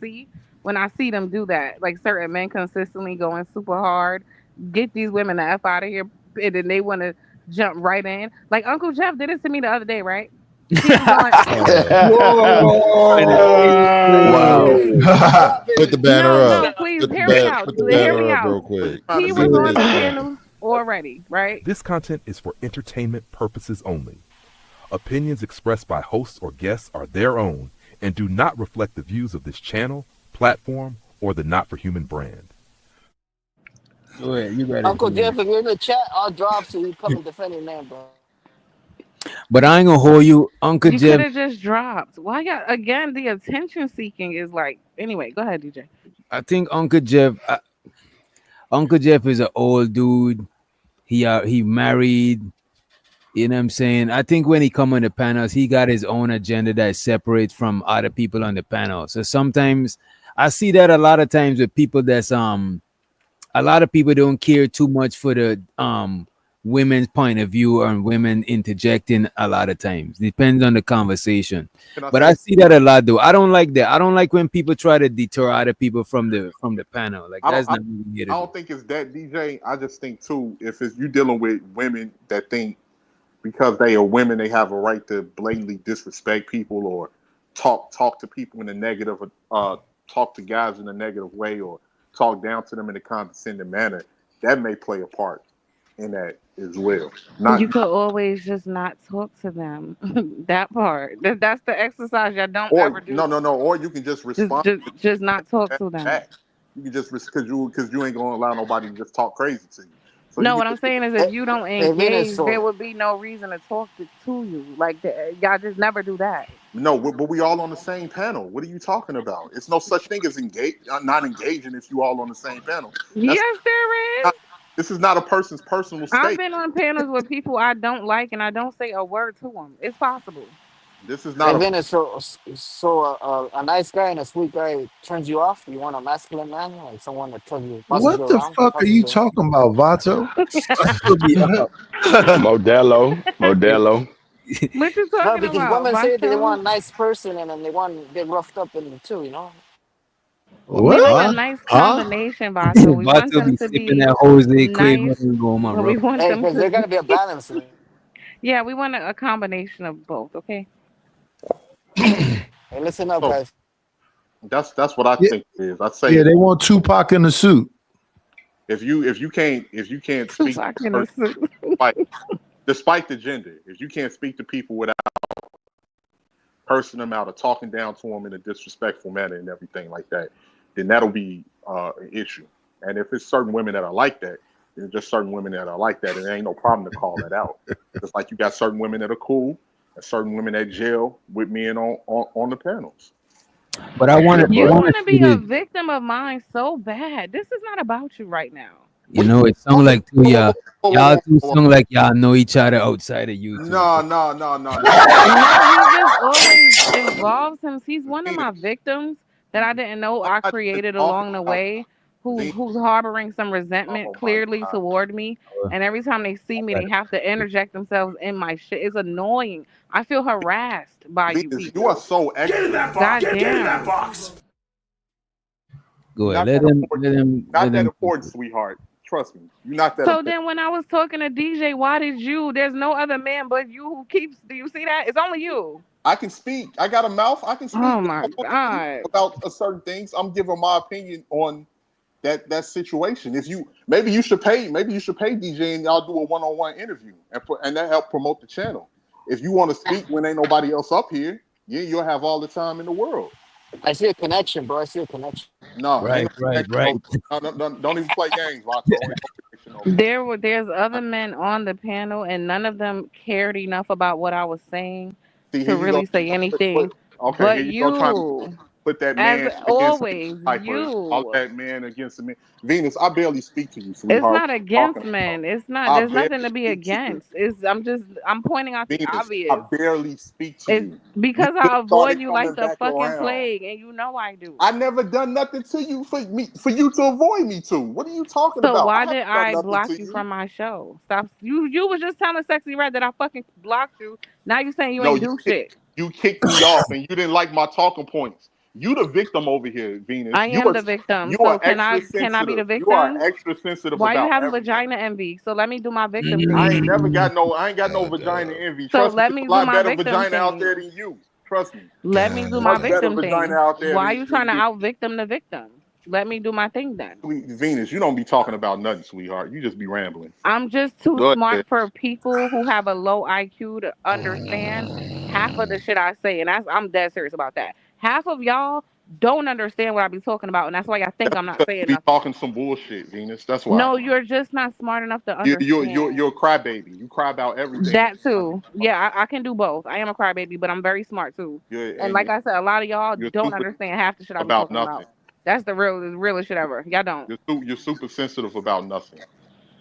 see when I see them do that. Like certain men consistently going super hard, get these women the F out of here, and then they want to jump right in. Like Uncle Jeff did it to me the other day, right? He was on. Wow. Put the No, banner no, up. please hear me out. Put the Hear banner me up out. real quick. Trying to He say was on this the man. panel already, right? This content is for entertainment purposes only. Opinions expressed by hosts or guests are their own and do not reflect the views of this channel, platform, or the Not for Human brand. Go ahead, you got it. Uncle Jeff, if you're in the chat, I'll drop so you come and defend your name, bro. But I ain't gonna hold you, Uncle You could Jeff. have just dropped. Why got again? The attention seeking is like. Anyway, go ahead, DJ. I think Uncle Jeff is an old dude. He married. You know what I'm saying? I think when he come on the panels, he got his own agenda that separates from other people on the panel. So sometimes I see that a lot of times with people that's a lot of people don't care too much for the women's point of view or women interjecting a lot of times. Depends on the conversation. But I see that a lot though. I don't like that. I don't like when people try to deter other people from the panel. Like that's not really I don't think it's that, DJ. I just think too, if it's you dealing with women that think because they are women, they have a right to blatantly disrespect people or talk to people in a negative, talk to guys in a negative way or talk down to them in a condescending manner. That may play a part in that as well. Not You could always just not talk to them. That part. That's the exercise y'all don't ever or do. no, or you can just Just, respond just, just not talk to them. back. You can just because you ain't gonna allow nobody to just talk crazy to you. So you No, can what I'm just saying is if Hey, you don't hey, Venus, engage, there so would be no reason to talk to you. Like y'all just never do that. no, but we all on the same panel. What are you talking about? It's no such thing as not engaging if you all on the same panel. That's Yes, there not, is. this is not a person's personal I've state. been on panels with people I don't like, and I don't say a word to them. It's possible. This is hey, not a Venus, a nice guy and a sweet guy turns you off. You want a masculine man, like someone that tells you, passes What you the around, fuck are passes you you around. talking about, Vato? could be up. Modelo. What you No, talking because about, women say that they Vato? want a nice person and then they want to get roughed up in it too, you know. We What? like a Huh? nice Huh? combination, Vato. We want Vato them be to sipping be that Jose Cuervo nice, and going on, but we bro. want Hey, them because to there got to be. be a balance. Yeah, we want a combination of both. Okay. Hey, listen up, so guys. that's what I Yeah, think it is. I yeah, say they want Tupac in the suit. if you can't speak to Tupac in a a person suit. despite the gender, if you can't speak to people without cursing them out or talking down to them in a disrespectful manner and everything like that, then that'll be an issue. And if it's certain women that are like that, there's just certain women that are like that, and there ain't no problem to call that out. Just like you got certain women that are cool and certain women that jail with men on the panels. But I want to You I want want to to see be a this. victim of mine so bad. This is not about you right now. You What are you know, it sound talking? like two Whoa, whoa, y'all. whoa, whoa, Y'all whoa, two whoa, sound like y'all know each other outside of YouTube. No. No, he just always involves him. He's one of Venus, my victims that I didn't know I somebody just created talking along the about way. Venus. Who's harboring some resentment Oh my clearly God, toward me, and every time they see me, they have to interject themselves in my shit. It's annoying. I feel harassed by you Venus, you are people. so God damn. Go you're ahead. not that important. Let Not that them. important, sweetheart. Trust me, you're not that So important. then when I was talking to DJ, why did you? There's no other man but you who keeps. Do you see that? It's only you. I can speak. I got a mouth. I can speak Oh what my I want to speak god. about certain things. I'm giving my opinion on that situation. If you maybe you should pay DJ and y'all do a one-on-one interview and that help promote the channel. If you want to speak when ain't nobody else up here, yeah, you'll have all the time in the world. I see a connection, bro. I see a connection. No, ain't Right, no right, connection right. over. No, don't even play games, Vato. Ain't no connection over here. There's other men on the panel and none of them cared enough about what I was saying See, to here you go. really say anything. Okay, here But you go trying to you, put that as man against the always, piper. All you. that man against the man. Venus, I barely speak to you, It's sweetheart. not What are you against talking about? men. It's not. I There's barely nothing to be speak to you. against. I'm pointing out the Venus, I obvious. barely speak to It's you. You because just I avoid started you like coming the back fucking around. plague, and you know I do. I never done nothing to you for you to avoid me to. What are you talking So about? I why haven't did done I nothing block to you you. from my show? Stop. You was just telling Sexy Red that I fucking blocked you. Now you saying you No, ain't do kicked, shit. you kicked me off and you didn't like my talking points. You the victim over here, Venus. I am the victim. You So are can extra I be the sensitive. You are victim? extra sensitive Why you about having everything. vagina envy? So let me do my victim I thing. ain't never got no. I ain't got no God, vagina envy. So Trust me, let there's me a do lot my better victim vagina out there thing. than you. Trust me, Let me do my much better victim vagina thing. out there Why you trying to than out victim the victim? Let me do my thing then. sweet Venus. You don't be talking about nothing, sweetheart. You just be rambling. I'm just too Go ahead. smart for people who have a low IQ to understand half of the shit I say, and I'm dead serious about that. Half of y'all don't understand what I be talking about, and that's why y'all think I'm not You saying be nothing. talking some bullshit, Venus. That's why. No, you're just not smart enough to You're understand. a crybaby. You cry about everything. That too. Yeah, I can do both. I am a crybaby, but I'm very smart too. You're And and like I said, a lot of y'all you're don't super understand half the shit I be about talking nothing. about. That's the realest shit ever. Y'all don't. You're super sensitive about nothing,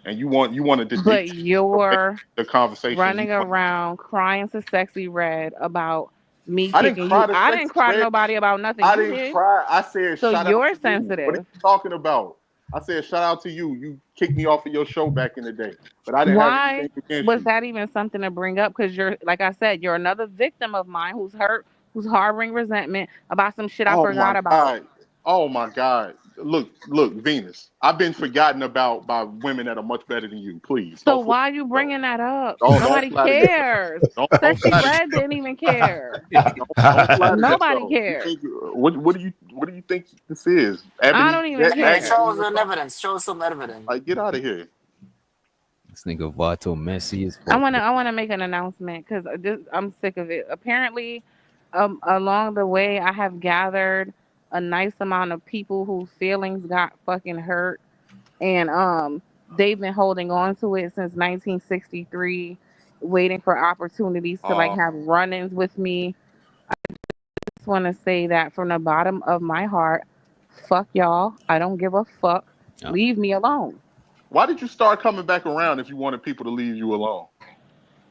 and you wanted to But dictate you're the conversation. running around crying to Sexy Red about me I didn't kicking cry you. to I sex didn't cry to red. nobody about nothing. I You didn't did. cry. I said So shout out you're to you. What are sensitive. you talking about? I said shout out to you. You kicked me off of your show back in the day, but I didn't have anything Why against was you. that even something to bring up? Because you're, like I said, you're another victim of mine who's hurt, who's harboring resentment about some shit I Oh my forgot about. God. Oh my God. Look, Venus. I've been forgotten about by women that are much better than you. Please So don't flatter why you yourself. bringing that up? Don't Nobody flatter yourself. cares. Don't Sexy flatter Red yourself. didn't even care. Don't flatter Nobody yourself. You cared. think what do you think this is? I Ebony don't even I mean, care. show magazine us or an something? evidence. Show us some evidence. Like get out of here. this nigga Vato messy as I fuck. wanna I wanna make an announcement because I'm sick of it. Apparently, along the way, I have gathered a nice amount of people whose feelings got fucking hurt, and they've been holding on to it since 1963, waiting for opportunities to like Uh have run-ins with me. Just want to say that from the bottom of my heart, fuck y'all. I don't give a fuck. Oh. Leave me alone. why did you start coming back around if you wanted people to leave you alone?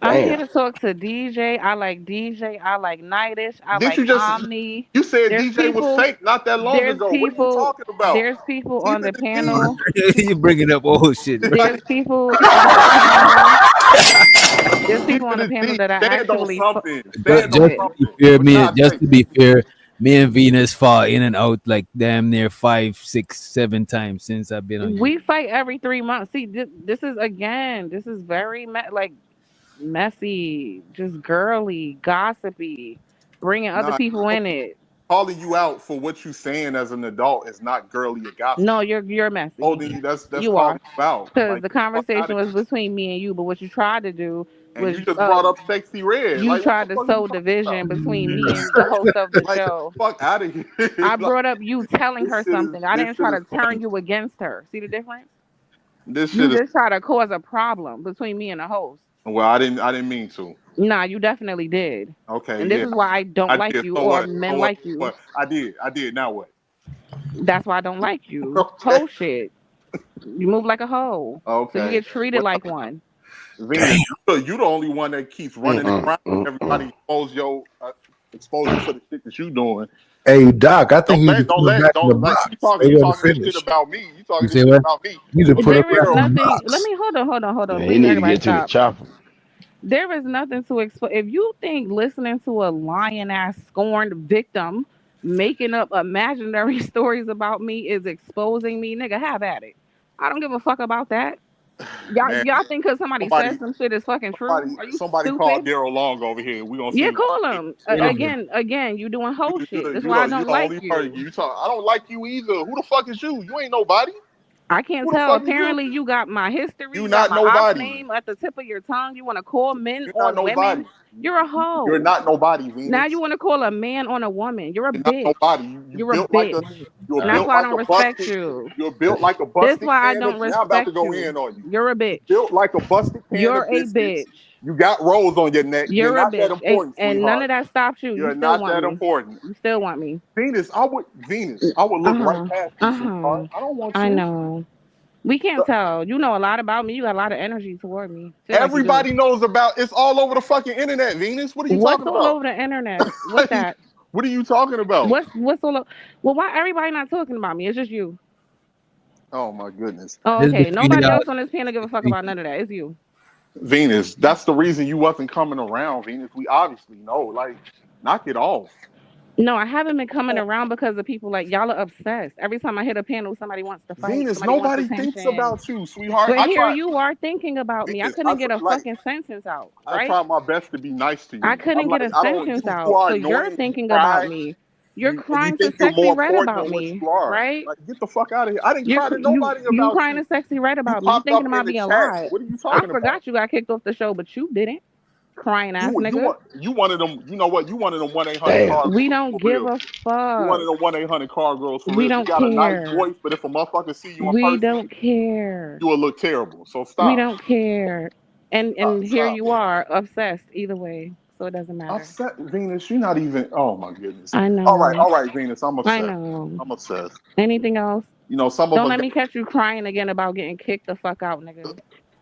I'm here Damn. to talk to DJ. I like DJ. I like Nightish. I Did like you just Omni. you said There's DJ was people. fake not that long There's ago. What are you people. talking about? There's people Keep on it the a G. panel. You bringing up old shit, bro. There's people on the panel. There's Keep people on it the a panel G. that I Stand on actually something. fuck Stand on with. something. But not fake. To be fair, me and Venus fall in and out like damn near 5, 6, 7 times since I've been on you. We fight every 3 months. See, this is again. This is very like messy, just girly, gossipy, bringing other Nah, people in it. calling you out for what you saying as an adult is not girly or No, gossipy. you're messy. Holding you, that's You are. calling you out. Because Like the get the fuck out conversation of was here. between me and you, but what you tried to do And was you just brought up sexy red. you Like what the tried to fuck are you sow talking division about? between me and the host of the Like get show. the fuck out of here. I Like, brought up you telling her something. I this didn't shit try is to turn funny. you against her. See the difference? This You shit is just try to cause a problem between me and the host. well, I didn't mean to. Nah, you definitely did. Okay, And this yeah. is why I don't I like did. you So or what? So men what? like you. What? I did. Now what? That's why I don't like you. Okay. Hoe shit. You move like a hoe. So you Okay. get treated Well, like one. Venus, you the only one that keeps running Mm-mm, around. mm-mm. Everybody expose you for the shit that you doing. Hey, Doc, I think Don't you need let, to don't put her let, back in the don't like box. They you wasn't talking this shit finished. about me. You You talking this say shit what? about me. You need to But put you her There is back girl, in the nothing. Let box. me hold on. Man, he Please, need to everybody get to the stop. chopper. There is nothing to explain. If you think listening to a lying ass scorned victim making up imaginary stories about me is exposing me, nigga, have at it. I don't give a fuck about that. man, Y'all think because somebody says somebody, some shit is fucking true? somebody, Are you somebody called stupid? Daryl Long over here. We gonna Yeah, see what call he him. Say it again. Again, you doing whole you shit. the That's you why I the you don't the like only person you. you talk. I don't like you either. Who the fuck is you? You ain't nobody. I can't Who the tell. fuck is you? Apparently, you got my history. You You got not my ops nobody. name at the tip of your tongue. You want to call men You're not on women. nobody. You're a You're hoe. not nobody, Now you Venus. want to call a man on a woman. You're a You're not bitch. nobody. You You're a built like bitch. a you're And that's built why I like don't a respect busted you. you're built like a That's busted why I can don't of now I'm about to respect go you. in on you. You're a You bitch. built like a busted can You're of a biscuits. bitch. You got rolls on your neck. You're You're a not that bitch. important, And none sweetheart. of that stops you. You You're still not want that me. important. You still want me. Venus, I would Uh look right huh. past you, Uh huh. sweetheart. I don't want I you. know. We can't tell. You know a lot about me. You got a lot of energy toward me. Feel like you do. Everybody knows about it's all over the fucking internet, Venus. What are you What's talking all about? over the internet? What's that? What are you talking about? What's all? Well, why everybody not talking about me? It's just you. Oh my goodness. Oh, Just okay. between Nobody y'all. else on this panel give a fuck about none of that. It's you. Venus, that's the reason you wasn't coming around, Venus. We obviously know. Like, knock it off. No, I haven't been coming around because of people like y'all are obsessed. Every time I hit a panel, somebody wants to fight. Venus, Somebody wants nobody thinks attention. about you, sweetheart. But here you are thinking about me. I Venus, couldn't get a fucking sentence out, I right? try my best to be nice to I you. I'm couldn't like, get a I don't. sentence You out. are So you're annoying. You thinking about cry. me. You're You crying to think you're more sexy right important about than what me, you are. right? Like, get the fuck out of here. I didn't You're cry to nobody you about crying you. to sexy right You about me. You popped up thinking in about the me a chat. lot. What are you I talking about? forgot you got kicked off the show, but you didn't. Crying ass nigga. You one of them. You know what? You one of them 1-800 Damn. car We girls don't for give real. a You one of fuck. them 1-800 car girls for We real. You don't got a nice care. voice, but if a motherfucker see you in We person, don't care. you will look terrible. So We stop. don't care. And here Stop. you are, obsessed either way. So it doesn't matter. Upset, Venus. You're not even. Oh my goodness. I know. All right, Venus. I'm I obsessed. know. I'm obsessed. Anything else? You know, some of Don't us let got me catch you crying again about getting kicked the fuck out, nigga.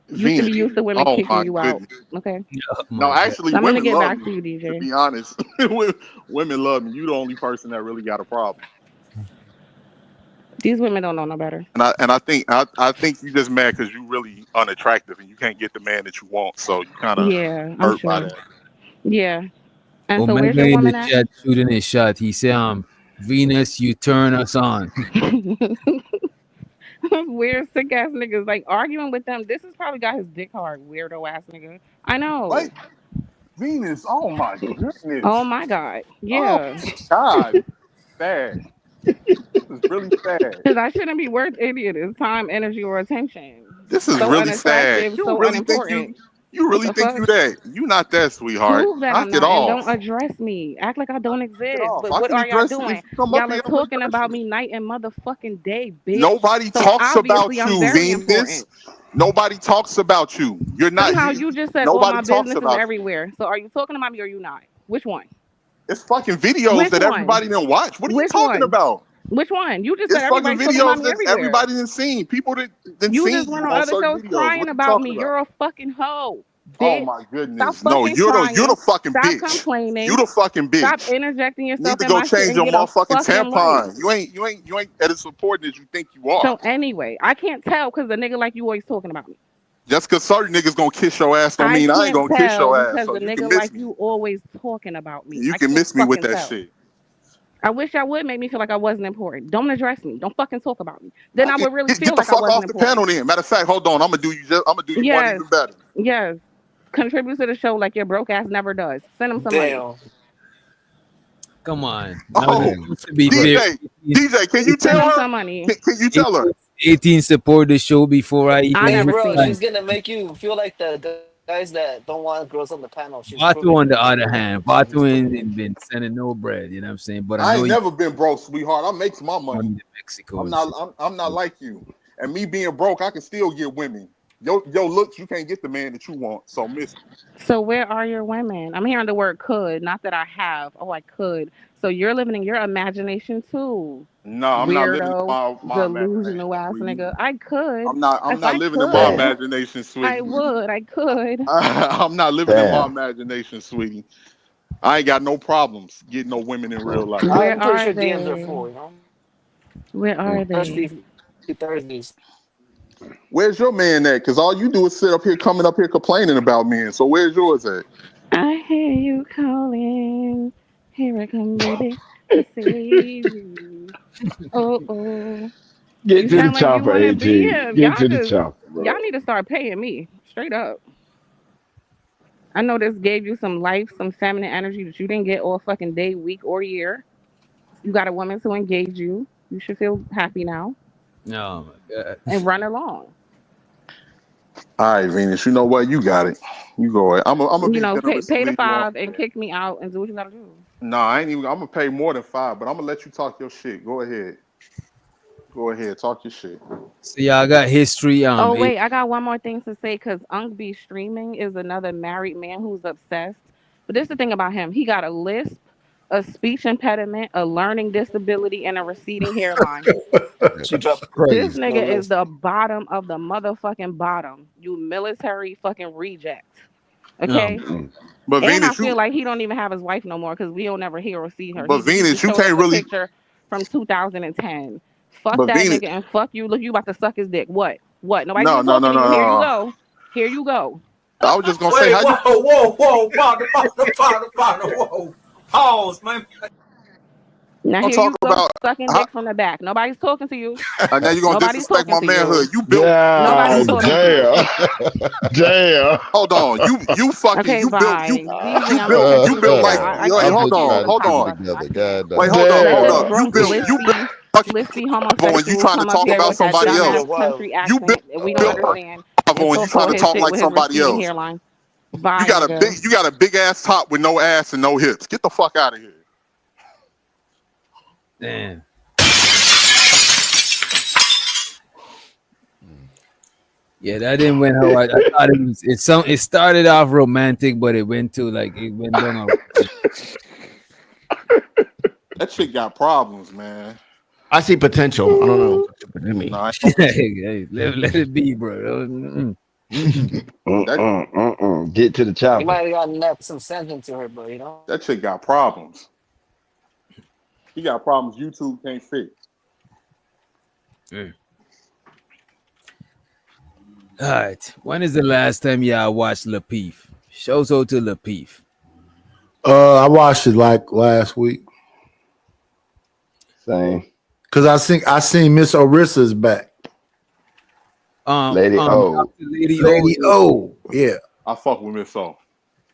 You should Venus. be used to women Oh kicking my you out. goodness. Okay. Oh No, my god. actually, I'm gonna women get love back me. to you, To DJ. be honest, women love me. You the only person that really got a problem. These women don't know no better. And I think you just mad because you really unattractive and you can't get the man that you want. So you kind of Yeah, I'm hurt by sure. that. Yeah. And so where's Omega your in the woman at? chat shooting his shot. He said, Venus, you turn us on. Weird sick ass niggas like arguing with them. This has probably got his dick hard, weirdo ass nigga. I know. What? Venus? Oh my Oh goodness! my god. Oh Yeah. my God! Sad. This is really sad. Because I shouldn't be worth any of this time, energy, or attention. This is So really sad. unattractive, so unimportant. You What really the think you fuck? that? You not that, sweetheart. Prove that I'm Knock it not and don't off. address me. Act like I don't Knock it exist. off. But I what can are y'all address you if doing? you come up Y'all are here. I'm gonna talking address about you. me night and motherfucking day, bitch. Nobody So talks obviously about I'm you, very Venus. important. Nobody talks about you. You're not Somehow you. you just said all Nobody my talks business is about you. everywhere. So are you talking about me or you not? Which one? It's fucking videos Which that one? everybody didn't watch. What are you Which talking one? about? Which one? You just said It's fucking everybody's talking about videos me that everywhere. everybody didn't seen. People that didn't You see just you went on on other certain shows videos. crying What are you about talking me. about? You're a fucking hoe, Oh bitch. my Stop goodness. No, fucking you're the crying. fucking Stop bitch. You complaining. the fucking Stop bitch. interjecting You need yourself to in go my shit change and your get a motherfucking fucking life. tampon. You ain't as important as you think you are. So anyway, I can't tell because the nigga like you always talking about me. Just cause certain niggas gonna kiss your ass don't I mean I ain't can't gonna kiss tell your ass. because So the you can nigga miss like me. you always talking about me. You I can can't miss me with fucking that tell. shit. I wish I would make me feel like I wasn't important. Don't address me. Don't fucking talk about me. Then I Okay, would really get feel the like I fuck wasn't off the panel important. then. Matter of fact, hold on. I'm gonna do you one Yes, even better. yes. Contribute to the show like your broke ass never does. Send him some money. Damn. Come on. Now, Oh, to be fair, DJ, can you Send tell him her? some money. Can you tell her? 18 support the show before I I even Hey, never hit bro, seen it. she's like gonna make you feel like the guys that don't want girls on the panel. She's Vato proving on you the wrong, other bro. hand. She's Vato proving you. ain't been sending no bread, you know what I'm saying? But I I know ain't you never been broke, sweetheart. I make my money. money to Mexico and shit. I'm not like you. And me being broke, I can still get women. Yo looks, you can't get the man that you want. So miss me. So where are your women? I'm hearing the word could, not that I have. Oh, I could. So you're living in your imagination too. No, I'm not living in Weirdo, my imagination, delusional ass sweetie. nigga. I could. I'm If not I living in my could, Damn. imagination, I sweetie. would. I could. I'm not living in my Damn. imagination, sweetie. I ain't got no problems getting no women in real life. Where I'm pretty are sure DMs are they? full, you know? Where are they? Thirsty Thursdays. Where's your man at? Because all you do is sit up here coming up here complaining about men. So where's yours at? I hear you calling. Here I come, baby, to save you. Oh, oh. Get You to the sound like you chopper, want to be AG. him. Get to the chopper, Y'all bro. need to start paying me straight up. I know this gave you some life, some feminine energy that you didn't get all fucking day, week, or year. You got a woman to engage you. You should feel happy now Oh my god. and run along. All right, Venus. You know what? You got it. You go ahead. I'm gonna You be know, generous and pay the leave you on. 5 and kick me out and do what you gotta do. No, I ain't even. I'm gonna pay more than 5, but I'm gonna let you talk your shit. Go ahead. Go ahead. Talk your shit. So yeah, I got history. Oh wait, I got one more thing to say because Unk B Streaming is another married man who's obsessed. But this is the thing about him: he got a lisp, a speech impediment, a learning disability, and a receding hairline. She dropped This Crazy. no nigga is list. the bottom of the motherfucking bottom. You military fucking reject. Okay? But And I Venus, feel you. like he don't even have his wife no more because we don't never hear or see her. But He Venus, just you showed us can't a really. picture from 2010. Fuck But that Venus, nigga and fuck you. Look, you about to suck his dick. What? What? Nobody's no, even no, no, talking to no, you. Here you no. go. Here you go. I was just gonna say Wait, how you. whoa, partner, whoa. Pause, man. Now I'm here you talking go about. sucking How, dick from the back. Nobody's talking to you. now you're gonna Nobody's disrespect talking my to you. manhood. You built. Nobody's God talking to you. damn. Damn. Hold on. You fucking. Okay, You built. bye. Beezy, I'm gonna catch You you built later. like. I Wait, can't I'm with hold just you on. trying and to this Hold keep hot it on. brother. I together. can't. God Wait, damn. Let hold this up. You drunk, built. You lispy, lispy Bravo, and you homosexual trying to come up talk here about with that somebody else. dumbass Nigga, what? country You accent built that we don't understand and Bravo, and you talk trying all to his talk shit like with his somebody receding else. hairline. Bye, nigga. You got a big ass top with no ass and no hips. Get the fuck out of here. Damn. Yeah, that didn't went how I thought it was. It started off romantic, but it went to like it went down. That shit got problems, man. I see potential. I don't know. What do you mean? Nah, Hey, let it be, bro. that Get to the He chopper. might have gotten some sense into her, but that shit got problems. He got problems YouTube can't fix. All right. When is the last time y'all watched Lapeef? Shows out to Lapeef. I watched it like last week. Same. Cause I seen Miss Orissa's back. Lady O. Lady O. Yeah. I fuck with Miss O.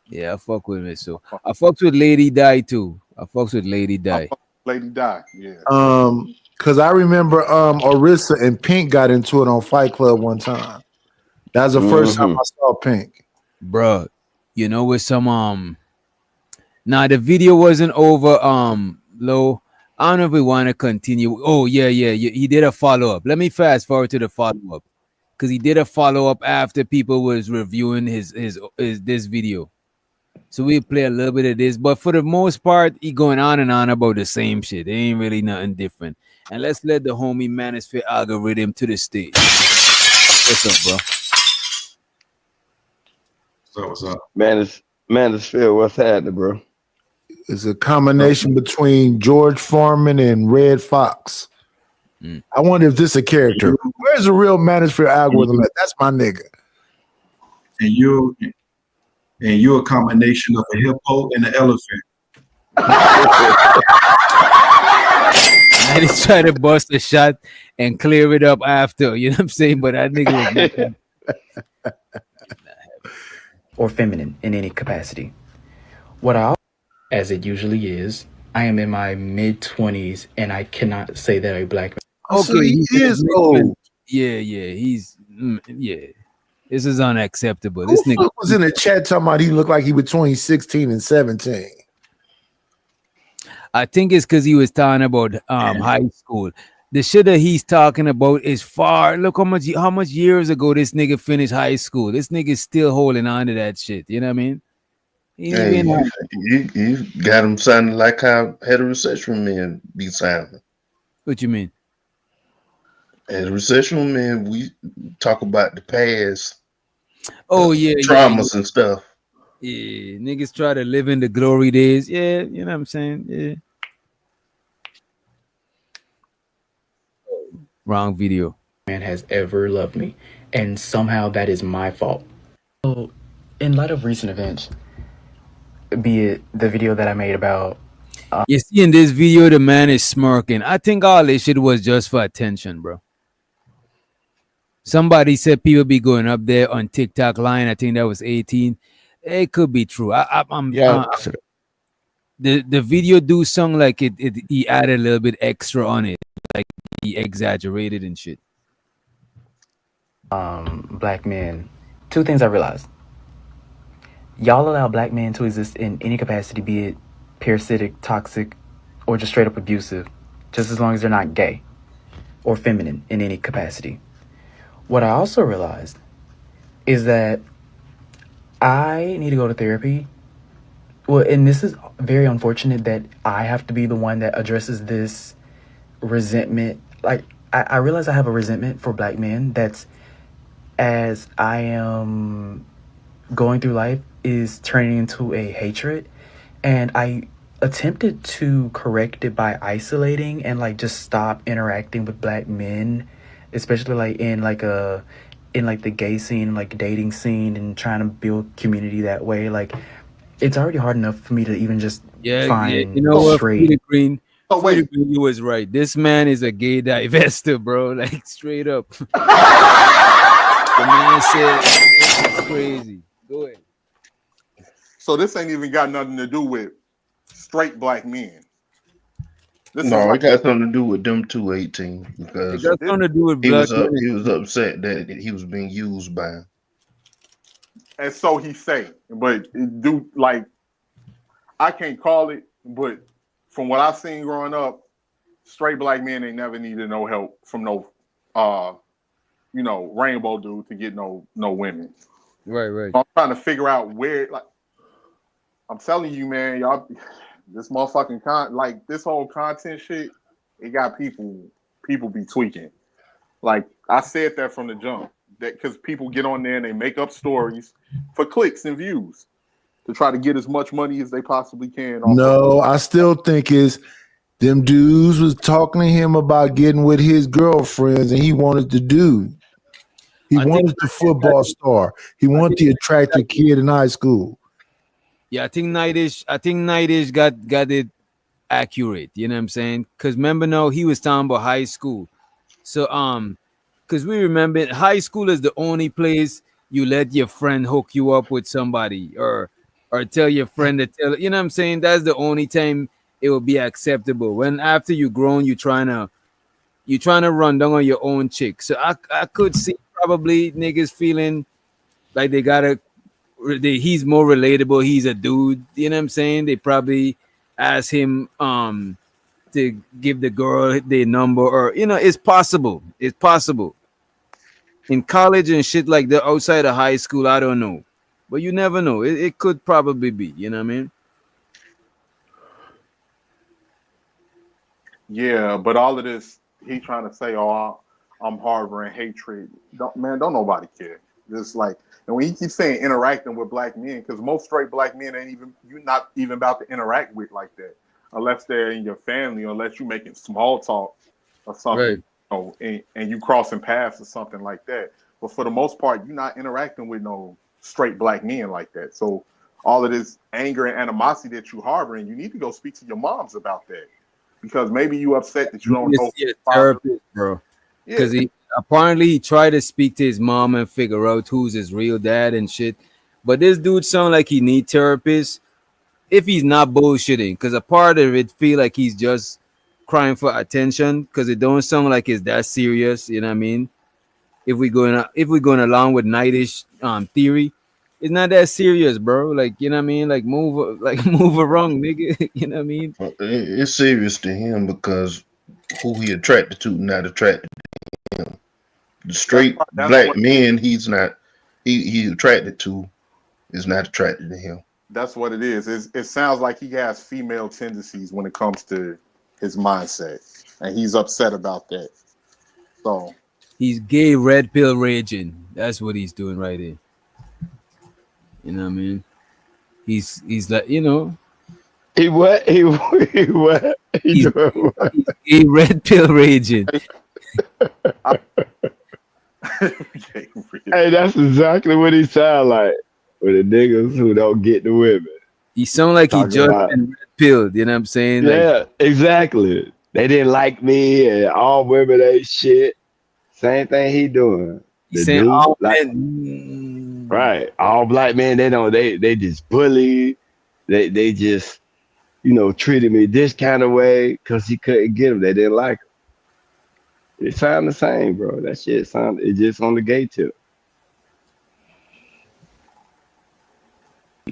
Yeah, I fuck with it. So I fucks with Lady Di too. I fucks with Lady I Di. fuck with Lady Di. Yeah. Cause I remember Orissa and Pink got into it on Fight Club one time. That was the first time I saw Pink. Bruh, you know with some now the video wasn't over low. I don't know if we want to continue. Oh yeah, he did a follow-up. Let me fast forward to the follow-up. Because he did a follow-up after people was reviewing his this video. So we play a little bit of this, but for the most part, he going on and on about the same shit. There ain't really nothing different. And let's let the homie Manosphere algorithm to the stage. What's up, bro? So what's up? Manosphere, what's happening, bro? It's a combination between George Foreman and Red Fox. I wonder if this is a character. Where's the real Manosphere algorithm at? That's my nigga. And you a combination of a hippo and an elephant. I just try to bust a shot and clear it up after. You know what I'm saying? But that nigga was or feminine in any capacity. What I, as it usually is, I am in my mid-20s and I cannot say that a black man. Okay, so he is old. Yeah, he's This is unacceptable. This nigga was in the chat talking about he looked like he between 16 and 17. I think it's because he was talking about high school. The shit that he's talking about is far. Look how much years ago this nigga finished high school. This nigga's still holding on to that shit. You know what I mean? Hey, you got him sounding like how heterosexual men be sounding. What you mean? Heterosexual men, we talk about the past. Oh yeah, traumas and stuff. Yeah, niggas try to live in the glory days. Yeah, you know what I'm saying? Yeah. Wrong video. Man has ever loved me, and somehow that is my fault. So, in light of recent events, be it the video that I made about. You see in this video, the man is smirking. I think all this shit was just for attention, bro. Somebody said people be going up there on TikTok line. I think that was 18. It could be true. The video do sound like he added a little bit extra on it, like he exaggerated and shit. Black men. Two things I realized. Y'all allow black men to exist in any capacity, be it parasitic, toxic, or just straight up abusive, just as long as they're not gay or feminine in any capacity. What I also realized is that I need to go to therapy. Well, and this is very unfortunate that I have to be the one that addresses this resentment. Like, I realize I have a resentment for black men that's, as I am going through life, is turning into a hatred. And I attempted to correct it by isolating and like just stop interacting with black men, especially like in the gay scene, like dating scene, and trying to build community that way. Like, it's already hard enough for me to even just find you know what, straight. Green, So wait, You was right. This man is a gay divester, bro. Like straight up. The man said it's crazy. Go ahead. so this ain't even got nothing to do with straight black men. This is No, it like got something to do with them 218 It because got this, something to do with black women. he was upset that he was being used by him. and so he say, but it do like I can't call it, but from what I seen growing up, straight black men ain't never needed no help from no uh rainbow dude to get no women. Right. I'm trying to figure out where like I'm telling you, man, y'all this motherfucking like this whole content shit, it got people be tweaking. Like I said that from the jump. That because people get on there and they make up stories for clicks and views to try to get as much money as they possibly can off of No, I still think it's them dudes was talking to him about getting with his girlfriends, and he wanted the dude. He I think wanted the football star. He wanted the attractive kid in high school. yeah, I think Nightish got it accurate. You know what I'm saying? Because remember, no, he was talking about high school. So because we remember high school is the only place you let your friend hook you up with somebody or tell your friend to tell you know what I'm saying. That's the only time it will be acceptable. When after you grown, you trying to run down on your own chick. So I could see probably niggas feeling like he's more relatable. He's a dude. You know what I'm saying? They probably ask him to give the girl their number or it's possible. It's possible. In college and shit like that outside of high school, I don't know. But you never know. It could probably be, you know what I mean? yeah, but all of this he trying to say, oh, I'm harboring hatred. Don't nobody care. Just like and when he keeps saying interacting with black men, because most straight black men ain't even you not even about to interact with like that. Unless they're in your family, unless you're making small talk or something, Right. and you crossing paths or something like that. But for the most part, you're not interacting with no straight black men like that. So all of this anger and animosity that you harboring, you need to go speak to your moms about that because maybe you upset that you You don't need to know see a father. therapist, bro. Yeah, Because he tried to speak to his mom and figure out who's his real dad and shit. But this dude sound like he need therapist if he's not bullshitting. Because a part of it feel like he's just crying for attention. Because it don't sound like it's that serious. You know what I mean? If we're going along with Nightish theory, it's not that serious, bro. Like you know what I mean? Like move around, nigga. You know what I mean? It's serious to him because who he attracted to, not attracted to him. The straight that's black what men he's not he attracted to is not attracted to him. that's what it is. It sounds like he has female tendencies when it comes to his mindset, and he's upset about that. So He's gay red pill raging. That's what he's doing right here. You know what I mean? He's like He what? He what? He he's, doing what? he's gay red pill raging. Hey, that's exactly what he sound like. With the niggas who don't get the women. He sound like he Talking just about, been red pilled. You know what I'm saying? Like yeah, exactly. They didn't like me, and all women ain't shit. Same thing he doing. he's The saying, dude, "Oh like, man, right? All black men, they just bully. They just treated me this kind of way because he couldn't get them. They didn't like him. It sound the same, bro. That shit sound. It just on the gay tip.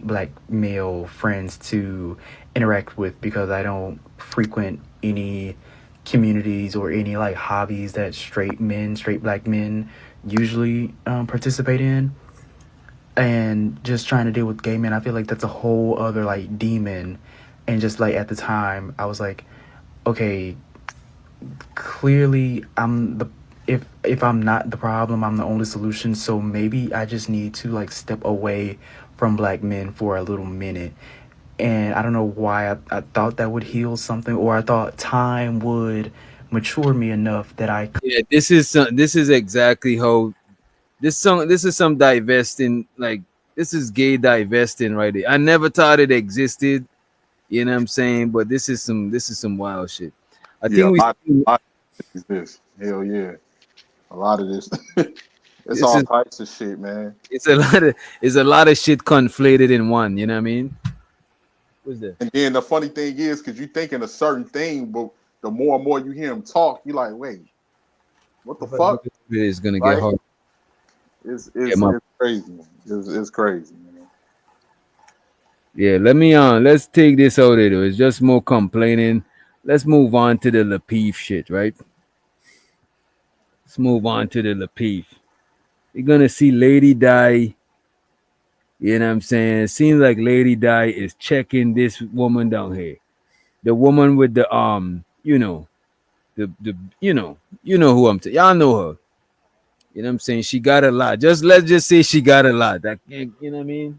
Black male friends to interact with because I don't frequent any communities or any like hobbies that straight black men usually participate in. And just trying to deal with gay men, I feel like that's a whole other like demon. And just like at the time, I was like, okay, clearly if I'm not the problem, I'm the only solution. So maybe I just need to like step away from black men for a little minute. And I don't know why I thought that would heal something, or I thought time would mature me enough that I could. yeah, this is exactly how this is some divesting, like this is gay divesting right here. I never thought it existed You know what I'm saying? But this is some wild shit. I Yeah, think we a lot of this. Hell yeah, a lot of this. It's this all is types of shit, man. it's a lot of shit conflated in one. You know what I mean? What's that? And then the funny thing is, because you thinking a certain thing, but the more and more you hear him talk, you like, wait, what the If I do fuck? it, it's gonna get Right? hard. It's Yeah, it's it's crazy. It's crazy, man. yeah. Let me let's take this out of it. It's just more complaining. Let's move on to the Lapeef shit, right? Let's move on to the Lapeef. You're gonna see Lady Di. You know what I'm saying? It seems like Lady Di is checking this woman down here. The woman with the the you know who y'all know her. You know what I'm saying? She got a lot. Let's just say she got a lot. That you know what I mean?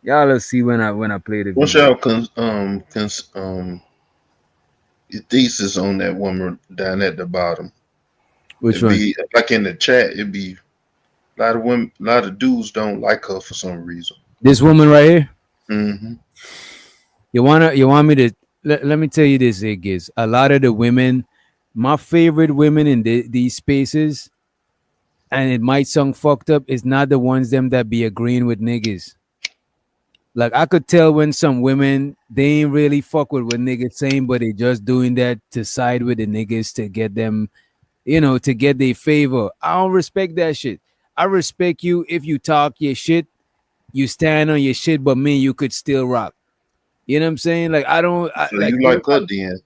Y'all will see when I play the What's video. your your thesis on that woman down at the bottom? Which It'd one? be like in the chat. It'd be a lot of women, a lot of dudes don't like her for some reason. This woman right here? Hmm. You want me to let me tell you this, Iggy. A lot of the women, my favorite women in these spaces, and it might sound fucked up, is not the ones them that be agreeing with niggas. Like I could tell when some women they ain't really fuck with what niggas saying, but they just doing that to side with the niggas to get them, to get their favor. I don't respect that shit. I respect you if you talk your shit, you stand on your shit, but me, you could still rock. You know what I'm saying? Like So you like her then?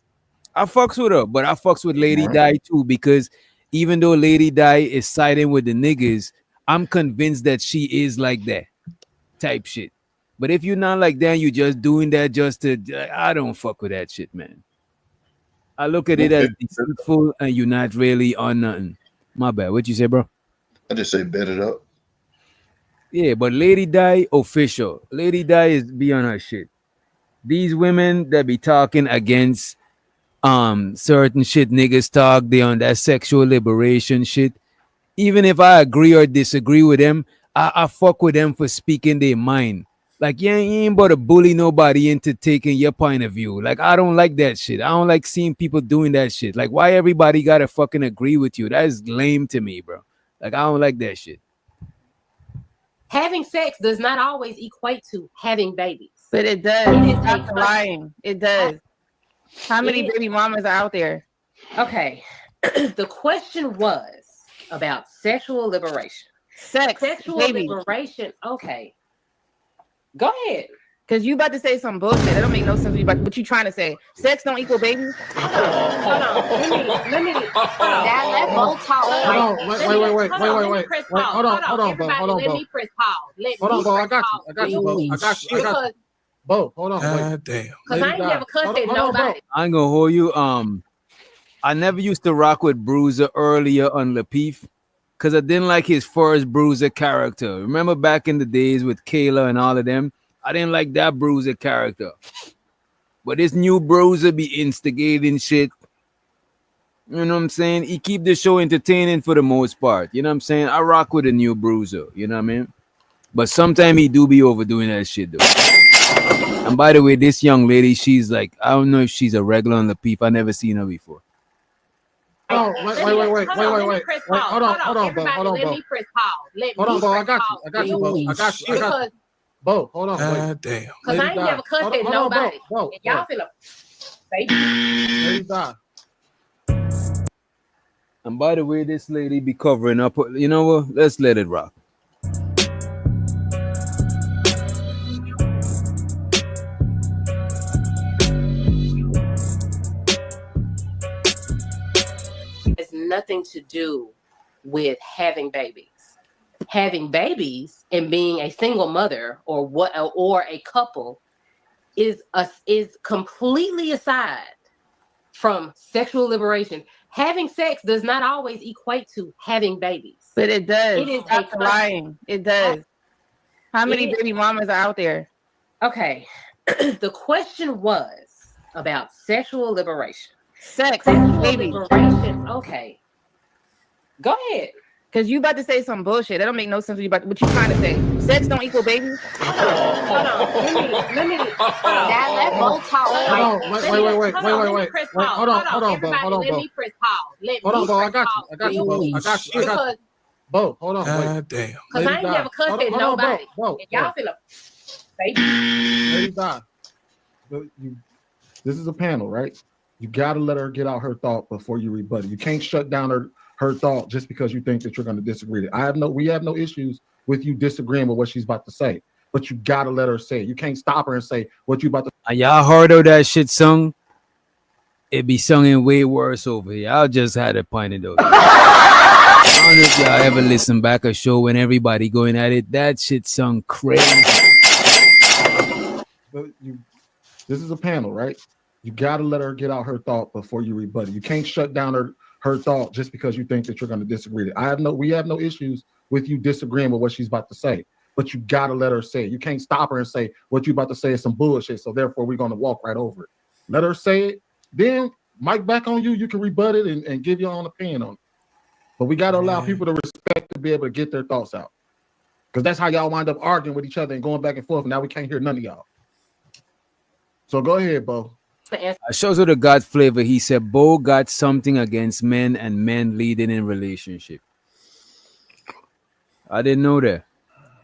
I fucks with her, but I fucks with All Lady right. Di too because even though Lady Di is siding with the niggas, I'm convinced that she is like that type shit. But if you're not like that, you just doing that just to, I don't fuck with that shit, man. I look at it Okay. as deceitful and you're not really on nothing. My bad. What you say, bro? I just say bet it up. Yeah, but Lady Di official. Lady Di is be on her shit. These women that be talking against certain shit niggas talk, they on that sexual liberation shit. Even if I agree or disagree with them, I fuck with them for speaking their mind. Like you ain't about to bully nobody into taking your point of view. Like I don't like that shit. I don't like seeing people doing that shit. Like why everybody gotta fucking agree with you? That is lame to me, bro. Like I don't like that shit. Having sex does not always equate to having babies. But it does. It is Stop lying. It does. How many It is- baby mamas are out there? Okay. The question was about sexual liberation. Sex, Sexual baby. liberation. Okay. Go ahead. Because you about to say some bullshit. That don't make no sense what you trying to say. Sex don't equal babies? Hold on. Let me hold on. Now let Bo talk. Hold on. Wait. Let me press pause. Hold on, Everybody, Bo. let me press pause. Let Hold me on, Bo. I press got you. pause I got you, real Bo. quick. I got you. Because Bo, hold on. God damn. because I ain't never cussed at nobody. I ain't gonna hold you. I never used to rock with Bruiser earlier on Lapeef because I didn't like his first Bruiser character. Remember back in the days with Kayla and all of them? I didn't like that Bruiser character. But this new Bruiser be instigating shit. You know what I'm saying? He keep the show entertaining for the most part. You know what I'm saying? I rock with a new Bruiser. You know what I mean? But sometimes he do be overdoing that shit though. And by the way, this young lady, she's like, I don't know if she's a regular on Lapeef. I never seen her before. Oh, wait. Hold on, Bo. Let Bo. me press pause. Hold on, Bo. I got you. Bo. I got you. Bo, hold on. God damn. Because I ain't never cussed at nobody. Bo. And y'all finna say Lady Di. And by the way, this lady be covering up. You know what? Let's let it rock. has nothing to do with having babies. Having babies and being a single mother or a couple is completely aside from sexual liberation. Having sex does not always equate to having babies. But it does. It is Stop lying. It does. How many baby mamas are out there? Okay. The question was about sexual liberation. Sex, Sexual baby. liberation. Okay. Go ahead. Cause you about to say some bullshit. That don't make no sense. What you trying to say? Sex don't equal babies. Hold on. Let me. Now let Bo talk. Wait. Let me press pause. Hold on, Everybody, Bo. let me press pause. Hold on, Bo. I got you, Bo. Because Bo, hold on. Wait. Damn. Because I ain't never cussed at nobody. Bo, and y'all finna. Lady Di. This is a panel, right? You gotta let her get out her thought before you rebut it. You can't shut down her thought just because you think that you're going to disagree. We have no issues with you disagreeing with what she's about to say, but you gotta let her say it. You can't stop her and say what you about to. Y'all heard of that shit sung? It be sung in way worse over here. I'll just had a point of those. I don't know if y'all ever listen back a show when everybody going at it. That shit sung crazy. This is a panel, right? You got to let her get out her thought before you rebut it. You can't shut down her thought just because you think that you're going to disagree. We have no issues with you disagreeing with what she's about to say, but you got to let her say it. You can't stop her and say what you about to say is some bullshit, so therefore we're going to walk right over it. Let her say it. Then, Mike, back on you. You can rebut it and give your own opinion on it. But we got to allow people to respect to be able to get their thoughts out. Because that's how y'all wind up arguing with each other and going back and forth, and now we can't hear none of y'all. So go ahead, Bo. Shows her the God flavor. He said Bo got something against men and men leading in relationship. I didn't know that.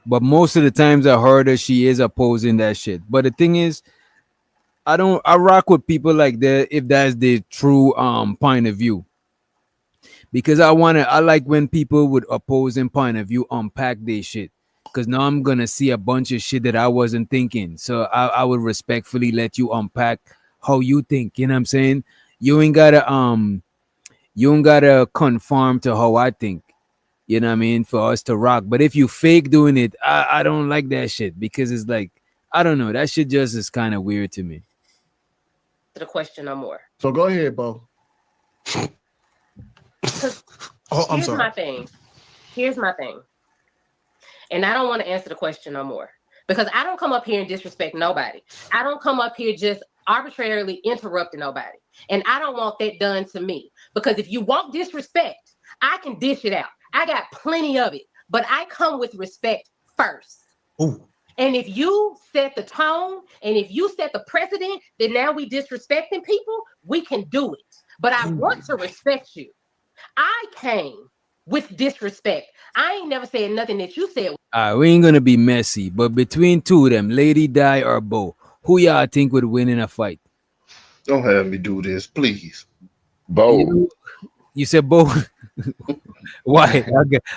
But most of the times I heard her, she is opposing that shit. But the thing is, I rock with people like that if that's the true point of view. Because I like when people with opposing point of view unpack their shit. Because now I'm gonna see a bunch of shit that I wasn't thinking. So I would respectfully let you unpack how you think. You know what I'm saying? You ain't gotta conform to how I think. You know what I mean? For us to rock. But if you fake doing it, I don't like that shit because it's like, I don't know. That shit just is kind of weird to me. The question no more. So go ahead, Bo. I'm sorry. Here's my thing. And I don't want to answer the question no more. Because I don't come up here and disrespect nobody. I don't come up here just arbitrarily interrupting nobody. And I don't want that done to me. Because if you want disrespect, I can dish it out. I got plenty of it. But I come with respect first. Ooh. And if you set the tone and if you set the precedent that now we disrespecting people, we can do it. But I want to respect you. I came with disrespect. I ain't never said nothing that you said. We ain't gonna be messy, but between two of them, Lady Di or Bo, who y'all think would win in a fight? Don't have me do this, please. Bo. You said Bo. Why?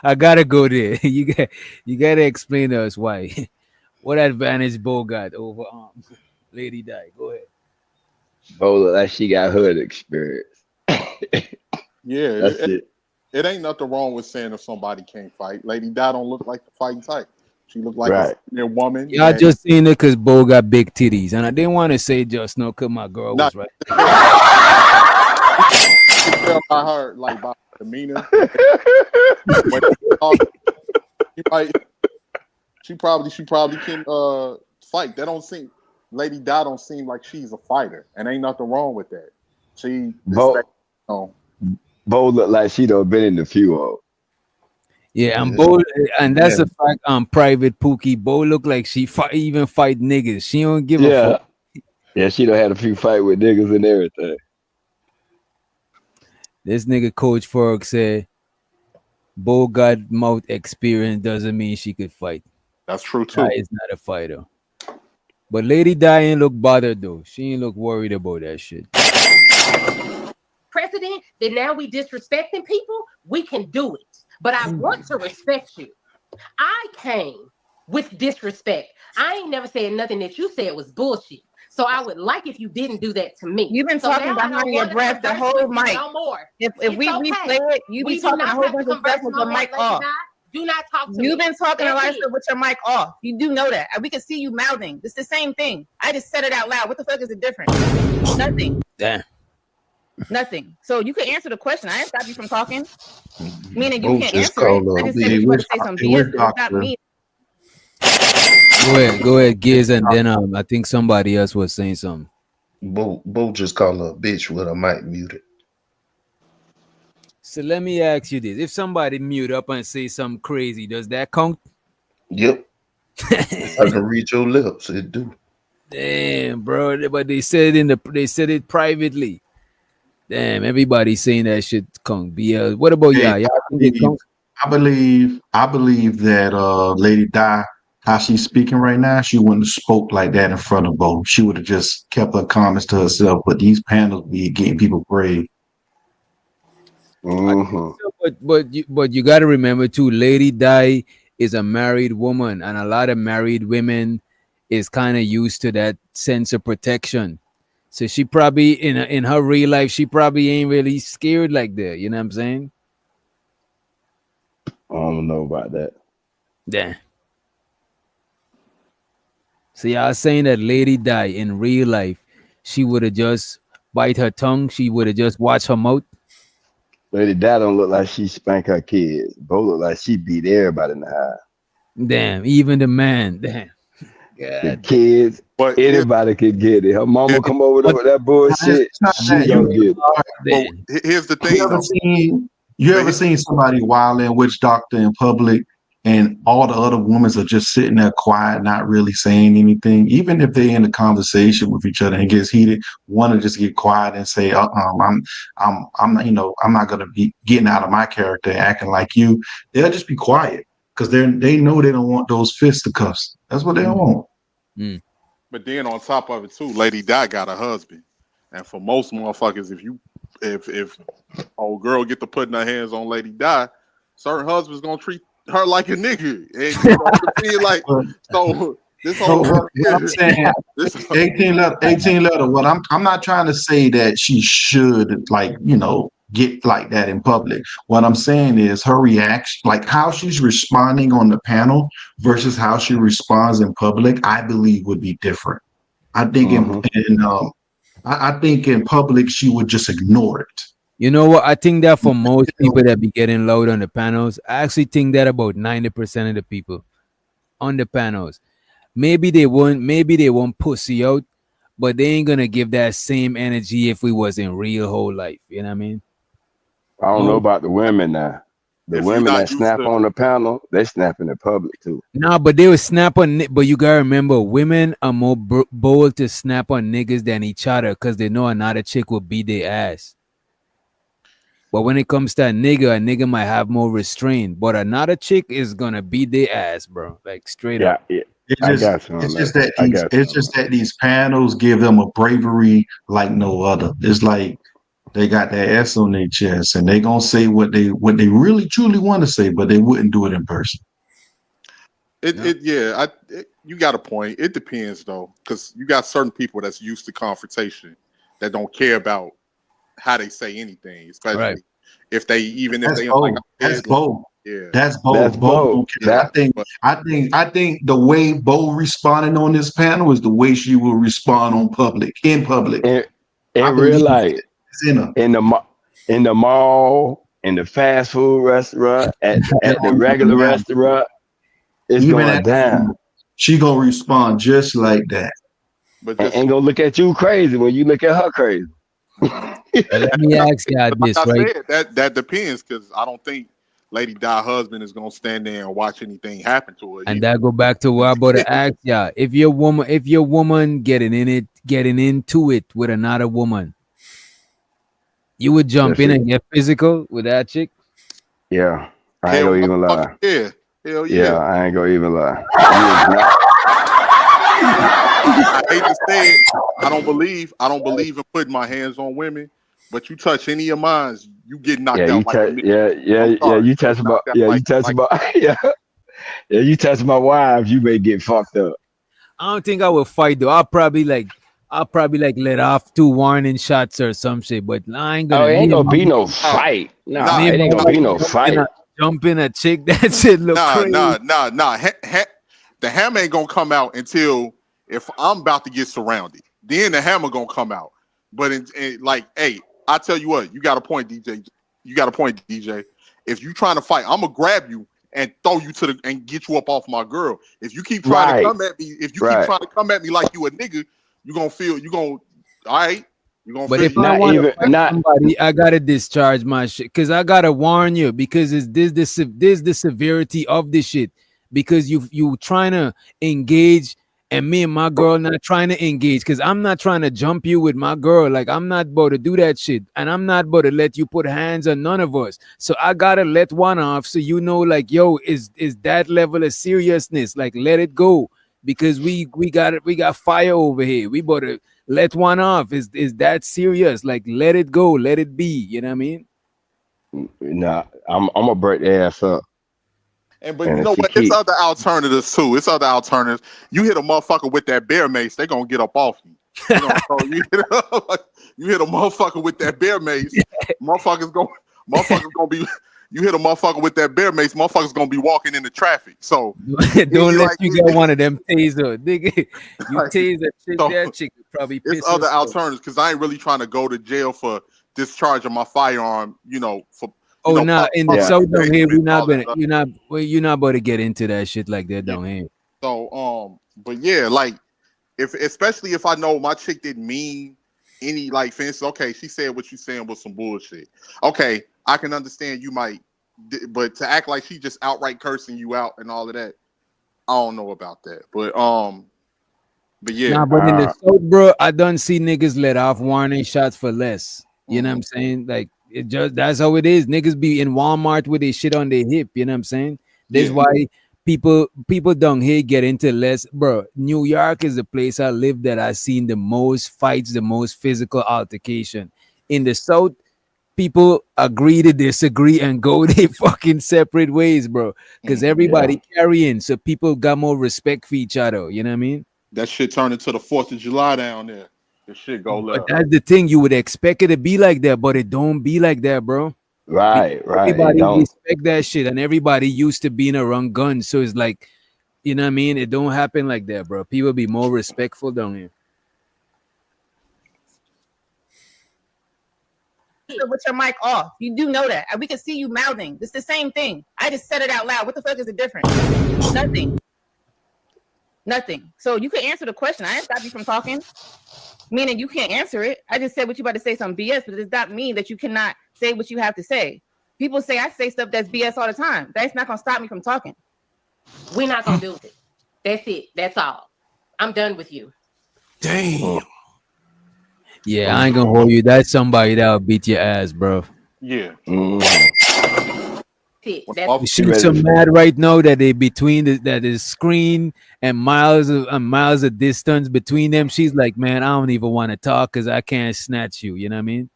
I gotta go there. You gotta explain to us why. What advantage Bo got over Lady Di? Go ahead. Bo look like she got hood experience. Yeah, That's it. It ain't nothing wrong with saying if somebody can't fight. Lady Di don't look like the fighting type. She look like a senior woman. Y'all just seen it because Bo got big titties, and I didn't want to say just no because my girl was right. Tell by her, like by her demeanor. She probably can fight. That don't seem Lady Di don't seem like she's a fighter, and ain't nothing wrong with that. Bo look like she done been in the few. Yeah, and Bo, and that's a fact. Private Pookie, Bo look like she even fight niggas. She don't give a fuck. Yeah, she done had a few fight with niggas and everything. This nigga Coach Ferg said, Bo got mouth experience doesn't mean she could fight. That's true too. Di is not a fighter. But Lady Di ain't look bothered though. She ain't look worried about that shit. Precedent that now we disrespecting people, we can do it. But I want to respect you. I came with disrespect. I ain't never said nothing that you said was bullshit. So I would like if you didn't do that to me. You've been talking behind your breath the whole mic. No more. If we replay it, you be talking a whole bunch of stuff with your mic off. Do not talk to me. You've been talking a lot of stuff with your mic off. You do know that. We can see you mouthing. It's the same thing. I just said it out loud. What the fuck is the difference? Nothing. Damn. Nothing. So you can answer the question. I didn't stop you from talking. Meaning you can't answer call it. I just said you want to say some BS. It's not me. Go ahead, Giz, and then I think somebody else was saying something. Bo just called her a bitch with her mic muted. So let me ask you this: if somebody mute up and say something crazy, does that count? Yep. If I can read your lips, it do. Damn, bro. But they said it privately. Damn, everybody's saying that shit count. BL. What about Hey, y'all? Y'all think it count? I believe that Lady Di, how she's speaking right now, she wouldn't have spoke like that in front of both. She would have just kept her comments to herself. But these panels be getting people brave. Mm-hmm. So, but you got to remember too, Lady Di is a married woman, and a lot of married women is kind of used to that sense of protection. So she probably in her real life, she probably ain't really scared like that. You know what I'm saying? I don't know about that. Yeah. So y'all saying that Lady Di in real life, she would have just bite her tongue. She would have just watched her mouth. Lady Dad don't look like she spank her kids. Bo look like she beat everybody in the house. Damn, even the man. Damn. The God damn. kids, But anybody could get it. Her mama come over there But with that bullshit, it's not she that gonna get it. but Damn. here's the you thing ever though. seen you But ever seen somebody wild and witch doctor in public and all the other women are just sitting there quiet, not really saying anything, even if they're in a conversation with each other and it gets heated, one to just get quiet and say, I'm not, I'm not gonna be getting out of my character and acting like you. They'll just be quiet because they know they don't want those fisticuffs. That's what they don't want. Mm. But then on top of it too, Lady Di got a husband, and for most motherfuckers, if old girl get to putting her hands on Lady Di, certain husbands gonna treat her like a nigga, and you know what I mean? Like so. This whole What I'm saying, this 18 letter. What I'm not trying to say that she should get like that in public. What I'm saying is her reaction, like how she's responding on the panel versus how she responds in public, I believe would be different. I think Mm-hmm. I think in public she would just ignore it. You know what? I think that for most people that be getting loud on the panels, I actually think that about 90% of the people on the panels, maybe they won't pussy out, but they ain't gonna give that same energy if we was in real whole life. You know what I mean? I don't know Mo about the women now. The if you're women not that used snap to on the panel, they snap in the public too. Nah, but they will snap on. But you gotta remember, women are more bold to snap on niggas than each other because they know another chick will beat their ass. But when it comes to a nigga might have more restraint. But another chick is gonna beat their ass, bro. Like straight up. Yeah. It I just got you on it's that. just that I these got you it's on just that. that these panels give them a bravery like no other. It's like they got that S on their chest and they gonna say what they really truly want to say, but they wouldn't do it in person. Yeah. You got a point. It depends though, because you got certain people that's used to confrontation that don't care about how they say anything, Right. especially if That's they like bold. I That's said, like, bold. yeah. That's That's bold. Bold both. don't care. That But I think the way Bo responded on this panel is the way she will respond in public. in, I in real believe life, it's in her. in in the mall, in the fast food restaurant, at the regular Now, restaurant, it's even going at the down. funeral, she gonna respond just like that. but And just ain't gonna look at you crazy when you look at her crazy. Let me ask y'all like this, I right? said, that depends because I don't think Lady Di husband is gonna stand there and watch anything happen to her And either. that go back to what I'm about to ask y'all. If your woman getting into it with another woman, you would jump in Especially, and get physical with that chick? yeah. I ain't Hell gonna even motherfucking lie. yeah. Hell Yeah, yeah. I ain't gonna even lie. You is not. I hate to say it. I don't believe in putting my hands on women, but you touch any of mine, you get Yeah, knocked you out like a touch. nigga. Yeah, I'm yeah. sorry. You You touch get about. knocked out Yeah, you touch like about. Yeah, yeah. You touch my wives, you may get fucked up. I don't think I will fight though. I'll probably like let off 2 warning shots or some shit. But I ain't Oh, gonna it ain't me and gonna my be no nah, fight. Nah, nah, me it and my ain't gonna nah, be wife no fight. jump in a chick. That shit look nah, crazy. nah, nah, nah. The hammer ain't gonna come out until if I'm about to get surrounded. Then the hammer gonna come out. But like, hey, I tell you what, you got a point, DJ. You got a point, DJ. If you trying to fight, I'm gonna grab you and throw you and get you up off my girl. If you keep trying to Right, come at me, if you keep right. trying to come at me like you a nigga, you gonna feel you gonna all right. You gonna But fix if it? I Not want to even fight not somebody, I gotta discharge my shit because I gotta warn you because it's this the severity of this shit because you trying to engage and me and my girl not trying to engage because I'm not trying to jump you with my girl like I'm not about to do that shit and I'm not about to let you put hands on none of us. So I gotta let one off so you know like yo is that level of seriousness like let it go because we got fire over here. We about to let one off. Is that serious? Like let it go, let it be. You know what I mean? nah. I'm gonna break their ass up, But and you if know she what? It's keep other alternatives too. It's other alternatives. You hit a motherfucker with that bear mace, they gonna get up off you. You know, so you hit a motherfucker with that bear mace, motherfuckers gonna be. You hit a motherfucker with that bear mace, motherfuckers gonna be walking into traffic. So Don't let like you get one of them taser, nigga. You like, tase a chick, so that chick would probably it's piss other herself. alternatives because I ain't really trying to go to jail for discharging my firearm. For Oh nah, in the yeah. south down here, engagement and all that stuff. you're not about to get into that shit like that Yeah. down here. So but yeah, like especially if I know my chick didn't mean any like fence. Okay, she said what you saying was some bullshit. Okay, I can understand you might, but to act like she just outright cursing you out and all of that, I don't know about that. But yeah, Nah, but in the south, bro, I don't see niggas let off warning shots for less. You know what I'm saying? Like it just that's how it is. Niggas be in Walmart with their shit on their hip. You know what I'm saying? That's yeah, why people down here get into less, bro. New York is the place I live that I seen the most fights, the most physical altercation. In the south, people agree to disagree and go their fucking separate ways, bro. Because Yeah. everybody carrying, so people got more respect for each other. You know what I mean? that shit turned into the 4th of July down there. The shit go But left. that's the thing, you would expect it to be like that, but it don't be like that, bro. Because Right. It everybody don't. respect that shit, and everybody used to being around guns, so it's like, you know what I mean? It don't happen like that, bro. People be more respectful down here. With your mic off. You do know that. We can see you mouthing. It's the same thing. I just said it out loud. What the fuck is the difference? Nothing. Nothing. So you can answer the question. I didn't stop you from talking. Meaning you can't answer it. I just said what you about to say some BS, but it does not mean that you cannot say what you have to say. People say I say stuff that's BS all the time. That's not gonna stop me from talking. We're not gonna do it. That's it. That's all. I'm done with you. Damn. Yeah, I ain't gonna hold you. That's somebody that'll beat your ass, bro. Yeah. That's She's so mad right now that they between that is screen and miles of distance between them. She's like, man, I don't even want to talk because I can't snatch you. You know what I mean?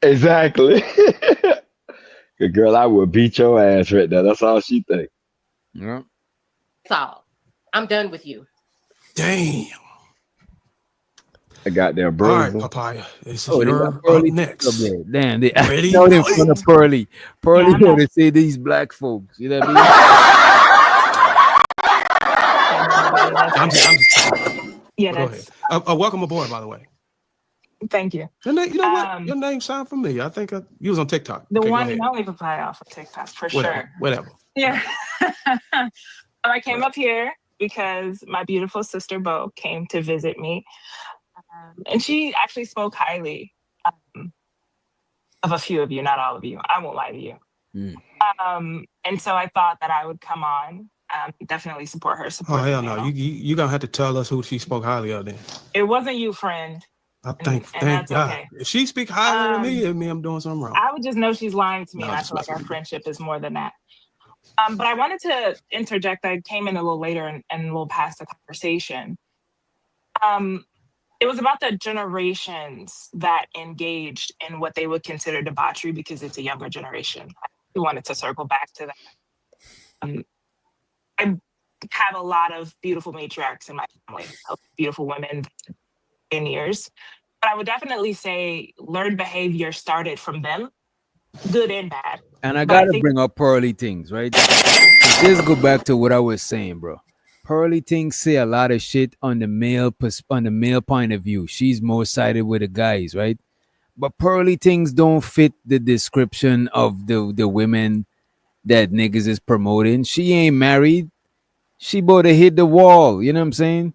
Exactly. Good girl, I would beat your ass right now. That's all she think. Yeah. That's all. I'm done with you. Damn. I got their All bruiser. right, Papaya. This is Oh, they got your up Pearly next. up there. Damn, they Ready? out in front of Pearly. Pearly Yeah, I'm want not- to say these black folks. You know what I Nobody. That's I'm fair. just Yeah, go ahead. that's. Welcome aboard, by the way. Thank you. Your name, you know what? Your name sound familiar. I think you was on TikTok. The Okay, go one ahead. and only Papaya off of TikTok for sure. Whatever. Yeah. I came up here because my beautiful sister Bo came to visit me, and she actually spoke highly of a few of you, not all of you. I won't lie to you. mean? And so I thought that I would come on, definitely support her. Oh Support the hell no! panel. You gonna have to tell us who she spoke highly of then. It wasn't you, friend. Thank that's God. okay. If she speak highly of me, it mean I'm doing something wrong. I would just know she's lying to me, No, and I just feel like our messing with you. friendship is more than that. But I wanted to interject. I came in a little later and a little past the conversation. It was about the generations that engaged in what they would consider debauchery because it's a younger generation. I wanted to circle back to that. I have a lot of beautiful matriarchs in my family, beautiful women, pioneers. But I would definitely say learned behavior started from them, good and bad. And I But I gotta think bring up Pearly things, right? Just go back to what I was saying, bro. Pearly things say a lot of shit on the male point of view. She's more sided with the guys, right? But Pearly things don't fit the description of the women that niggas is promoting. She ain't married. She about to hit the wall. You know what I'm saying?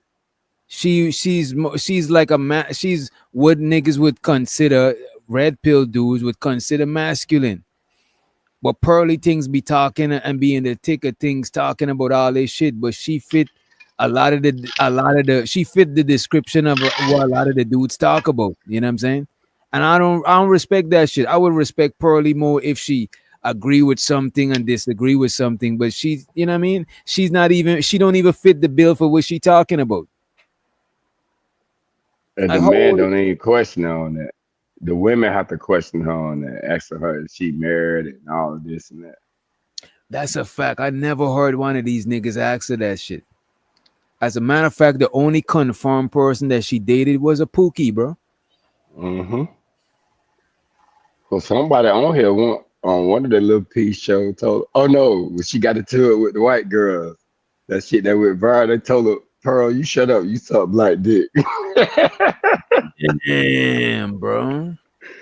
she's like she's what niggas would consider, red pill dudes would consider masculine. But Pearly things be talking and be in the thick of things talking about all this shit. But she fit she fit the description of what a lot of the dudes talk about. You know what I'm saying? And I don't respect that shit. I would respect Pearly more if she agree with something and disagree with something. But she, you know what I mean? She don't even fit the bill for what she talking about. And Like the how man old is don't even question her on that. The women have to question her on that, asking her if she married and all of this and that. That's a fact. I never heard one of these niggas ask her that shit. As a matter of fact, the only confirmed person that she dated was a Pookie, bro. Mm-hmm. Well, somebody on here on one of the little piece show told, oh no, when she got into it with the white girls, that shit that went viral, they told her, Pearl, you shut up, you suck black dick. Damn, bro.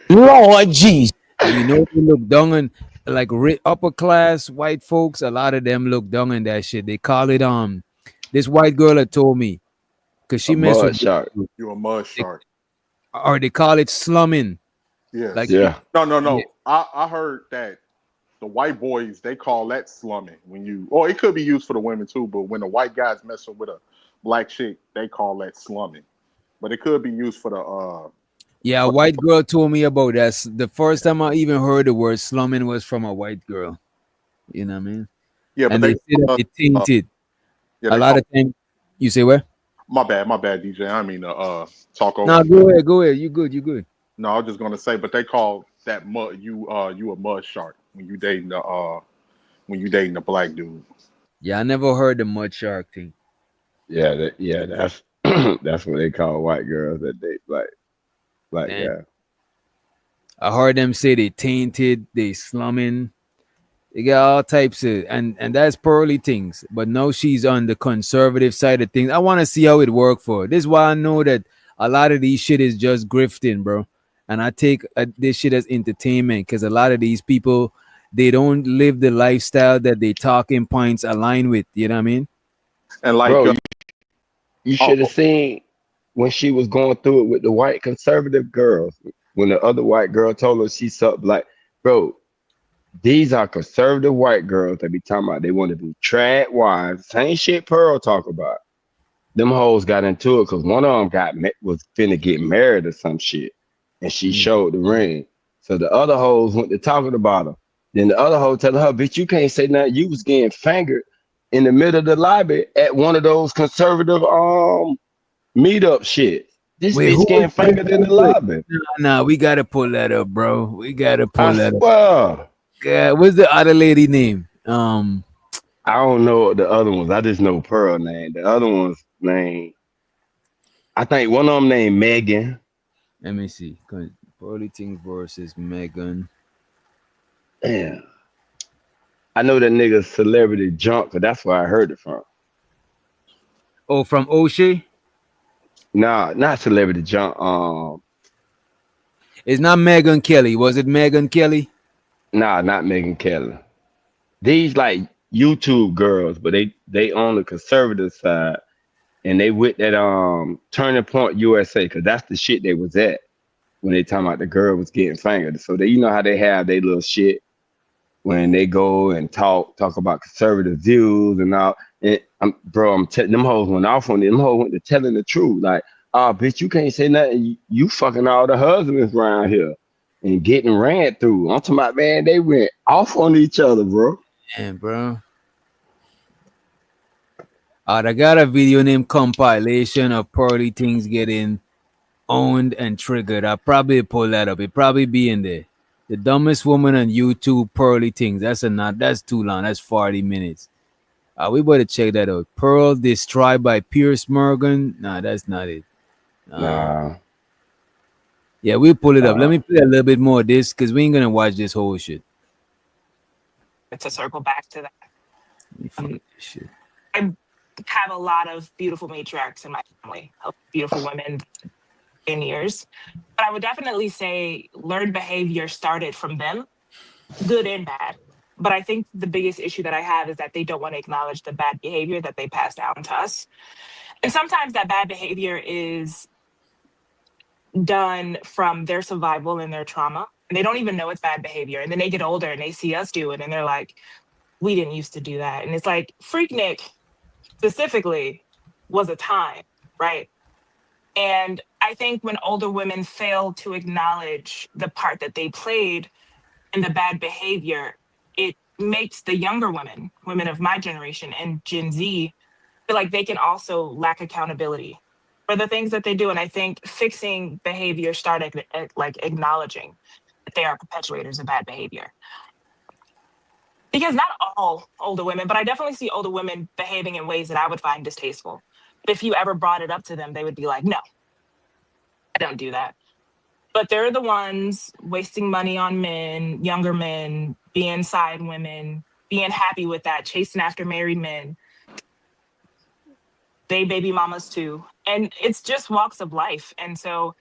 Lord Jesus. And you know they look down on like upper class white folks. A lot of them look down on that shit. They call it This white girl had told me because A she messed mud with shark. You a mud shark. or they call it slumming. Like Yes. Yeah. yeah, No. I heard that the white boys they call that slumming when you, or it could be used for the women too. But when the white guys messing with a black chick, they call that slumming. But it could be used for the yeah, a for white girl told me about that. The first time I even heard the word slumming was from a white girl. You know what I mean? yeah. But And they they say that it tainted. yeah A they lot call of time you say what? my bad DJ. I mean talk over No, you. go ahead. You good, you good. No, I was just gonna say, but they call that mud you a mud shark when you dating a black dude. Yeah, I never heard the mud shark thing. Yeah, that's that's what they call white girls that date black Damn. guys. I heard them say they tainted, they slumming. They got all types of and that's pearly things. But now she's on the conservative side of things. I want to see how it work for her. This is why I know that a lot of these shit is just grifting, bro. And I take this shit as entertainment because a lot of these people they don't live the lifestyle that they talking points align with. You know what I mean? And like Bro, you should have oh seen when she was going through it with the white conservative girls. When the other white girl told her she sucked black, bro, these are conservative white girls that be talking about they want to be trad wives. Same shit Pearl talk about. Them hoes got into it because one of them was finna get married or some shit, and she Mm. showed the ring. So the other hoes went to talking about her. Then the other hoe telling her, "Bitch, you can't say nothing. You was getting fingered in the middle of the lobby at one of those conservative meetup shit. This Wait, bitch getting fingered in the who is it? lobby. Nah, we gotta pull that up, bro. We gotta I pull that up. swear." What's the other lady name? I don't know the other ones. I just know Pearl name. The other one's name, I think one of them named Megan. Let me see. Pearly Things versus Megan. Damn. I know that nigga celebrity junk, cause that's where I heard it from. Oh, from O'Shea? Nah, not celebrity junk. It's not Megan Kelly. Was it Megan Kelly? Nah, not Megan Kelly. These like YouTube girls, but they on the conservative side, and they with that Turning Point USA, cause that's the shit they was at when they talking about the girl was getting fingered. So they, you know how they have their little shit when they go and talk about conservative views and all. And them hoes went off on them. Hoes went to telling the truth. Like, oh, bitch, you can't say nothing. You fucking all the husbands around here and getting ran through. I'm talking about, man, they went off on each other, bro. Damn, bro. I got a video named compilation of Pearly Things getting owned and triggered. I'll probably pull that up. It probably be in there. The dumbest woman on YouTube, Pearly Things. That's too long. That's 40 minutes. We better check that out. Pearl destroyed by Pierce Morgan. Nah, that's not it. Nah. Yeah, we'll pull it up. Let me play a little bit more of this because we ain't gonna watch this whole shit. To circle back to that, Let me find this shit. I have a lot of beautiful matriarchs in my family, beautiful women in years. But I would definitely say learned behavior started from them, good and bad. But I think the biggest issue that I have is that they don't want to acknowledge the bad behavior that they passed down to us. And sometimes that bad behavior is done from their survival and their trauma. And they don't even know it's bad behavior. And then they get older and they see us do it and they're like, we didn't used to do that. And it's like Freaknik specifically was a time, right? And I think when older women fail to acknowledge the part that they played in the bad behavior, it makes the younger women of my generation and Gen Z, feel like they can also lack accountability for the things that they do. And I think fixing behavior started at like acknowledging that they are perpetuators of bad behavior. Because not all older women, but I definitely see older women behaving in ways that I would find distasteful. But if you ever brought it up to them, they would be like, no, I don't do that. But they're the ones wasting money on men, younger men, being side women, being happy with that, chasing after married men. They baby mamas too. And it's just walks of life. And so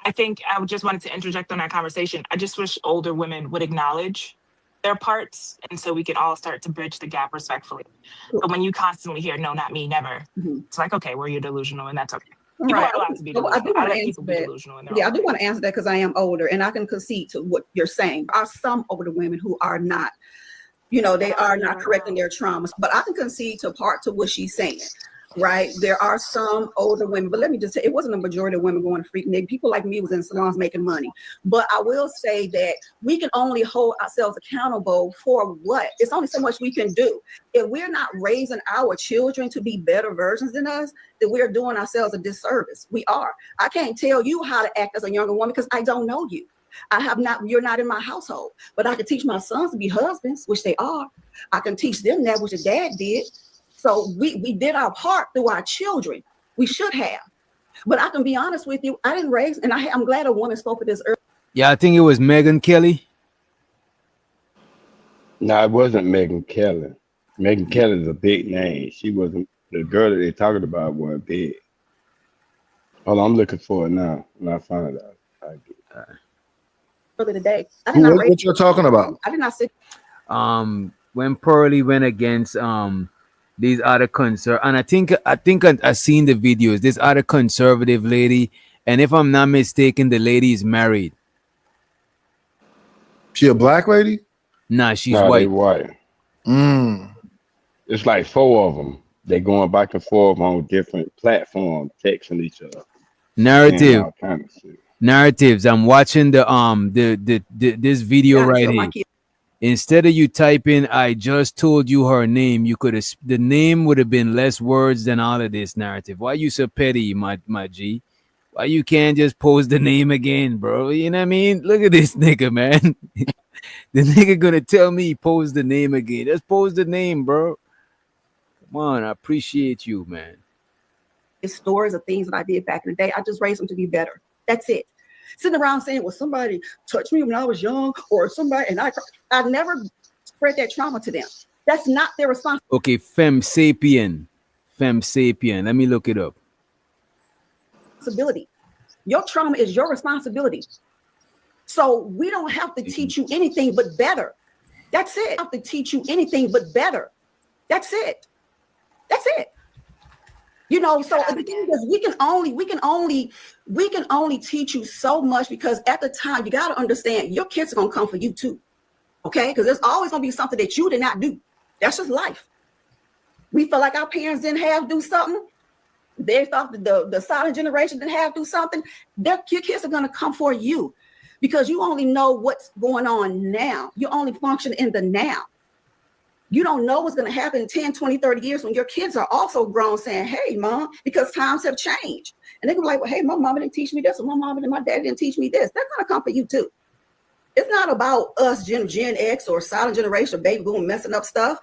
I think I just wanted to interject on that conversation. I just wish older women would acknowledge their parts. And so we can all start to bridge the gap respectfully. But when you constantly hear, no, not me, never, it's like, okay, well, you're delusional and that's okay. People Right. are allowed to be So I do delusional. I want to let answer people be that. delusional in their Yeah, I own do way. want to answer that because I am older and I can concede to what you're saying. There are some older women who are not, they are not correcting their traumas, but I can concede to what she's saying. Right. There are some older women, but let me just say it wasn't a majority of women going to Freaknik. People like me was in salons making money. But I will say that we can only hold ourselves accountable for what? It's only so much we can do. If we're not raising our children to be better versions than us, then we're doing ourselves a disservice. We are. I can't tell you how to act as a younger woman because I don't know you. You're not in my household, but I can teach my sons to be husbands, which they are. I can teach them that, which your dad did. So we did our part through our children. We should have. But I can be honest with you, I didn't raise, and I'm glad a woman spoke of this earlier. Yeah, I think it was Megan Kelly. No, it wasn't Megan Kelly. Megan Kelly's a big name. She wasn't the girl that they talking about wasn't big. Hold on, I'm looking for it now. When I find it out, I get it. Earlier today. I did not raise. What you're talking about? I did not sit. When Pearly went against these other and I think I seen the videos. This other conservative lady, and if I'm not mistaken, the lady is married. She a black lady? Nah, she's No, white. they white. It's like 4 of them. They going back and forth on different platforms, texting each other. Narrative. All kind of shit. Narratives. I'm watching the this video right here. Instead of you typing, I just told you her name, you could have, the name would have been less words than all of this narrative. Why you so petty, my G? Why you can't just post the name again, bro? You know what I mean? Look at this nigga, man. The nigga gonna tell me post the name again. Just post the name, bro. Come on, I appreciate you, man. It's stories of things that I did back in the day. I just raised them to be better. That's it. Sitting around saying, well, somebody touched me when I was young, or somebody, and I never spread that trauma to them. That's not their responsibility. Okay, Femme Sapien. Let me look it up. Your trauma is your responsibility. So we don't have to teach you anything but better. That's it. I have to teach you anything but better. That's it. That's it. So the thing is, we can only teach you so much, because at the time you got to understand your kids are gonna come for you too, okay? Because there's always gonna be something that you did not do. That's just life. We feel like our parents didn't have to do something. They thought the silent generation didn't have to do something. Your kids are gonna come for you, because you only know what's going on now. You only function in the now. You don't know what's going to happen in 10, 20, 30 years when your kids are also grown, saying, hey, mom, because times have changed. And they're going to be like, well, hey, my mama didn't teach me this, or my mama and my dad didn't teach me this. They're going to come for you too. It's not about us, Gen X or silent generation, baby boom, messing up stuff.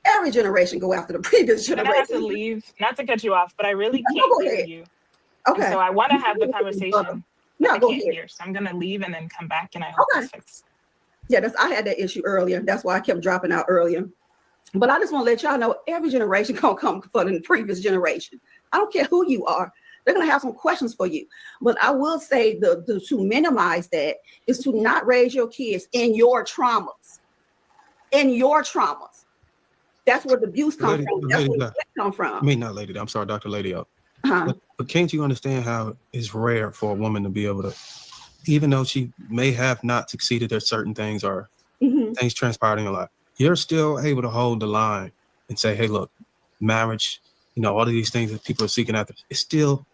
Every generation go after the previous generation. I have to leave, not to cut you off, but I really can't hear you. Okay. And so I want to have the conversation. Yeah, go ahead. ahead. So I'm going to leave and then come back, and I hope it's fixed. Yeah, I had that issue earlier. That's why I kept dropping out earlier. But I just want to let y'all know, every generation gonna come for the previous generation. I don't care who you are. They're gonna have some questions for you. But I will say to minimize that is to not raise your kids in your traumas. In your traumas. That's where the abuse comes Lady, from. That's lady, where the Doc. threat come I from. mean, not lady. I'm sorry, Dr. Lady. Uh-huh. But can't you understand how it's rare for a woman to be able to, even though she may have not succeeded at certain things or things transpired in your life, you're still able to hold the line and say, hey, look, marriage, all of these things that people are seeking after, it's still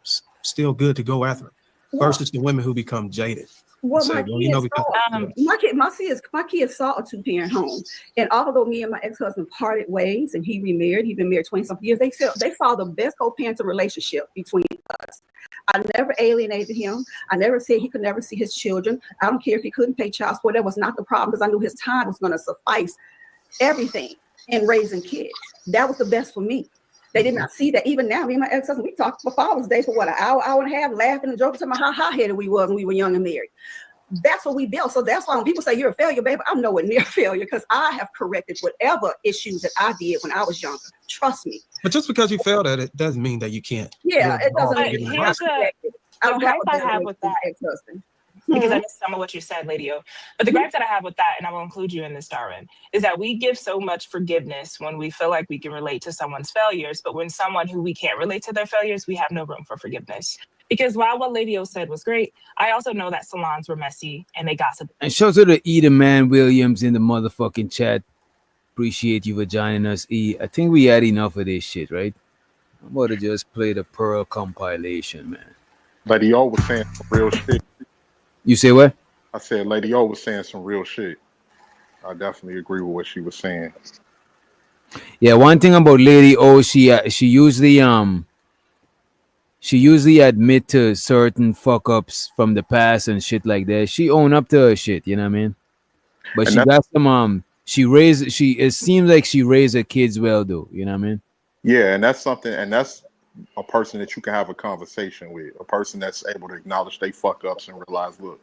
good to go after versus the women who become jaded. Well, Say, my well, kids because saw my kids saw a two-parent home, and although me and my ex-husband parted ways and he remarried, he's been married 20-something years. They saw the best co-parenting relationship between us. I never alienated him. I never said he could never see his children. I don't care if he couldn't pay child support. That was not the problem because I knew his time was going to suffice everything in raising kids. That was the best for me. They did not see that. Even now, me and my ex-husband, we talked for Father's Day for what, an hour and a half, laughing and joking, talking about how hot-headed we was when we were young and married. That's what we built. So that's why when people say you're a failure, baby, I'm nowhere near failure because I have corrected whatever issues that I did when I was younger. Trust me. But just because you failed at it doesn't mean that you can't. Yeah, it doesn't But mean here's I don't have gripe a I better have with that, ex-husband. because I missed some of what you said, Lady O. But the gripe that I have with that, and I will include you in this, Darwin, is that we give so much forgiveness when we feel like we can relate to someone's failures, but when someone who we can't relate to their failures, we have no room for forgiveness. Because while what Lady O said was great, I also know that salons were messy and they gossiped. And shout out to E the Man Williams in the motherfucking chat. Appreciate you for joining us, E. I think we had enough of this shit, right? I'm about to just play the Pearl compilation, man. Lady O was saying some real shit. You say what? I said Lady O was saying some real shit. I definitely agree with what she was saying. Yeah, one thing about Lady O, she usually admit to certain fuck ups from the past and shit like that. She own up to her shit, you know what I mean? But And she got some it seems like she raised her kids well though, you know what I mean? Yeah, and that's something, and that's a person that you can have a conversation with, a person that's able to acknowledge they fuck ups and realize, look,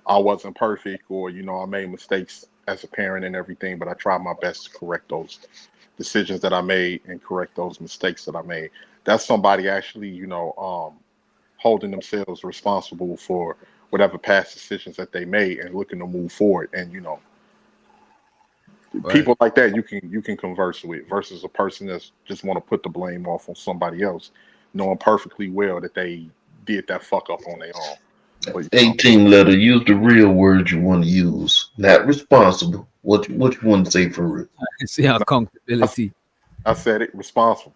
I wasn't perfect, or I made mistakes as a parent and everything, but I tried my best to correct those decisions that I made and correct those mistakes that I made. That's somebody actually, holding themselves responsible for whatever past decisions that they made and looking to move forward. And people like that you can converse with versus a person that's just want to put the blame off on somebody else, knowing perfectly well that they did that fuck up on their own. But, 18 letter. Use the real word you want to use. Not responsible. What you want to say for real? See accountability. I said it, responsible.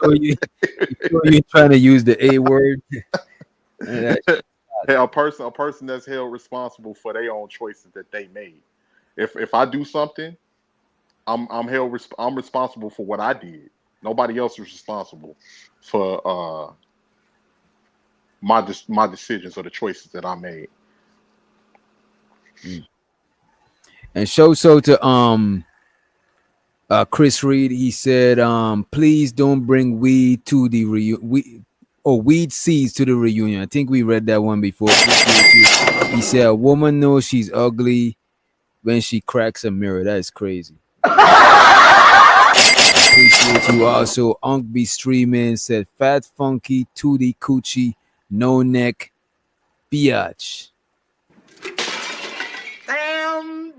So you trying to use the A word? Hey, a person that's held responsible for their own choices that they made. If I do something, I'm responsible for what I did. Nobody else is responsible for my decisions or the choices that I made. And show so to Chris Reed, he said, please don't bring weed to the weed seeds to the reunion. I think we read that one before. He said a woman knows she's ugly when she cracks a mirror. That is crazy. Appreciate you also. Unk be streaming said fat funky 2D coochie no neck biatch. Damn.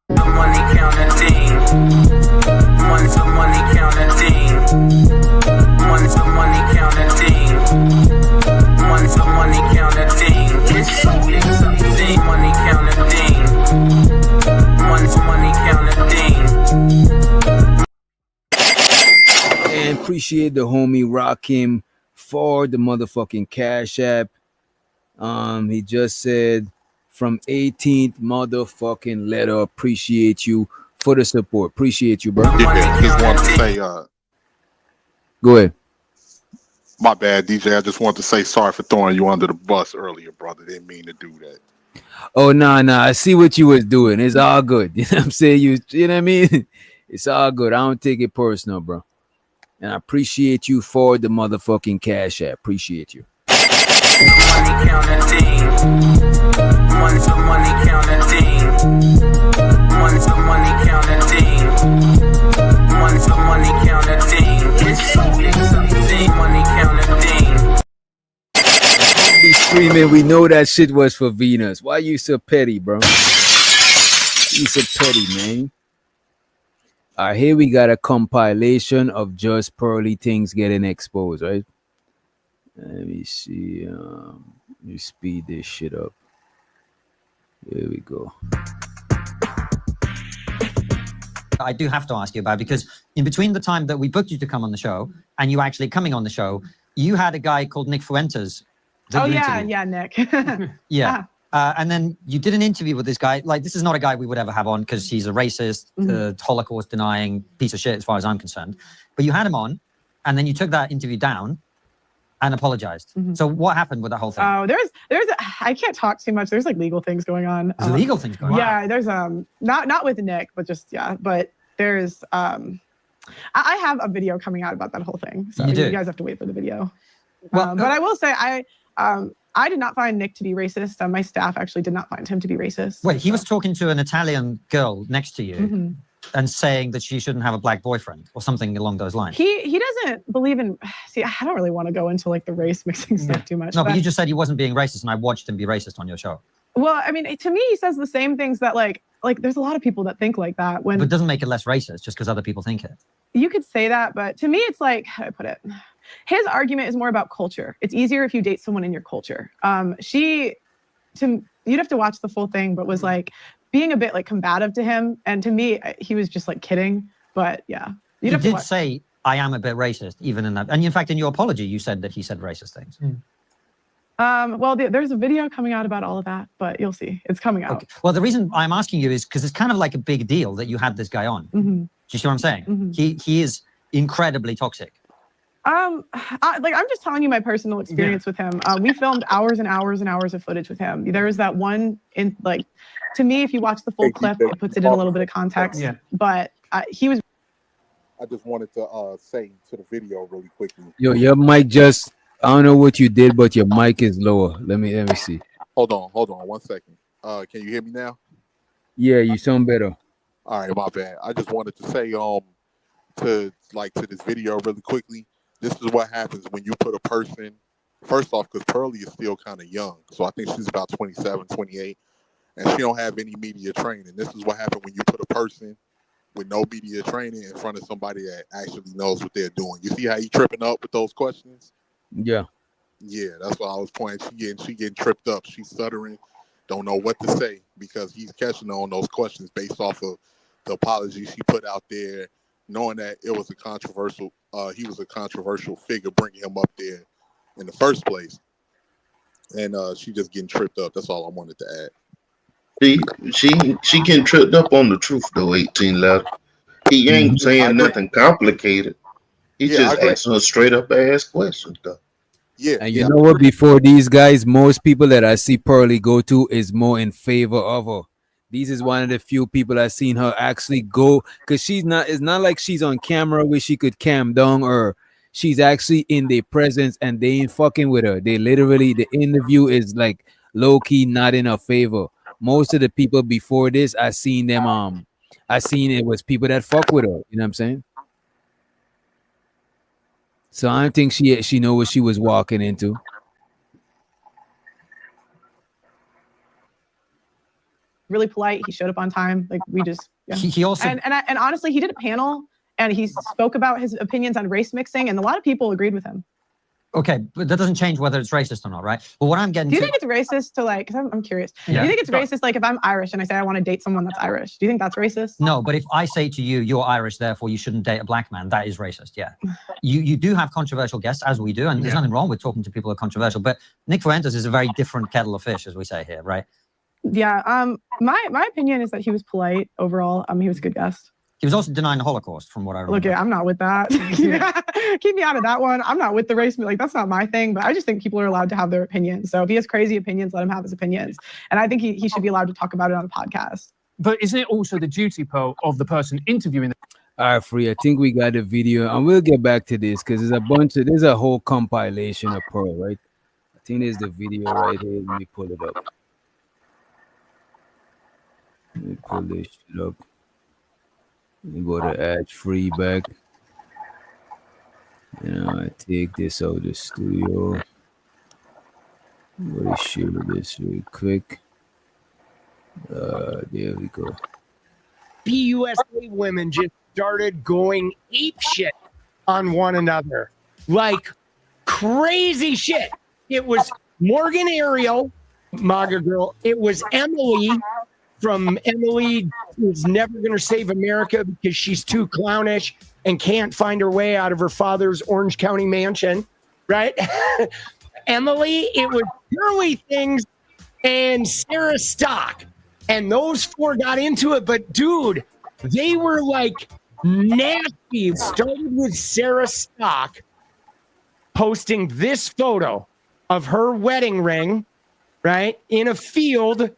Money counting thing. Money counting thing. Money counting thing. Money counting thing. It's something. Money counting thing. Money counting thing. And appreciate the homie Rakim for the motherfucking Cash App. He just said from 18th motherfucking letter. Appreciate you for the support. Appreciate you, bro. Yeah, just want to say, go ahead. My bad, DJ. I just want to say sorry for throwing you under the bus earlier, brother. Didn't mean to do that. Oh nah. I see what you was doing. It's all good. You know what I'm saying? You know what I mean? It's all good. I don't take it personal, bro. And I appreciate you for the motherfucking Cash App. Appreciate you. Money counting thing. Money counting thing. Money counting thing. Money counting thing. It's something. Money counting thing. Be screaming. We know that shit was for Venus. Why you so petty, bro? You so petty, man. Here we got a compilation of just Pearly things getting exposed, right? Let me see. Let me speed this shit up. Here we go. I do have to ask you about, because in between the time that we booked you to come on the show and you actually coming on the show, you had a guy called Nick Fuentes. Oh yeah, Nick. Yeah. And then you did an interview with this guy. Like, this is not a guy we would ever have on because he's a racist, Holocaust denying piece of shit, as far as I'm concerned. But you had him on, and then you took that interview down and apologized. So what happened with that whole thing? Oh, I can't talk too much. There's like legal things going on. There's legal things going on. Yeah, there's not with Nick, but just but there's I have a video coming out about that whole thing. So you guys have to wait for the video. Well, but I will say I did not find Nick to be racist. My staff actually did not find him to be racist. Wait, he was talking to an Italian girl next to you and saying that she shouldn't have a black boyfriend or something along those lines. He doesn't believe in. See, I don't really want to go into like the race mixing stuff too much. No, but you just said he wasn't being racist, and I watched him be racist on your show. Well, I mean, to me, he says the same things that like there's a lot of people that think like that. But it doesn't make it less racist just because other people think it. You could say that, but to me, it's like, how do I put it? His argument is more about culture. It's easier if you date someone in your culture. You'd have to watch the full thing, but was like being a bit like combative to him. And to me, he was just like kidding. But yeah, He did say, I am a bit racist, even in that. And in fact, in your apology, you said that he said racist things. Well, there's a video coming out about all of that, but you'll see. It's coming out. Okay. Well, the reason I'm asking you is because it's kind of like a big deal that you had this guy on. Do you see what I'm saying? He is incredibly toxic. I'm just telling you my personal experience with him. We filmed hours and hours and hours of footage with him. There was that one to me, if you watch the full clip, it puts it in a little bit of context. Yeah. But he was. I just wanted to say to the video really quickly. Yo, your mic just, I don't know what you did, but your mic is lower. Let me see. Hold on 1 second. Can you hear me now? Yeah, you sound better. All right, my bad. I just wanted to say to this video really quickly. This is what happens when you put a person, first off, because Pearly is still kind of young. So I think she's about 27, 28, and she don't have any media training. This is what happens when you put a person with no media training in front of somebody that actually knows what they're doing. You see how he tripping up with those questions? Yeah. Yeah, that's what I was pointing. She getting tripped up. She's stuttering, don't know what to say because he's catching on those questions based off of the apology she put out there, knowing that it was he was a controversial figure bringing him up there in the first place. And she just getting tripped up. That's all I wanted to add. She getting tripped up on the truth though, 18 letter. He ain't saying nothing complicated. He just asking her straight up ass questions though. Yeah. And you know what? Before these guys, most people that I see Pearly go to is more in favor of her. These is one of the few people I've seen her actually go, because it's not like she's on camera where she could cam down, or she's actually in their presence and they ain't fucking with her. They literally, the interview is like low key not in her favor. Most of the people before this, I seen it was people that fuck with her. You know what I'm saying? So I don't think she know what she was walking into. Really polite. He showed up on time. Like we just. Yeah. He also and honestly, he did a panel and he spoke about his opinions on race mixing, and a lot of people agreed with him. Okay, but that doesn't change whether it's racist or not, right? But what I'm getting Do you think it's racist to like, because I'm curious. Yeah. Do you think it's racist like if I'm Irish and I say I want to date someone that's Irish? Do you think that's racist? No, but if I say to you, you're Irish, therefore you shouldn't date a black man, that is racist, yeah. You do have controversial guests, as we do, and there's nothing wrong with talking to people who are controversial, but Nick Fuentes is a very different kettle of fish, as we say here, right? Yeah, my opinion is that he was polite overall. He was a good guest. He was also denying the Holocaust, from what I remember. Look, I'm not with that. Keep me out of that one. I'm not with the race. Like, that's not my thing. But I just think people are allowed to have their opinions. So if he has crazy opinions, let him have his opinions. And I think he should be allowed to talk about it on a podcast. But isn't it also the duty, Pearl, of the person interviewing them? All right, Free. I think we got a video, and we'll get back to this because there's a whole compilation of Pearl, right? I think there's the video right here. Let me pull it up. Let me pull this shit up. Let me go to ad free back. I take this out of the studio. Let me share this real quick. There we go. PUSA women just started going ape shit on one another, like crazy shit. It was Morgan Ariel, MAGA girl. It was Emily from Emily is never going to save America because she's too clownish and can't find her way out of her father's Orange County mansion, right? Emily, it was Curly Things and Sarah Stock. And those four got into it. But dude, they were like nasty. It started with Sarah Stock posting this photo of her wedding ring, right, in a field.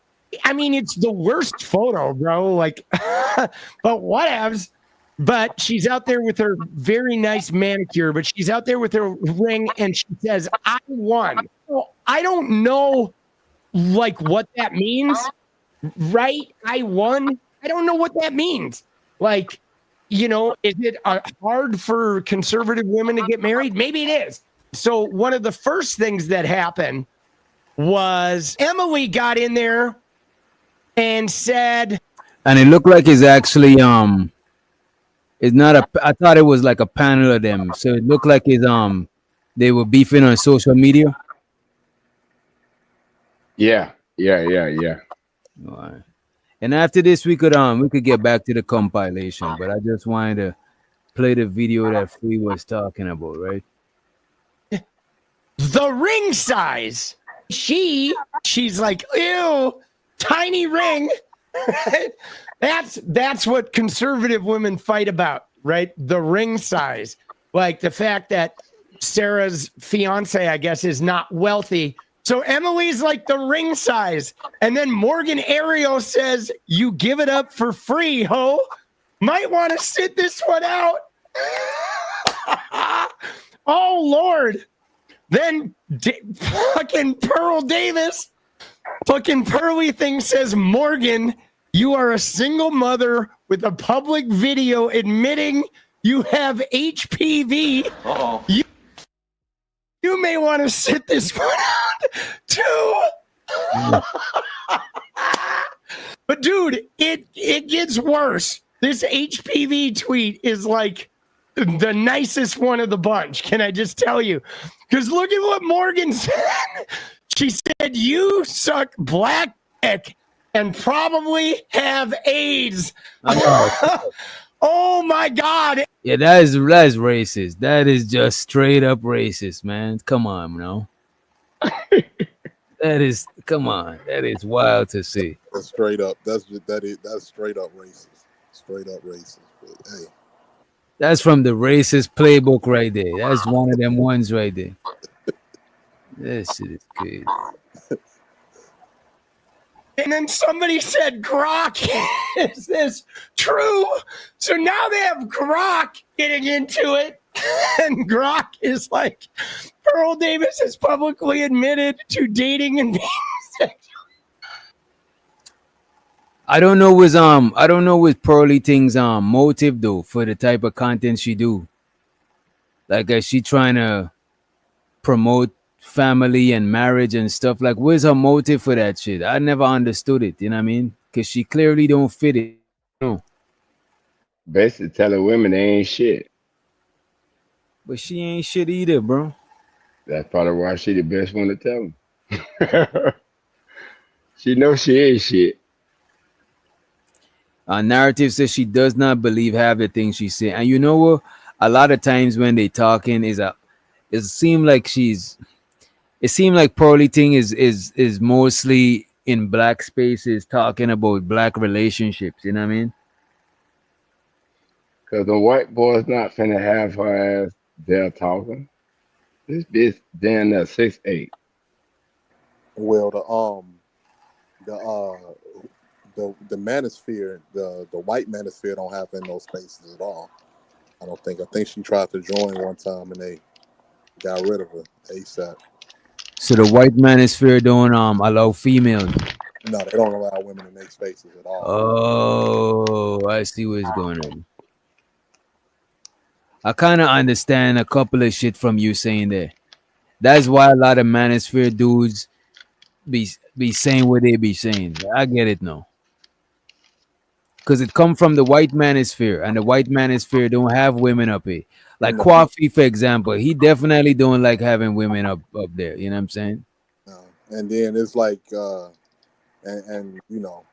I mean, it's the worst photo, bro. Like, but whatevs. But she's out there with her very nice manicure, but she's out there with her ring and she says, I won. Well, I don't know, like, what that means, right? I won. I don't know what that means. Like, you know, is it hard for conservative women to get married? Maybe it is. So one of the first things that happened was Emily got in there and said, and it looked like it's actually it's not a, I thought it was like a panel of them, so it looked like it's they were beefing on social media. Yeah. All right. And after this we could get back to the compilation, but I just wanted to play the video that Free was talking about, right? The ring size. She's like, ew, tiny ring. That's what conservative women fight about, right? The ring size. Like the fact that Sarah's fiance, I guess, is not wealthy. So Emily's like the ring size. And then Morgan Ariel says, you give it up for free, ho. Might want to sit this one out. Oh, Lord. Then fucking Pearl Davis, fucking Pearly Thing says, Morgan, you are a single mother with a public video admitting you have HPV. Uh-oh. You may want to sit this one out too. But dude, it gets worse. This HPV tweet is like the nicest one of the bunch. Can I just tell you? Because look at what Morgan said. She said, you suck black dick and probably have AIDS. Oh my God. Yeah, that's racist. That is just straight up racist, man. Come on, that is wild to see. That's straight up. That's straight up racist. Straight up racist. But, hey. That's from the racist playbook right there. That's one of them ones right there. That shit is crazy. And then somebody said, Grok, is this true? So now they have Grok getting into it. And Grok is like, Pearl Davis has publicly admitted to dating and being sexual. I don't know with Pearly Thing's motive though for the type of content she do. Like, is she trying to promote family and marriage and stuff? Like, where's her motive for that shit? I never understood it. You know what I mean? Because she clearly don't fit it. No. Basically telling women they ain't shit. But she ain't shit either, bro. That's probably why she the best one to tell them. She knows she ain't shit. Narrative says she does not believe half the things she said. And you know what? A lot of times when they talking it seems like Pearly Thing is mostly in black spaces talking about black relationships. You know what I mean? Cause the white boy's not finna have her ass there talking. This bitch down there 6'8". Well, the manosphere, the white manosphere don't have in those spaces at all. I don't think. I think she tried to join one time and they got rid of her ASAP. So the white manosphere don't allow females. No, they don't allow women in their spaces at all. Oh, I see what's going on. I kind of understand a couple of shit from you saying that. That's why a lot of manosphere dudes be saying what they be saying. I get it now. because it come from the white manosphere, and the white manosphere don't have women up here. Like No. Kwafi, for example, he definitely don't like having women up there. You know what I'm saying? And then it's like, and you know,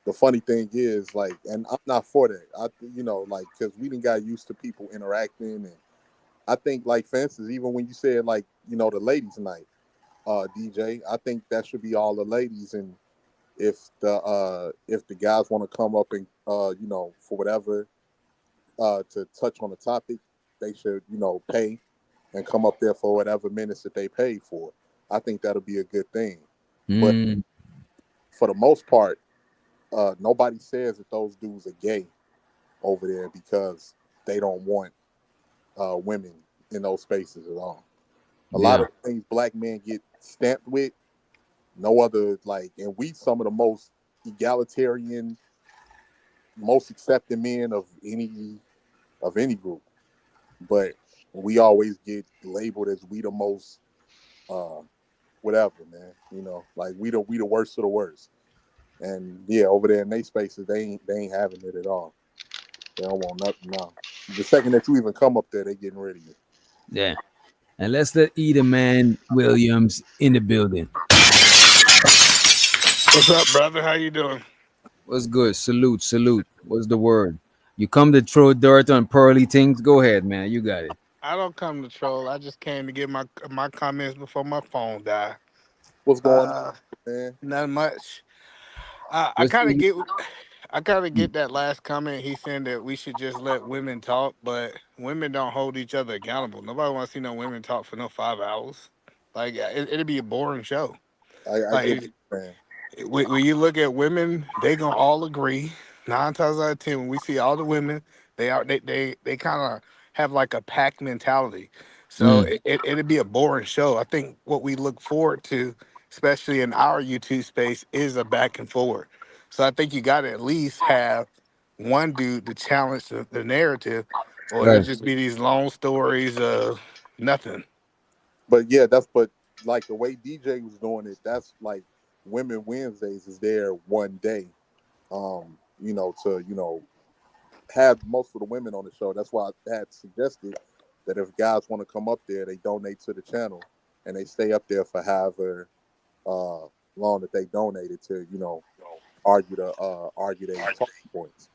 the funny thing is like, and I'm not for that. You know, like, because we didn't got used to people interacting, and I think, like, for instance, even when you said, like, you know, the ladies' night, DJ, I think that should be all the ladies, and if the guys want to come up and you know, for whatever, to touch on the topic, they should, you know, pay and come up there for whatever minutes that they paid for. I think that'll be a good thing. But Mm. for the most part, nobody says that those dudes are gay over there because they don't want women in those spaces at all. A lot Yeah. of things black men get stamped with, no other, like, and we some of the most egalitarian, most accepting men of any group, but we always get labeled as we the most uh whatever, man. You know, like we the worst of the worst. And yeah, over there in they spaces, they ain't having it at all. They don't want nothing now. The second that you even come up there, they getting rid of you. Yeah. And let's let Eda Man Williams in the building. What's up, brother? How you doing? What's good? Salute, salute. What's the word? You come to throw dirt on pearly things? Go ahead, man. You got it. I don't come to troll. I just came to get my comments before my phone died. What's going on, man? Not much. I Just kind of get. I kind of get that last comment. He said that we should just let women talk, but women don't hold each other accountable. Nobody wants to see no women talk for no 5 hours. Like it'd be a boring show. I Like get what you're saying. when you look at women, they gonna all agree. 9 times out of 10, when we see all the women, they kind of have like a pack mentality. So Mm. it'd be a boring show. I think what we look forward to, especially in our YouTube space, is a back and forward. So I think you got to at least have one dude to challenge the narrative, or it'll Right. just be these long stories of nothing. But yeah, but like the way DJ was doing it, that's like Women Wednesdays is there one day. You know, to, you know, have most of the women on the show. That's why I had suggested that if guys want to come up there, they donate to the channel and they stay up there for however long that they donated to, you know, argue their talking points.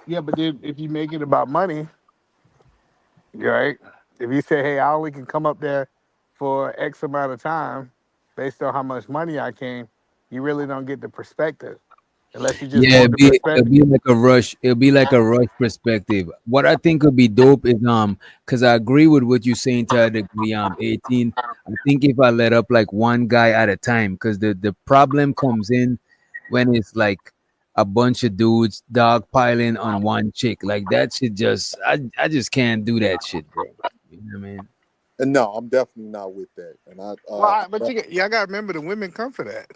Yeah, but then if you make it about money, right? If you say, hey, I only can come up there for X amount of time based on how much money I came, you really don't get the perspective unless you just Yeah, want the it'll perspective. be like a rush. It'll be like a rush perspective. What I think would be dope is because I agree with what you're saying to a degree. 18. I think if I let up like one guy at a time, because the problem comes in when it's like a bunch of dudes dog piling on one chick. Like that shit I just can't do that shit, bro. You know what I mean? And no, I'm definitely not with that. And But y'all got to remember the women come for that.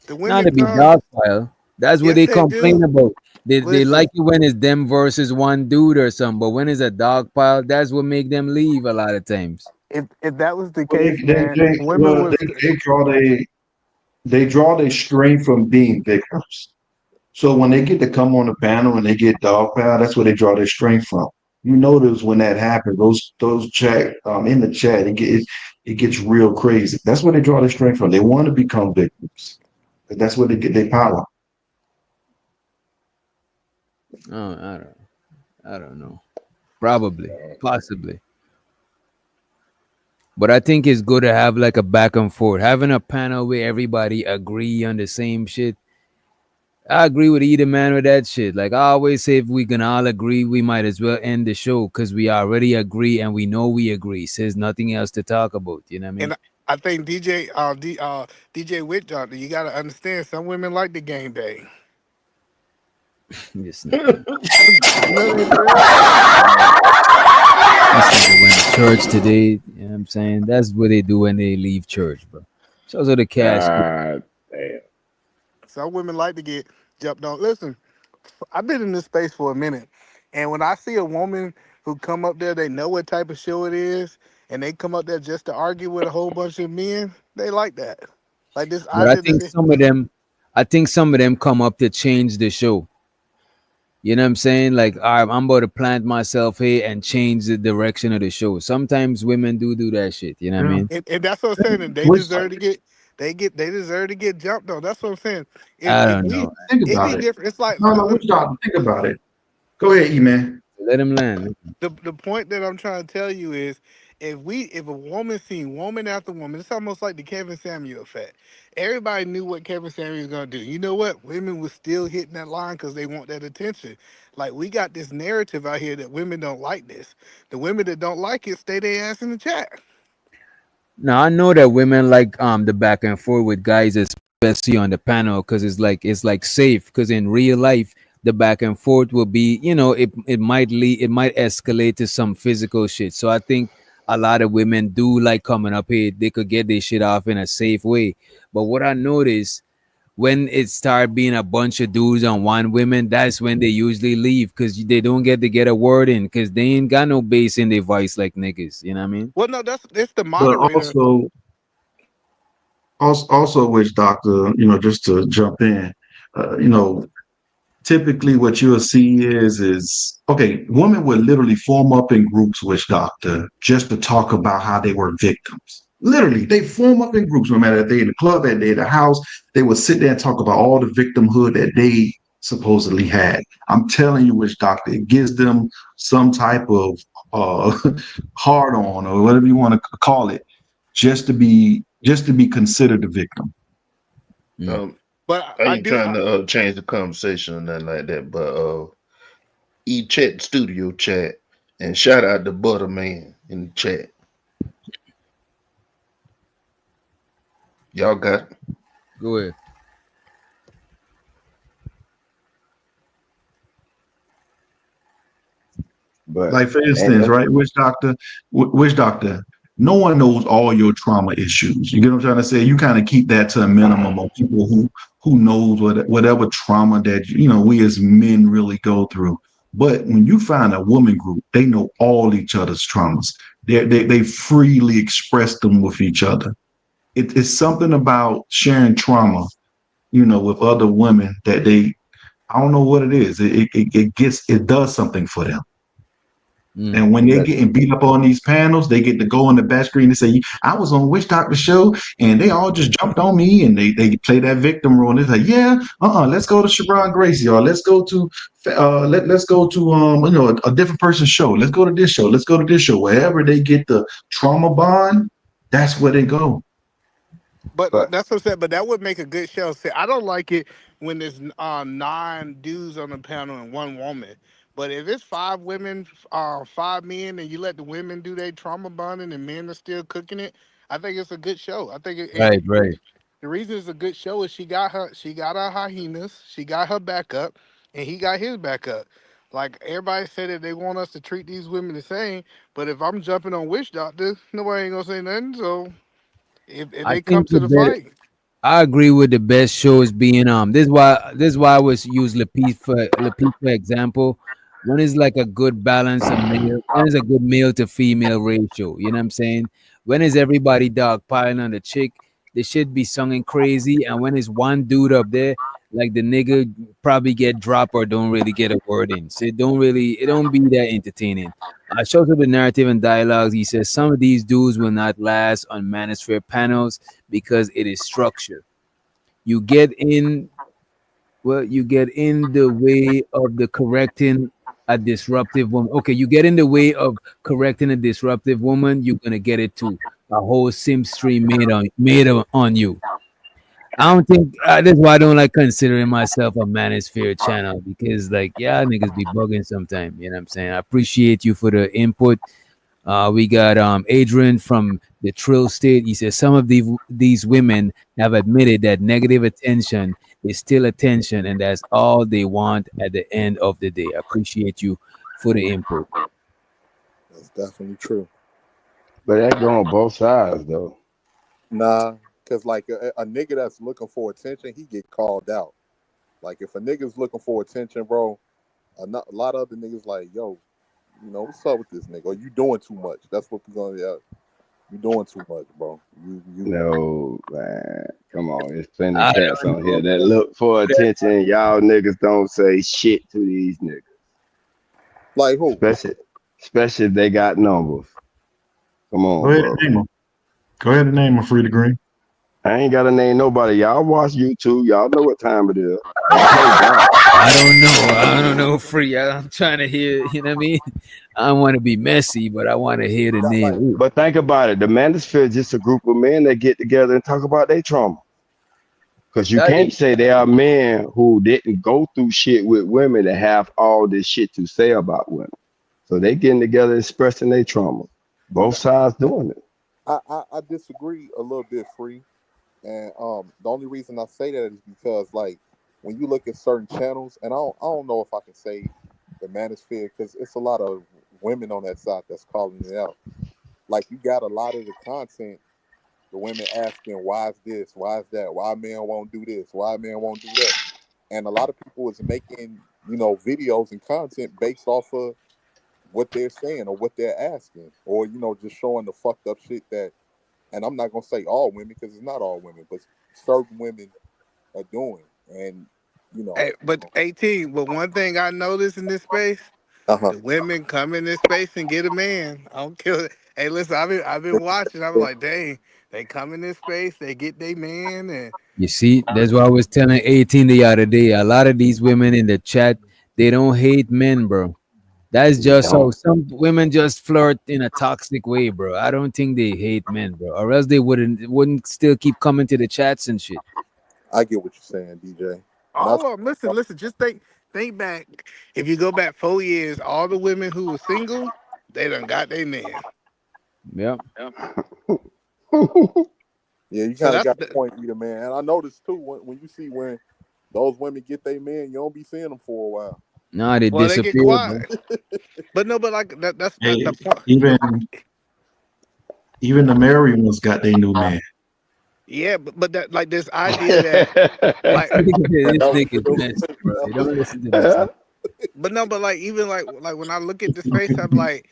The Not women to be come. dog pile. That's what Yes, they they complain do. about. They like Listen, it when it's them versus one dude or something, but when it's a dog pile, that's what make them leave a lot of times. if that was the Well, case, man, women well, would. they draw their strength from being victims. So when they get to come on the panel and they get dog pile, that's where they draw their strength from. You notice when that happens, those chat in the chat, it gets real crazy. That's where they draw their strength from. They want to become victims. That's where they get their power. Oh, I don't know. Probably, possibly. But I think it's good to have like a back and forth. Having a panel where everybody agree on the same shit. I agree with either man with that shit. Like I always say, if we can all agree, we might as well end the show because we already agree and we know we agree. So there's nothing else to talk about. You know what I mean? And I think DJ Witch, you got to understand, some women like the game day. This You nigga. know what I'm saying? This nigga went to church today. You know what I'm saying? That's what they do when they leave church, bro. Shows are the cash. God damn. Some women like to get jumped on. Listen, I've been in this space for a minute, and when I see a woman who come up there, they know what type of show it is, and they come up there just to argue with a whole bunch of men. They like that. Like this But I idea think that some of them, I think some of them come up to change the show. You know what I'm saying? Like, all right, I'm about to plant myself here and change the direction of the show. Sometimes women do that shit. You know what I mean? And that's what I'm saying. And they Which deserve to get they deserve to get jumped on. That's what I'm saying. I If don't we know. think it about be it. different. It's like No, no, which doctor? Think about it. Go ahead, E man. Let him land. the point that I'm trying to tell you is if a woman seen woman after woman, it's almost like the Kevin Samuel effect. Everybody knew what Kevin Samuel was gonna do. You know what? Women was still hitting that line because they want that attention. Like we got this narrative out here that women don't like this. The women that don't like it stay their ass in the chat. Now I know that women like the back and forth with guys, especially on the panel, because it's like safe. Because in real life, the back and forth will be, it might escalate to some physical shit. So I think a lot of women do like coming up here. They could get their shit off in a safe way. But what I noticed when it start being a bunch of dudes on one women, that's when they usually leave because they don't get to get a word in because they ain't got no bass in their voice like niggas. You know what I mean? Well, no, that's the But moderator. also, which doctor, just to jump in, you know, typically what you'll see is okay, women would literally form up in groups, which doctor, just to talk about how they were victims. Literally, they form up in groups, no matter if they in the club, if they in the house, they would sit there and talk about all the victimhood that they supposedly had. I'm telling you, which doctor, it gives them some type of hard on or whatever you want to call it, just to be considered a victim. But I I ain't do. trying to change the conversation or nothing like that, but check studio chat and shout out to Butterman in the chat. Y'all got it. Go ahead. But Like for and instance, right? Which doctor? No one knows all your trauma issues. You get what I'm trying to say? You kind of keep that to a minimum of people who knows whatever trauma that we as men really go through. But when you find a woman group, they know all each other's traumas. They freely express them with each other. It's something about sharing trauma, with other women that I don't know what it is. It does something for them. And when they that getting beat up on these panels, they get to go on the back screen and say, I was on Witch Doctor show and they all just jumped on me and they play that victim role. And it's like, yeah, let's go to Shabron Gracie or let's go to let's go to a different person's show. Let's go to this show. Let's go to this show. Wherever they get the trauma bond, that's where they go. But that's what I said. But that would make a good show. See, I don't like it when there's 9 dudes on the panel and 1 woman. But if it's 5 women, 5 men, and you let the women do their trauma bonding and men are still cooking it, I think it's a good show. I think Right, right. the reason it's a good show is she got her hyenas, she got her backup, and he got his backup. Like everybody said that they want us to treat these women the same, but if I'm jumping on Witch Doctor, nobody ain't gonna say nothing. So if I they come think to the fight. I agree with the best shows being this is why I was use Lapitte for example. One is like a good balance of male, one is a good male to female ratio. You know what I'm saying? When is everybody dog piling on the chick, they should be singing crazy, and when is one dude up there, like the nigga probably get dropped or don't really get a word in. So it don't be that entertaining. I showed to the narrative and dialogues. He says some of these dudes will not last on manosphere panels because it is structure. You get in, you get in the way of the correcting a disruptive woman. Okay, you get in the way of correcting a disruptive woman, you're gonna get it too. A whole sim stream made on you. I don't think that's why I don't like considering myself a manosphere channel because yeah, niggas be bugging sometimes. You know what I'm saying? I appreciate you for the input. We got Adrian from the Trill State. He says some of these women have admitted that negative attention is still attention, and that's all they want at the end of the day. I appreciate you for the input. That's definitely true. but that go on both sides though. Nah, because like a nigga that's looking for attention, he get called out. Like if a nigga's looking for attention, bro, a lot of other niggas like, yo, what's up with this nigga? Or you doing too much. That's what we're gonna. You doing too much, bro. No, man. Come on. There's plenty of I cats don't on know. here that look for attention. Y'all niggas don't say shit to these niggas. Like who? Especially if they got numbers. Come Go on, ahead bro. and name them. Go ahead and name them, Free to Green. I ain't gotta name nobody. Y'all watch YouTube. Y'all know what time it is. Don't play God. I don't know, free. I'm trying to hear, you know what I mean? I want to be messy, but I want to hear the name. Ooh. But think about it. The manosphere is just a group of men that get together and talk about their trauma. Because you That can't is- say there are men who didn't go through shit with women that have all this shit to say about women. So they getting together expressing their trauma. Both sides doing it. I disagree a little bit, free. And the only reason I say that is because like when you look at certain channels, and I don't know if I can say the manosphere because it's a lot of women on that side that's calling it out. Like you got a lot of the content, the women asking why is this, why is that, why men won't do this, why men won't do that, and a lot of people is making videos and content based off of what they're saying or what they're asking, or just showing the fucked up shit that. And I'm not gonna say all women because it's not all women, but certain women are doing. And you know, Hey, but 18. But one thing I noticed in this space, uh-huh. the women come in this space and get a man. I don't care. Hey, listen, I've been watching. I was like, dang, they come in this space, they get their man, and You see, that's why I was telling 18 the other day. A lot of these women in the chat, they don't hate men, bro. That's They just how don't. some women just flirt in a toxic way, bro. I don't think they hate men, bro, or else they wouldn't still keep coming to the chats and shit. I get what you're saying, DJ. And all of them. Listen. Just think back. If you go back 4 years, all the women who were single, they done got their man. Yep. yeah, you So kind of that's got the point either, man. And I noticed too when you see when those women get their men, you don't be seeing them for a while. Nah, they well, they get disappear, bro. quiet. But no, but like that's Hey, the point. even the married ones got their new man. Yeah, but that like this idea that like This nigga's messy, bro. You don't listen to this. but no, but like even like when I look at the space, I'm like,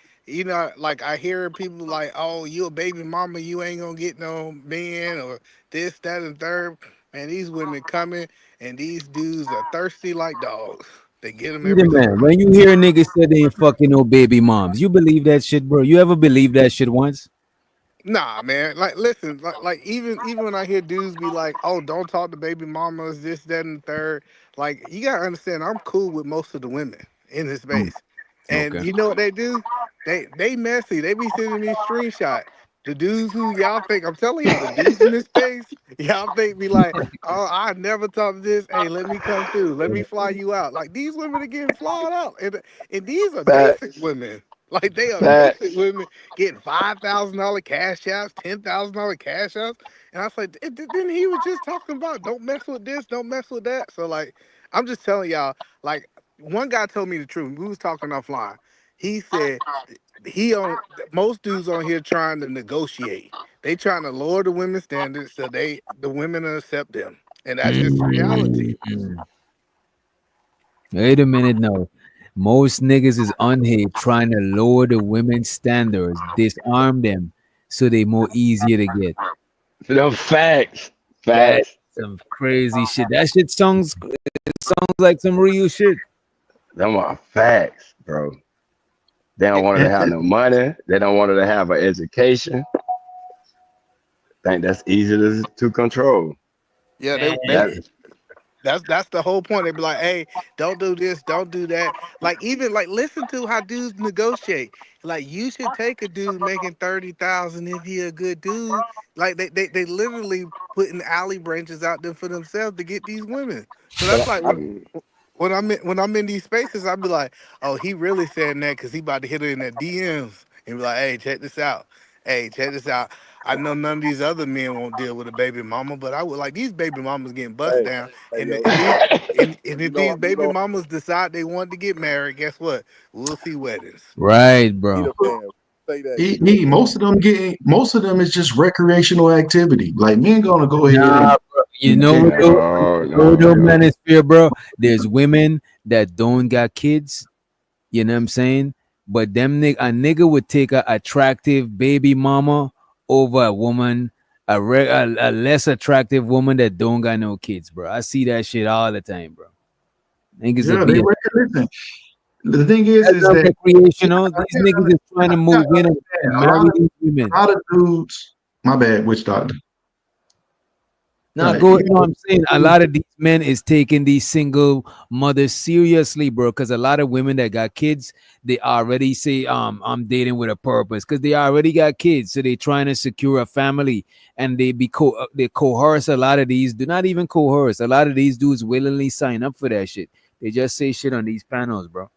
like I hear people like, "Oh, you a baby mama, you ain't gonna get no man," or this, that, and third. Man, these women coming and these dudes are thirsty like dogs. They get them Either every man, time. when you hear niggas say they ain't fucking no baby moms, you believe that shit, bro? You ever believe that shit once? Nah, man. Like, listen. Like even when I hear dudes be like, "Oh, don't talk to baby mamas," this, that, and the third. Like, you gotta understand, I'm cool with most of the women in this space, and Okay. you know what they do? They messy. They be sending me screenshot. The dudes who y'all think, I'm telling y'all, the dudes in this space, y'all think be like, "Oh, I never talk to this. Hey, let me come through. Let me fly you out." Like these women are getting flawed out, and these are basic Facts. women. Like they are basic Facts. women getting $5,000 cash apps, $10,000 cash apps, and I was like, then he was just talking about don't mess with this, don't mess with that. So like, I'm just telling y'all, like one guy told me the truth. We was talking offline. He said he on most dudes on here trying to negotiate. They trying to lower the women's standards so the women will accept them, and that's just the reality. Mm. Wait a minute now. Most niggas is on here trying to lower the women's standards, disarm them, so they more easier to get. No facts. That is Facts. some crazy shit. That shit sounds like some real shit. Them are facts, bro. They don't want her to have no money. They don't want her to have an education. Think that's easy to control. Yeah, That that's the whole point. They be like, "Hey, don't do this, don't do that." Like even like listen to how dudes negotiate. Like you should take a dude making 30,000 if he a good dude. Like they literally putting alley branches out there for themselves to get these women. So But that's like I, when I'm in these spaces, I be like, "Oh, he really saying that because he about to hit her in that DMs." And be like, "Hey, check this out. Hey, check this out. I know none of these other men won't deal with a baby mama, but I would like these baby mamas getting bust hey, down. hey, And yo, these and you if these know, you baby know, mamas decide they want to get married, guess what? We'll see weddings. Right, bro. Edom man, say that Edom man. Most of them is just recreational activity. Like men gonna go ahead Nah, and bro. You do know what that. though? no, You know what though, no. manosphere, bro? There's women that don't got kids. You know what I'm saying? But a nigga would take a attractive baby mama over a woman, a less attractive woman that don't got no kids, bro. I see that shit all the time, bro. Niggas Yeah, will be listen. The thing is that's not that recreational. These niggas is trying to move in and marry these women. a lot of dudes. My bad, witch doctor. Now go. No, I'm saying a lot of these men is taking these single mothers seriously, bro. Because a lot of women that got kids, they already say, I'm dating with a purpose, because they already got kids, so they trying to secure a family, and they coerce a lot of these. Do not even coerce. A lot of these dudes willingly sign up for that shit. They just say shit on these panels, bro.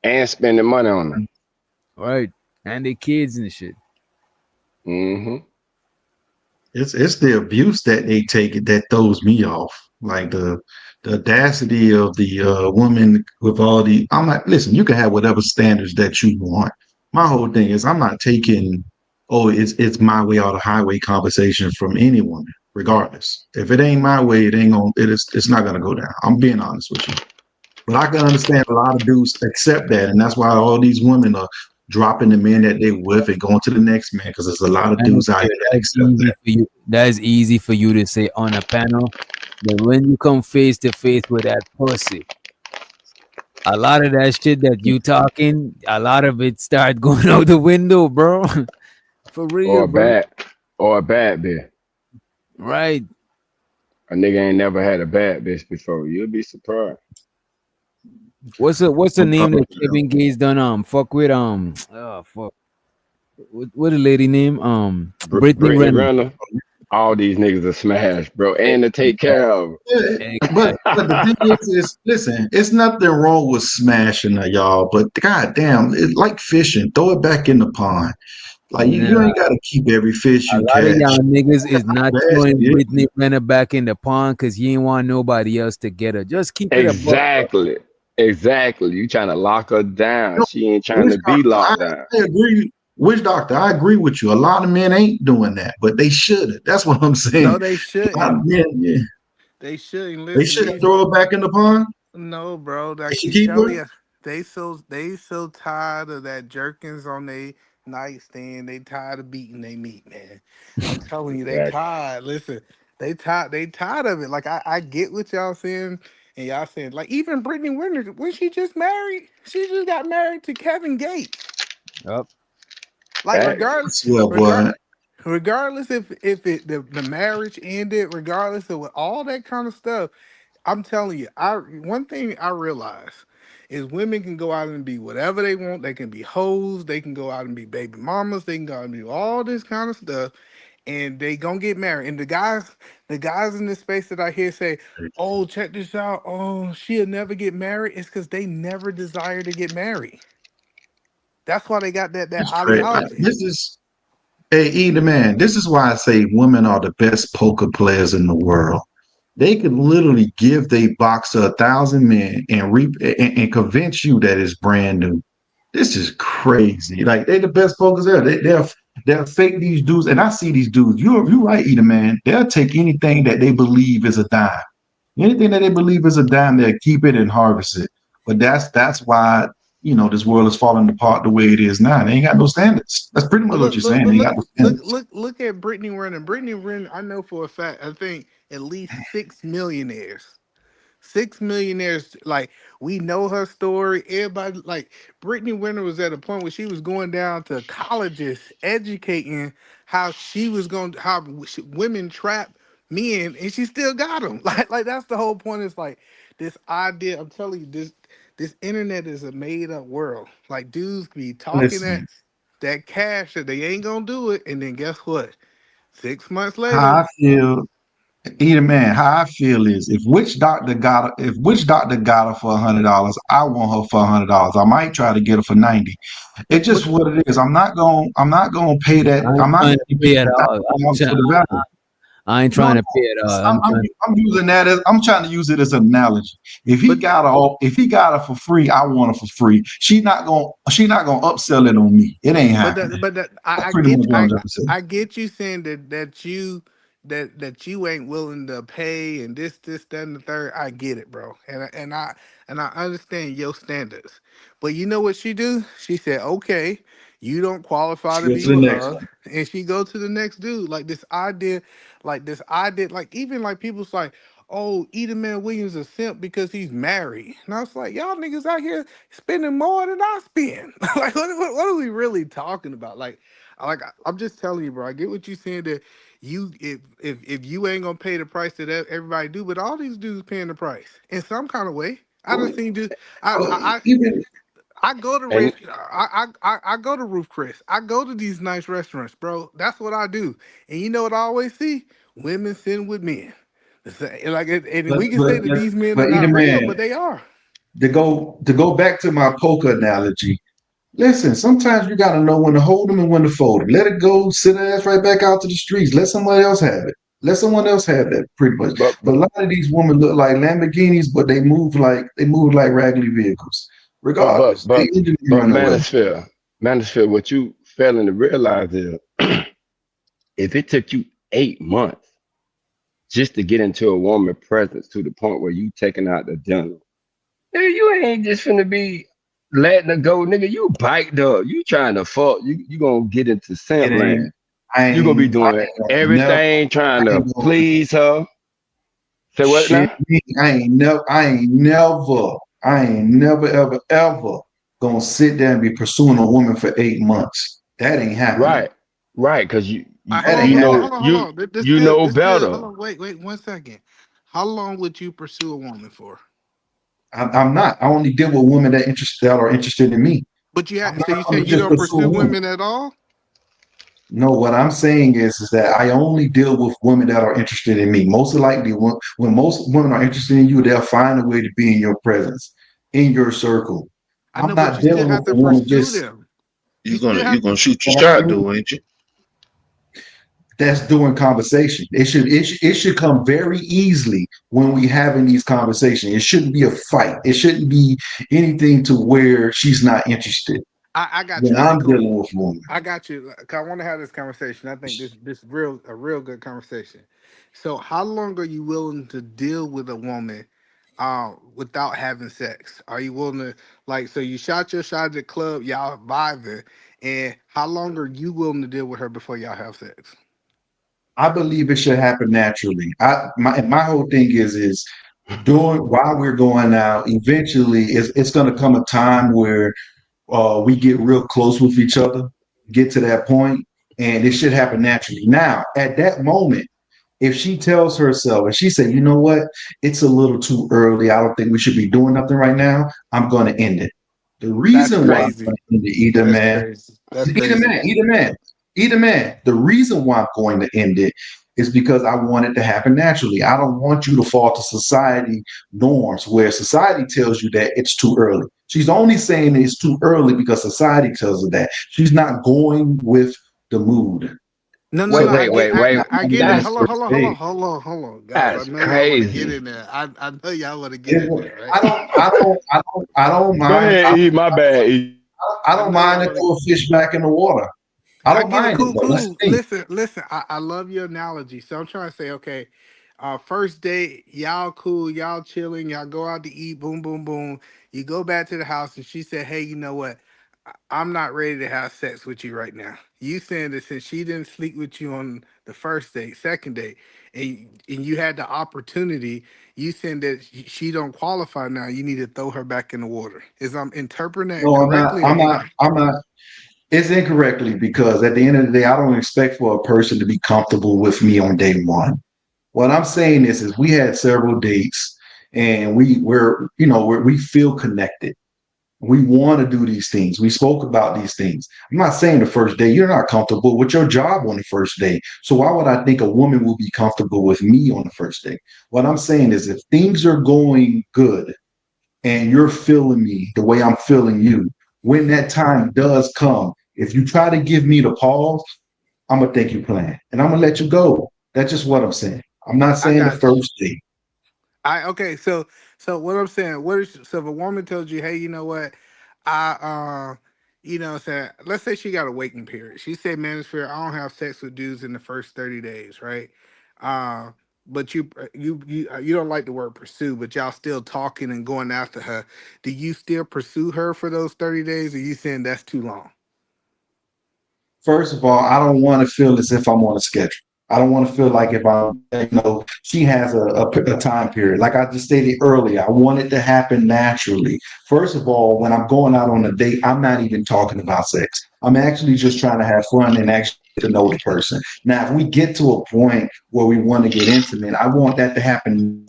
And spending money on them. Right, and their kids and shit. Mm-hmm. It's the abuse that they take it that throws me off. Like the audacity of the woman with all the. I'm like, listen, you can have whatever standards that you want. My whole thing is I'm not taking, oh, it's my way or the highway conversation from any woman, regardless. If it ain't my way, it's not gonna go down. I'm being honest with you. But I can understand a lot of dudes accept that, and that's why all these women are dropping the men that they with and going to the next man, because there's a lot of dudes out here that accept that. That's easy for you to say on a panel, but when you come face to face with that pussy, a lot of that shit that you talking, a lot of it start going out the window, bro. For real, bro. Or a bad bitch. Right. A nigga ain't never had a bad bitch before. You'll be surprised. What's the name that Kevin Gates done? Fuck with oh fuck. What the lady name? Brittany Renner. All these niggas are smashed, bro, and to take care of. But the thing is, listen, it's nothing wrong with smashing her, y'all. But goddamn, it's like fishing. Throw it back in the pond. Like you ain't got to keep every fish you A lot catch. of y'all niggas is not throwing Brittany Renner back in the pond because you ain't want nobody else to get her. Just keep it Exactly. Exactly. You trying to lock her down. She ain't trying to be locked down. I agree. Witch doctor, I agree with you. A lot of men ain't doing that, but they should. That's what I'm saying. No, they shouldn't. Yeah. They shouldn't. Listen, They shouldn't throw it back in the pond. No, bro. I should keep keep telling her? you, they so tired of that jerkins on their nightstand. They tired of beating their meat, man. I'm telling you, they tired. Listen, they tired. They tired of it. Like I get what y'all saying, and y'all saying like even Brittany Winter when she just married, she just got married to Kevin Gates. Yep. Like regardless if the marriage ended, regardless of all that kind of stuff. I'm telling you, one thing I realize is women can go out and be whatever they want. They can be hoes, they can go out and be baby mamas, they can go out and do all this kind of stuff, and they gonna get married. And the guys in this space that I hear say, "Oh, check this out. Oh, she'll never get married." It's because they never desire to get married. That's why they got that ideology. This is E the man. This is why I say women are the best poker players in the world. They could literally give they boxer 1,000 men and convince you that it's brand new. This is crazy. Like they the best pokers ever. They'll fake these dudes, and I see these dudes. You right, Eater man. They'll take anything that they believe is a dime. Anything that they believe is a dime, they'll keep it and harvest it. But that's why this world is falling apart the way it is now. They ain't got no standards. That's pretty much what you're saying. They ain't got no standards. Look at Brittany Renner. Brittany Renner, I know for a fact, I think at least 6 millionaires. 6 millionaires, like we know her story. Everybody, like Brittany Renner was at a point where she was going down to colleges, educating how women trap men, and she still got them. Like that's the whole point. Is like this idea. I'm telling you, this internet is a made up world. Like dudes be talking Listen, that cash that they ain't gonna do it, and then guess what? 6 months how later. I feel, Eater man, how I feel is if witch doctor got her for $100, I want her for $100. I might try to get her for 90. It's just what it is. I'm not gonna pay that. I'm not trying gonna to pay pay at all. for the value. I ain't trying to pay it all. I'm using that as I'm trying to use it as an analogy. If he got her for free, I want her for free. She's not gonna upsell it on me. It ain't happening. I get you saying that that you ain't willing to pay and this, that, and the third. I get it, bro. And I understand your standards. But you know what she do? She said, okay, you don't qualify Let's to go be to the with next her. one. And she go to the next dude. Like even like people's like, oh, Edelman Williams a simp because he's married. And I was like, y'all niggas out here spending more than I spend. Like, what are we really talking about? I'm just telling you, bro. I get what you saying that you if you ain't gonna pay the price that everybody do, but all these dudes paying the price in some kind of way. I just seen dude. Even I go to And I go to Roof Chris. I go to these nice restaurants, bro. That's what I do. And you know what I always see? Women sitting with men. And but we can say but that but, these men are but either not real, man, but they are. to go back to my poker analogy. Listen, sometimes you got to know when to hold them and when to fold them. Let it go, sit their ass right back out to the streets. Let somebody else have it. Let someone else have that, pretty much. but But a lot of these women look like Lamborghinis, but they move like raggedy vehicles. but but Regardless, they but engine but run away. Manosphere, what you failing to realize is if it took you 8 months just to get into a woman's presence to the point where you taking out the dinner, nigga, you ain't just finna be letting her go, nigga. You biked up. You trying to fuck. You gonna get into It simp ain't. land. I You gonna be ain't. I doing ain't gonna never. everything I trying to ain't gonna. please her. Say what Shit, now? me. I ain't never, ever, ever gonna sit there and be pursuing a woman for 8 months. That ain't happening. Right, right, because All right, That hold on, ain't you hold on, know hold happening. on, hold you on. This you good. know This good. better. Hold on, wait 1 second. How long would you pursue a woman for? I'm not. I only deal with women that are interested in me. But you I'm have, not so you gonna saying you just don't pursue a pursue woman. women at all? No, what I'm saying is that I only deal with women that are interested in me. Most likely, when most women are interested in you, they'll find a way to be in your presence, in your circle. I I'm know, but not you still dealing with have to a woman pursue just them. You You're still gonna have. you're gonna shoot your that's shot, doing, though, ain't you? that's doing conversation. It should come very easily when we having these conversations. It shouldn't be a fight. It shouldn't be anything to where she's not interested I got when you. Right, I'm cool. dealing with a woman. I got you. 'Cause I want to have this conversation. I think this a real good conversation. So, how long are you willing to deal with a woman, without having sex? Are you willing to like? So you shot your shot at the club, y'all vibing, and how long are you willing to deal with her before y'all have sex? I believe it should happen naturally. My whole thing is doing while we're going out. Eventually, it's going to come a time where we get real close with each other, get to that point, and it should happen naturally. Now, at that moment, if she tells herself and she said, you know what, it's a little too early. I don't think we should be doing nothing right now. I'm going to end it. The That's reason why I'm crazy. going to end it, either That's man, crazy. That's either crazy. man, either man, either man. The reason why I'm going to end it is because I want it to happen naturally. I don't want you to fall to society norms where society tells you that it's too early. She's only saying it's too early because society tells her that. She's not going with the mood. No, Wait, So I wait, get, wait, I, wait. I, I not get on it. the That's Hold on, first hold on, hold on, date. guys. I that's know y'all want to get crazy. in there. I know y'all want to get in It- there, right? I don't, I don't, I don't, I don't Go mind. ahead, E. My bad, E. I I don't know mind y'all to want to. throw a fish back in the water. I I don't get it. mind it Cool, though. That's cool. the thing. Listen. I love your analogy. So I'm trying to say, okay, first date, y'all cool, y'all chilling, y'all go out to eat, boom, boom, boom. You go back to the house, and she said, "Hey, you know what? I'm not ready to have sex with you right now." You saying that since she didn't sleep with you on the first date, second date, and you had the opportunity, you saying that she don't qualify now. You need to throw her back in the water. Is I'm interpreting that No, I'm not. correctly or I'm no? not. I'm not. It's incorrectly because at the end of the day, I don't expect for a person to be comfortable with me on day one. What I'm saying is we had several dates and we feel connected. We want to do these things. We spoke about these things. I'm not saying the first day you're not comfortable with your job on the first day. So why would I think a woman will be comfortable with me on the first day? What I'm saying is if things are going good and you're feeling me the way I'm feeling you, when that time does come, if you try to give me the pause, I'm gonna think you're playing and I'm gonna let you go. That's just what I'm saying. I'm not I saying the got you. first date. I okay, so what I'm saying, what is so if a woman tells you, hey, you know what, you know what I'm saying, let's say she got a waiting period. She said, Manosphere, I don't have sex with dudes in the first 30 days, right? But you don't like the word pursue, but y'all still talking and going after her. Do you still pursue her for those 30 days? Or you saying that's too long? First of all, I don't want to feel as if I'm on a schedule. I don't want to feel like if I'm, she has a time period. Like I just stated earlier, I want it to happen naturally. First of all, when I'm going out on a date, I'm not even talking about sex. I'm actually just trying to have fun and actually get to know the person. Now, if we get to a point where we want to get intimate, I want that to happen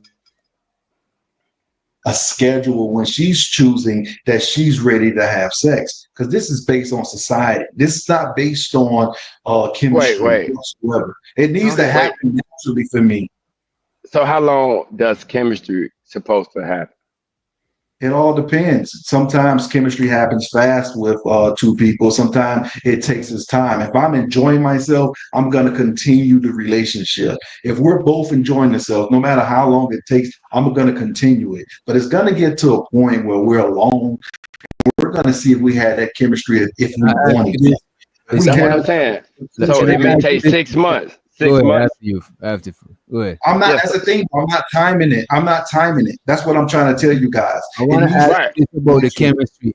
a schedule when she's choosing that she's ready to have sex, because this is based on society. This is not based on chemistry Wait. whatsoever. It needs to Wait. happen naturally for me. So how long does chemistry supposed to happen? It all depends. Sometimes chemistry happens fast with two people. Sometimes it takes its time. If I'm enjoying myself, I'm going to continue the relationship. If we're both enjoying ourselves, no matter how long it takes, I'm going to continue it. But it's going to get to a point where we're alone. We're going to see if we had that chemistry if we wanted it. That's what I'm saying. So it may take 6 months. 6 Go ahead, months. after go ahead. I'm not. Yes. That's the thing. I'm not timing it. I'm not timing it. That's what I'm trying to tell you guys. I want to ask you about the chemistry.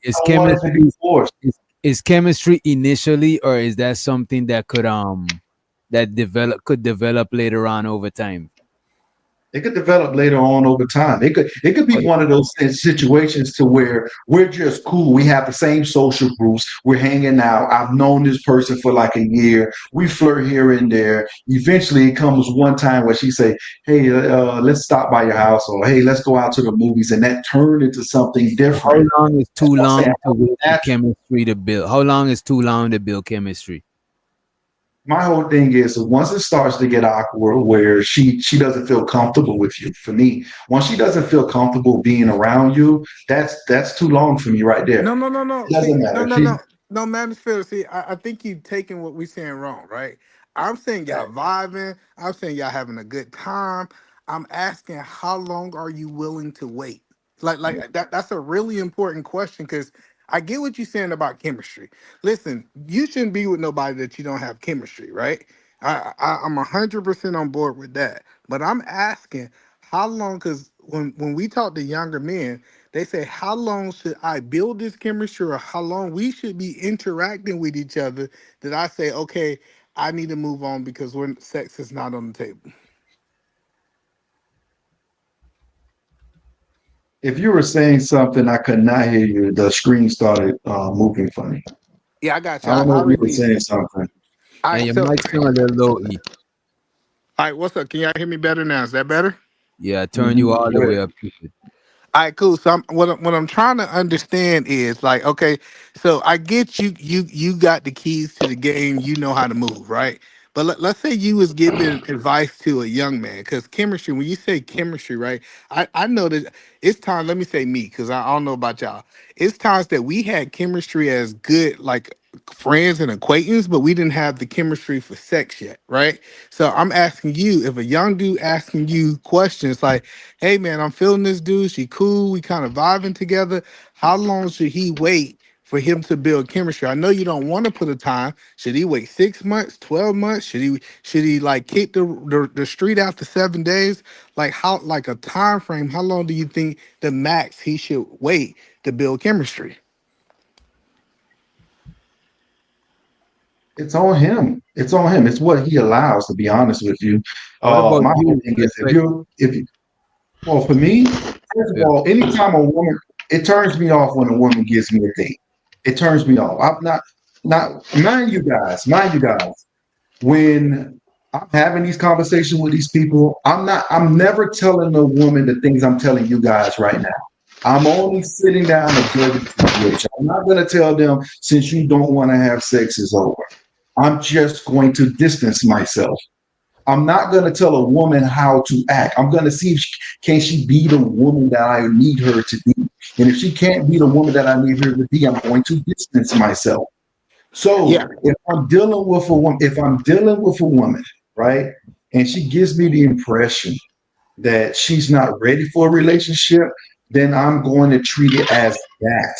Is chemistry initially, or is that something that could develop later on over time? It could develop later on over time. It could be one of those situations to where we're just cool. We have the same social groups. We're hanging out. I've known this person for like a year. We flirt here and there. Eventually, it comes one time where she say, "Hey, let's stop by your house," or "Hey, let's go out to the movies," and that turned into something different. How long is too long to build chemistry to build? How long is too long to build chemistry? My whole thing is once it starts to get awkward where she doesn't feel comfortable with you. For me, once she doesn't feel comfortable being around you, that's too long for me right there. No. It doesn't matter. No, man, see, I think you taking what we saying wrong, right? I'm saying y'all vibing. I'm saying y'all having a good time. I'm asking how long are you willing to wait? Like that's a really important question because I get what you're saying about chemistry. Listen, you shouldn't be with nobody that you don't have chemistry, right? I'm 100% on board with that. But I'm asking how long, because when we talk to younger men, they say, how long should I build this chemistry or how long we should be interacting with each other that I say, okay, I need to move on because when sex is not on the table. If you were saying something, I could not hear you. The screen started moving for me. Yeah, I got you. I don't know I if you were released saying it. something. All right, your so, mic's still a little low, E. all right, what's up? Can y'all hear me better now? Is that better? Yeah, turn you all the way up. All right, cool. So what I'm trying to understand is like, okay, so I get you got the keys to the game. You know how to move, right? But let's say you was giving advice to a young man, because chemistry. When you say chemistry, right? I know that it's time. Let me say me, because I don't know about y'all. It's times that we had chemistry as good, like friends and acquaintance, but we didn't have the chemistry for sex yet, right? So I'm asking you, if a young dude asking you questions like, hey man, I'm feeling this dude. She cool. We kind of vibing together. How long should he wait for him to build chemistry? I know you don't want to put a time. Should he wait 6 months, 12 months? Should he like kick the street after 7 days? Like how like a time frame? How long do you think the max he should wait to build chemistry? It's on him. It's on him. It's what he allows, to be honest with you. What about My whole you? thing is well, for me, first of all, anytime a woman, it turns me off when a woman gives me a date. It turns me off. I'm not mind you guys, when I'm having these conversations with these people, I'm never telling a woman the things I'm telling you guys right now. I'm only sitting down observing the situation. I'm not going to tell them since you don't want to have sex is over. I'm just going to distance myself. I'm not going to tell a woman how to act. I'm going to see if can she be the woman that I need her to be. And if she can't be the woman that I need her to be, I'm going to distance myself. So if I'm dealing with a woman, right, and she gives me the impression that she's not ready for a relationship, then I'm going to treat it as that.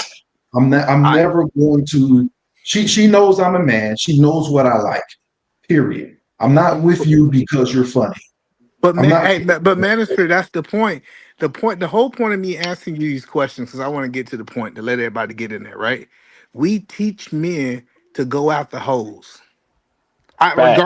I'm never going to. She knows I'm a man. She knows what I like. Period. I'm not with you because you're funny. But I'm not. but Manosphere, that's the point. The whole point of me asking you these questions, because I want to get to the point to let everybody get in there, right? We teach men to go after hoes. Facts.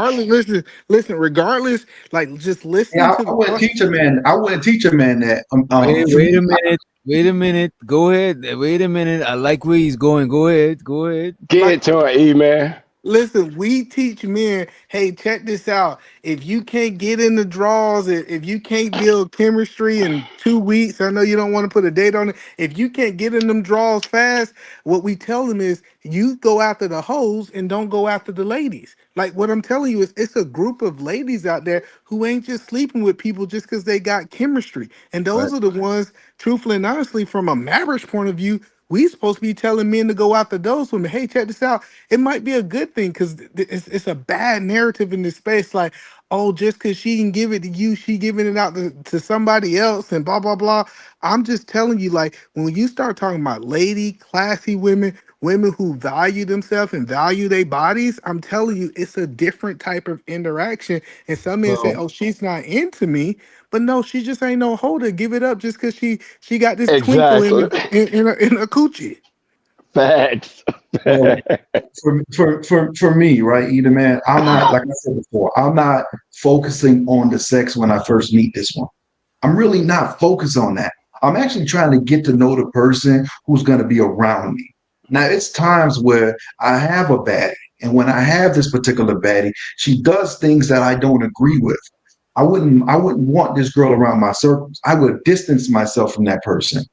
Regardless, like just listening Yeah, to I the wouldn't teach a question. man. I wouldn't teach a man that. For Wait me, a minute. Wait a minute. Go ahead. Wait a minute. I like where he's going. Go ahead. Go ahead. Get Like, it to it, E man. listen, we teach men, hey, check this out. If you can't get in the draws, if you can't build chemistry in 2 weeks, I know you don't want to put a date on it. If you can't get in them draws fast, what we tell them is you go after the hoes and don't go after the ladies. Like what I'm telling you is it's a group of ladies out there who ain't just sleeping with people just because they got chemistry. And Right. those are the ones, truthfully and honestly, from a marriage point of view, we supposed to be telling men to go after those women. Hey, check this out. It might be a good thing because it's a bad narrative in this space. Like, oh, just because she can give it to you, she giving it out to somebody else and blah, blah, blah. I'm just telling you, like, when you start talking about lady, classy women, women who value themselves and value their bodies, I'm telling you, it's a different type of interaction. And some men say, well, oh, she's not into me. But no, she just ain't no holder. Give it up just because she got this twinkle in Exactly. the in a coochie. Facts. well, for me, right, either man, I'm not like I said before. I'm not focusing on the sex when I first meet this one. I'm really not focused on that. I'm actually trying to get to know the person who's going to be around me. Now, it's times where I have a baddie, and when I have this particular baddie, she does things that I don't agree with. I wouldn't want this girl around my circles. I would distance myself from that person.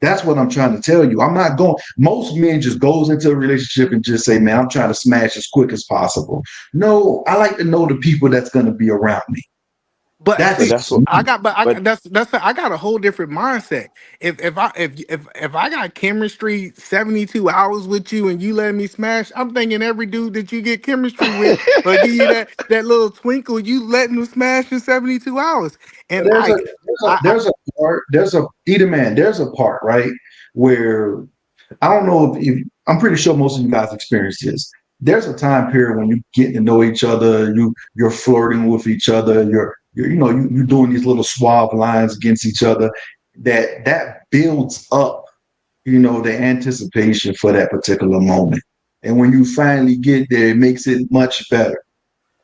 That's what I'm trying to tell you. I'm not going. Most men just goes into a relationship and just say, "Man, I'm trying to smash as quick as possible." No, I like to know the people that's going to be around me. But But see, That's that's what. I got, but But I got a whole different mindset. If I got chemistry 72 hours with you and you let me smash, I'm thinking every dude that you get chemistry with or give you that little twinkle, you letting them smash in 72 hours. And there's a there's a part there's a either man there's a part right where I don't know if I'm pretty sure most of you guys experience this. There's a time period when you get to know each other, you're flirting with each other, you're doing these little suave lines against each other. That builds up, the anticipation for that particular moment. And when you finally get there, it makes it much better.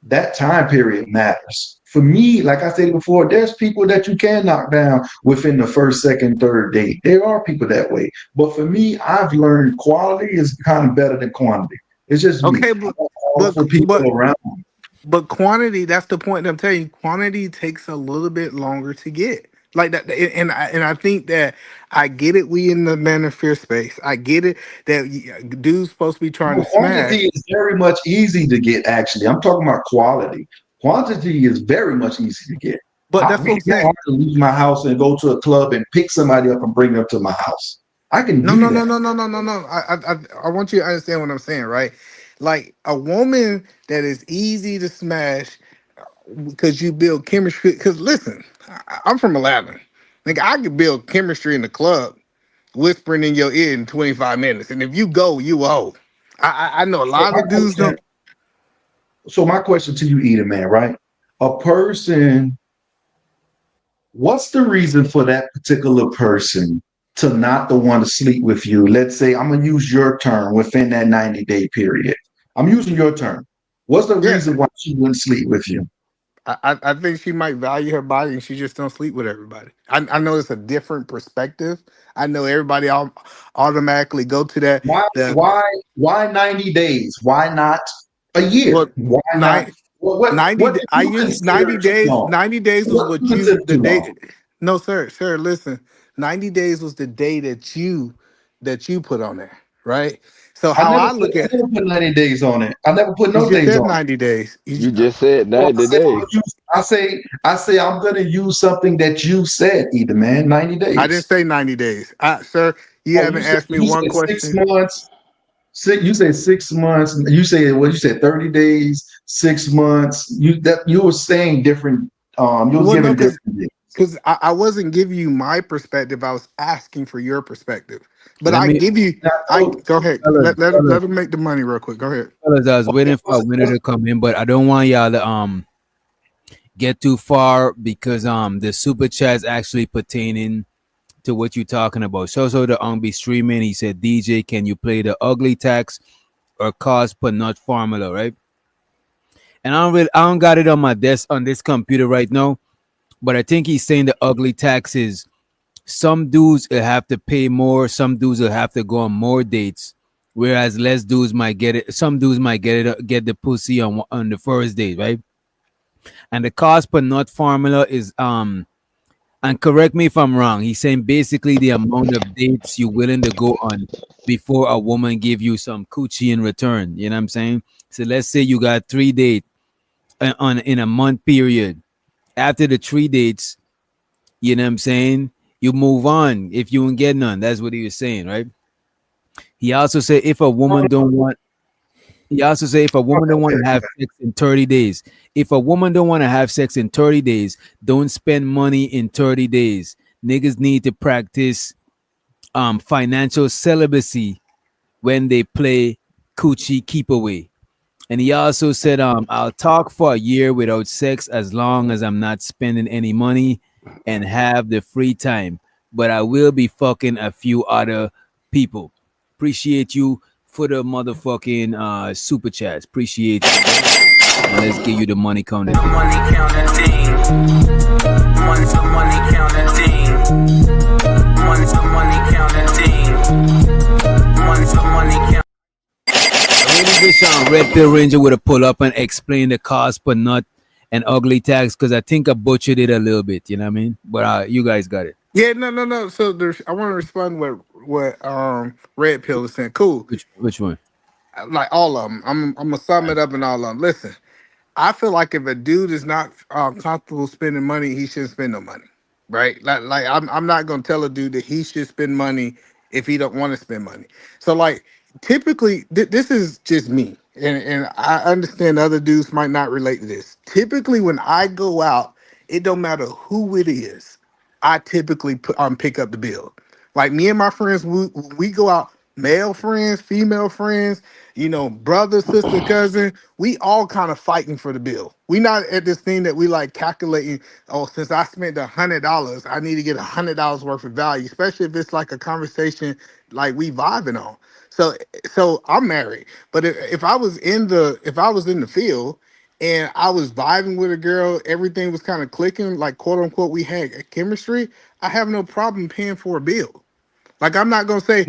That time period matters. For me, like I said before, there's people that you can knock down within the first, second, third date. There are people that way. But for me, I've learned quality is kind of better than quantity. It's just me. okay, I want all for people around me. but quantity, that's the point I'm telling you. Quantity takes a little bit longer to get. Like that, and I think that I get it. We in the manosphere space. I get it that dude's supposed to be trying No, to smash. quantity is very much easy to get, actually. I'm talking about quality. Quantity is very much easy to get. But that's what I'm It's not saying. hard to leave my house and go to a club and pick somebody up and bring them to my house. I can No, do no, no, that. no, no, no, no, no. I want you to understand what I'm saying, right? Like a woman that is easy to smash because you build chemistry. Because listen, I'm from Atlanta. Like I could build chemistry in the club, whispering in your ear in 25 minutes, and if you go, you owe. I know a So lot my of dudes question, don't. so my question to you, Eden, man, right? A person, what's the reason for that particular person to not the one to sleep with you? Let's say I'm gonna use your term within that 90-day period. I'm using your term. What's the Yeah, reason why she wouldn't sleep with you? I think she might value her body, and she just don't sleep with everybody. I know it's a different perspective. I know everybody automatically go to that. Why, The why, why 90 days? Why not a year? what Why not? nine What 90 do I you use consider 90 too days. long? 90 days was What do what you you consider the too day. long? No, sir, listen. 90 days was the day that you put on there, right? So how I look I at never put 90 days on it. I never put you no just days said on it. 90 days. you just said So 90 days. I say I'm gonna use something that you said, either man, 90 I didn't days. say 90 days. Sir, you Oh, haven't asked me you one said six question. months. You say 6 months. You say what you said, 30 days, 6 months. You were saying different, you was Well, no, giving because different days. I wasn't giving you my perspective. I was asking for your perspective. But Let I me, give you. I go ahead. fellas, Let him make the money real quick. Go ahead. fellas, I was Okay, waiting for a winner to come in, but I don't want y'all to get too far because the super chat's actually pertaining to what you're talking about. So the be streaming. He said, DJ, can you play the ugly tax or cost per nut formula, right? And I don't got it on my desk on this computer right now, but I think he's saying the ugly tax is some dudes will have to pay more, some dudes will have to go on more dates, whereas less dudes might get it. Some dudes might get the pussy on the first date, right? And the cost per nut formula is and correct me if I'm wrong. He's saying basically the amount of dates you're willing to go on before a woman give you some coochie in return. You know what I'm saying? So let's say you got 3 dates on in a month period. After the 3 dates, you know what I'm saying? You move on if you don't get none. That's what he was saying, right? He also said if a woman don't want He also say if a woman don't want to have sex in 30 days, if a woman don't want to have sex in 30 days, don't spend money in 30 days. Niggas need to practice financial celibacy when they play coochie keep away. And he also said, I'll talk for a year without sex as long as I'm not spending any money and have the free time. But I will be fucking a few other people. Appreciate you for the motherfucking super chats. Appreciate you. And let's give you the money counting. Money counting team. Money counting team. Money counting team. Money counting. I really wish Red Pill Ranger would have pulled up and explained the cost per nut and ugly tax because I think I butchered it a little bit. You know what I mean? But you guys got it. Yeah, no. So I want to respond what Red Pill is saying. Cool. Which one? Like all of them. I'm gonna sum it up in all of them. Listen, I feel like if a dude is not comfortable spending money, he shouldn't spend no money, right? Like I'm not gonna tell a dude that he should spend money if he don't want to spend money. So like typically, this is just me, and I understand other dudes might not relate to this. Typically, when I go out, it don't matter who it is, I typically pick up the bill. Like me and my friends, we go out, male friends, female friends, brother, sister, cousin, we all kind of fighting for the bill. We not at this thing that we like calculating, oh, since I spent $100, I need to get $100 worth of value, especially if it's like a conversation like we vibing on. So I'm married, but if I was in the field and I was vibing with a girl, everything was kind of clicking, like quote unquote, we had chemistry, I have no problem paying for a bill. Like I'm not gonna say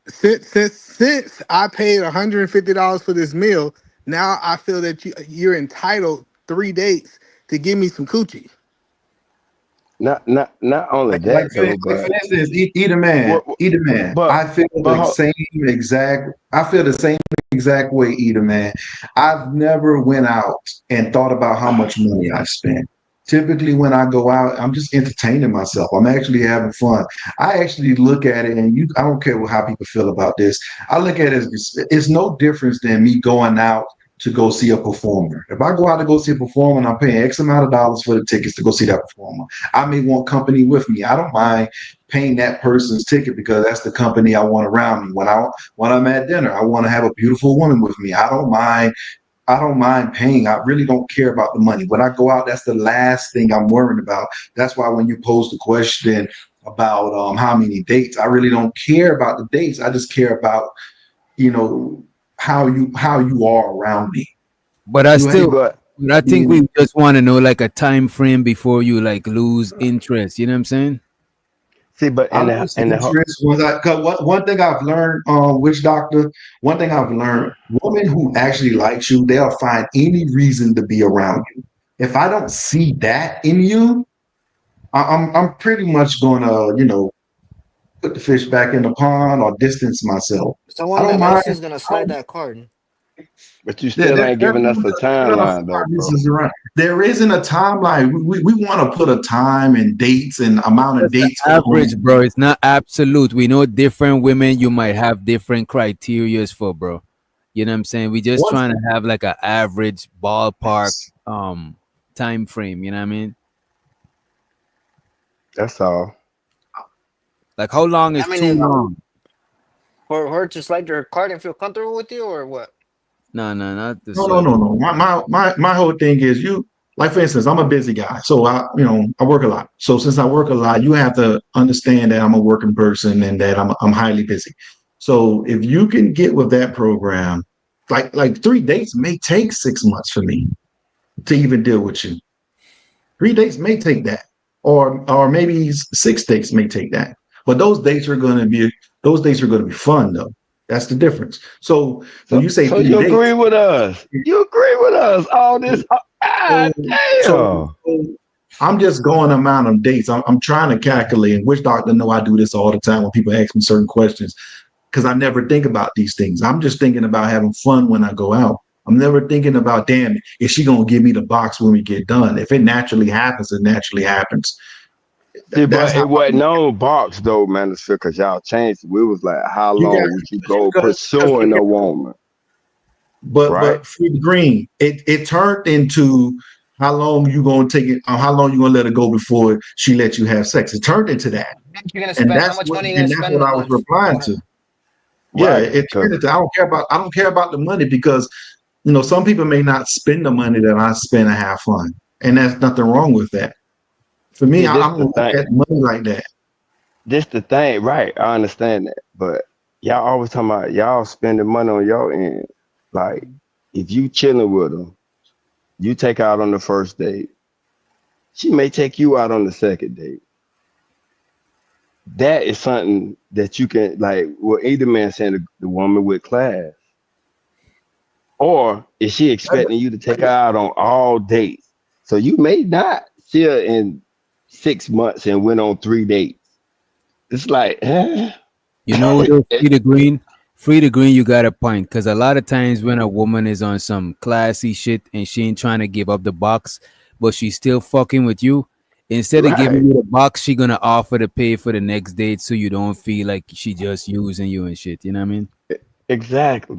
since I paid $150 for this meal, now I feel that you're entitled 3 dates to give me some coochie. Not only Like that for though, but instance, eat a man. Eat a man. I feel the same exact way, eat a man. I've never went out and thought about how much money I spent. Typically, when I go out, I'm just entertaining myself. I'm actually having fun. I actually look at it, and I don't care how people feel about this. I look at it as it's no difference than me going out to go see a performer. If I go out to go see a performer and I'm paying X amount of dollars for the tickets to go see that performer, I may want company with me. I don't mind paying that person's ticket because that's the company I want around me. When I'm at dinner, I want to have a beautiful woman with me. I don't mind paying. I really don't care about the money. When I go out, that's the last thing I'm worried about. That's why when you pose the question about how many dates, I really don't care about the dates. I just care about, how you are around me. But I think we just want to know like a time frame before you like lose interest. You know what I'm saying? See, but I lose interest cause one thing I've learned, Witch Doctor, one thing I've learned, women who actually likes you, they'll find any reason to be around you. If I don't see that in you, I'm pretty much gonna, put the fish back in the pond or distance myself. So I one don't that mind. likes is gonna slide that card. But you still ain't giving us a timeline though, bro. There isn't a timeline. We want to put a time and dates and amount of dates. Average, bro. It's not absolute. We know different women. You might have different criterias for, bro. You know what I'm saying? We just trying to have like an average ballpark time frame. You know what I mean? That's all. Like how long is too long? For her to slide your card and feel comfortable with you, or what? No, not this. No. My whole thing is like for instance, I'm a busy guy, so I work a lot. So since I work a lot, you have to understand that I'm a working person and that I'm highly busy. So if you can get with that program, like 3 dates may take 6 months for me to even deal with you. 3 dates may take that, or maybe 6 dates may take that. But those dates are going to be fun though. That's the difference. So when you say So three you agree dates, with us? You agree with us? All this? God so damn. I'm just going amount of dates. I'm trying to calculate, and which doctor know I do this all the time when people ask me certain questions because I never think about these things. I'm just thinking about having fun when I go out. I'm never thinking about, damn, is she gonna give me the box when we get done? If it naturally happens, it naturally happens. See, That's but how it wasn't no box though, man. Because y'all changed it. We was like, how you got long would you go because pursuing a woman, right? but Free Green, it turned into how long you gonna take it, or how long you gonna let it go before she let you have sex. It turned into that. You're gonna And spend how that's much what money you gonna and that's spend what a I was month? Go replying ahead. to. Yeah, Right. it turned into I don't care about the money because some people may not spend the money that I spend to have fun. And there's nothing wrong with that. For me, See, I this don't the look thing. at money like that. This the thing, right? I understand that, but y'all always talking about y'all spending money on your end. Like, if you chilling with them, you take her out on the first date. She may take you out on the second date. That is something that you can like. What either man saying the woman with class, or is she expecting you to take her out on all dates? So you may not see her in 6 months and went on 3 dates. It's like, eh? You know, though, free the green, you got a point. Because a lot of times when a woman is on some classy shit and she ain't trying to give up the box, but she's still fucking with you, instead of giving Right. you the box, she gonna offer to pay for the next date so you don't feel like she just using you and shit. You know what I mean? Exactly.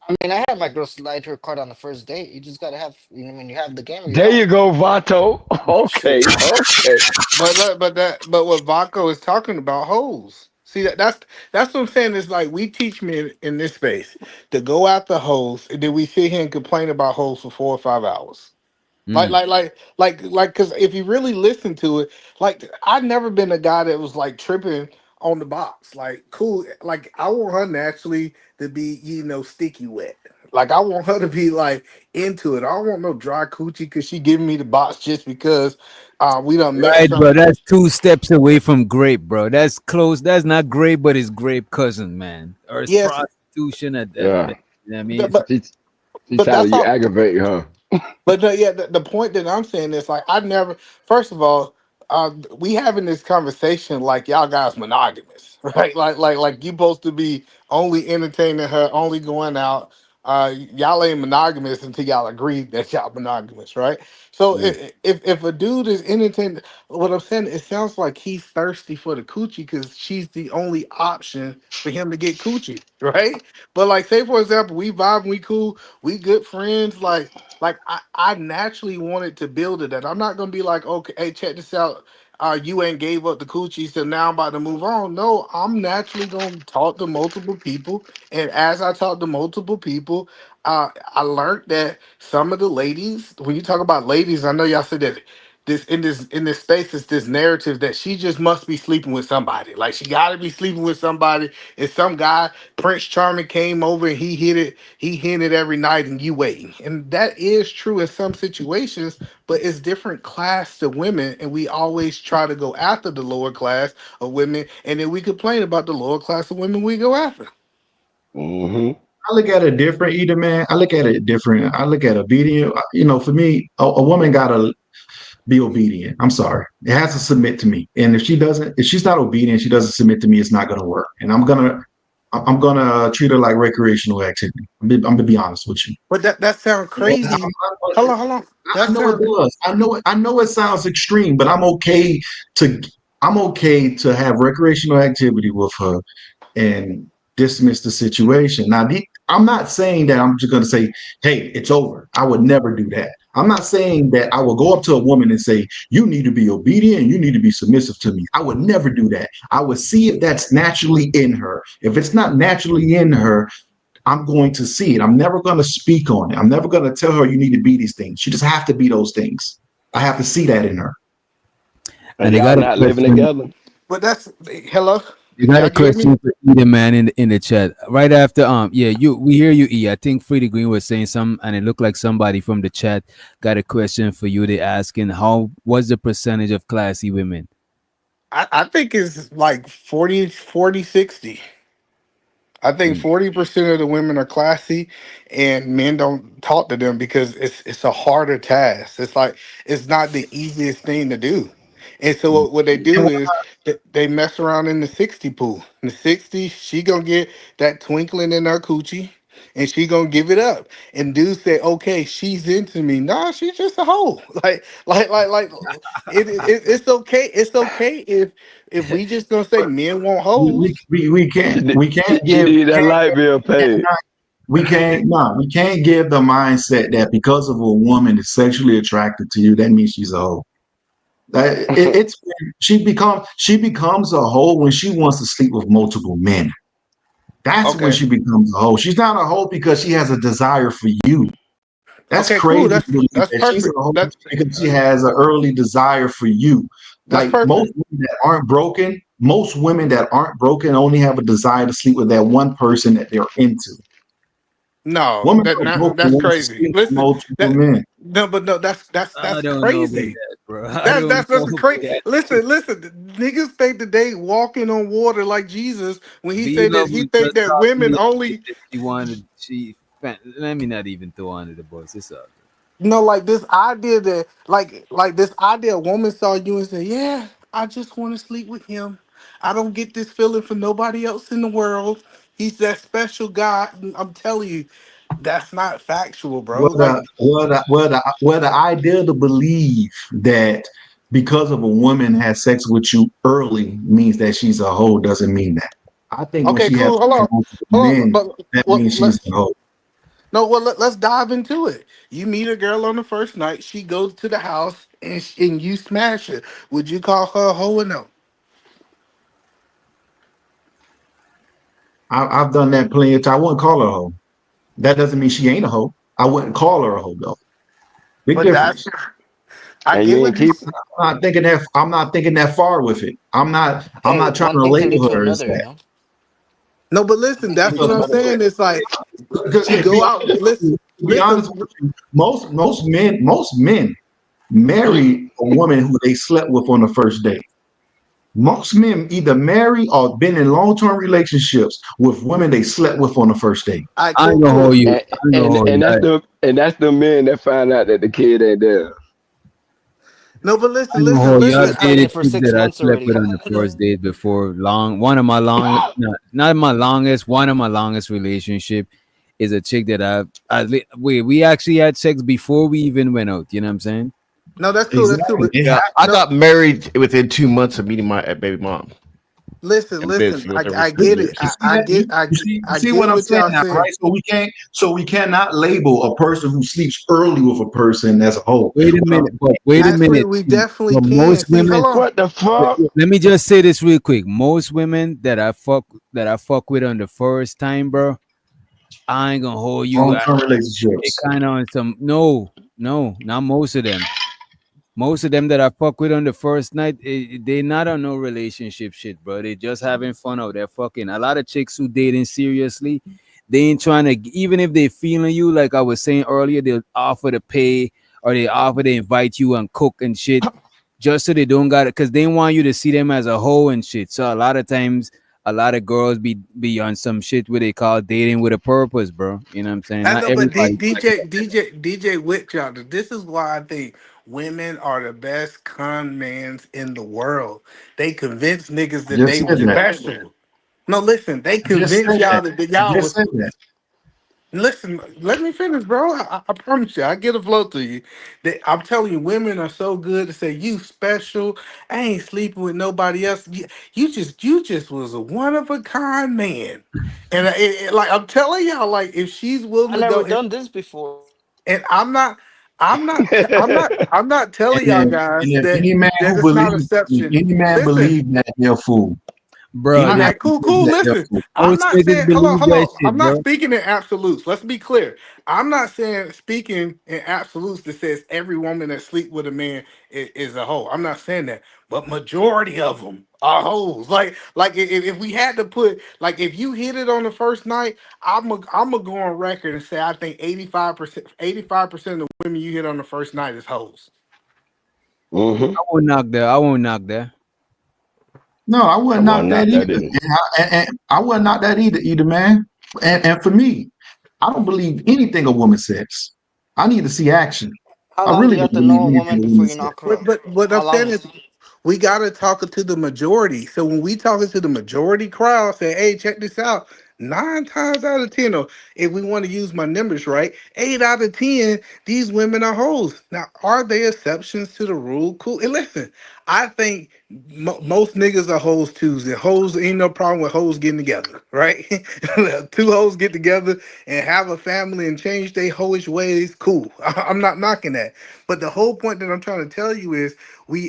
I mean, I had my girl slide her card on the first date. You just gotta have, when you have the game or you There don't. you go, Vato. Shit. Okay, okay. But what Vaco is talking about hoes. See that's what I'm saying. Is like we teach men in this space to go after hoes, and then we sit here and complain about hoes for 4 or 5 hours. Like, Mm. because if you really listen to it, like I've never been a guy that was like tripping on the box. Like, cool. Like, I want her naturally to be, sticky wet. Like, I want her to be like into it. I don't want no dry coochie because she giving me the box just because we done met Right, bro. some. That's 2 steps away from grape, bro. That's close. That's not grape, but it's grape cousin, man. Or it's Yes, prostitution at Yeah. best. You know what I mean? but She but trying to that's you all. aggravate her. But no, yeah, the point that I'm saying is like I never. First of all, we having this conversation like y'all guys monogamous, right? Like you supposed to be only entertaining her, only going out. Y'all ain't monogamous until y'all agree that y'all monogamous, right? So Mm. if a dude is entertaining, what I'm saying, it sounds like he's thirsty for the coochie because she's the only option for him to get coochie, right? But like, say for example, we vibe, we cool, we good friends, like I naturally wanted to build it, and I'm not gonna be like, okay, hey, check this out. You ain't gave up the coochie, so now I'm about to move on. No, I'm naturally gonna talk to multiple people, and as I talk to multiple people, I learned that some of the ladies, when you talk about ladies, I know y'all said that this space is this narrative that she just must be sleeping with somebody. Like she got to be sleeping with somebody. It's some guy, Prince Charming came over and he hit it every night and you waiting. And that is true in some situations, but it's different class to women. And we always try to go after the lower class of women. And then we complain about the lower class of women we go after. Hmm. I look at it different, either man. I look at it different. I look at obedient. For me, a woman gotta be obedient. I'm sorry. It has to submit to me. And if she's not obedient, she doesn't submit to me, it's not gonna work. And I'm gonna treat her like recreational activity. I'm gonna be honest with you. But that sounds crazy. Hold on. I That know it sounds does. I know it sounds extreme, but to I'm okay to have recreational activity with her and dismiss the situation. Now, I'm not saying that I'm just going to say, hey, it's over. I would never do that. I'm not saying that I will go up to a woman and say, you need to be obedient and you need to be submissive to me. I would never do that. I would see if that's naturally in her. If it's not naturally in her, I'm going to see it. I'm never going to speak on it. I'm never going to tell her you need to be these things. She just have to be those things. I have to see that in her. And And they y'all got a not living question. together. But that's hello. You got Y'all a can hear me? question for Eden man in the chat right after yeah, we hear you, E. I think Freddie Green was saying something, and it looked like somebody from the chat got a question for you. They asking how what's the percentage of classy women? I think it's like 40, 60. I think Mm. 40% of the women are classy and men don't talk to them because it's a harder task. It's like it's not the easiest thing to do. And so what they do is they mess around in the 60 pool. In the 60, she gonna get that twinkling in her coochie and she gonna give it up. And dudes say, okay, she's into me. Nah, she's just a hoe. Like it's okay. It's okay if we just gonna say men want hoes. We can't She give need that light bill paid. we can't give the mindset that because of a woman is sexually attracted to you, that means she's a hoe. It's she becomes a hoe when she wants to sleep with multiple men. That's when Okay. she becomes a hoe. She's not a hoe because she has a desire for you. That's Okay, cool. crazy to believe That's that she's a perfect. hoe because she has an early desire for you. That's Like most perfect. women that aren't broken, most women that aren't broken only have a desire to sleep with that one person that they're into. No, Women that are not, broken that's want to crazy. sleep with Listen, multiple that men. no, but no, I that's don't know about crazy. that, bro. I don't That's know about crazy. that. Listen. Niggas think that they walking on water like Jesus when he say Viva that he was think just that talking women yesterday only that she wanted let me not even throw under the bus. It's all like this idea that like this idea a woman saw you and said, yeah, I just want to sleep with him. I don't get this feeling for nobody else in the world. He's that special guy. And I'm telling you, that's not factual, bro. Like The idea to believe that because of a woman has sex with you early means that she's a hoe doesn't mean that. I think when okay, she has cool. Hold on. multiple Hold on. men, But that well, means she's a hoe. let's dive into it. You meet a girl on the first night. She goes to the house and you smash her. Would you call her a hoe or no? I've done that plenty of times. I wouldn't call her a hoe. That doesn't mean she ain't a hoe. I wouldn't call her a hoe though. Big But that's difference. I And you get ain't what you. keep I'm not thinking that far with it. I'm Hey, not trying one to thing can lead label to her as another, you that. know. No, but listen, that's what Because I'm saying. It's like she to go out. Listen, be honest with you, most men marry a woman who they slept with on the first date. Most men either marry or been in long-term relationships with women they slept with on the first date. all right, I ain't cool, gonna hold cool. you. and, I ain't gonna hold you. that's the men that find out that the kid ain't there. No, but I ain't gonna hold you. Niggas I've playing dated it for chicks six that I months slept already. with on the first date before. One of my long, not my longest. One of my longest relationship is a chick that we actually had sex before we even went out. You know what I'm saying? No, that's cool. That's cool. Exactly. But It Yeah, I no, got married within 2 months of meeting my baby mom, listen, and been listen. with her for I six get it. years. You see that? You I see what get I'm what saying y'all now, saying. right? So we cannot label a person who sleeps early with a person as a hoe. Wait a minute, but wait a Actually, minute. we definitely But can. most See, women, hold on. What the fuck? let me just say this real quick. Most women that I fuck with on the first time, bro. I ain't gonna hold you. Long-term They relationships. kind of on some no, not most of them. Most of them that I fuck with on the first night, they not on no relationship shit, bro. They just having fun out there fucking. A lot of chicks who dating seriously, they ain't trying to. Even if they feeling you, like I was saying earlier, they'll offer to pay or they offer to invite you and cook and shit, just so they don't got it, cause they want you to see them as a hoe and shit. So a lot of times, a lot of girls be on some shit where they call dating with a purpose, bro. You know what I'm saying? I Not know, but everybody. DJ Whitchalter, this is why I think women are the best con mans in the world. They convince niggas I that just they said was that. special. No, listen, they I just convinced said y'all that. that I y'all just was. said that. Listen, let me finish, bro. I promise you, I get a flow to you. I'm telling you, women are so good to say you special. I ain't sleeping with nobody else. You just was a one of a kind man, and like I'm telling y'all, like if she's willing I to never go, done this before. and I'm not telling y'all And guys if that any man who it's not believes, if exception. any man Listen, believe that, they're a fool. bro. All That, right, cool. Listen, I'm most not niggas saying hold believe on. that I'm shit, not bro. speaking in absolutes. Let's be clear. I'm not saying speaking in absolutes that says every woman that sleep with a man is a hoe. I'm not saying that, but majority of them are hoes. Like if we had to put like if you hit it on the first night, I'm a go on record and say I think 85% of the women you hit on the first night is hoes. Mm-hmm. I won't knock that. I won't knock that. No, I wouldn't Well, knock that not either. that either. And I wouldn't knock that either, man. And for me, I don't believe anything a woman says. I need to see action. How I long do really you have don't to believe know a anything woman a before woman you says. knock her up? But what How I'm saying long? is we gotta talk to the majority. So when we talking to the majority crowd, say, hey, check this out. 9 times out of 10, or if we want to use my numbers right, 8 out of 10, these women are hoes. Now, are they exceptions to the rule? Cool. And listen, I think most niggas are hoes too. And hoes ain't no problem with hoes getting together, right? Two hoes get together and have a family and change their hoish ways. Cool. I'm not knocking that. But the whole point that I'm trying to tell you is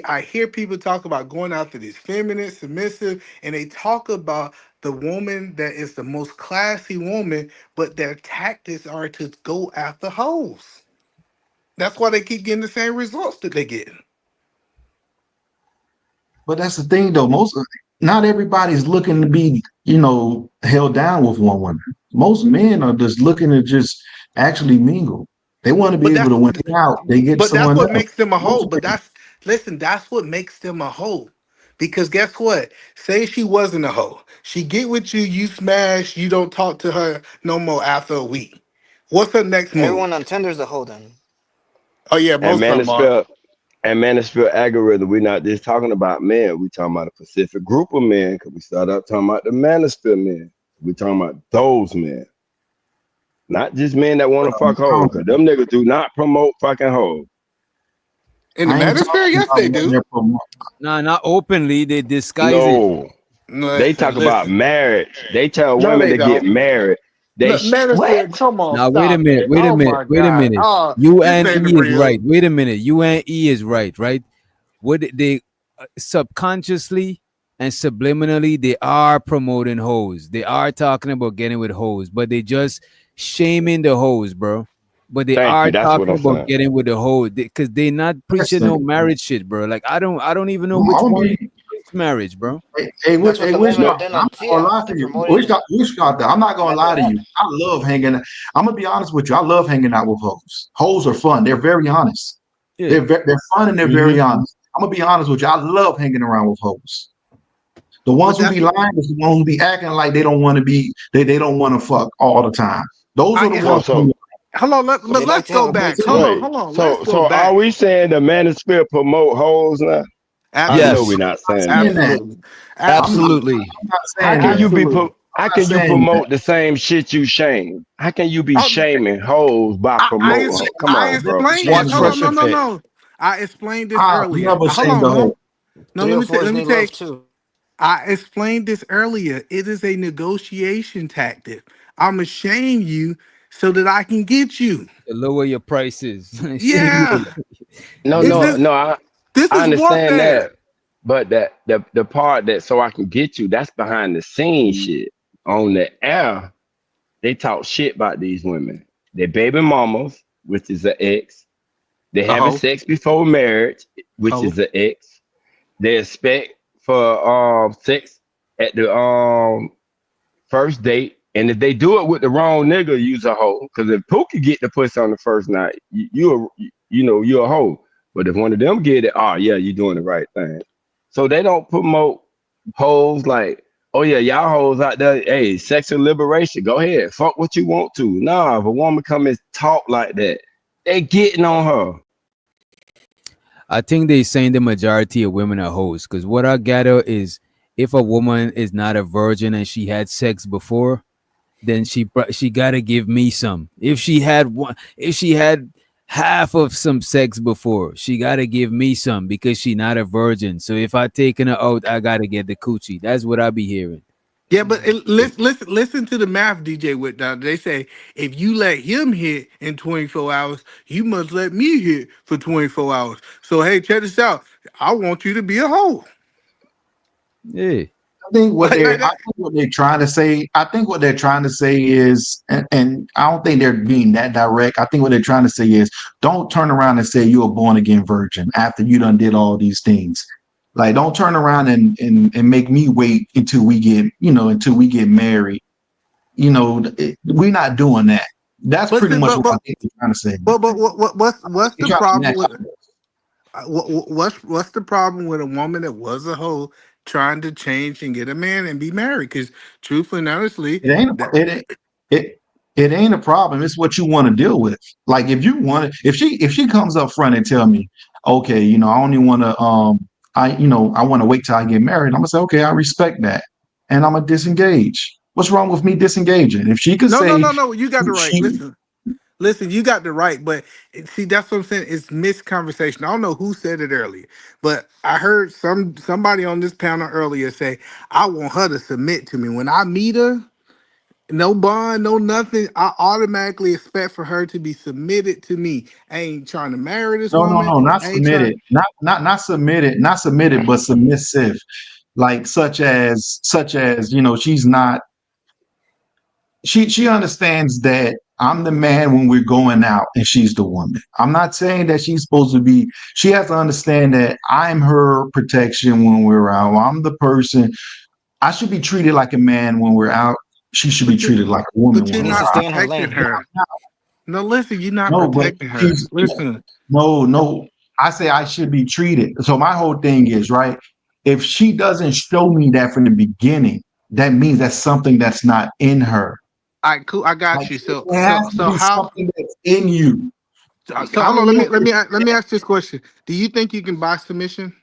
I hear people talk about going after these feminine, submissive, and they talk about the woman that is the most classy woman, but their tactics are to go after hoes. That's why they keep getting the same results that they get. But that's the thing, though. Not everybody's looking to be, held down with one woman. Most men are just looking to just actually mingle. They want to be But able that's to, when they out, they get but that's someone what else. makes them a hoe. Most But men. that's what makes them a hoe. Because guess what? Say she wasn't a hoe. She get with you, you smash, you don't talk to her no more after a week. What's her next move? Everyone on Tinder's a hoe then. Oh yeah, And most of them are. manosphere algorithm. We're not just talking about men. We're talking about a specific group of men. Because we start out talking about the manosphere men. We're talking about those men, not just men that want to fuck hoes. Because them niggas do not promote fucking hoes. In the I ain't manosphere, talking yes, about they what do. they're promoting. Nah, not openly. They disguise it. No, they talk Listen, about listen. marriage. They tell No, women they to get don't. married. They Look, what? manosphere, come on, Now wait a stop minute. it. Wait a Oh minute. my Wait a God. minute. Oh, U this N ain't E is real. right. Wait a minute. U N E is right. Right. What they subconsciously and subliminally they are promoting hoes. They are talking about getting with hoes, but they just shaming the hoes, bro. But they Thank are you. That's what talking I'm about saying. getting with the hoes because they not preaching no Listen, marriage shit, bro. Like I don't even know I'm which gonna one be. preach marriage, bro. That's what Hey, the Wish women No, are God, doing I'm on not gonna TF. lie to They're you. Wish promoting God, I'm not gonna mental lie to health. you. I love hanging. I'm gonna be honest with you. I love hanging out with hoes. Hoes are fun. They're very honest. Yeah. They're fun and they're very mm-hmm. honest. I'm gonna be honest with you. I love hanging around with hoes. The But ones who that's be lying is the ones who be acting like they don't want to be. They don't want to fuck all the time. Those are the So ones. I so hold on, They but like let's to have go a good back. time. Hold on. Let's so go so are back. we saying the manosphere promote hoes now? I know Absolutely. we're Yes. not saying that. Saying that. Absolutely. I'm not. Absolutely. Absolutely. I'm not How saying can that. you be Absolutely. I'm how not can you saying that. promote the same shit you shame? How can you be Oh, shaming hoes by promoting? Come I on, bro. explained this. Watch Hold on, fresh no. effect. I explained this I've earlier. never Hold shamed on, a no. hoe. No, Three or let fours me need take love too. I explained this earlier. It is a negotiation tactic. I'm ashamed you so that I can get you. To lower your prices. Shame Yeah. you. No, It's Yeah. no, just no. this I is understand warfare. that, but the part that so I can get you, that's behind the scenes shit. On the air, they talk shit about these women. Their baby mamas, which is an ex. They A having hoe. sex before marriage, which Hoe. is an ex. They expect for sex at the first date. And if they do it with the wrong nigga, use a hoe. Because if Pookie get the pussy on the first night, you're a hoe. But if one of them get it, oh yeah, you're doing the right thing. So they don't promote hoes like, oh yeah, y'all hoes out there, hey, sexual liberation. Go ahead, fuck what you want to. Nah, if a woman come and talk like that, they getting on her. I think they saying the majority of women are hoes because what I gather is if a woman is not a virgin and she had sex before, then she gotta give me some. If she had half of some sex before, she gotta give me some because she not a virgin. So if I taking her out, I gotta get the coochie. That's what I be hearing. Yeah, but listen to the math, DJ. With they say if you let him hit in 24 hours, you must let me hit for 24 hours. So hey, check this out. I want you to be a hoe. Yeah. think what they're trying to say. I think what they're trying to say is, and I don't think they're being that direct. I think what they're trying to say is, don't turn around and say you're a born again virgin after you done did all these things. Like, don't turn around and make me wait until we get married. We're not doing that. That's pretty much what I think they're trying to say. But what's the problem with what's the problem with a woman that was a hoe trying to change and get a man and be married? Because truthfully and honestly, it ain't a problem. It's what you want to deal with. Like, if you want to, if she comes up front and tell me, okay, I only want to I want to wait till I get married, I'm gonna say, okay, I respect that, and I'm gonna disengage. What's wrong with me disengaging? If she could say, no, you got the right. Listen, you got the right, but see, that's what I'm saying. It's misconversation. I don't know who said it earlier, but I heard somebody on this panel earlier say, I want her to submit to me. When I meet her, no bond, no nothing, I automatically expect for her to be submitted to me. I ain't trying to marry this woman. No, not submitted. Not submitted, but submissive. Like, such as, she's not, she understands that I'm the man when we're going out and she's the woman. I'm not saying that she's supposed to be, she has to understand that I'm her protection when we're out. I'm the person. I should be treated like a man when we're out. She should be treated like a woman. But you're not protecting her. No, listen, you're not protecting her. Listen. No. I say I should be treated. So my whole thing is, right, if she doesn't show me that from the beginning, that means that's something that's not in her. All right, cool. I got you. So how something that's in you. So hold on. Let me ask this question. Do you think you can buy submission?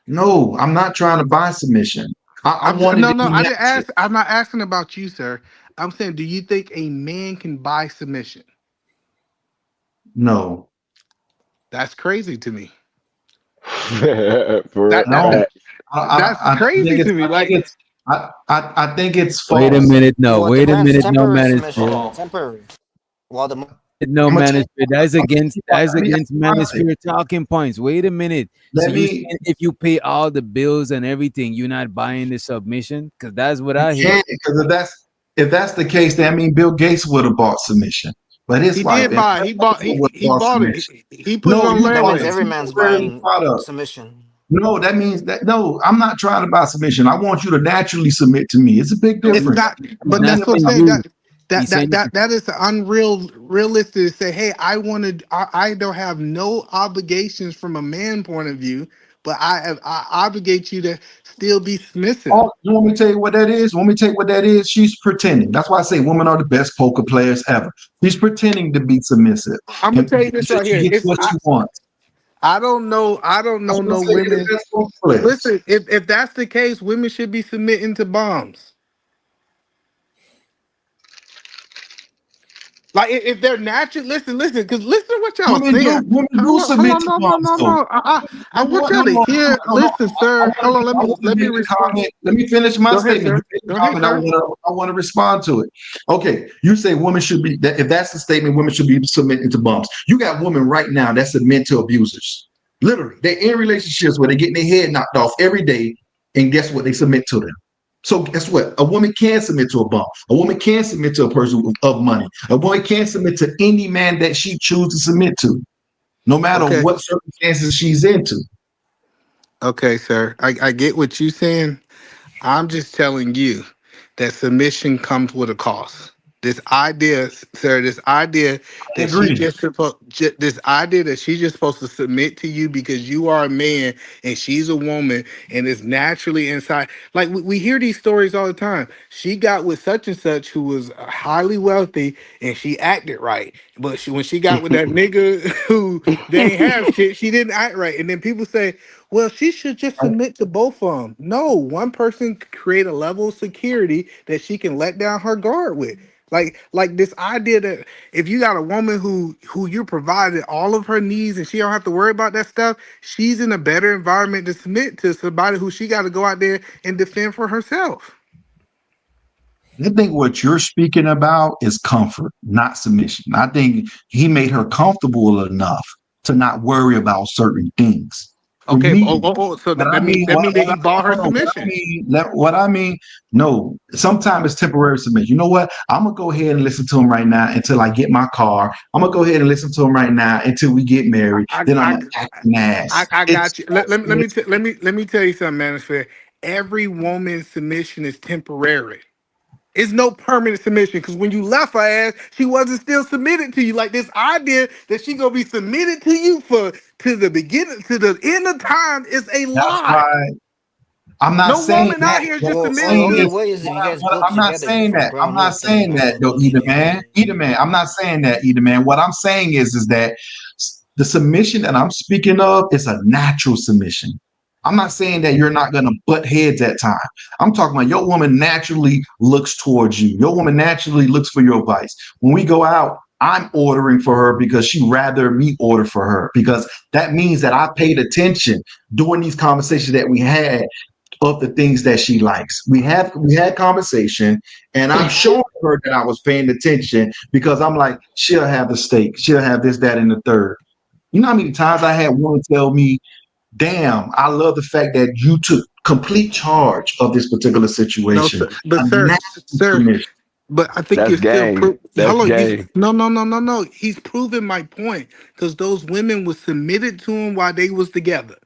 No, I'm not trying to buy submission. I didn't ask. I'm not asking about you, sir. I'm saying, do you think a man can buy submission? No. That's crazy to me. That's crazy to me. I think it's false. Wait a minute, no. Well, Wait a minute, no, temporary man. submission. Temporary. While the No manosphere. That's against manosphere talking points. Wait a minute. So you saying if you pay all the bills and everything, you're not buying the submission? Because that's what I hear. Because if that's the case, then I mean Bill Gates would have bought submission. But his he wife did buy. He bought it. He put it on that land. means every man's buying submission. No, that means that I'm not trying to buy submission. I want you to naturally submit to me. It's a big difference. It's not, but that's what I'm saying. That is unrealistic to say, hey, I don't have no obligations from a man point of view, but I obligate you to still be submissive. Oh, you want me to tell you what that is? She's pretending. That's why I say women are the best poker players ever. She's pretending to be submissive. I'm gonna tell you this right here. She gets what she wants. I don't know no women. Listen, if that's the case, women should be submitting to bombs. Like, if they're natural, listen, because listen to what y'all saying. Women do submit to bombs. I want y'all to hear. Listen, sir. Hold on. Let me respond. Let me finish my statement. I want to respond to it. Okay, you say women should be. If that's the statement, women should be submitting to bombs. You got women right now that submit to abusers. Literally, they're in relationships where they're getting their head knocked off every day, and guess what? They submit to them. So guess what? A woman can submit to a bum. A woman can submit to a person of money. A woman can submit to any man that she chooses to submit to, no matter what circumstances she's into. Okay, sir. I get what you're saying. I'm just telling you that submission comes with a cost. This idea, sir, this idea that she's just supposed to submit to you because you are a man and she's a woman and it's naturally inside. Like, we hear these stories all the time. She got with such and such who was highly wealthy and she acted right. But when she got with that nigga who they ain't have shit, she didn't act right. And then people say, well, she should just submit to both of them. No, one person create a level of security that she can let down her guard with. Like this idea that if you got a woman who you provided all of her needs and she don't have to worry about that stuff, she's in a better environment to submit to somebody who she got to go out there and defend for herself. I think what you're speaking about is comfort, not submission. I think he made her comfortable enough to not worry about certain things. For Okay. me, So what that I mean mean, that mean that what he bought her hold on, submission. what I mean, no, sometimes it's temporary submission. You know what? I'm gonna go ahead and listen to him right now until I get my car. I'm gonna go ahead and listen to him right now until we get married. Then I'm I, gonna act an ass. I It's got you. Let me tell you something, man. It's fair. Every woman's submission is temporary. It's no permanent submission because when you left her ass, she wasn't still submitted to you. Like this idea that she gonna be submitted to you for to the beginning to the end of time is a that's lie. why I'm not No saying woman out that. here is What just I'm Well, submitted saying to only is, you. way is if you guys built I'm not together saying before that. I'm growing not up. Then saying that's that the though, only either way. man. Either man. I'm not saying that, either man. What I'm saying is that the submission that I'm speaking of is a natural submission. I'm not saying that you're not gonna butt heads at time. I'm talking about your woman naturally looks towards you. Your woman naturally looks for your advice. When we go out, I'm ordering for her because she rather me order for her because that means that I paid attention during these conversations that we had of the things that she likes. We had conversation, and I'm showing her that I was paying attention because I'm like, she'll have the steak, she'll have this, that, and the third. You know how many times I had one tell me, "Damn, I love the fact that you took complete charge of this particular No, situation." sir, but A sir, natural sir, submission. but I think That's you're still gang. That's hello. gang. No. He's proving my point because those women was submitted to him while they was together,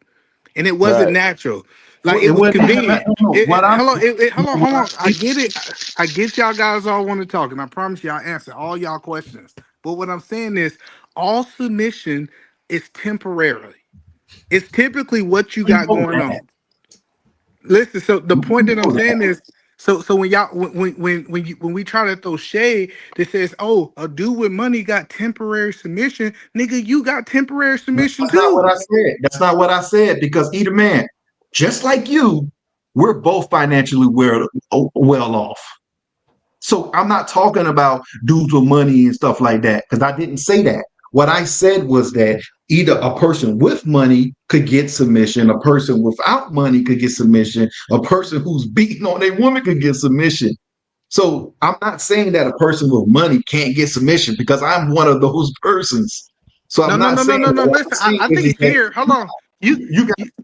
and it wasn't Right. natural. Like Well, it it was wasn't even convenient. no, what I'm Hold what on. I I get it. I get y'all guys all want to talk, and I promise you, I answer all y'all questions. But what I'm saying is, all submission is temporary. It's typically what you we got know going that. on. Listen, so the We point that I'm know that. saying is, so when y'all when we try to throw shade that says, oh, a dude with money got temporary submission, nigga, you got temporary submission That's not what too. I said. That's not what I said because either man, just like you, we're both financially well off. So I'm not talking about dudes with money and stuff like that because I didn't say that. What I said was that either a person with money could get submission, a person without money could get submission, a person who's beating on a woman could get submission. So I'm not saying that a person with money can't get submission because I'm one of those persons. So I'm not saying that. What I'm Listen, saying I think is it's that fair. Hold on. You,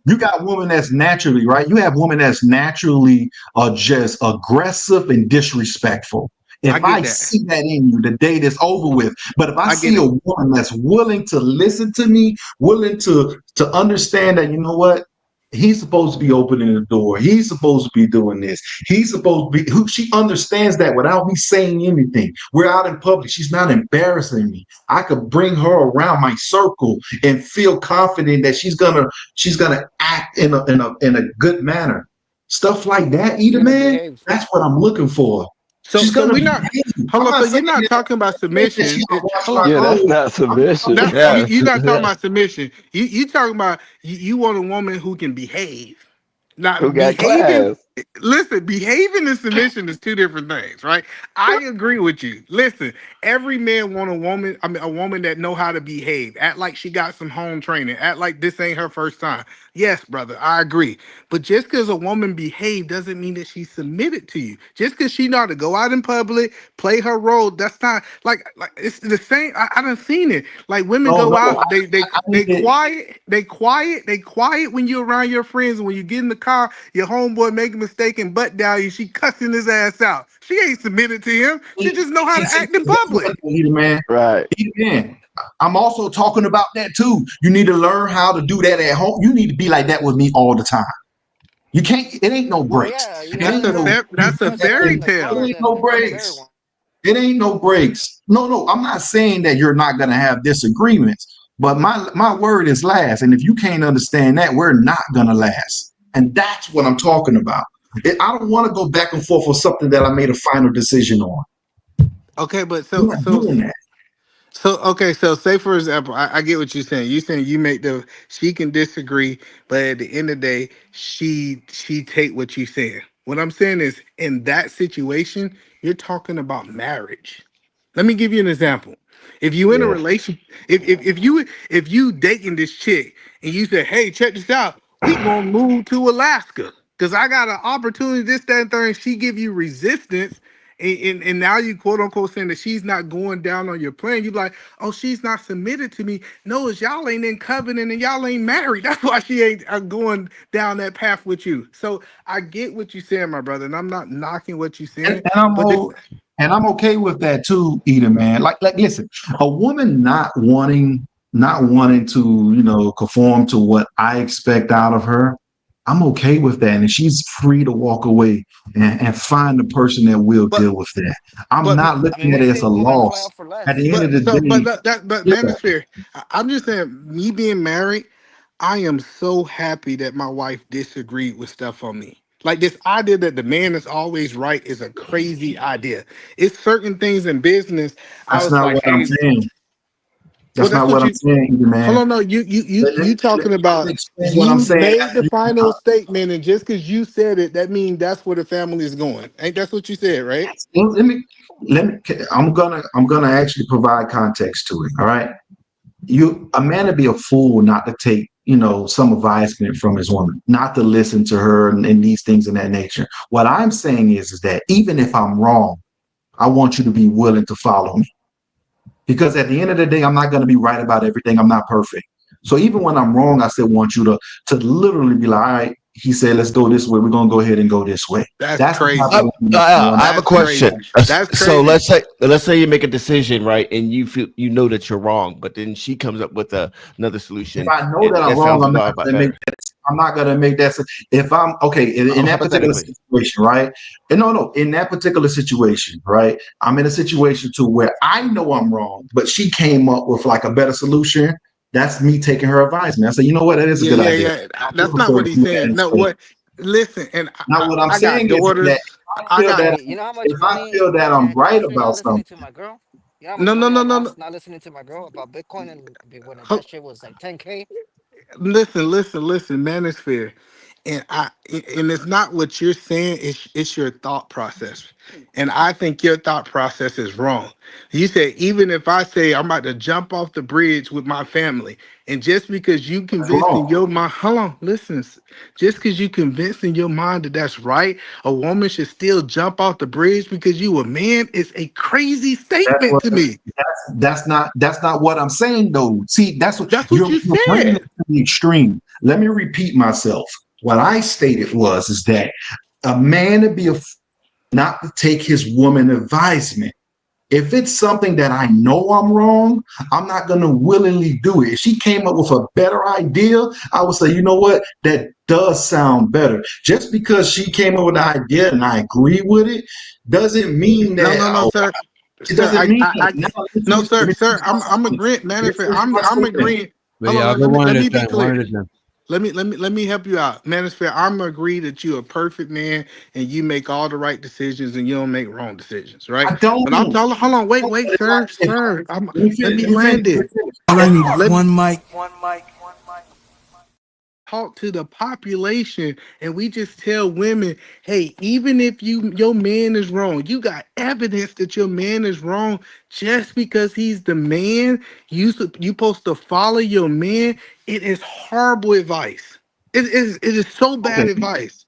you got women that's naturally right. You have women that's naturally just aggressive and disrespectful. I If get I that. see that in you, the date is over with. But if I I see get a it. woman that's willing to listen to me, willing to understand that, you know what, he's supposed to be opening the door. He's supposed to be doing this. He's supposed to be who she understands that without me saying anything. We're out in public. She's not embarrassing me. I could bring her around my circle and feel confident that she's gonna act in a good manner. Stuff like that, She's either gonna man. behave. That's what I'm looking for. So She's so gonna we not behave. hold I'm on. So not you're saying not that, talking about she's submission. gonna wash Hold my on. Yeah, that's clothes. not submission. I'm That's Yeah. you're not talking about submission. You talking about you want a woman who can behave. Who Not got behaving. class? Listen, behaving and submission is two different things, right? I agree with you. Listen, every man want a woman. I mean, a woman that know how to behave, act like she got some home training, act like this ain't her first time. Yes, brother, I agree. But just because a woman behave doesn't mean that she's submitted to you. Just because she know how to go out in public, play her role, that's not like it's the same. I done seen it. Like women no, go no. out, I need to. they quiet when you're around your friends, and when you get in the car, your homeboy make a mistake and butt down you, she cussing his ass out. She ain't submitted to him. She just know how to See, act in guess what, public. Peter man? Right. Peter man. I'm also talking about that too. You need to learn how to do that at home. You need to be like that with me all the time. You can't. It ain't no Well, breaks. yeah, you It gotta ain't no. have That's a you gotta have fairy like It tale. cars ain't no in front of breaks. everyone. It ain't no breaks. No, no. I'm not saying that you're not gonna have disagreements, but my word is last. And if you can't understand that, we're not gonna last. And that's what I'm talking about. I don't want to go back and forth for something that I made a final decision on. Okay, but We're not doing that. so say for example, I get what you're saying. You saying you make the she can disagree, but at the end of the day, she take what you saying. What I'm saying is in that situation, you're talking about marriage. Let me give you an example. If you in a Yeah. relation, if you dating this chick and you say, hey, check this out, we gonna move to Alaska because I got an opportunity, this, that, and third, and she give you resistance and now you quote unquote saying that she's not going down on your plan. You're like, oh, she's not submitted to me. No, it's y'all ain't in covenant and y'all ain't married. That's why she ain't going down that path with you. So I get what you're saying, my brother, and I'm not knocking what you're saying. And I'm okay with that too, Eda, man. Like listen, a woman not wanting to, conform to what I expect out of her, I'm okay with that. And she's free to walk away and find the person that will deal with that. I'm not looking at it as a loss. At the end of the day. But Manosphere, I'm just saying, me being married, I am so happy that my wife disagreed with stuff on me. Like this idea that the man is always right is a crazy idea. It's certain things in business. I That's was not like, what I'm hey, saying. well, That's not what I'm saying, either, man. hold on, no, you talking about what I'm you saying. made the final statement, and just because you said it, that means that's where the family is going. Ain't that's what you said, right? Let me. I'm gonna actually provide context to it. All right. A man to be a fool not to take some advisement from his woman, not to listen to her and these things in that nature. What I'm saying is that even if I'm wrong, I want you to be willing to follow me, because at the end of the day, I'm not going to be right about everything. I'm not perfect. So even when I'm wrong, I still want you to literally be like, all right, he said, let's go this way. We're going to go ahead and go this way. That's crazy. I have a question. That's So crazy. let's say you make a decision, right, and you feel that you're wrong, but then she comes up with another solution. If I know that I'm wrong, I'm not going to make that. If I'm okay in that particular situation, right? And no, in that particular situation, right? I'm in a situation to where I know I'm wrong, but she came up with like a better solution. That's me taking her advisement. I say, you know what? That is a good idea. Yeah. That's not what he's saying. No, what? Listen, and now what I'm I got saying is daughters. that if I feel that I'm right about something. You know how much No. not listening to my girl about Bitcoin and when that shit was like 10K. Listen, Manosphere, and it's not what you're saying. It's your thought process, and I think your thought process is wrong. You said even if I say I'm about to jump off the bridge with my family, and just because you convinced in your mind, hold on, listen, just because you convinced in your mind that that's right, a woman should still jump off the bridge because you a man is a crazy statement to me. That's not what I'm saying though. See, that's what you're bringing said. it to the extreme. Let me repeat myself. What I stated is that a man to be not to take his woman advisement. If it's something that I know I'm wrong, I'm not going to willingly do it. If she came up with a better idea, I would say, you know what? That does sound better. Just because she came up with an idea and I agree with it, doesn't mean that. No, sir. It doesn't mean that. Sir. I'm agreeing, man. I'm agreeing. Hold on, let me be clear. Let me help you out, Manosphere. I'm agree that you're a perfect man and you make all the right decisions and you don't make wrong decisions, right? I don't. But I'm telling. Hold on, wait, sir. Let me land it. All I need is one mic. Talk to the population, and we just tell women, hey, even if your man is wrong, you got evidence that your man is wrong. Just because he's the man, you supposed to follow your man. It is horrible advice. It is so bad advice.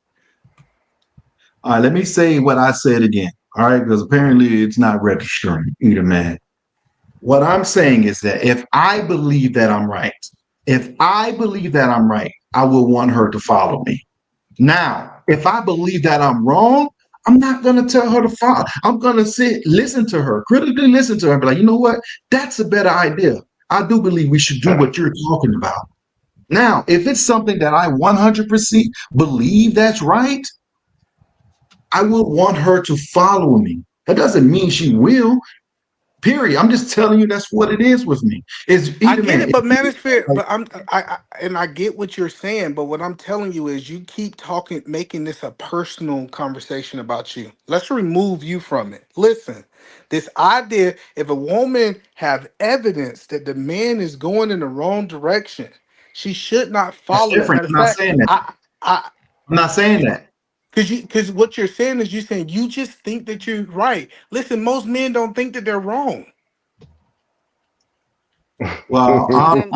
All right, let me say what I said again. All right, because apparently it's not registering either, man. What I'm saying is that if I believe that I'm right, I will want her to follow me. Now, if I believe that I'm wrong, I'm not going to tell her to follow. I'm going to listen to her, critically listen to her, and be like, you know what? That's a better idea. I do believe we should do what you're talking about. Now, if it's something that I 100% believe that's right, I will want her to follow me. That doesn't mean she will. Period. I'm just telling you that's what it is with me. I get it, but Manosphere, but I get what you're saying, but what I'm telling you is you keep making this a personal conversation about you. Let's remove you from it. Listen, this idea, if a woman have evidence that the man is going in the wrong direction, she should not follow that. Matter I'm not saying that. I'm not saying that. Because what you're saying is you just think that you're right. Listen, most men don't think that they're wrong. Well, I'm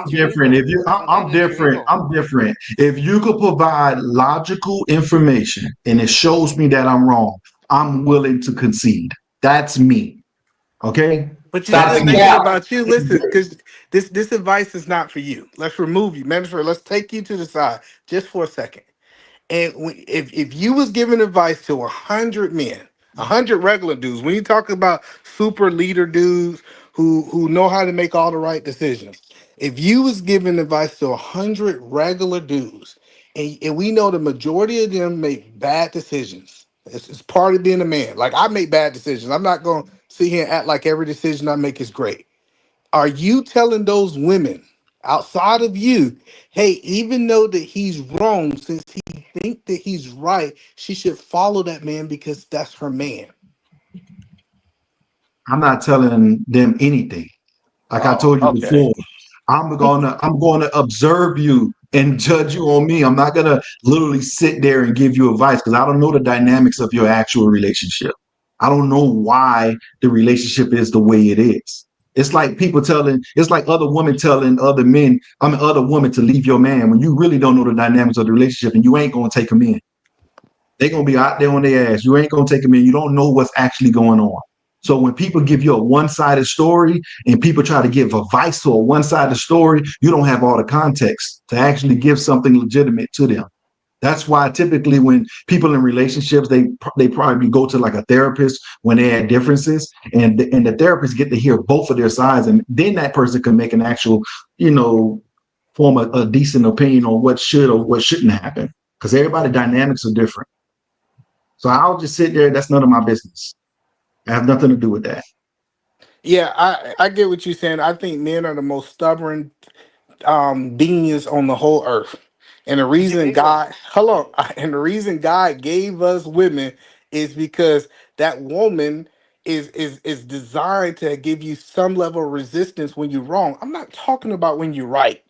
different. I'm different. I'm different. If you could provide logical information and it shows me that I'm wrong, I'm willing to concede. That's me. Okay? But you That's just me. thinking about you. Listen, because this advice is not for you. Let's remove you, Minister. Let's take you to the side just for a second. And if you was giving advice to 100 men, 100 regular dudes, when you talk about super leader dudes who know how to make all the right decisions, if you was giving advice to 100 regular dudes, and we know the majority of them make bad decisions. It's part of being a man. Like I make bad decisions. I'm not gonna sit here and act like every decision I make is great. Are you telling those women outside of you, hey, even though that he's wrong, since he think that he's right, she should follow that man because that's her man? I'm not telling them anything. Like I Oh, told you okay. before, I'm gonna observe you and judge you on me. I'm not gonna literally sit there and give you advice because I don't know the dynamics of your actual relationship. I don't know why the relationship is the way it is. It's like other women telling other women to leave your man when you really don't know the dynamics of the relationship and you ain't gonna take them in. They're gonna be out there on their ass. You ain't gonna take them in. You don't know what's actually going on. So when people give you a one-sided story and people try to give advice to a one-sided story, you don't have all the context to actually give something legitimate to them. That's why typically when people in relationships, they probably go to like a therapist when they had differences, and the therapist get to hear both of their sides, and then that person can make an actual, form a decent opinion on what should or what shouldn't happen. Because everybody's dynamics are different. So I'll just sit there. That's none of my business. I have nothing to do with that. Yeah, I get what you're saying. I think men are the most stubborn beings on the whole earth. And the Is it reason big one? God, hello, and the reason God gave us women is because that woman is designed to give you some level of resistance when you're wrong. I'm not talking about when you're right.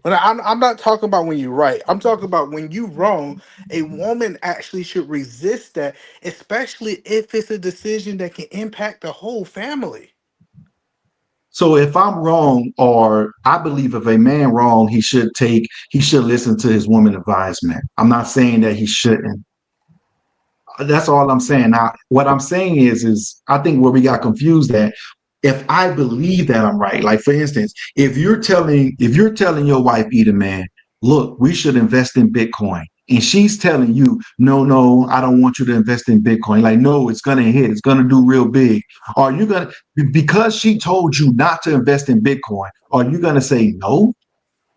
I'm not talking about when you're right. I'm talking about when you're wrong. A woman actually should resist that, especially if it's a decision that can impact the whole family. So if I'm wrong, or I believe if a man wrong, he should listen to his woman advisement. I'm not saying that he shouldn't. That's all I'm saying. Now, what I'm saying is I think where we got confused that if I believe that I'm right, like for instance, if you're telling your wife, either man, look, we should invest in Bitcoin. And she's telling you, no, I don't want you to invest in Bitcoin. Like, no, it's gonna hit, it's gonna do real big. Are you gonna, because she told you not to invest in Bitcoin, are you gonna say no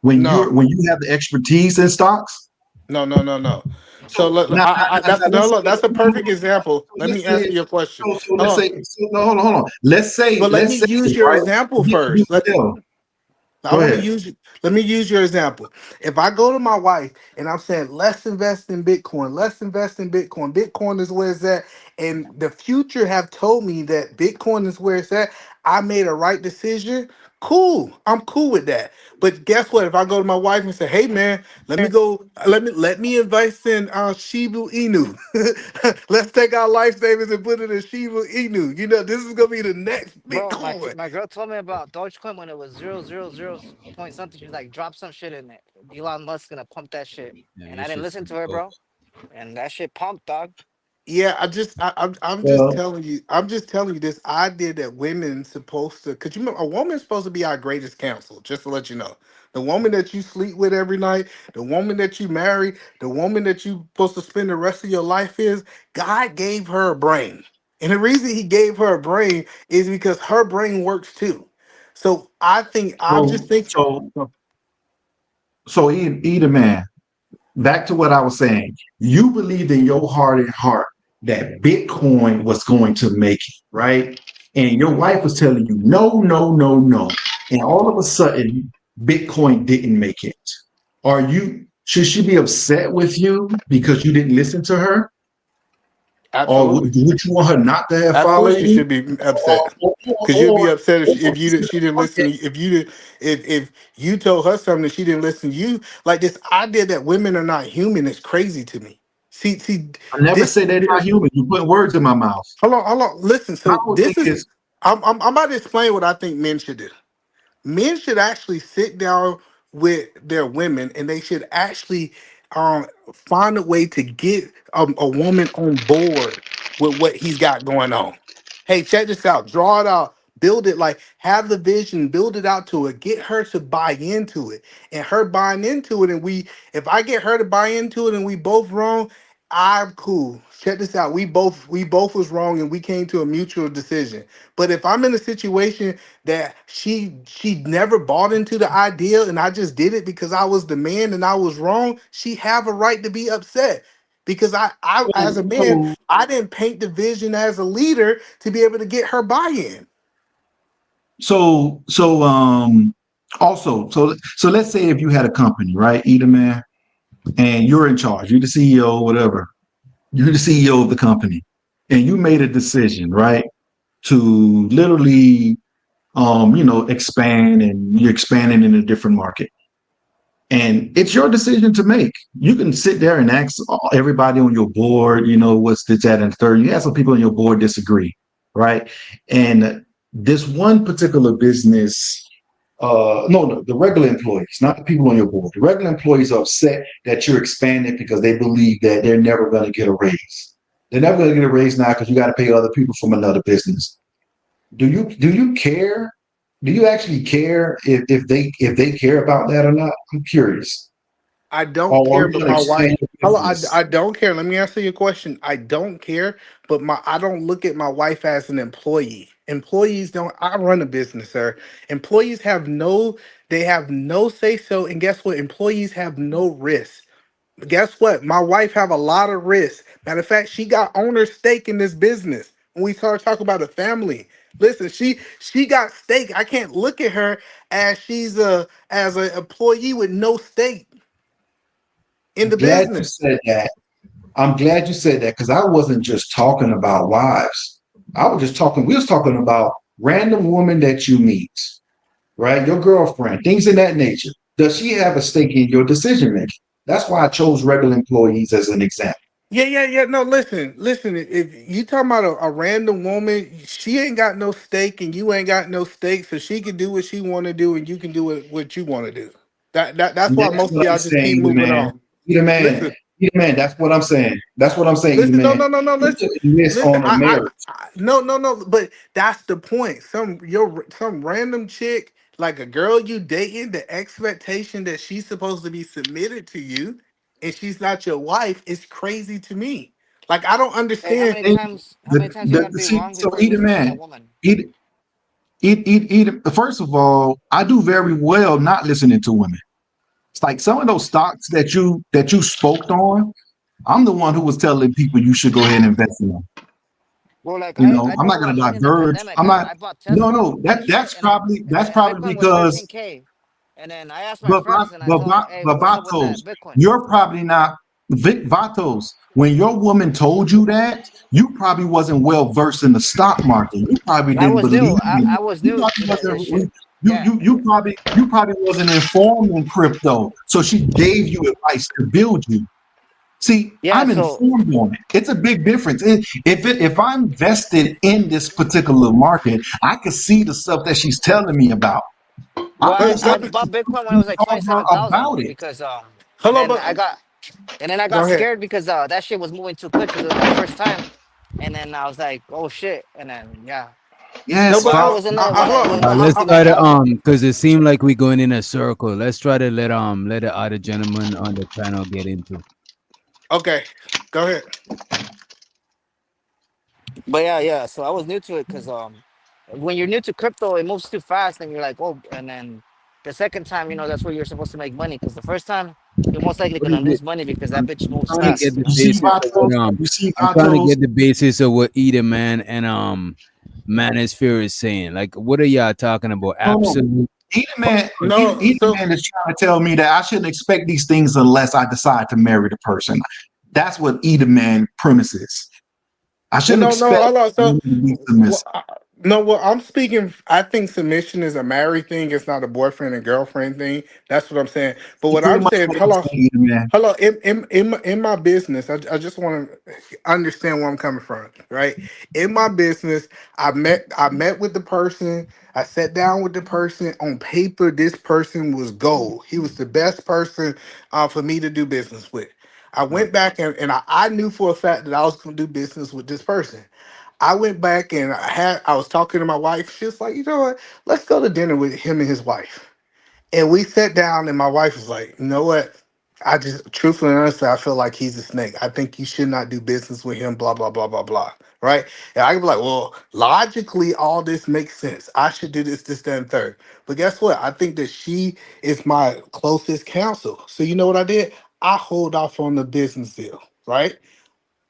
No. when you have the expertise in stocks? No. So Now, that's now, no let's look. say, That's a perfect example. Let me let's say, answer your question. so let's Hold on, say, no, hold on. but let me Let's say, use your right? example You can first. tell. I Go want to ahead. use. Let me use your example. If I go to my wife and I'm saying, let's invest in Bitcoin. Let's invest in Bitcoin. Bitcoin is where it's at, and the future have told me that Bitcoin is where it's at. I made a right decision. Cool. I'm cool with that. But guess what? If I go to my wife and say, "Hey, man, let me invest in Shiba Inu. Let's take our life savings and put it in Shiba Inu. This is gonna be the next Bro, Bitcoin." my girl told me about Dogecoin when it was 0.00 point something. She's like, drop some shit in it. Elon Musk gonna pump that shit. Yeah, And I this didn't shit's listen to gonna her, go. bro. And that shit pumped, dog. Yeah, I'm just Well, telling you. I'm just telling you this idea that women supposed to, because you know, a woman's supposed to be our greatest counsel. Just to let you know, the woman that you sleep with every night, the woman that you marry, the woman that you supposed to spend the rest of your life is. God gave her a brain, and the reason He gave her a brain is because her brain works too. So I'm just so, thinking. so, so, either man. Back to what I was saying. You believed in your heart and heart that Bitcoin was going to make it, right? And your wife was telling you, no. And all of a sudden, Bitcoin didn't make it. Should she be upset with you because you didn't listen to her? Or would Absolutely. you want her not to have Absolutely, followed she you? should be Or, upset or, because you'd be or, upset or she didn't listen to you. If you did, if you told her something that she didn't listen to you, like this idea that women are not human is crazy to me. See, I never this. say they're not human. You put words in my mouth. Hold on. Listen. My So whole thing this is. is, I'm about to explain what I think men should do. Men should actually sit down with their women, and they should actually find a way to get a woman on board with what he's got going on. Hey, check this out. Draw it out. Build it, like have the vision, build it out to it, get her to buy into it. And her buying into it, and if I get her to buy into it and we both wrong, I'm cool. Check this out. We both was wrong and we came to a mutual decision. But if I'm in a situation that she never bought into the idea and I just did it because I was the man and I was wrong, she have a right to be upset. Because I as a man, So I didn't paint the vision as a leader to be able to get her buy-in. so also so let's say if you had a company, right, Eat Man, and you're in charge, you're the CEO, whatever, you're the CEO of the company, and you made a decision, right, to literally expand, and you're expanding in a different market. And it's your decision to make. You can sit there and ask everybody on your board, what's this, that, and the third. You have some people on your board disagree, right? And this one particular business, no, the regular employees, not the people on your board. The regular employees are upset that you're expanding because they believe that they're never going to get a raise. They're never going to get a raise now because you got to pay other people from another business. Do you care? Do you actually care if they care about that or not? I'm curious. I don't Or are care, you but going to my wife. expand your Hello, business? I don't care. Let me answer your question. I don't care, but I don't look at my wife as an employee. Employees don't. I run a business, sir. Employees have no say so, and guess what? Employees have no risk. Guess what? My wife have a lot of risk. Matter of fact, she got owner stake in this business. When we start talking about a family, listen, she got stake. I can't look at her as she's as an employee with no stake in I'm the glad you business. said that. I'm glad you said that because I wasn't just talking about wives. We was talking about random woman that you meet, right? Your girlfriend, things in that nature. Does she have a stake in your decision making? That's why I chose regular employees as an example. Yeah, yeah, yeah. No, listen. If you talking about a random woman, she ain't got no stake, and you ain't got no stake, so she can do what she want to do, and you can do what you want to do. That's And why that's most of what I'm y'all just keep saying, Eda moving man. on. Eda man. Listen, Eda man, that's what I'm saying. That's what I'm saying, Eda listen. No, man. no, no, no. You Listen, putting this listen. on a marriage. No, no, no. But that's the point. Some random chick, like a girl you dating, the expectation that she's supposed to be submitted to you, and she's not your wife is crazy to me. Like I don't Hey, how understand. many times? How many times you gotta be See, wrong so before you Eda submit to a man, woman? First of all, I do very well not listening to women. It's like some of those stocks that you spoke on. I'm the one who was telling people you should go ahead and invest in them. Well, like I I'm made not a lot going of to money in the diverge. pandemic. I'm not. I bought No, Tesla no. and shit, That's probably that's and probably Bitcoin was because 13K. And then I asked my But friends and I but told them, "Hey, but what's up with Vatos, that Bitcoin?" you're probably not Vatos. When your woman told you that, you probably wasn't well versed in the stock market. You probably I didn't was new. believe in I it. was You new probably to this wasn't. shit. You Yeah. you you probably you probably wasn't informed in crypto. So she gave you advice to build you. See, Yeah. I'm So informed on it. It's a big difference. If I'm vested in this particular market, I can see the stuff that she's telling me about. well, I Let, I let decided me bought to Bitcoin when it was like talk to her 27,000 about it. because and hello, then but I go got ahead. scared because that shit was moving too quick because it was my first time, and then I was like, oh shit, and then yeah. No, Yes, but While I Val. was in the while hello. I was Let's in try the to because it seemed like we're going in a circle. Let's try to let the other gentleman on the panel get into. Okay, go ahead. But yeah. So I was new to it because when you're new to crypto, it moves too fast, and you're like, oh, and then the second time, that's where you're supposed to make money. Because the first time, you're most likely What gonna is it? lose money because that bitch moves Trying to See, get fast. the you see basis of Vatos? what You see I'm trying to Vatos? get the basis of what Eda Man and Manosphere is saying. Like, what are y'all talking about? No, no. Absolute. No, Eden so Man is trying to tell me that I shouldn't expect these things unless I decide to marry the person. That's what Eden Man premises. I well, shouldn't no. expect Hello, women so to be submissive. no. Well, I'm speaking. I think submission is a married thing. It's not a boyfriend and girlfriend thing. That's what I'm saying. But It's what pretty I'm much saying, what I'm hello, saying, Eden Man. hello. In my business, I just want to understand where I'm coming from. Right. In my business, I met with the person. I sat down with the person. On paper, this person was gold. He was the best person for me to do business with. I went back and I knew for a fact that I was going to do business with this person. I went back and I was talking to my wife. She was like, you know what? Let's go to dinner with him and his wife. And we sat down, and my wife was like, you know what? I just, truthfully and honestly, I feel like he's a snake. I think you should not do business with him, blah, blah, blah, blah, blah. Right? And I could be like, well, logically, all this makes sense. I should do this, this, that, and third. But guess what? I think that she is my closest counsel. So you know what I did? I hold off on the business deal, right?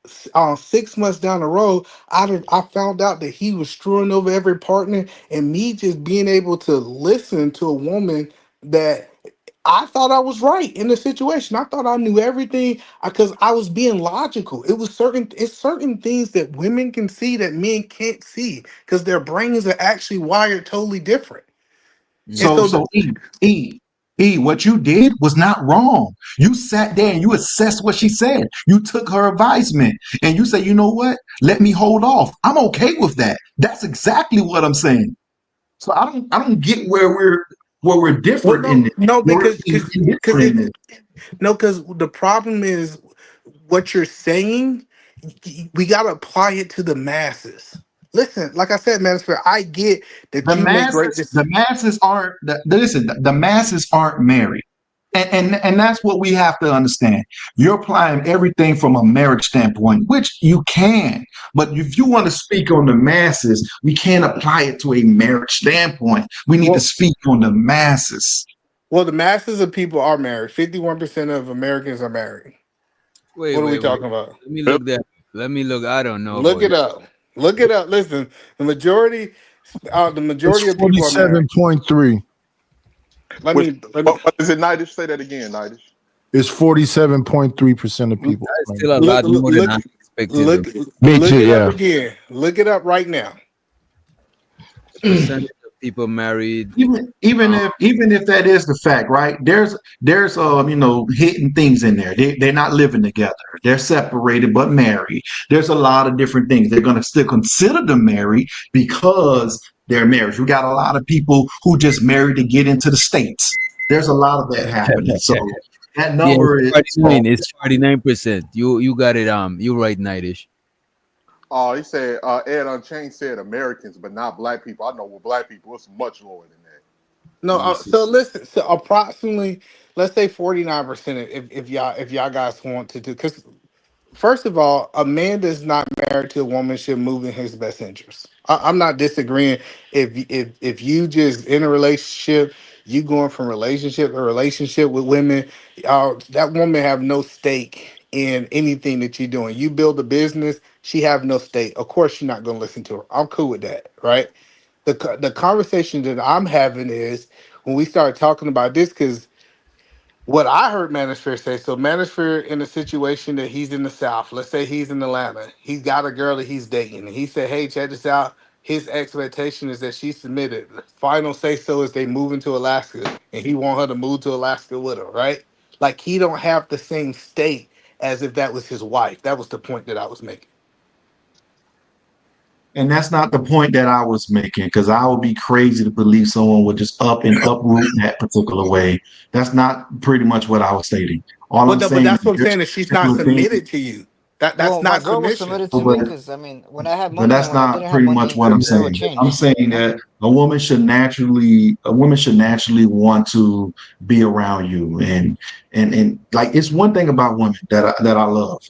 6 months down the road, I found out that he was screwing over every partner, and me just being able to listen to a woman that I thought I was right in the situation. I thought I knew everything because I was being logical. It's certain things that women can see that men can't see because their brains are actually wired totally different. So what you did was not wrong. You sat there and you assessed what she said. You took her advisement and you say, you know what? Let me hold off. I'm okay with that. That's exactly what I'm saying. So I don't get where we're different in this. No, We're because different in this. because the problem is what you're saying. We gotta apply it to the masses. Listen, like I said, Manosphere, I get that The you make great masses, the decisions. masses aren't listen, the masses aren't married. And that's what we have to understand. You're applying everything from a marriage standpoint, which you can, but if you want to speak on the masses, we can't apply it to a marriage standpoint. We need to speak on the masses. Well, the masses of people are married. 51% of Americans are married. Wait, What are we wait, wait. talking about? Let me look that. Let me look. I don't know. Look about it up. Look it up. Listen, the majority of It's people are married. 47.3. Let me. What is it, Nidish? Say that again, Nidish. It's 47.3% of people. That's still a lot more than I expected. Look it up again. Look it up right now. Percentage of people married. Even if that is the fact, right? There's hidden things in there. They're not living together. They're separated but married. There's a lot of different things. They're gonna still consider them married because they're married. We got a lot of people who just married to get into the States. There's a lot of that happening. So that number is 49. It's 49%. You got it. You right, Nightish. Oh, he said Ed Unchained said Americans, but not black people. I know with black people, it's much lower than that. No, so listen. So approximately, let's say 49%. If y'all guys want to do, because first of all, a man that's not married to a woman should move in his best interest. I'm not disagreeing. If you just in a relationship, you going from relationship to relationship with women, that woman have no stake in anything that you're doing. You build a business, she have no stake. Of course, you're not going to listen to her. I'm cool with that, right? The conversation that I'm having is when we start talking about this, because what I heard Manosphere say, so Manosphere in a situation that he's in the South, let's say he's in Atlanta, he's got a girl that he's dating, and he said, hey, check this out. His expectation is that she submitted. The final say so is they move into Alaska, and he want her to move to Alaska with her, right? Like he don't have the same stake as if that was his wife. That was the point that I was making. And that's not the point that I was making, because I would be crazy to believe someone would just up and uproot that particular way. That's not pretty much what I was stating. But that's what I'm saying. That she's not submitted to you. That's well, not my girl was submission. submitted to me because I mean, when I had But money that's and when I not didn't have pretty much money, what I'm it would saying. change. I'm saying that a woman should naturally want to be around you, and like it's one thing about women that I love.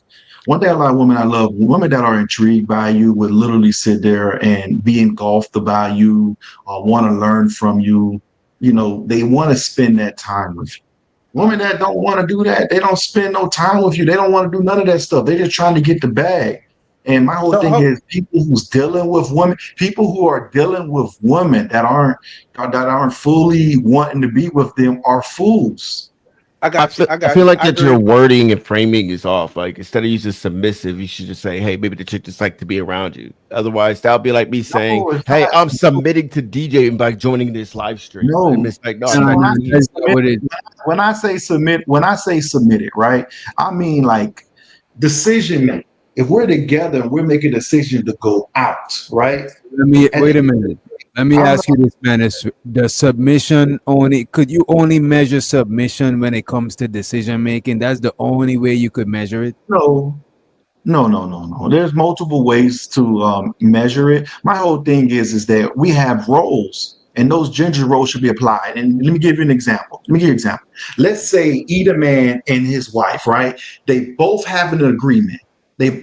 One thing about women I love, women that are intrigued by you would literally sit there and be engulfed by you, want to learn from you. You know, they want to spend that time with you. Women that don't want to do that, they don't spend no time with you. They don't want to do none of that stuff. They're just trying to get the bag. And my whole thing is people who's dealing with women, people who are dealing with women that aren't fully wanting to be with them are fools. I feel like that your wording and framing is off. Like instead of using submissive, you should just say, "Hey, maybe the chick just like to be around you." Otherwise, that'll be like me saying, "Hey, I'm submitting to DJ by joining this live stream." No, and it's like, no, see, I'm not doing that. when I say submit it, right? I mean like decision making. If we're together and we're making a decision to go out, right? Wait a minute. Let me ask you this, man: is the submission only? Could you only measure submission when it comes to decision making? That's the only way you could measure it. No, no. There's multiple ways to measure it. My whole thing is that we have roles, and those gender roles should be applied. And let me give you an example. Let's say either man and his wife, right? They both have an agreement.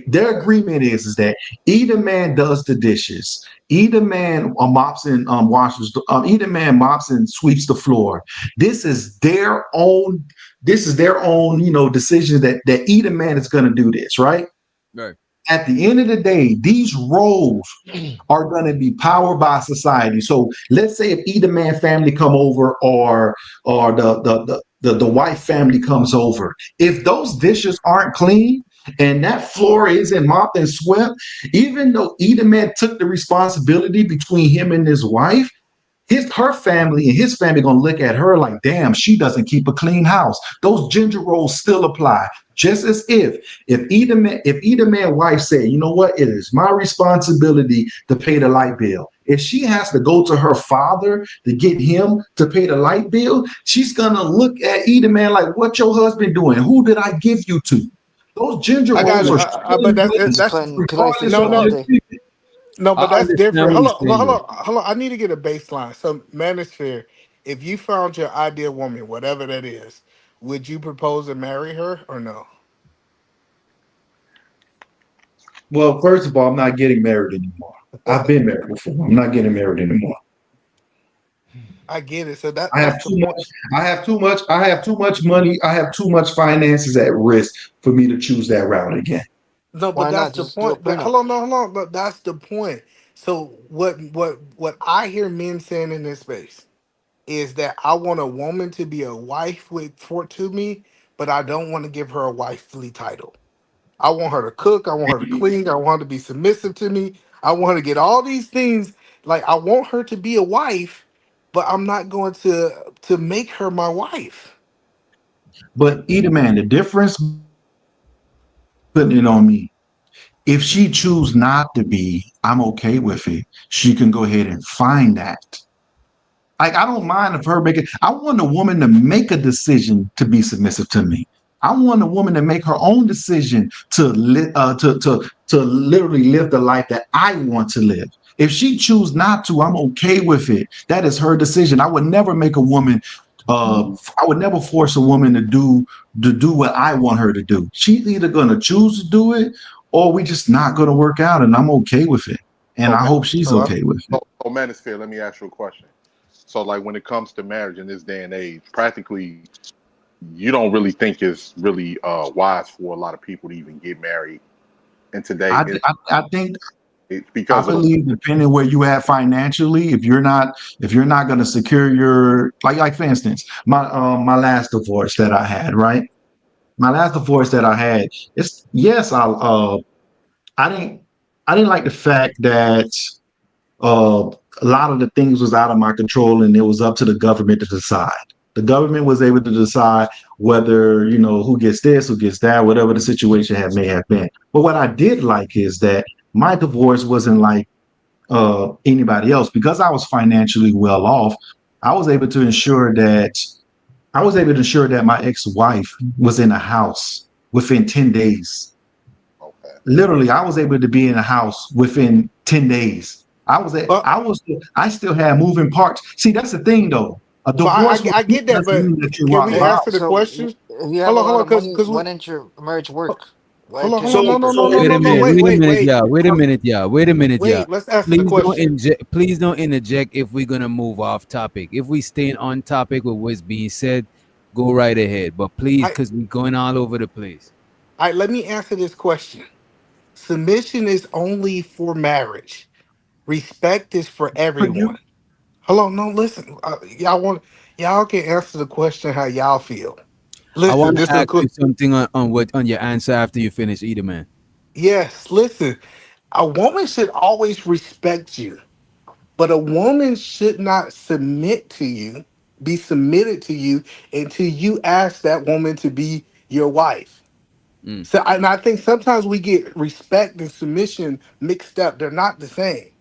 Their agreement is that either man does the dishes, either man mops and washes, either man mops and sweeps the floor. This is their own. This is their own, decision that either man is going to do this, right? Right. At the end of the day, these roles are going to be powered by society. So let's say if either man family come over or the wife family comes over, if those dishes aren't clean and that floor isn't mopped and swept, even though either man took the responsibility between him and his wife, her family and his family gonna look at her like, damn, she doesn't keep a clean house. Those gender roles still apply. Just as if either man wife said, you know what, it is my responsibility to pay the light bill. If she has to go to her father to get him to pay the light bill, she's gonna look at either man like, what your husband doing? Who did I give you to? Those gender I got roles it. are still But in place that's regardless no, of no, the treatment. no. But I that's understand different. what Hold you're on, saying, hold though. on, hold on. I need to get a baseline. So, manosphere. If you found your ideal woman, whatever that is, would you propose to marry her or no? Well, first of all, I'm not getting married anymore. I've been married before. I'm not getting married anymore. I get it. So I that's have the too point. much. I have too much money. I have too much finances at risk for me to choose that route again. No, but Why that's not the just do a point. But prenup? hold on, no, hold on. But that's the point. So what I hear men saying in this space is that I want a woman to be a wife to me, but I don't want to give her a wifely title. I want her to cook. I want her to clean. I want her to be submissive to me. I want her to get all these things. Like I want her to be a wife, but I'm not going to make her my wife. But either man, the difference putting it on me. If she choose not to be, I'm okay with it. She can go ahead and find that. Like I don't mind if her making. I want a woman to make a decision to be submissive to me. I want a woman to make her own decision to literally live the life that I want to live. If she choose not to, I'm okay with it. That is her decision. I would never make a woman. I would never force a woman to do what I want her to do. She's either gonna choose to do it, or we just not gonna work out, and I'm okay with it. And So, I hope she's okay with it. Manosphere, let me ask you a question. So, like, when it comes to marriage in this day and age, practically, you don't really think it's really wise for a lot of people to even get married in today. I think I Because of believe depending where you at financially, if you're not going to secure your like for instance, my last divorce that I had, right? My last divorce that I had, it's yes, I didn't I didn't like the fact that uh, a lot of the things was out of my control and it was up to the government to decide. The government was able to decide whether, who gets this, who gets that, whatever the situation may have been. But what I did like is that my divorce wasn't like anybody else because I was financially well off. I was able to ensure that my ex-wife was in a house within 10 days. Literally, I was able to be in a house within 10 days. I still had moving parts. See, that's the thing though. A So divorce with I me get that, doesn't but mean that you're can rock we bottom. answer the So question? if you have Hold a on, hold lot on, of money, because why didn't your marriage work? Why hold on, couldn't hold you on, get no, divorced? Wait a minute, wait, wait a wait, minute, wait. y'all. Wait a minute, y'all. Let's answer the Please don't question. inject. Please don't interject if we're gonna move off topic. If we stay on topic with what's being said, go right ahead. But please, I, because we're going all over the place. let me answer this question. Submission is only for marriage. Respect is for Could you everyone. Hold on, no, listen. Y'all can answer the question how y'all feel. I Listen, want to this is a ask quick. you something on your answer after you finish, either man. Yes, listen. A woman should always respect you, but a woman should not submit to you, be submitted to you until you ask that woman to be your wife. Mm. So, and I think sometimes we get respect and submission mixed up. They're not the same.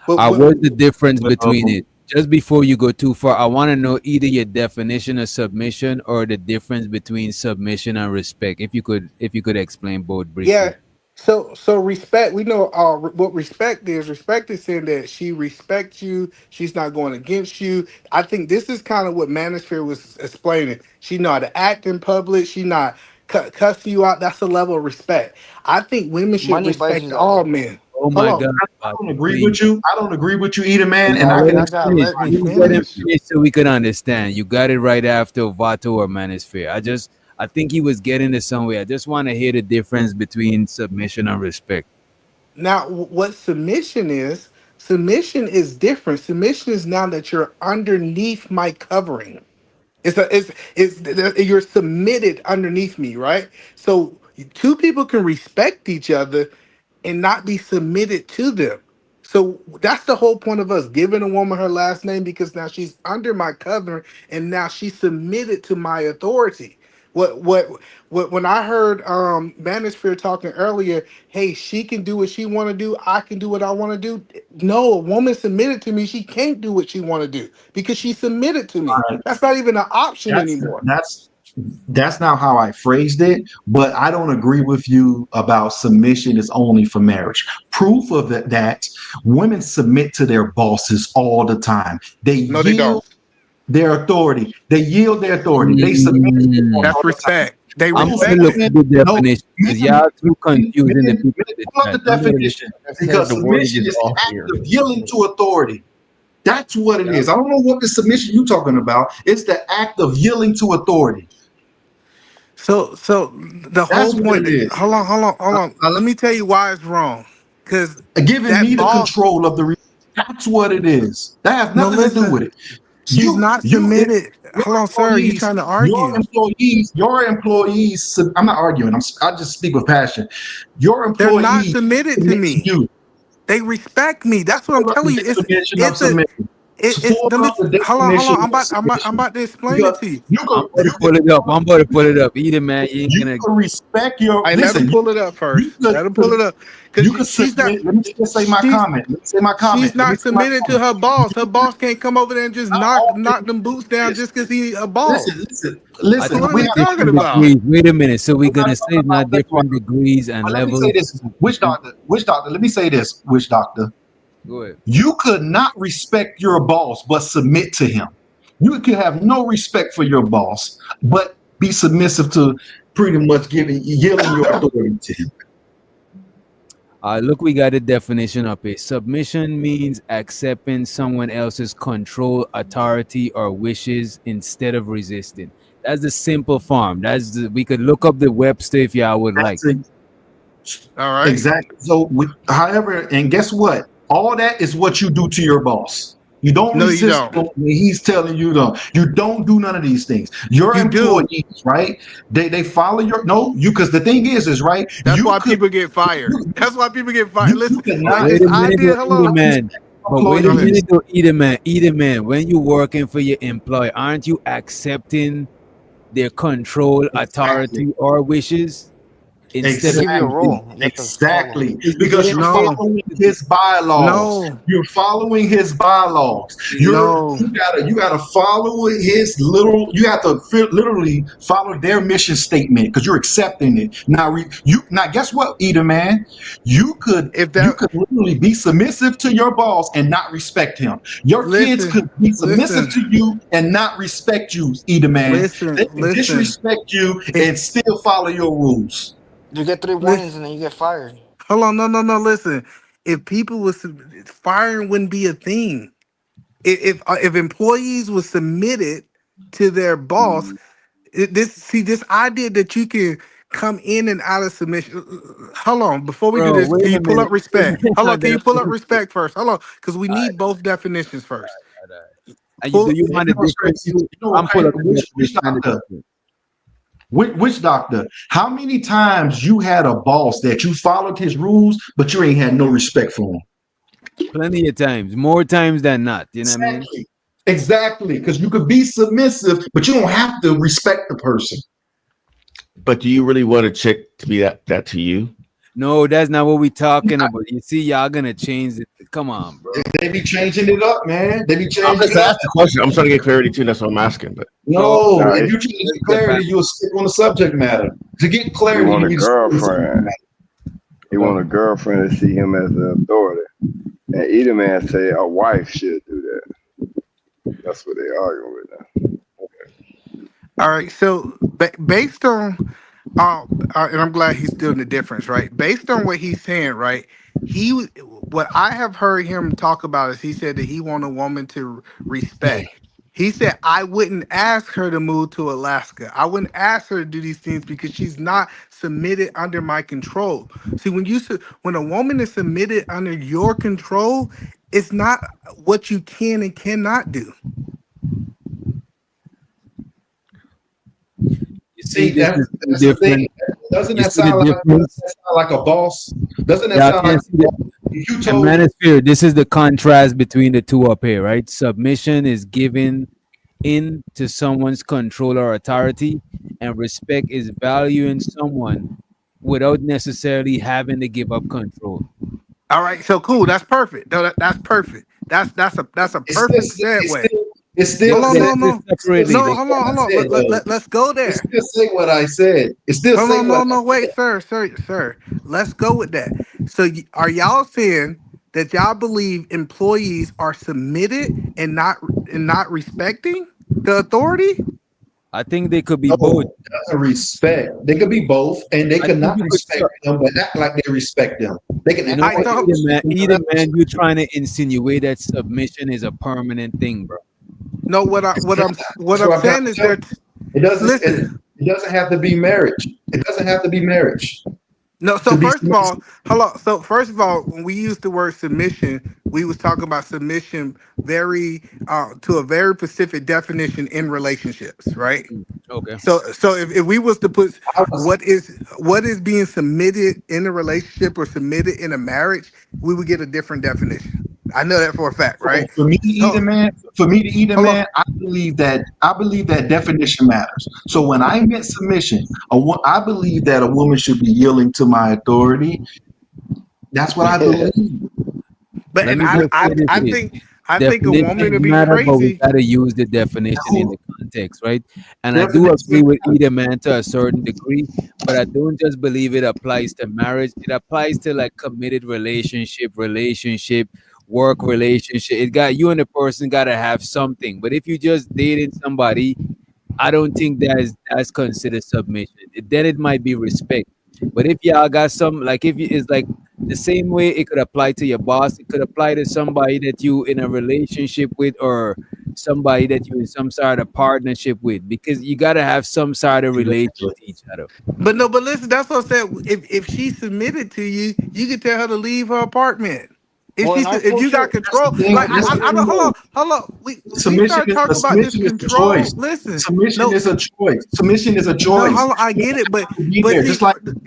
What's the difference between it? Just before you go too far, I want to know either your definition of submission or the difference between submission and respect. If you could explain both briefly. Yeah. So respect. We know what respect is. Respect is saying that she respects you. She's not going against you. I think this is kind of what Manosphere was explaining. She know how to act in public. She not cussing you out. That's the level of respect. I think women should Money buys you respect that. all men. Oh my God! I don't agree with you. I don't agree with you either, man. Now, And I let can him explain finish. why. Please let him finish so we could understand. You got it right after Vato or Manosphere. I think he was getting to somewhere. I just want to hear the difference between submission and respect. Now, what submission is different. Submission is now that you're underneath my covering. You're submitted underneath me, right? So two people can respect each other and not be submitted to them. So that's the whole point of us giving a woman her last name, because now she's under my covering and now she's submitted to my authority. What when I heard Manosphere talking earlier, hey, she can do what she want to do, I can do what I want to do. No, a woman submitted to me, she can't do what she want to do because she's submitted to me. That's not even an option anymore. That's not how I phrased it, but I don't agree with you about submission is only for marriage. Proof of that women submit to their bosses all the time. They yield their authority. They yield their authority. They submit to their boss That's all the time. respect. They I'm respect gonna look at the definition because y'all too confusing the people. Pull up the definition, because submission is the act of yielding to authority. That's what it is. I don't know what the submission you're talking about. It's the act of yielding to authority. So the whole point. Hold on. Let me tell you why it's wrong. Because giving me the control of the. That's what it is. That has nothing to do with it. She's not submitted. Hold on, sir. You trying to argue? Your employees. I'm not arguing. I just speak with passion. Your employees. They're not submitted to me. They respect me. That's what I'm telling you. Hold on. I'm about to explain it to you. I'm about to pull it up. Either man, you ain't gonna can respect your. Let him pull it up first. Let him pull it up. Because she's not. Let me just say my comment. Let me say my comment. She's not submitted to her boss. Her boss can't come over there and just knock them boots down just because he's a boss. Listen. What are we talking about? Wait a minute. So we're gonna say not different degrees and levels. Let me say this. Witch doctor. Let me say this. Witch doctor. Go ahead. You could not respect your boss but submit to him. You could have no respect for your boss but be submissive to pretty much yielding your authority to him. Look, we got a definition up here. Submission means accepting someone else's control, authority, or wishes instead of resisting. That's the simple form. We could look up the Webster if y'all would like. All right. Exactly. So, however, and guess what? All that is what you do to your boss. You don't resist when he's telling you to. You don't do none of these things. Your employees, right? They follow your because the thing is right. That's why people get fired. That's why people get fired. Listen, wait a minute, but wait a minute, though, either man. When you're working for your employer, aren't you accepting their control, authority, or wishes? Exactly. Because you're following his bylaws. You're following his bylaws. You gotta follow his you have to literally follow their mission statement because you're accepting it. Now guess what, Eda man? You could literally be submissive to your boss and not respect him. Your kids could be submissive to you and not respect you, Eda man. They can disrespect you and still follow your rules. You get 3 warnings and then you get fired. Hold on, no. Listen, if people was firing wouldn't be a thing. If employees were submitted to their boss, this idea that you can come in and out of submission. Hold on, before we do this, can you pull up respect? Hold on, can you pull up respect first? Hold on, because we need both definitions first. Do you want to I'm pulling up Which doctor? How many times you had a boss that you followed his rules, but you ain't had no respect for him? Plenty of times, more times than not. You know what I mean? Exactly, because you could be submissive, but you don't have to respect the person. But do you really want a chick to be that to you? No, that's not what we talking about. You see, y'all gonna change it. Come on, bro. They be changing it up, man. They be I'm changing just it up. asking the question. I'm trying to get clarity too. That's what I'm asking. But No, Nah, if you try to get clarity, you'll stick on the subject matter. To get he clarity, want you a need to stick on the subject girlfriend. matter. He want a girlfriend to see him as an authority. And either man say a wife should do that. That's what they arguing with now. All right. So based on, and I'm glad he's doing the difference, right? Based on what he's saying, right? What I have heard him talk about is he said that he want a woman to respect. He said I wouldn't ask her to move to Alaska. I wouldn't ask her to do these things because she's not submitted under my control. See, when a woman is submitted under your control, it's not what you can and cannot do. You see, See, that's the thing. Doesn't You that see the sound difference? like a boss? Doesn't that Y'all sound like can't see the you and told? manosphere. This is the contrast between the two up here, right? Submission is given in to someone's control or authority, and respect is valuing someone without necessarily having to give up control. All right, so cool. That's perfect. No, that's perfect. That's a perfect segue. It's still Hold on, no. separately. No, hold on. Let's go there. It still say what I said. It still Hold say on, what no, wait, sir. Let's go with that. So, are y'all saying that y'all believe employees are submitted and not respecting the authority? I think they could be both. Respect. They could be both, and they I could think not you could respect them, but act like they respect them. They can You act know like what, they either man, you trying to insinuate that submission is a permanent thing, bro. No, what I'm That's what I'm saying is that it doesn't. listen. It doesn't have to be marriage. It doesn't have to be marriage. No, so first of all, hello. So first of all, when we use the word submission, we was talking about submission very to a very specific definition in relationships, right? Okay. So if we was to put what is being submitted in a relationship or submitted in a marriage, we would get a different definition. I know that for a fact, right? For me to eat a man, Hello. I believe that definition matters. So when I meant submission, I believe that a woman should be yielding to my authority. That's what I believe. But Let and me just say this I here. think a woman Definitions would be matter, but we crazy. gotta use the definition in the context, right? And I do Definition agree with either man to a certain degree, but I don't just believe it applies to marriage. It applies to like committed relationship, work relationship. It got you and the person gotta have something. But if you just dating somebody, I don't think that's considered submission. Then it might be respect. But if y'all got some, like if you, it's like the same way it could apply to your boss, it could apply to somebody that you in a relationship with, or somebody that you in some sort of partnership with, because you gotta have some sort of relation to each other. But no, but listen, that's what I said. If she submitted to you, you could tell her to leave her apartment. Well, in our If you got culture, control, like I don't hold on. We Submission started talking about this is a control. choice. Listen, Submission is a choice. Submission is a no, choice. hold on, I get it, but Be there. see,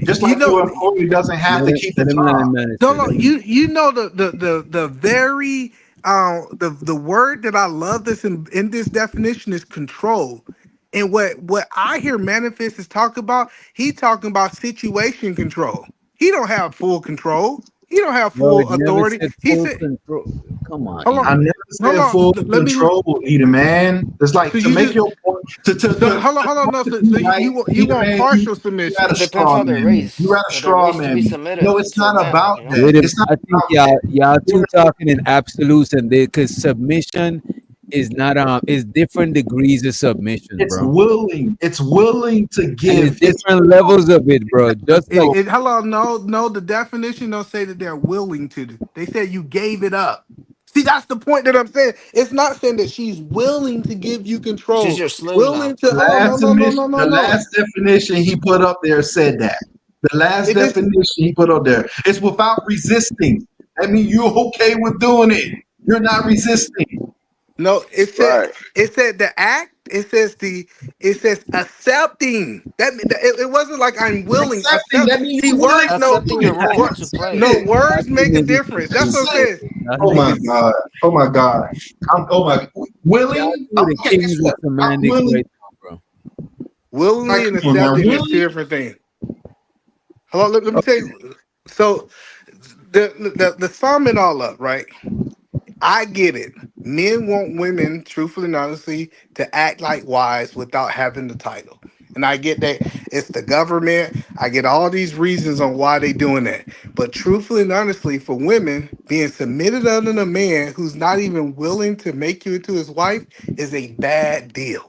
Just you like know, your employee doesn't have Let to him, keep the let him job. line man. no, you know the very the word that I love this in this definition is control. And what I hear Manifest is talk about, he talking about situation control. He don't have full control. He don't have No, full it never authority. said He full said, control. Come on, hold I on, Edom. never hold said full on. Let me. control, either man. It's like So to you make just your point so hold on. No, so you either want man, partial you got submission. a it depends straw how they're man. You got raised. a They're straw raised to be man. No, submissive it's to a not man. about You know. that. Wait a minute. It's not I think y'all two talking in absolutes, and because submission is not is different degrees of submission, it's bro. willing. It's willing to And give. there's different levels of it, bro. Just like Hello, no. The definition don't say that they're willing to. They said you gave it up. See, that's the point that I'm saying. It's not saying that she's willing to give you She's control. your slave now. Willing to. Hold on, The no. last definition he put up there said that. The last It is definition he put up there is without resisting. I mean, you're okay with doing it. You're not resisting. no. Right. It said the act. It says accepting. It wasn't like I'm willing. Accepting, Accept. that means See, you're willing words. to No, Accepting do your it. That's role what wor- to it play. no said. words y'all two make a niggas difference. That's is what I'm Accept. saying. Oh my niggas, God. Oh my God. Oh my. y'all Willing? two are the Okay, guess kings of what? I'm semantics willing. right now, bro. Like, Willingly and come on now. accepting is two Willing? different things. Hello, let me tell you. So the sum it all up, right? I get it. Men want women, truthfully and honestly, to act like wives without having the title. And I get that it's the government. I get all these reasons on why they doing that. But truthfully and honestly, for women, being submitted under a man who's not even willing to make you into his wife is a bad deal.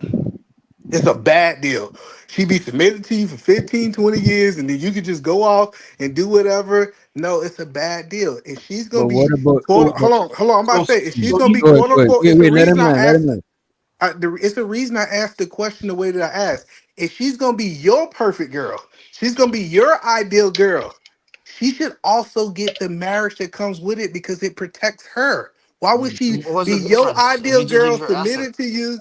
It's a bad deal. She be submitted to you for 15, 20 years, and then you could just go off and do whatever. No, it's a bad deal. If she's gonna But what be about quote, hold on, I'm about to say, if she's gonna be go ahead, quote go ahead. unquote, Wait, it's the wait, let him reason I land, let him asked. land. It's the reason I asked the question the way that I asked. If she's gonna be your perfect girl, she's gonna be your ideal girl. She should also get the marriage that comes with it because it protects her. Why would she What's be the your difference if ideal you just girl, give your asset? submitted to you,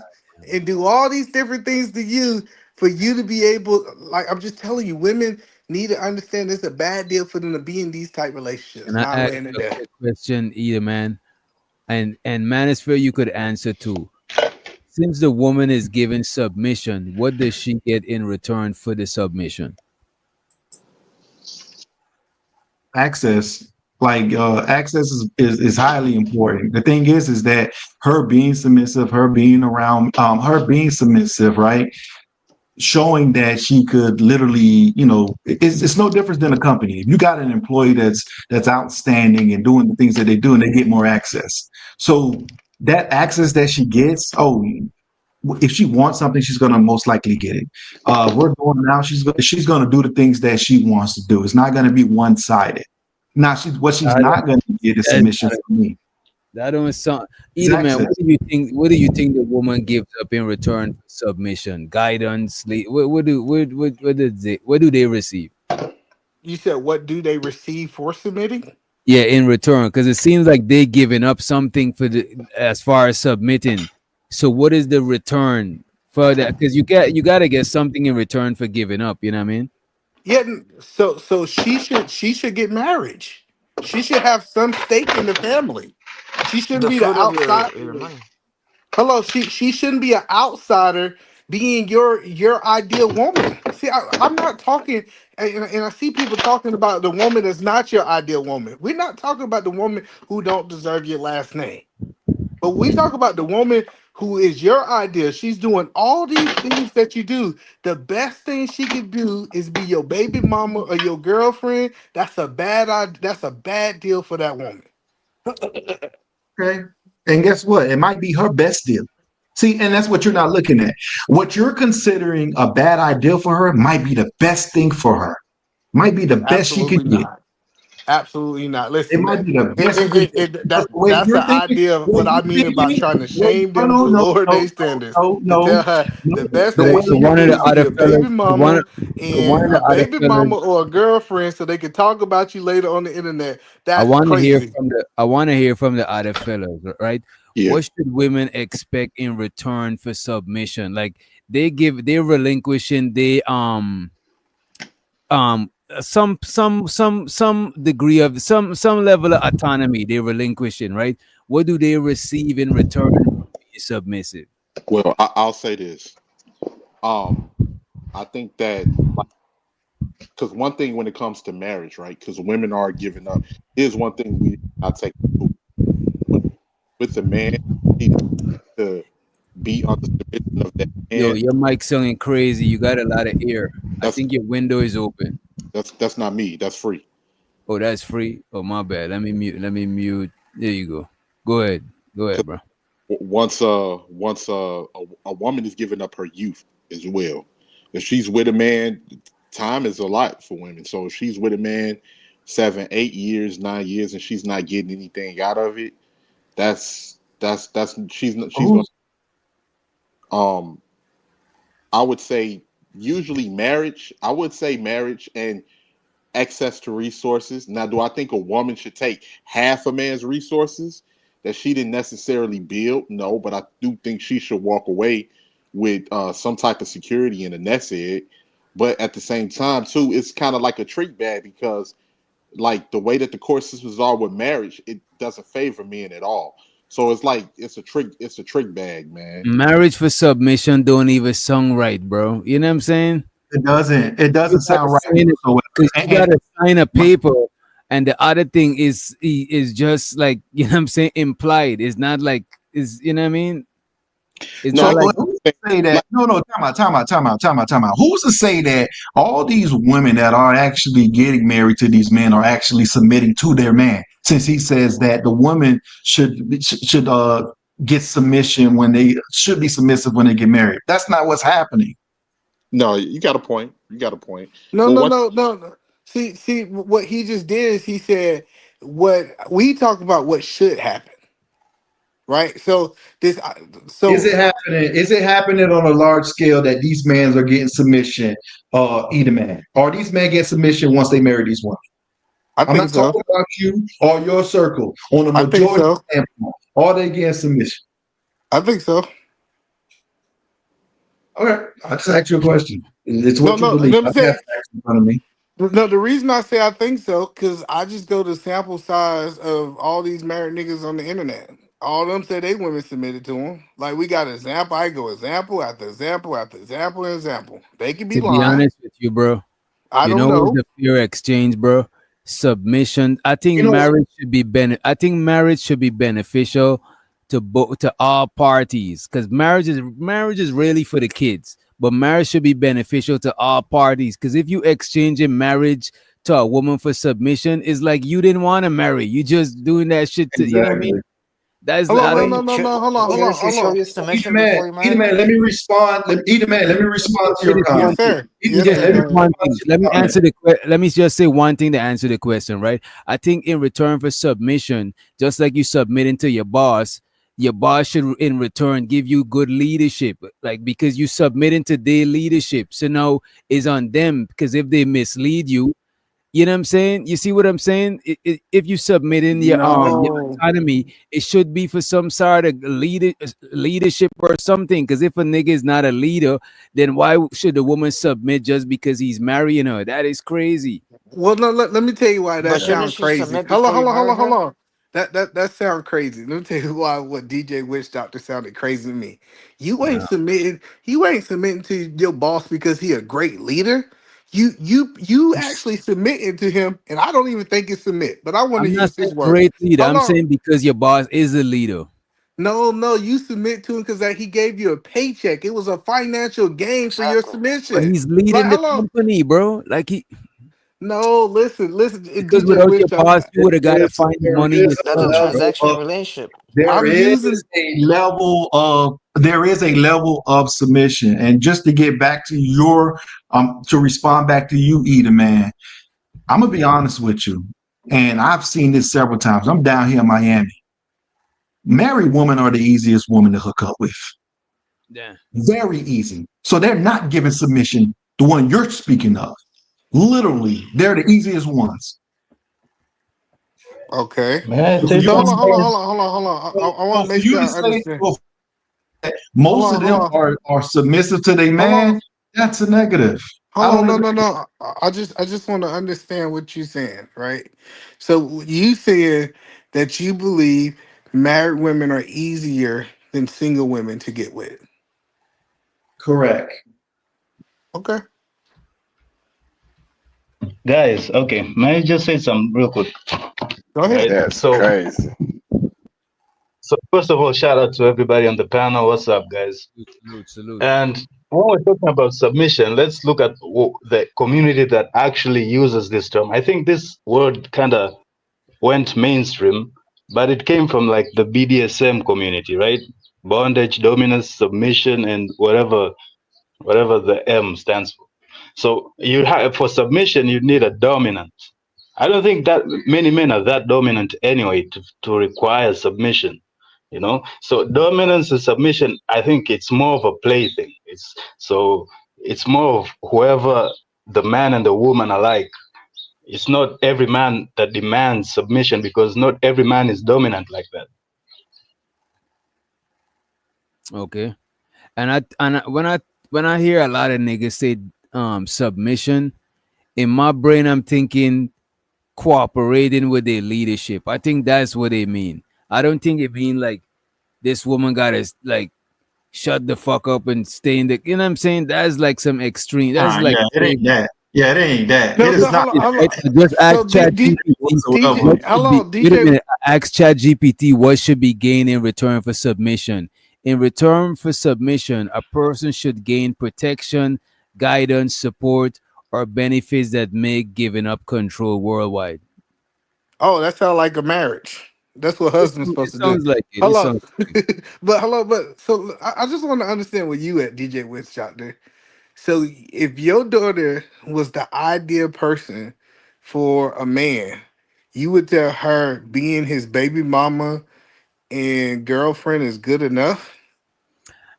and do all these different things to you for you to be able? Like I'm just telling you, women need to understand it's a bad deal for them to be in these type relationships. And I Not ask laying it a there. quick question, either man, and Manosphere, you could answer too. Since the woman is given submission, what does she get in return for the submission? Access. Like access is highly important. The thing is that her being submissive, her being around, her being submissive, right? Showing that she could literally, it's no different than a company. If you got an employee that's outstanding and doing the things that they do, and they get more access. So that access that she gets, if she wants something, she's gonna most likely get it. We're going now. She's gonna do the things that she wants to do. It's not gonna be one sided. Now, she's I not don't, gonna get is that, submission from me. that don't sound It's either man. access. What do you think? What do you think the woman gives up in return for submission, guidance? What do they receive? You said what do they receive for submitting? Yeah, in return, because it seems like they giving up something for the as far as submitting. So what is the return for that? Because you gotta get something in return for giving up. You know what I mean? Yeah, so she should get marriage. She should have some stake in the family. She shouldn't The be the fruit of outside. your money. Hello, she shouldn't be an outsider being your ideal woman. See, I'm not talking, and I see people talking about the woman that's not your ideal woman. We're not talking about the woman who don't deserve your last name. But we talk about the woman who is your idea. She's doing all these things that you do. The best thing she could do is be your baby mama or your girlfriend. That's a bad idea. That's a bad deal for that woman. Okay. And guess what? It might be her best deal. See, and that's what you're not looking at. What you're considering a bad idea for her might be the best thing for her. Might be the best she Absolutely could get. not. Absolutely not. It Listen, might that be the best you could get. Because the way that's the you're thinking, idea of what I mean about trying to shame no, them no, to no, lower no, their standards. no, To no, tell her no. the best The So, thing way so she you're could one of do the is be other a baby fellas, mama one and of a the other baby fellas, mama or a girlfriend, so they can talk about you later on the internet. I That's want to hear crazy. from the other fellas, right? Yeah. What should women expect in return for submission? Like they're relinquishing some degree of some level of autonomy they're relinquishing, right? What do they receive in return for being submissive? Well, I'll say this. I think that because one thing when it comes to marriage, right? Because women are giving up. Here's one thing we not take with the man. He needs to be under submission of that Yo, man. your mic sounding crazy. You got a lot of air. I That's think your window is open. that's not me. That's free. Oh, that's free. Oh, my bad. Let me mute. There you go. Go ahead. Go ahead, bro. Once a woman is giving up her youth as well. If she's with a man, time is a lot for women. So if she's with a man 7, 8 years, 9 years, and she's not getting anything out of it, that's she's going. Um, I would say usually marriage. I would say marriage and access to resources. Now, do I think a woman should take half a man's resources that she didn't necessarily build? No, but I do think she should walk away with some type of security in a nest egg. But at the same time, too, it's kind of like a trick bag because, like the way that the court systems are with marriage, it doesn't favor men at all. So it's like it's a trick. It's a trick bag, man. Marriage for submission don't even sound right, bro. You know what I'm saying? It doesn't You gotta sound right sign it whatsoever. because you gotta sign a paper And the other thing is just like, you know what I'm saying, implied. It's not like, is, you know what I mean? It's So not like, who's to say that? No, time out. Who's to say that all these women that are actually getting married to these men are actually submitting to their man? Since he says that the woman should get submission when they should be submissive when they get married. That's not what's happening. No, you got a point. You got a point. No, Well, no, what? no, no, no. See, what he just did is he said what we talk about what should happen, right? So this, Is it so happening? Is it happening on a large scale that these men are getting submission? Either man, or these men get submission once they marry these women? I I'm think not so. talking about you or your circle. On a I think majority so. standpoint, are they getting submission? I think so. Okay, I just asked you a question. It's No, what you no. believe. Let I me have say. facts in front of me. No, the reason I say I think so, because I just go to sample size of all these married niggas on the internet. All of them say they women submitted to them. Like we got example, I go example after example after example and example. They could be to be lying. honest with you, bro, I you don't know what's know. the fear exchange, bro? Submission. I think You know, marriage should be I think marriage should be beneficial to both, to all parties, because marriage is really for the kids, but marriage should be beneficial to all parties. Because if you exchange in marriage to a woman for submission, it's like you didn't want to marry. You just doing that shit to, you know what I mean? exactly. That's Hold on, I no, don't. no, no, no. Hold on, hold on, Seriously, hold show on. your submission before you Either marry? man, let me respond. Either man, let me respond to your Yes, comment. sir. Let me Yes, just Man, sir. let say me Go ahead. one respond thing. to Let me your comment. answer let me just say one thing to answer the question, right? I think in return for submission, just like you submitting to your boss should in return give you good leadership. Like, because you submitting to their leadership. So now it's on them, because if they mislead you, you know what I'm saying? You see what I'm saying? If you submit in your No. autonomy, it should be for some sort of leadership or something. Because if a nigga is not a leader, then why should the woman submit just because he's marrying her? That is crazy. Well, no, let me tell you why But that shouldn't sounds she crazy. submit Hold on, before hold you on, hold marry on, hold her? on. That sounds crazy. Let me tell you why what DJ Witch Doctor sounded crazy to me. You ain't submitting to your boss because he a great leader. You actually submitting to him, and I don't even think it's submit, but I want to I'm not use saying his word. great leader. Hold I'm on. saying because your boss is a leader. No, no, you submit to him because he gave you a paycheck. It was a financial gain for your Exactly. But submission. he's Like, leading the hold on. company, bro. Like No, listen, because DJ without Witch your boss, Doctor. you would have got to find the There money is a That's a yourself, bro. level transactional of relationship. there I'm is using a level of there is a level of submission. And just to get back to your to respond back to you, Eda man, I'm gonna be honest with you. And I've seen this several times. I'm down here in Miami. Married women are the easiest woman to hook up with. Yeah. Very easy. So they're not giving submission, the one you're speaking of. Literally, they're the easiest ones. okay. May I So for say you So to hold something? on, hold on, say, hold on, hold on, hold on. I want so to for make you sure to I say understand. well, Hold most of on, hold them on, are submissive to their hold on, man, that's a negative. I hold on. don't No, agree. no, no. I just want to understand what you're saying, right? So you said that you believe married women are easier than single women to get with. Correct. Okay. Guys, okay, may I just say some real quick, Go ahead. right? That's crazy. So first of all, shout out to everybody on the panel. What's up, guys? Salute. And when we're talking about submission, let's look at the community that actually uses this term. I think this word kind of went mainstream, but it came from like the BDSM community, right? Bondage, dominance, submission, and whatever the M stands for. So you have for submission, you need a dominant. I don't think that many men are that dominant anyway to require submission. You know, so dominance and submission, I think it's more of a play thing. It's more of whoever the man and the woman are like. It's not every man that demands submission because not every man is dominant like that. Okay. When I hear a lot of niggas say submission, in my brain I'm thinking cooperating with their leadership. I think that's what they mean. I don't think it mean like this woman gotta like shut the fuck up and stay in the, you know what I'm saying? That's like some extreme. That's like Yeah, it ain't crazy. that. Yeah, it ain't that. No, It is so not. hold on. Just ask So ChatGPT. DJ, hello, Wait a DJ. minute. Ask ChatGPT what should be gained in return for submission. In return for submission, a person should gain protection, guidance, support, or benefits that make giving up control worldwide. Oh, that sounds like a marriage. That's what husband's It supposed to do. sounds like it. It Hello, sounds but so I just want to understand where you at, DJ Witch Doctor. So if your daughter was the ideal person for a man, you would tell her being his baby mama and girlfriend is good enough?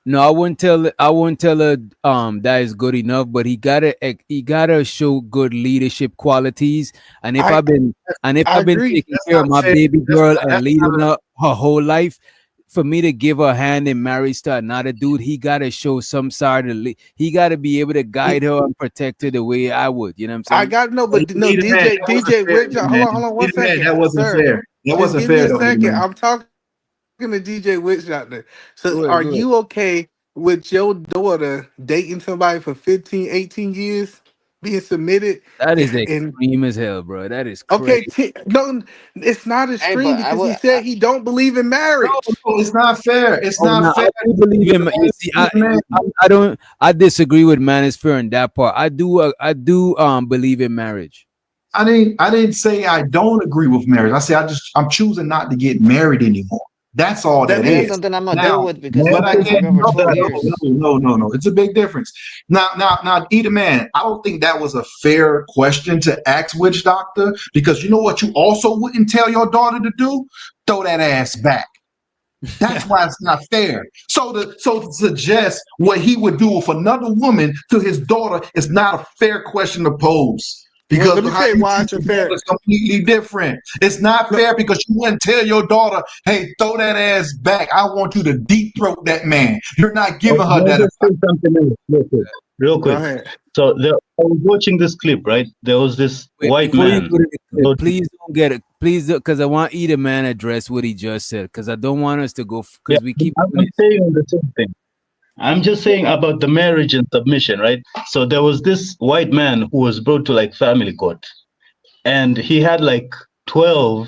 No, I won't tell her that is good enough, but he gotta show good leadership qualities. And if I I've been agree. taking care of my baby girl and leading her whole life, for me to give her hand in marriage to another dude, he gotta show some side of he gotta be able to guide her and protect her the way I would. You know what I'm I saying? got no, but no, Either man, DJ, that wasn't DJ fair, Witch. Hold man. on, one Either man, second, that wasn't sir. fair. That Just wasn't give me fair a though, either second. man. I'm talking to DJ Witch Doctor. So, Go ahead, are go ahead. you okay with your daughter dating somebody for 15, 18 years, being submitted, That is and extreme as hell, bro. That is okay, crazy. no, it's not Hey, extreme but I because he would. said he don't believe in marriage. No, it's not fair. It's Oh no, not fair. I do believe in. You see, Either man. I don't. I disagree with Manosphere in that part. I do believe in marriage. I didn't say I don't agree with marriage. I say I'm choosing not to get married anymore. That's all That that And that's is. means something I'm gonna deal Now, with because but you've I been with your can't. girl for No, 12 no, years. no. It's a big difference. Now, either man. I don't think that was a fair question to ask Witch Doctor, because you know what you also wouldn't tell your daughter to do? Throw that ass back. That's why it's not fair. So to suggest what he would do with another woman to his daughter is not a fair question to pose. well, Because let me how tell you you why treat it's a your fair. daughter is completely different. It's not No, fair because you wouldn't tell your daughter, "Hey, throw that ass back. I want you to deep throat that man." You're not giving her Can I that just say advice. something else real quick? Real go quick. ahead. So I was watching this clip, right? There was this Wait, white before you man. go to the clip, Go to- please don't get it. Please, because I want either man address what he just said. Because I don't want us to go. Yeah, Because we keep I'm doing saying the same thing. I'm just saying about the marriage and submission, right? So there was this white man who was brought to like family court, and he had like 12,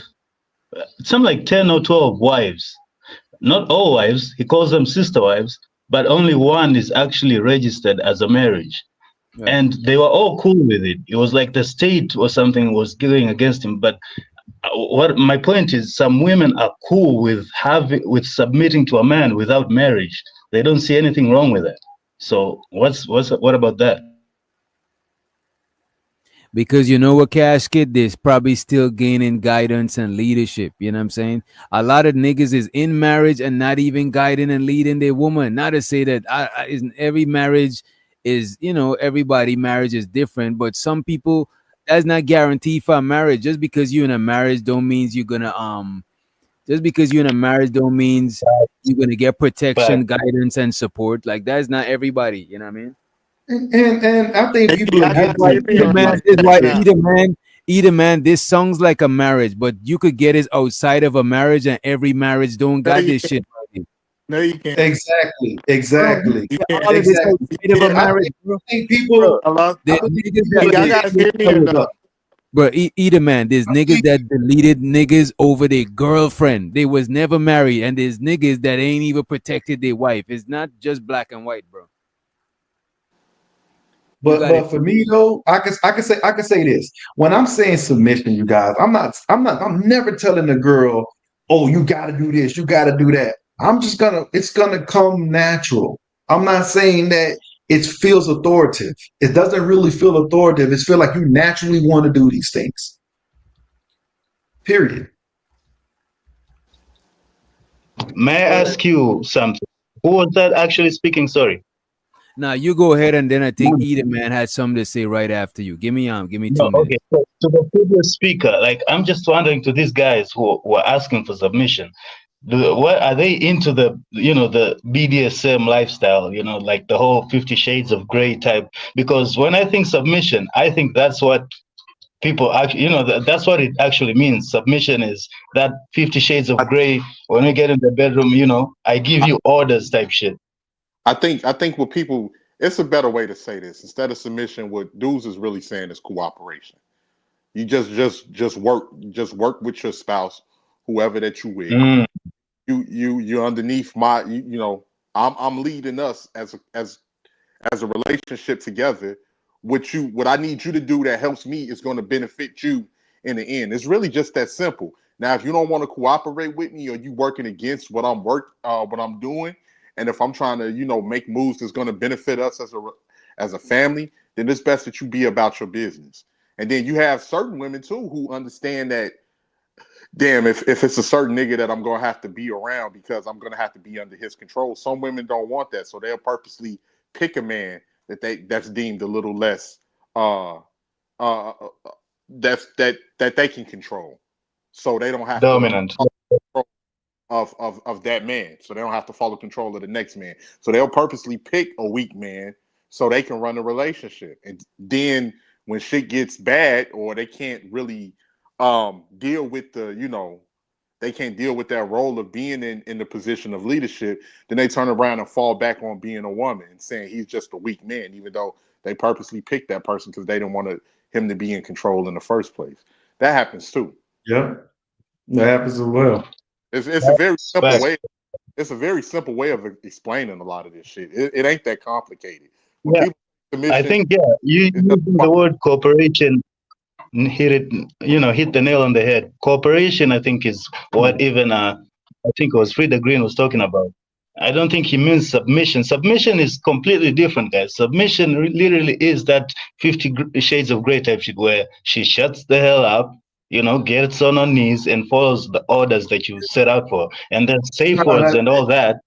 some like 10 or 12 wives. Not all wives, he calls them sister wives, but only one is actually registered as a marriage. this. And they were all cool with it. It was like the state or something was going against him. But what my point is, some women are cool with submitting to a man without marriage. They don't see anything wrong with that. So what about that? Because you know what, Cash Kid, there's probably still gaining guidance and leadership. You know what I'm saying? A lot of niggas is in marriage and not even guiding and leading their woman. Not to say that isn't every marriage is, everybody marriage is different, but some people that's not guaranteed for a marriage. Just because you're in a marriage don't means you're gonna just because you're in a marriage don't means you're gonna get protection, But guidance, and support. Like that's not everybody, you know what I mean? And I think people are I That's getting got why to it. be on my now. either man, this sounds like a marriage, but you could get it outside of a marriage, and every marriage don't No, got you this can't. shit. No, you can't. Exactly. You can't. All of this Exactly. outside of a Yeah, marriage, bro. think people. Hello? The I think niggas people are that Y'all getting gotta hear me or covered no? up. bro, either man, there's niggas that deleted niggas over their girlfriend. They was never married, and there's niggas that ain't even protected their wife. It's not just black and white, bro. You But got it. but for me though, I can say this. When I'm saying submission, you guys, I'm never telling a girl, "Oh, you got to do this, you got to do that." It's gonna come natural. I'm not saying that it feels authoritative. It doesn't really feel authoritative. It's feel like you naturally want to do these things. Period. may I ask you something? Who was that actually speaking? Sorry. Now you go ahead, and then I think either man had something to say right after you. Give me 2 No, minutes. okay. So to the previous speaker, like I'm just wondering to these guys who are asking for submission, what are they into the BDSM lifestyle, like the whole 50 Shades of Grey type? Because when I think submission, I think that's what people actually, that's what it actually means. Submission is that 50 Shades of Grey. When we get in the bedroom, I give you orders type shit. I think what people it's a better way to say this. Instead of submission, what dudes is really saying is cooperation. You just work with your spouse, whoever that you with. Mm. You're underneath my you know, I'm leading us as a relationship together. What I need you to do that helps me is going to benefit you in the end. It's really just that simple. Now, if you don't want to cooperate with me, or you working against what I'm doing, and if I'm trying to make moves that's going to benefit us as a family, then it's best that you be about your business. And then you have certain women too who understand that, damn, if it's a certain nigga that I'm gonna have to be around because I'm gonna have to be under his control. Some women don't want that, so they'll purposely pick a man that's deemed a little less uh that they can control, so they don't have to Dominant. of that man, so they don't have to follow control of the next man. So they'll purposely pick a weak man so they can run the relationship. And then when shit gets bad, or they can't really deal with they can't deal with that role of being in the position of leadership, then they turn around and fall back on being a woman and saying he's just a weak man, even though they purposely picked that person because they didn't want him to be in control in the first place. That happens too. Yep, that happens as well. It's a very simple way. It's a very simple way of explaining a lot of this shit. It ain't that complicated. When Yeah, I think you using the word cooperation hit the nail on the head. Cooperation, I think, is what even I think it was Frida Green was talking about. I don't think he means submission. Submission is completely different, guys. Submission literally is that 50 Shades of Grey type shit where she shuts the hell up, gets on her knees and follows the orders that you set out for, and then safe words and all that.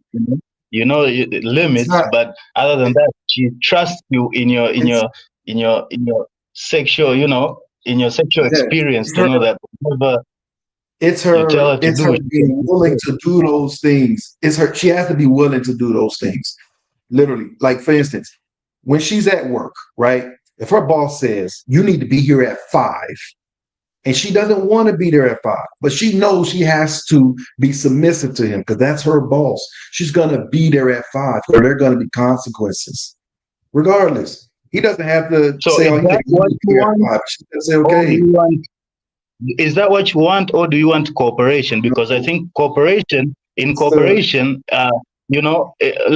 Limits, but other than that, she trusts you in your sexual, in your sexual experience to know that whatever it's you tell her. her to It's do. her being willing to do those things. It's her. She has to be willing to do those things. Literally, like for instance, when she's at work, right? If her boss says you need to be here at 5, and she doesn't want to be there at 5, but she knows she has to be submissive to him because that's her boss. She's gonna be there at 5, or there are gonna be consequences, regardless. He doesn't have to say, "Oh, he can be here at 5." She's gonna say, "Okay." Is that what you want, or do you want cooperation? Because I think cooperation, let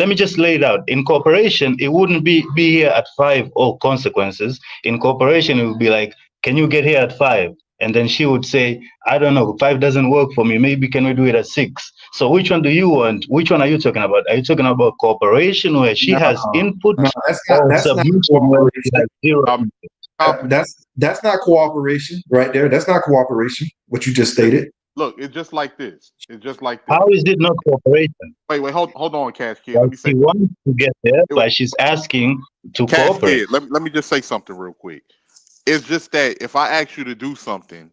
me just lay it out. In cooperation, it wouldn't be here at 5 or consequences. In cooperation, it would be like, can you get here at 5? And then she would say, I don't know, 5 doesn't work for me. Maybe can we do it at 6? So which one do you want? Which one are you talking about? Are you talking about cooperation where she has input, or submission where she has zero? That's not cooperation right there. That's not cooperation. What you just stated. Look, it's just like this. It's just like this. How is it not cooperation? Wait, hold on, Cash Kid. Well, let me say. She wants to get there, but she's asking to Cash cooperate. Kid, let me just say something real quick. It's just that if I ask you to do something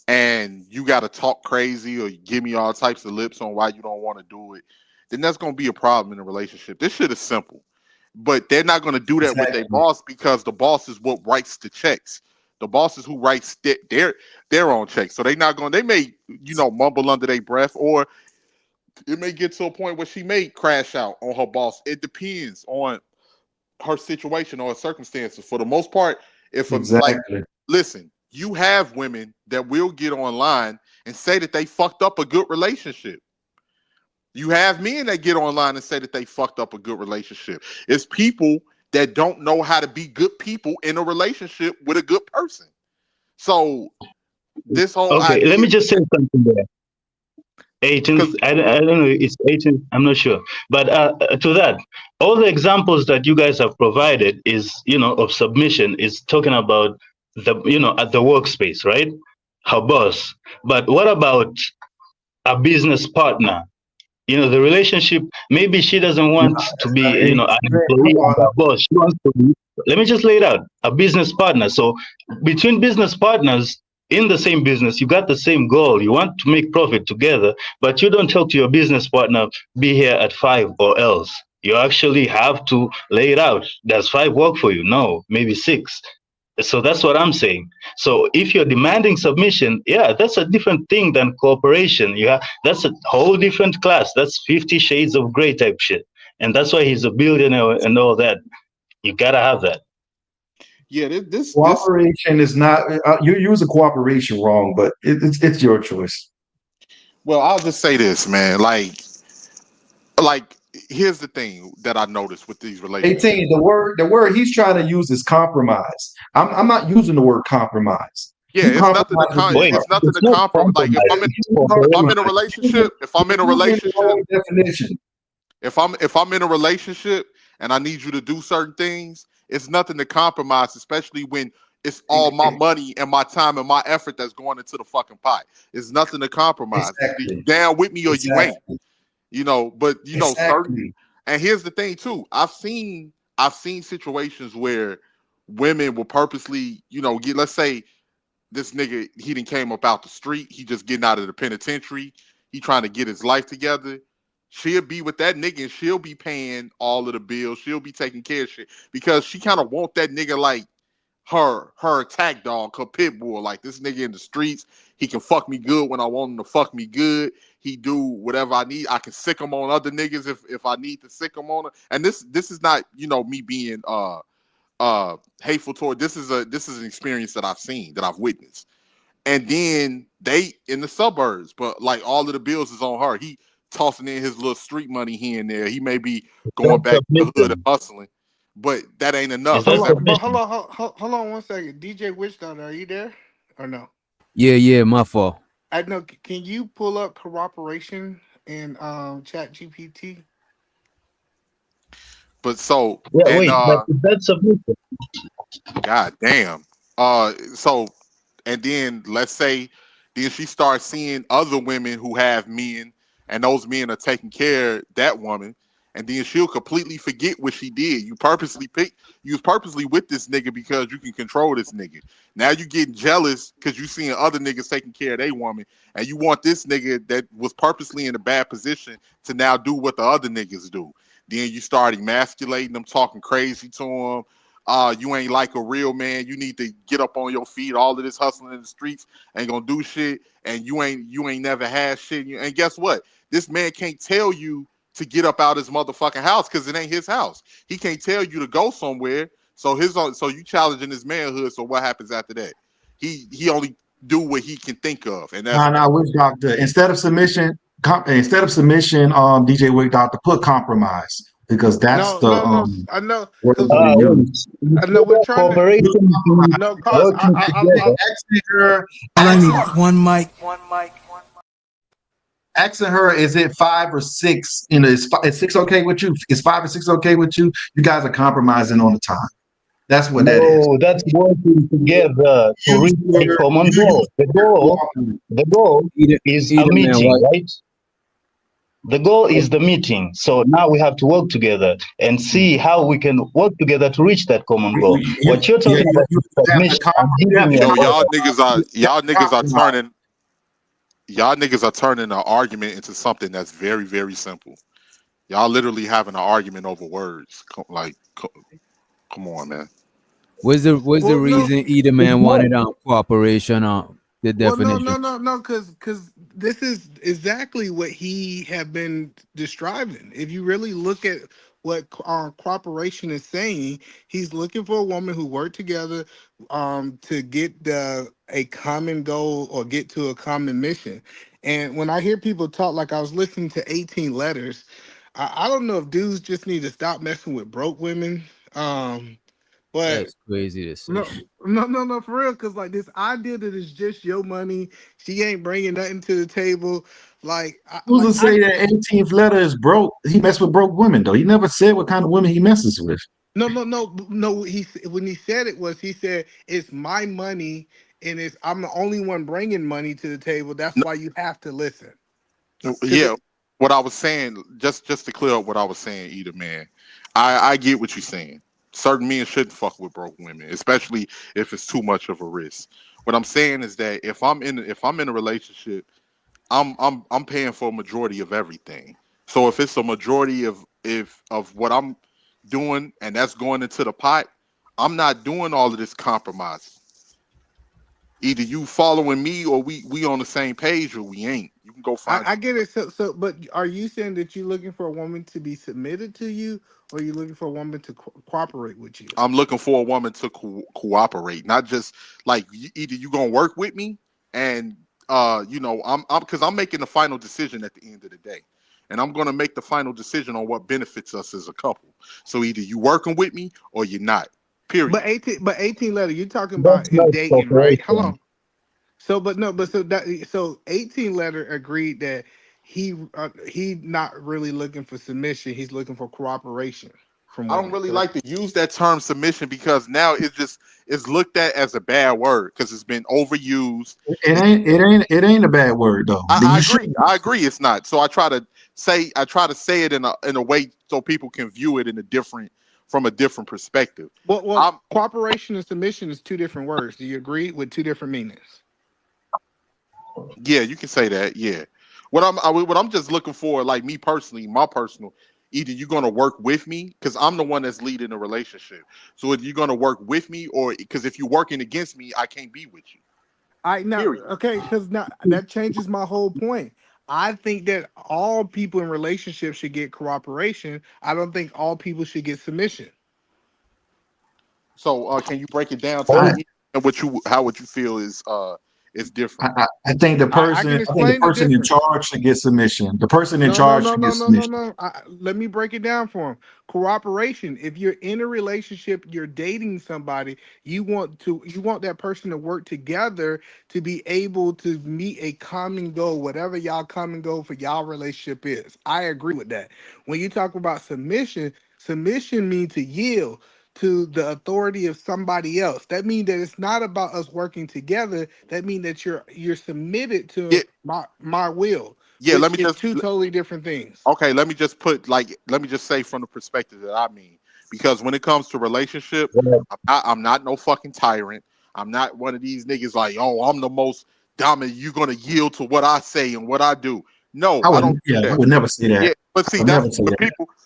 and you got to talk crazy or give me all types of lips on why you don't want to do it, then that's going to be a problem in a relationship. This shit is simple. But they're not going to do that with their boss because the boss is what writes the checks. The boss is who writes their own checks. So they may, mumble under their breath, or it may get to a point where she may crash out on her boss. It depends on her situation or her circumstances. For the most part, listen, you have women that will get online and say that they fucked up a good relationship. You have men that get online and say that they fucked up a good relationship. It's people that don't know how to be good people in a relationship with a good person. So this whole idea, let me just say something there. 18th, I don't know, it's 18th, I'm not sure. But to that, all the examples that you guys have provided is, of submission is talking about at the workspace, right? Her boss. But what about a business partner? The relationship, maybe she doesn't want to be, an employee and a boss. She wants to be, let me just lay it out, a business partner. So between business partners in the same business, you got the same goal. You want to make profit together, but you don't tell to your business partner, be here at 5 or else. You actually have to lay it out. Does 5 work for you? No, maybe 6. So that's what I'm saying. So if you're demanding submission, yeah, that's a different thing than cooperation. That's a whole different class. That's 50 Shades of Grey type shit. And that's why he's a billionaire and all that. You gotta have that. Yeah, this cooperation is not. You use a cooperation wrong, but it's your choice. Well, I'll just say this, man. Like here's the thing that I noticed with these relationships. 18. The word he's trying to use is compromise. I'm not using the word compromise. Yeah, it's nothing to compromise. Like if I'm in a relationship, if I'm in a relationship and I need you to do certain things, it's nothing to compromise, especially when it's all my money and my time and my effort that's going into the fucking pot. It's nothing to compromise. Exactly. You down with me or you ain't. You know, but you know, exactly. And here's the thing too. I've seen situations where women will purposely, let's say this nigga, he done came up out the street. He just getting out of the penitentiary. He trying to get his life together. She'll be with that nigga and she'll be paying all of the bills. She'll be taking care of shit because she kind of want that nigga like her attack dog, her pit bull. Like this nigga in the streets, he can fuck me good when I want him to fuck me good. He do whatever I need. I can sick him on other niggas if I need to sick him on her. And this is not, me being hateful toward. This is an experience that I've seen, that I've witnessed. And then they in the suburbs, but like all of the bills is on her. He tossing in his little street money here and there. He may be going back to the hood and hustling, but that ain't enough. Hold on 1 second. DJ Witch Doctor, are you there or no? Yeah, my fault. I know. Can you pull up cooperation in Chat GPT? But so that's submission. God damn. So and then let's say then she starts seeing other women who have men, and those men are taking care of that woman, and then she'll completely forget what she did. You was purposely with this nigga because you can control this nigga. Now you getting jealous because you seeing other niggas taking care of their woman, and you want this nigga that was purposely in a bad position to now do what the other niggas do. Then you start emasculating them, talking crazy to them. You ain't like a real man. You need to get up on your feet. All of this hustling in the streets ain't gonna do shit, and you ain't never had shit. And guess what? This man can't tell you to get up out his motherfucking house because it ain't his house. He can't tell you to go somewhere. So you challenging his manhood. So what happens after that? He only do what he can think of, and that's Witch Doctor. Instead of submission, DJ Witch Doctor, put compromise. Because that's I know. I know we're trying to. No, I need one mic. Asking her, is it 5 or 6? Is 6 okay with you? Is 5 or 6 okay with you? You guys are compromising on the time. That's what that is. No, that's working together to reach a common goal. The goal is a meeting, right? The goal is the meeting. So now we have to work together and see how we can work together to reach that common goal. What you're talking about is submission. Y'all niggas are turning an argument into something that's very, very simple. Y'all literally having an argument over words. Come on, man. What's the reason either man wanted cooperation on the definition? No, because this is exactly what he have been describing. If you really look at what cooperation is saying, he's looking for a woman who work together to get a common goal or get to a common mission. And when I hear people talk, like I was listening to 18 Letters, I don't know if dudes just need to stop messing with broke women. But that's crazy to say. No, for real. Because like this idea that it's just your money, she ain't bringing nothing to the table. Like, who's to say that 18th letter is broke? He messed with broke women though. He never said what kind of women he messes with. No. When he said he said it's my money and I'm the only one bringing money to the table. That's why you have to listen. Yeah, what I was saying, just to clear up what I was saying, either man, I get what you're saying. Certain men shouldn't fuck with broke women, especially if it's too much of a risk. What I'm saying is that if I'm in a relationship, I'm paying for a majority of everything. So if it's a majority of what I'm doing and that's going into the pot, I'm not doing all of this compromising. Either you following me or we on the same page or we ain't. You can go find. I get it. So, but are you saying that you're looking for a woman to be submitted to you, or are you looking for a woman to cooperate with you? I'm looking for a woman to cooperate, not just like either you gonna work with me and you know, I'm because I'm making the final decision at the end of the day, and I'm gonna make the final decision on what benefits us as a couple. So either you working with me or you're not. Period. But 18 letter, you're talking That's about in not dating, right? Hold cooperation. on. So, but no, but so 18 letter agreed that he not really looking for submission. He's looking for cooperation from I don't women. really Correct? like to use that term submission because now it's looked at as a bad word because it's been overused. It ain't a bad word though. I You should. agree. I agree. It's not. So I try to say it in a way so people can view it from a different perspective. Well, cooperation and submission is two different words. Do you agree with two different meanings? Yeah, you can say that. Yeah. What I'm just looking for, like me personally, my personal, either you're gonna work with me because I'm the one that's leading the relationship. So if you're gonna work with me, or because if you're working against me, I can't be with you. I now okay, because now that changes my whole point. I think that all people in relationships should get cooperation. I don't think all people should get submission. So can you break it down to me and how would you feel is different? I think the person, can explain the in difference. charge should get submission. The person in No, charge should get submission. no. Let me break it down for him. Cooperation. If you're in a relationship, you're dating somebody, you want that person to work together to be able to meet a common goal, whatever y'all common goal for y'all relationship is. I agree with that. When you talk about submission, submission means to yield to the authority of somebody else. That means that it's not about us working together. That means that you're submitted to my will. Yeah, let Which me is just two totally different things. okay, let me just say from the perspective that I mean, because when it comes to relationship, I'm not no fucking tyrant. I'm not one of these niggas like, oh, I'm the most dominant. You're gonna yield to what I say and what I do. No, I don't do that. I would never say that. Yeah, but see, I would that's never say when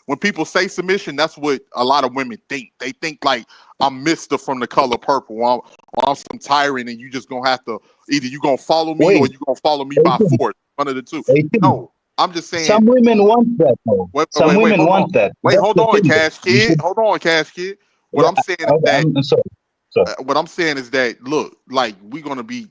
that. people say submission. That's what a lot of women think. They think like I'm Mister from the color purple. Or I'm some tyrant, and you just gonna have to either you gonna follow me or you gonna follow me by force. One of the two. No, I'm just saying. Some women want that, though. Some women hold on. want that. Wait, That's hold the on, thing. Cash Kid. Hold on, Cash Kid. What I'm saying is that. I'm sorry. What I'm saying is that look, like we're gonna be,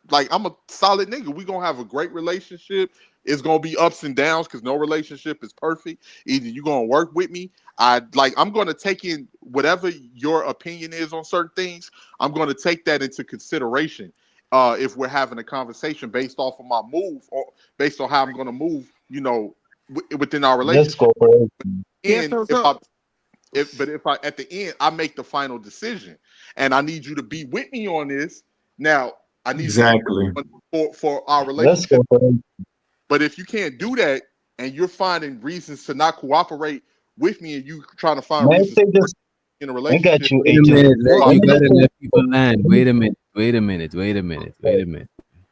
like I'm a solid nigga. We're gonna have a great relationship. It's gonna be ups and downs because no relationship is perfect. Either you're gonna work with me. I'm gonna take in whatever your opinion is on certain things. I'm gonna take that into consideration. If we're having a conversation based off of my move or based on how I'm gonna move, you know, within our Let's relationship. go. And if I at the end I make the final decision, and I need you to be with me on this. Now I need you to be with me for our relationship. But if you can't do that, and you're finding reasons to not cooperate with me, and you trying to find reasons in a relationship, Wait a minute, you gotta let people land. Wait a minute.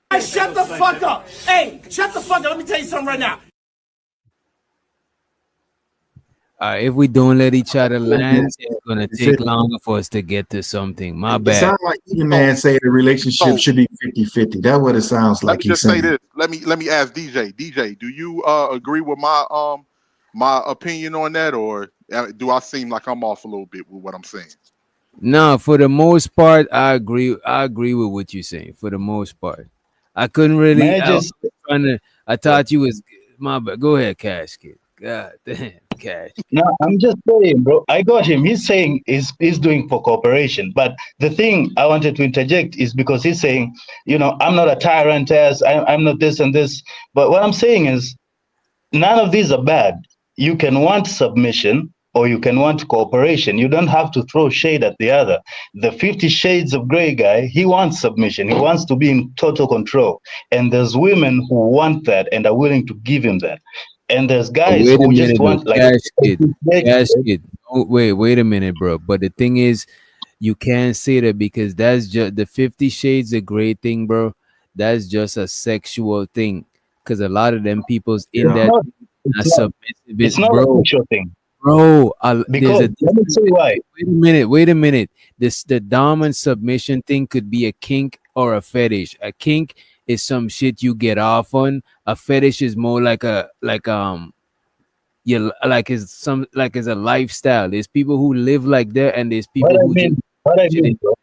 Hey, shut the fuck up. Hey, shut the fuck up. Let me tell you something right now. If we don't let each other land, it's gonna take longer for us to get to something. My It bad. sounds like any man say the relationship should be 50-50. That's what it sounds let like me he's just say saying. this. Let me ask DJ. DJ, do you agree with my opinion on that, or do I seem like I'm off a little bit with what I'm saying? No, for the most part, I agree. I agree with what you're saying. For the most part, I couldn't really. I thought you was my bad. Go ahead, Cash Kid. God damn, Cash. No, I'm just saying, bro. I got him. He's saying he's doing for cooperation. But the thing I wanted to interject is because he's saying, I'm not a tyrant, I'm not this and this. But what I'm saying is, none of these are bad. You can want submission or you can want cooperation. You don't have to throw shade at the other. The 50 Shades of Grey guy, he wants submission. He wants to be in total control. And there's women who want that and are willing to give him that. And there's guys Wait a who minute, just want like Cash Kid. Oh, wait a minute, bro. But the thing is, you can't say that because that's just the 50 Shades of Grey thing, bro. That's just a sexual thing. Because a lot of them people's in that it's not a sexual thing. Bro, Because let me say why. Wait a minute. The dom and submission thing could be a kink or a fetish. A kink is some shit you get off on. A fetish is more like yeah, like it's a lifestyle. There's people who live like that, and there's What people I who just mean, what I shit mean, bro.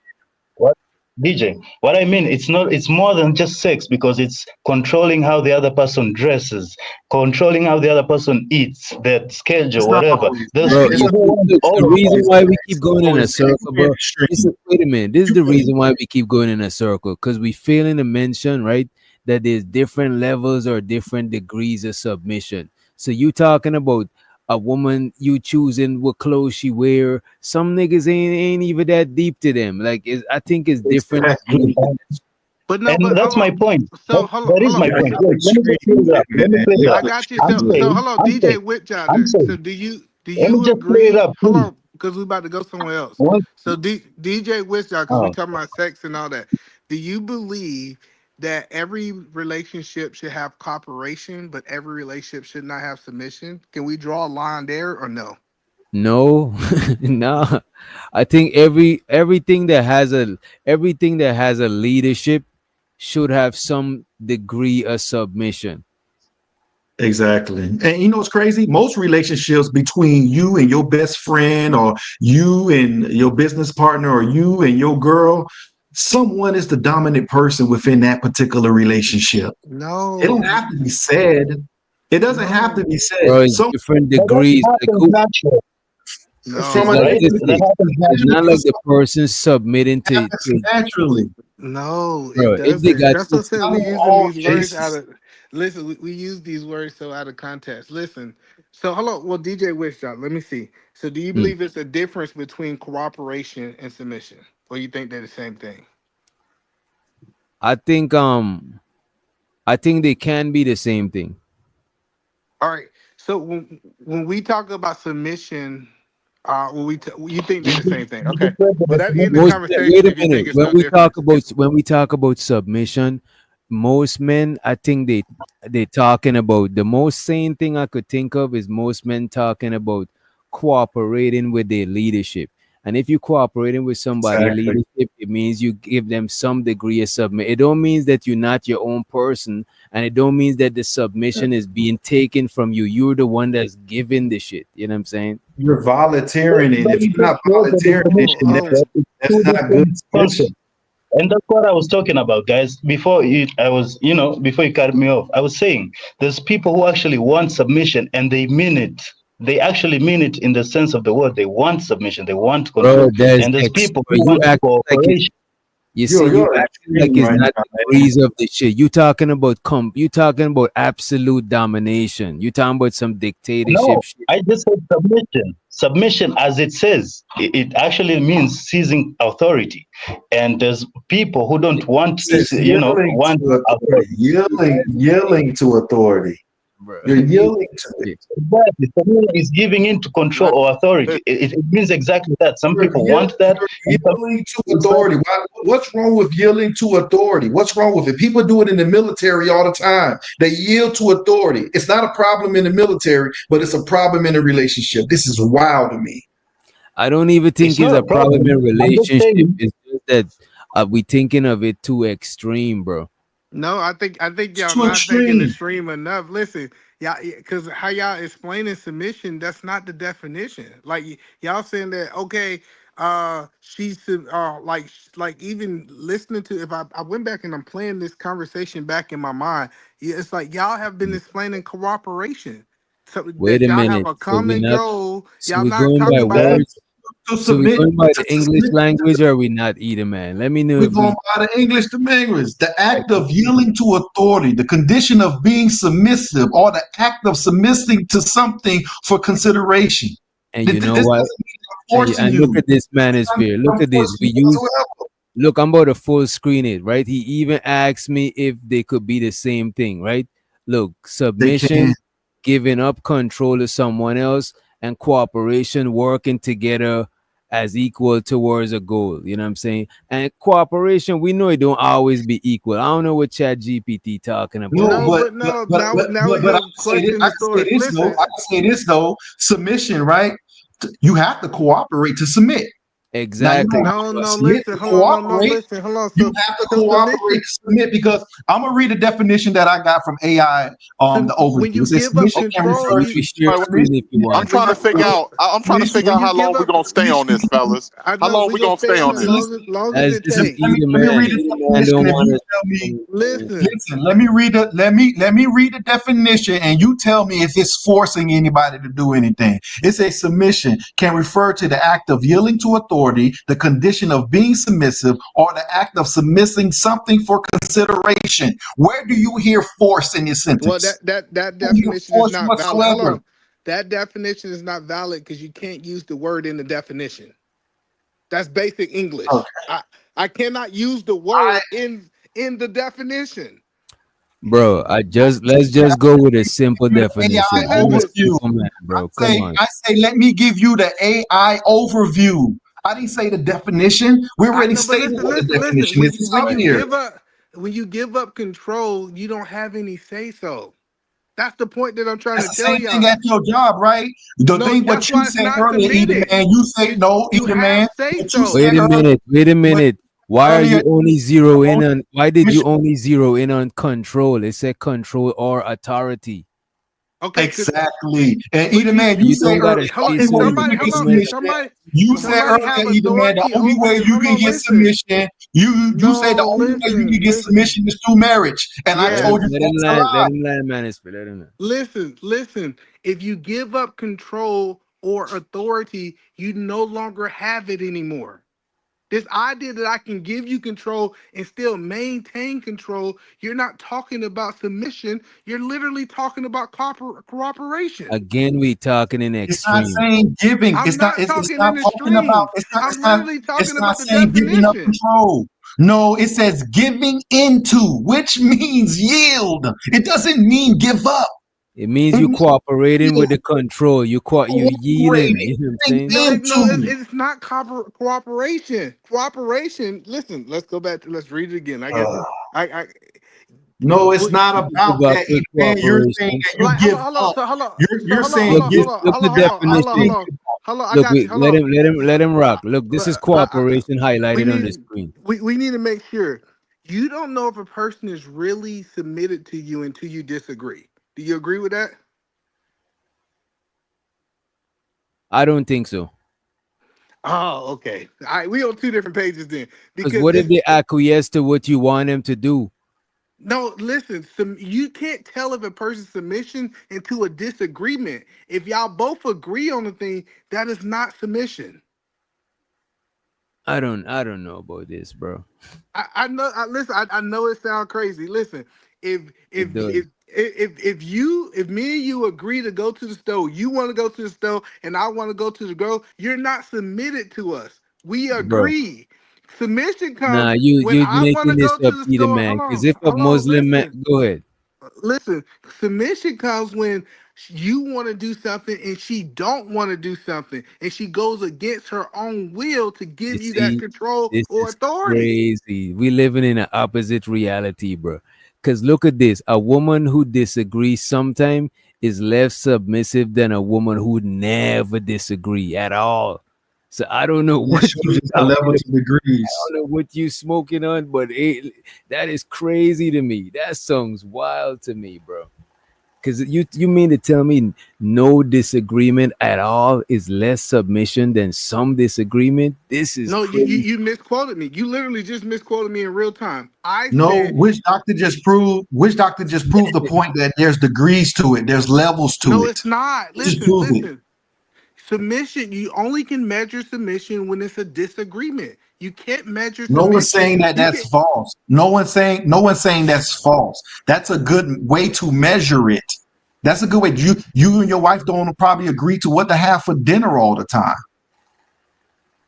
What DJ? What I mean, it's more than just sex because it's controlling how the other person dresses, controlling how the other person eats, their schedule, It's not whatever. always There's that. Bro, It's people not who want look, all the of reason that. why we keep it's going in a always circle, bro. extreme. Wait a minute. This is the reason why we keep going in a circle, because we failing to mention, right, that there's different levels or different degrees of submission. So you talking about a woman, you choosing what clothes she wear. Some niggas ain't even that deep to them. Like I think it's different Exactly. degrees. But no, And but that's hold my on. point. So hold on, That hold is on. my Y'all point. So Wait, let me just clear extreme it up. with Let me that. clear it Y'all I up. got you. I'm So saying, hold on, I'm DJ saying, I'm Witchonder. So saying. do Let me you just clear it agree? up, Hold please. on, because we about to go somewhere else. One, So DJ Witchonder, because we oh, talking about sex and all that. Do you believe that every relationship should have cooperation, but every relationship should not have submission? Can we draw a line there or no? No, no. I think everything that has a leadership should have some degree of submission. Exactly. And you know what's crazy? Most relationships between you and your best friend or you and your business partner or you and your girl, someone is the dominant person within that particular relationship. It don't No, have to be said. It doesn't have to no, be Bro, said. it's So different but that degrees. Like happens who, naturally, it's from no, a like right? That listen, happens it's naturally. not like the person submitting happens to naturally. no. It bro. If they doesn't. got That's two, what I said. Not We in using all these words out cases. of. Listen, we use these words so out of context. Listen. So hello, well, DJ Wishshot, let me see. So do you mm, believe it's a difference between cooperation and submission, or you think they're the same thing? I think I think they can be the same thing. All right. So when we talk about submission, you think they're the same thing? You Okay. just said that Well, the that end the commitment- Most wait conversation a if you think minute. it's no difference. When we talk about submission, most men, I think they talking about the most sane thing I could think of is most men talking about cooperating with their leadership. And if you cooperating with somebody Exactly. leadership, it means you give them some degree of submit. It don't means that you're not your own person, and it don't means that the submission is being taken from you. You're the one that's giving the shit. You know what I'm saying? You're volunteering, and But if you you're just not said that the volunteering, commission then is that it's that's two not good different submission. concepts. And that's what I was talking about, guys. Before you, I was, before you cut me off, I was saying there's people who actually want submission and they mean it. They actually mean it in the sense of the word. They want submission. They want Bro, control. there's And there's people who you want act like it. cooperation. You see, you You're acting like extreme it's right not now, man. degrees of the shit. You talking about you talking about absolute domination. You talking about some dictatorship No, shit. I just said submission. Submission, as it says, it actually means seizing authority. And there's people who don't want to, It's yielding want to authority. authority. Yielding to authority. Bro. You're yielding to it. Exactly. Submission is giving in to control or authority. It means exactly that. Some You're people want that. And some yielding to it's like, authority. What's wrong with yielding to authority? What's wrong with it? People do it in the military all the time. They yield to authority. It's not a problem in the military, but it's a problem in a relationship. This is wild to me. I don't even it's think it's not a a problem in problem. I'm just relationship. saying, It's just that we thinking of it too extreme, bro. No, I think It's y'all too not thinking the extreme. stream enough. Listen, y'all, because how y'all explaining submission, that's not the definition. Like y'all saying that okay, like even listening to if I went back and I'm playing this conversation back in my mind, yeah, it's like y'all have been explaining cooperation. So Wait that a y'all have minute. a common goal. So Y'all we're not going by talking about Exactly. words. To So we're submit going by to the English submit. language, or are we not either, man? Let me know We're if going we by the English to language. The act of yielding to authority, the condition of being submissive, or the act of submitting to something for consideration. and This you know doesn't what? mean I'm forcing And look you. at this It's not manosphere. mean Look I'm at this. forcing We you use whatsoever. look, I'm about to full screen it, right? He even asked me if they could be the same thing, right? Look, They can. submission, giving up control to someone else, and cooperation, working together as equal towards a goal. You know what I'm saying? And cooperation, we know it don't always be equal. I don't know what Chat GPT talking about. No, no, but no. Now but I you're can say this. questioning I the can say source. this though. Listen, I can say this though. Submission, right? You have to cooperate to submit. Exactly. No, submit listen, to hold on, cooperate. listen, hold on. You have to cooperate to submit, because I'm gonna read a definition that I got from AI. The overview. when you It says give up submission can control, refer You to can share submission. screen if you I'm want. trying to figure out. I'm trying to figure when out you how give long we're up, gonna stay on this, fellas. I How know long we we gonna gonna stay stay on on it this? long as That's it this is takes. Let me, either let me man. read the Either man definition. don't If want you to. tell me, Listen, listen, let me read it. Let me read the definition, and you tell me if it's forcing anybody to do anything. It says submission can refer to the act of yielding to authority, the condition of being submissive, or the act of submitting something for consideration. Where do you hear force in your well sentence? that You don't hear definition is force not valid. Hold whatsoever. on, that definition is not valid because you can't use the word in the definition. That's basic English. Okay. I cannot use the word in the definition. Bro, let's just go with a simple definition. AI I'm a Listen, overview. simple man, bro. Come on. I say, let me give you the AI overview. I didn't say the definition. We I already know, but stated listen, what the listen, listen. definition is. It's up here. When you give up control, you don't have any say so. That's the point that I'm trying That's to the tell same thing y'all. at your job, right? The No, thing that's what you why it's said not earlier, Eda submitting. Man, you say no, You Eda have Man. say What you so. said Wait a earlier, minute. Wait a what minute. Why are earlier you only zero in on? Why did you mission. only zero in on control? It said control or authority. Okay, Exactly. And but Eda Man, you You say don't earlier, gotta the hold on. say only If way you somebody, can hold get on. If submission, somebody, you if said somebody earlier, have Eda Man, the authority only over way you, you hold can on. get Listen. submission, you said the No, only way you can get listen. submission is through marriage. And I let him Yes. told you let him that's a land. Let lie. him land, man. Let him land. Listen. If you give up control or authority, you no longer have it anymore. This idea that I can give you control and still maintain control, you're not talking about submission. You're literally talking about cooperation. Again, we talking in It's not extreme. saying giving. I'm not It's talking not in talking about. extremes. I'm literally It's talking not about the saying giving up definition. control. No, it says giving into, which means yield. It doesn't mean give up. It means It you means cooperating with yield, the control. You yielding. cooperating, You know what I'm giving saying? No, into. it's not cooperation. Cooperation. Listen, let's read it again. I guess Uh, I no, it's well, not You can give about up that, quick man. You're saying cooperation. that you like give hold on, up. so hold on, You're Look, saying give look the up. That's what you're definition. saying. hold on. I Look, got you. wait, Hold on. let him rock. Look, this is cooperation We highlighted on the need screen. we need to make sure you don't know if a person is really submitted to you until you disagree. Do you agree with that? I don't think so. Oh, okay. All right, we on two different pages then. Because Because what if if they acquiesce to what you want them to do? no, listen, you can't tell if a person's submission into a disagreement. If y'all both agree on the thing, that is not submission. I don't know about this, bro. I know. Listen, I know it sounds crazy. Listen, if if It does, if if me and you agree to go to the store, you want to go to the store, and I want to go to the girl, you're not submitted to us. We bro. agree. Submission Nah, comes when you I want making to this go to up, the Peter, store. man. Because if a Muslim man, Listen. go ahead. Listen, submission comes when you want to do something and she don't want to do something, and she goes against her own will to You give you that see, control this or is authority. crazy. We living in an opposite reality, bro. Because look at this. A woman who disagrees sometimes is less submissive than a woman who never disagree at all. So I don't know It what shows you you the talking levels about. of degrees. I don't know what you smoking on, but that is crazy to me. That sounds wild to me, bro. Because you mean to tell me no disagreement at all is less submission than some disagreement? This is No, crazy. you misquoted me. You literally just misquoted me in real time. I No, said which doctor just proved? Which doctor just proved the point that there's degrees to it? There's levels to no, it. it's not. It just Listen, proved it. listen. Submission, you only can measure submission when it's a disagreement. You can't measure No one's submission. saying that You that's can false. No one's saying that's false. That's a good way to measure it. That's a good way. You and your wife don't probably agree to what to have for dinner all the time.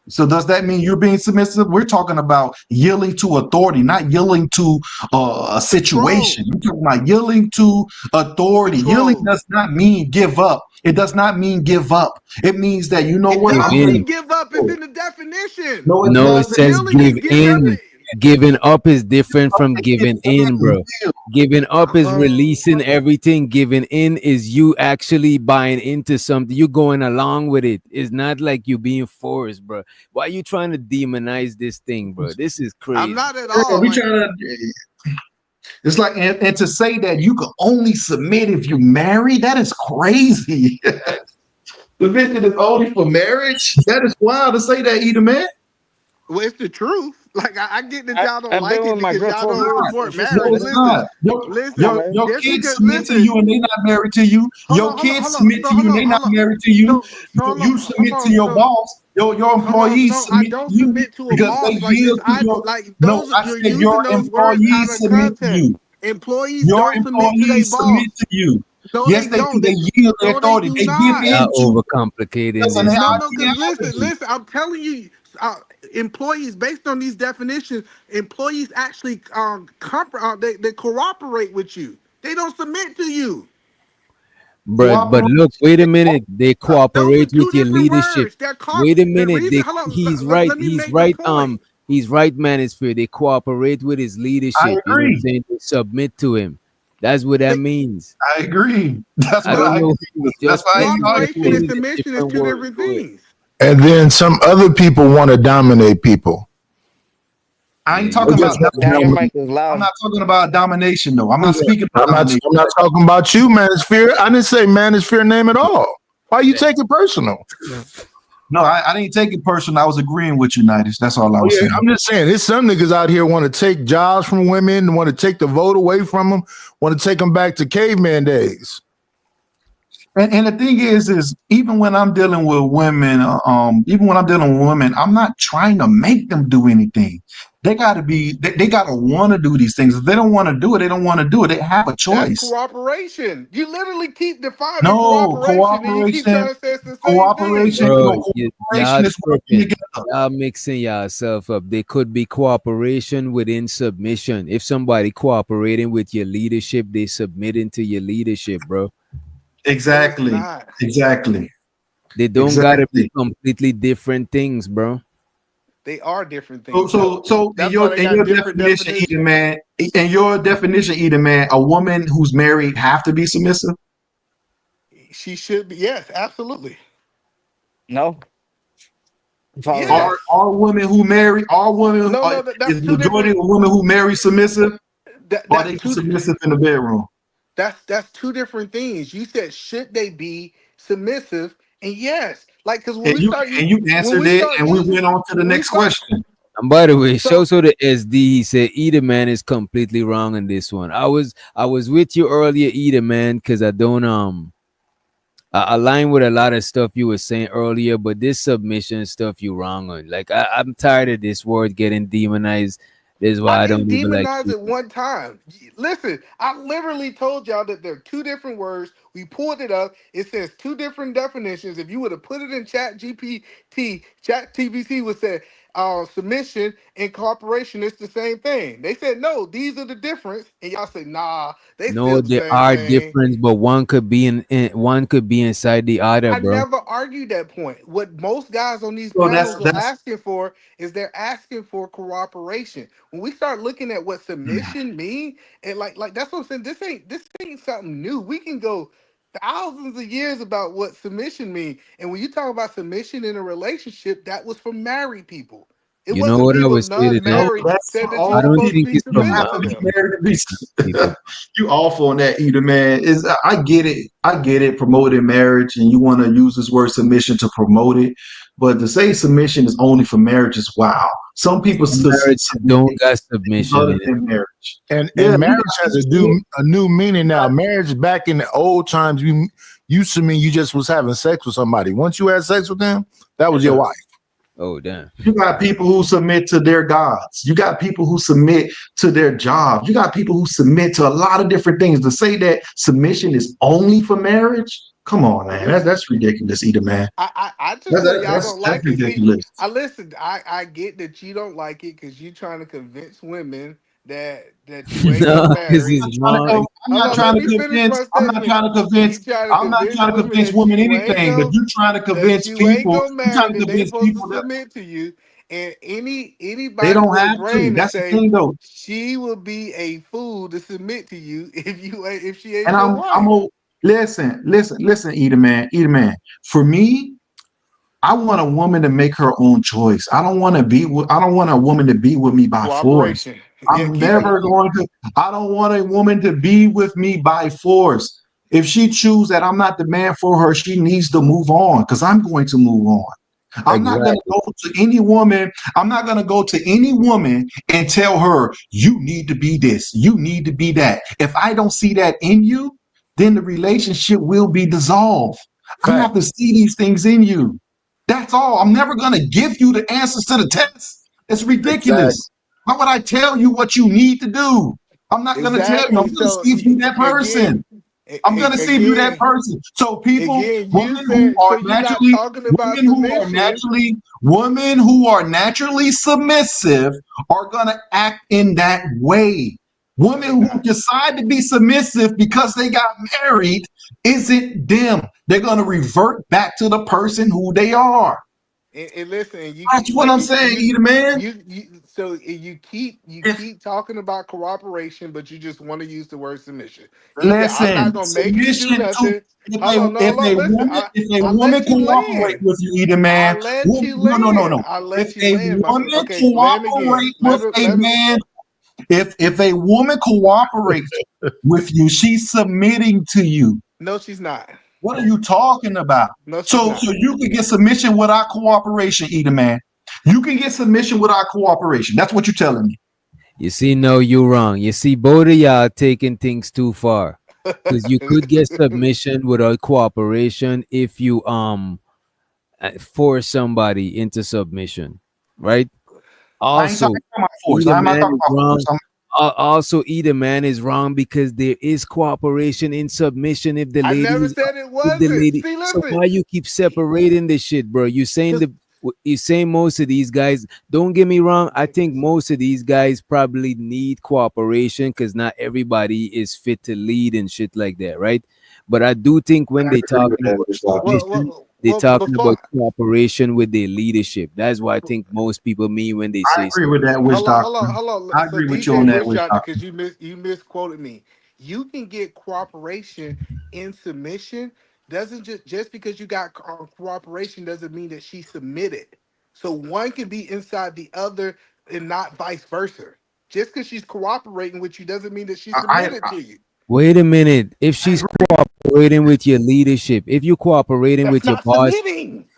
So does that mean you're being submissive? We're talking about yielding to authority, not yielding to a situation. control. We're talking about yielding to authority. Yielding Control. does not mean give up. It does not mean give up. It means that you know It what? Give does I'm going mean in. give up. It's to. in the definition. No, it No, it doesn't. says Yielding is give giving up. in. Giving up is different from giving in, bro. Giving up is releasing everything. Giving in is you actually buying into something. You going along with it. It's not like you being forced, bro. Why are you trying to demonize this thing, bro? This is crazy. I'm not at Yeah, all. we Like, trying to. It's like, and to say that you can only submit if you're married, that is crazy. Submission is only for marriage. That is wild to say that, either man. well, it's the truth. Like, I get that y'all don't I've like been it with my because girl y'all 12 don't years. support And she's No, still marriage. it's with me. Listen, not. Your, listen. your Just kids because, submit to listen. you and they not married to you. Your kids submit to you and they not married to you. You submit to your boss. Your employees I submit to don't you submit to a because they boss like this. yield to your. Like No, those. I You're said your using those words out employees of submit to context. you. Employees Your don't submit to their employees boss. submit to you. No, Yes, they they do. don't. They yield their No, they authority. do They give not. in Y'all to you. overcomplicating Listen, this, No, bro. no, because listen, I'm telling you, employees, based on these definitions, employees actually they cooperate with you. They don't submit to you. But look, wait a minute. They Those are cooperate with two your different leadership. words. Wait a The minute. reason, hold on, He's right. let me He's make the right. point. He's right, Manosphere. They cooperate with his I leadership. You know what I'm agree. saying? They submit to him. That's what that means. I agree. That's I what don't I know. agree. That's Just why I because ain't you're arguing Cooperation with and it. saying a submission is different two word. different Go ahead. things. And then some other people want to dominate people. I Yeah, ain't you talking They about just want to Damn, your domination. mic is I'm loud. not talking about domination, though. I'm not speaking about I'm not. domination. I'm not talking about you, Manosphere. I didn't say Manosphere name at all. Why you take it personal? No, I didn't take it personal. I was agreeing with you, Nidus. That's all I Oh was yeah, saying. I'm just saying. There's some niggas out here want to take jobs from women, want to take the vote away from them, want to take them back to caveman days. And the thing is even when I'm dealing with women, I'm not trying to make them do anything. They gotta they gotta want to do these things. If they don't want to do it, they don't want to do it. They have a That's choice. cooperation. You literally keep defining No cooperation, and you keep cooperation, trying to say it's the same thing. Bro, no, y'all cooperation is working tripping. together. Y'all mixing yourself up. There could be cooperation within submission. If somebody cooperating with your leadership, they submitting to your leadership, bro. No, it's Exactly. not. Exactly. They don't gotta be Exactly. completely different things, bro. They are different So, things, so, though. so That's why they in got your different definition, either definitions. man, a woman who's married have to be submissive. She should be. Yes, absolutely. No. Follow Yes. that. Are women who marry, No, that's is two majority different. of women who marry submissive? Or are That's they two. submissive in the bedroom? That's two different things. You said should they be submissive? And yes, like because And you answered it, and we went on to the when we next start question. And by the way, so show the SD. He said either man is completely wrong in this one. I was with you earlier, either man, because I don't I align with a lot of stuff you were saying earlier, but this submission stuff you wrong on. Like I'm tired of this word getting demonized. This is why I I didn't don't even like demonize it people. one time. Listen, I literally told y'all that there are two different words. We pulled it up. It says two different definitions. If you would have put it in Chat TBC would say submission and cooperation is the same thing. They said no, these are the difference, and y'all say nah, they No, still the there same are thing. difference, but one could be one could be inside the other, I bro. never argued that point. What most guys on these So panels are that's asking for is they're asking for cooperation. When we start looking at what submission mean, and like that's what I'm saying. This ain't something new. We can go thousands of years about what submission mean. And when you talk about submission in a relationship, that was for married people. It You know wasn't what I people would say to that? no, non-married that's said for that you're I all don't supposed to think people. be it's You for don't have submissive to to be them. non-married married to be. people. You off on that, either man. I get it. I get it. Promoting marriage, and you want to use this word submission to promote it, but to say submission is only for marriage is wow. Some people Marriage submit don't got submission other in it. than marriage. And Yeah, marriage you has got people. a new meaning now. Marriage back in the old times, you used to mean you just was having sex with somebody. Once you had sex with them, that was your wife. Oh damn. You got people who submit to their gods. You got people who submit to their job. You got people who submit to a lot of different things. To say that submission is only for marriage, come on, man. That's ridiculous, either man. I just said y'all don't That's like it. See, ridiculous. I listen. I get that you don't like it because you're trying to convince women that you ain't No, gonna because marry. he's wrong. I'm Hold not on, let trying to me finish my convince. I'm not statement. trying to convince. You trying to I'm not convince trying to women convince that women you ain't anything. But go you're trying to that convince you ain't people. gonna You're trying marry to that they convince supposed to people that submit to you. And anybody They don't with a have to. brain to That's the say thing, though. she will be a fool to submit to you if she ain't And your I'm wife. listen, Eat Man. For me, I want a woman to make her own choice. I don't want a woman to be with me by force. Cooperation. Yeah, I'm never going to. I don't want a woman to be with me by force. If she chooses that I'm not the man for her, she needs to move on because I'm going to move on. I'm not going to Exactly. go to any woman. I'm not going to go to any woman and tell her, you need to be this, you need to be that. If I don't see that in you, then the relationship will be dissolved. I have to see these things in you. That's all. I'm never going to give you the answers to the test. It's Exactly. ridiculous. Why would I tell you what you need to do? I'm not going to tell you. I'm Exactly. going to So see if you're that again, person. I'm going to see if you're that again, person. So people, again, you said so. You're not talking about women who are submission. naturally, women who are naturally submissive are going to act in that way. No, they Women who not. decide to be submissive because they got married isn't them. They're going to revert back to the person who they are. And listen, That's what I'm saying, Either man. so you keep talking about cooperation, but you just want to use the word submission. You said I'm not Listen, gonna make you do submission to nothing. Hold on, no, hold on, listen. if a I woman let you cooperate land. with you, Either I man, let you no. land. I If let you a land. woman Okay, land again. cooperate with a man, if a woman cooperates with you, she's submitting to you. No, she's not. What are you talking about? No, she's So not. you can get submission without cooperation, Either man. You can get submission without cooperation. That's what you're telling me. You see, no, you're wrong. You see, both of y'all taking things too far. Because you could get submission without cooperation if you force somebody into submission, right? I ain't Also, talking about force. either I'm not man talking is about wrong. force. Also, either man is wrong because there is cooperation in submission. If the I lady never is, said it if the wasn't. lady, See, so listen. why you keep separating this shit, bro? You saying most of these guys. Don't get me wrong. I think most of these guys probably need cooperation because not everybody is fit to lead and shit like that, right? But I do think when I they agree with talking that, about Mr. Hawkins. submission, they talking about cooperation with their leadership. That's what I think most people mean when they I say agree so. with that, Witch Doctor. Hold on. I So agree with you on DJ that, Witch Witch Doctor, Doctor. because you misquoted me. You can get cooperation in submission. Doesn't just because you got cooperation doesn't mean that she submitted. So one can be inside the other and not vice versa. Just because she's cooperating with you doesn't mean that she submitted to you. Wait a minute. If she's cooperating with your leadership, if you're cooperating That's with your not boss, submitting.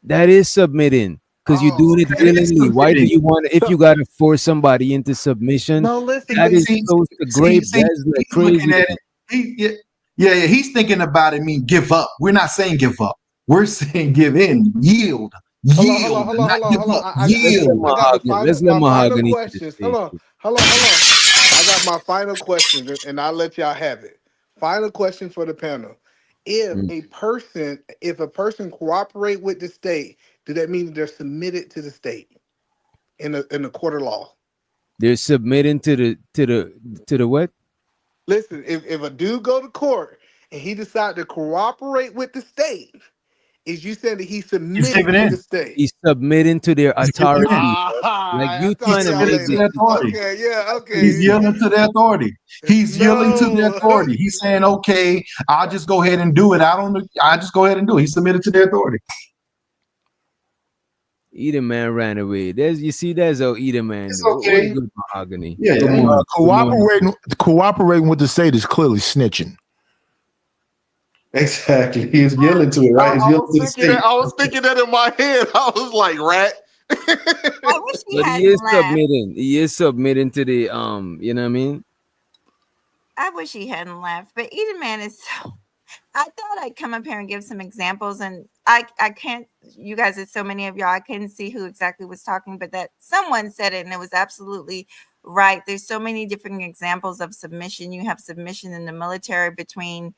that is submitting because you're doing it That is willingly. Why do submitting. you want if you got to force somebody into submission? No, listen, That but is close to grape. That's like He's looking crazy. at it. Yeah. He's thinking about it. Mean give up. We're not saying give up. We're saying give in, yield, yield, not give up. Yield. I got Let's let my final mahogany to the questions. stage. Hold on. I got my final questions, and I'll let y'all have it. Final question for the panel: if a person cooperate with the state, do that mean they're submitted to the state in the court of law? They're submitting to the what? Listen, if a dude go to court and he decide to cooperate with the state, is you saying that he's submitting to the state? He's submitting to their authority. Like I you thought trying to y'all make let this me. The shit. authority. Okay, yeah, He's okay. yielding to the authority. He's yielding to the No. authority. He's saying, okay, I'll just go ahead and do it. I just go ahead and do it. He's submitted to the authority. Either man ran away. You see, that's how either man. It's What's okay. good, mahogany? Yeah, Good morning. Good morning. Cooperating with the state is clearly snitching. Exactly. He's yielding to it, right? He's yielding to the state. I was thinking that in my head. I was like, rat. I wish he But he hadn't is left. submitting. He is submitting to the you know what I mean? I wish he hadn't left. But Eden Man is so. I thought I'd come up here and give some examples, and I can't. You guys, it's so many of y'all. I couldn't see who exactly was talking, but that someone said it, and it was absolutely right. There's so many different examples of submission. You have submission in the military between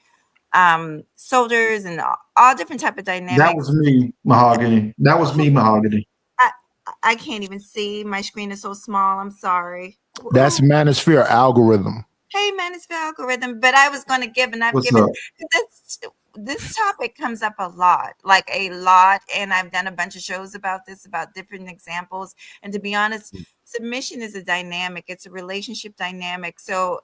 soldiers and all different type of dynamics. That was me, Mahogany. That was me, Mahogany. I can't even see. My screen is so small. I'm sorry. That's manosphere algorithm. Hey, man, it's the algorithm. But I was going to give, and I've What's given. up? this topic comes up a lot, like a lot, and I've done a bunch of shows about this, about different examples. And to be honest, submission is a dynamic. It's a relationship dynamic. So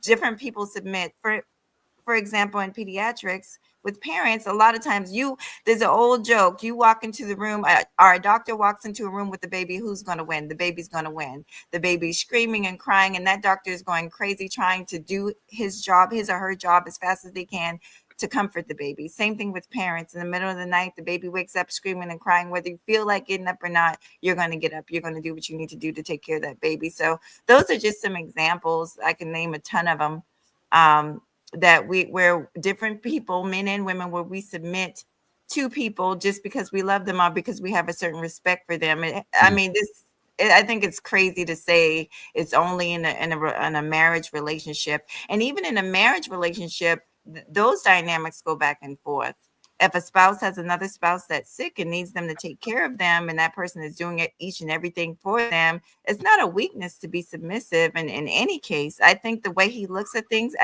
different people submit. For example, in pediatrics with parents, a lot of times there's an old joke. You walk into the room, or a doctor walks into a room with the baby, who's going to win? The baby's going to win. The baby's screaming and crying, and that doctor is going crazy trying to do his job, his or her job, as fast as they can to comfort the baby. Same thing with parents. In the middle of the night, the baby wakes up screaming and crying. Whether you feel like getting up or not, you're going to get up. You're going to do what you need to do to take care of that baby. So those are just some examples. I can name a ton of them. Where different people, men and women, where we submit to people just because we love them or because we have a certain respect for them. I mean, I think it's crazy to say it's only in a marriage relationship. And even in a marriage relationship, those dynamics go back and forth. If a spouse has another spouse that's sick and needs them to take care of them, and that person is doing it each and everything for them, it's not a weakness to be submissive. And in any case, I think the way he looks at things,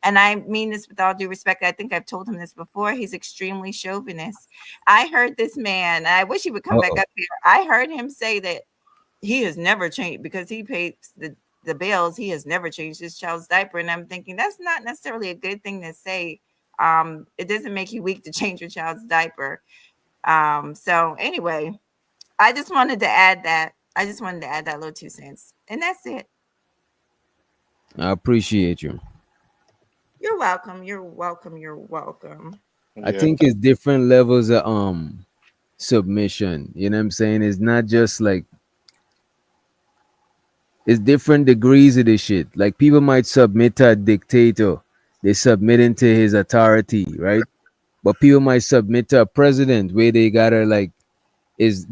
and I mean this with all due respect, I think I've told him this before, he's extremely chauvinist. I heard this man, I wish he would come back up here. I heard him say that he has never changed because he pays the bills. He has never changed his child's diaper. And I'm thinking that's not necessarily a good thing to say. It doesn't make you weak to change your child's diaper. So anyway, I just wanted to add that. I just wanted to add that little 2 cents. And that's it. I appreciate you. You're welcome. You're welcome. You're welcome. I think it's different levels of submission. You know what I'm saying? It's not just like, it's different degrees of this shit. Like people might submit to a dictator. They submitting to his authority, right? But people might submit to a president where they gotta is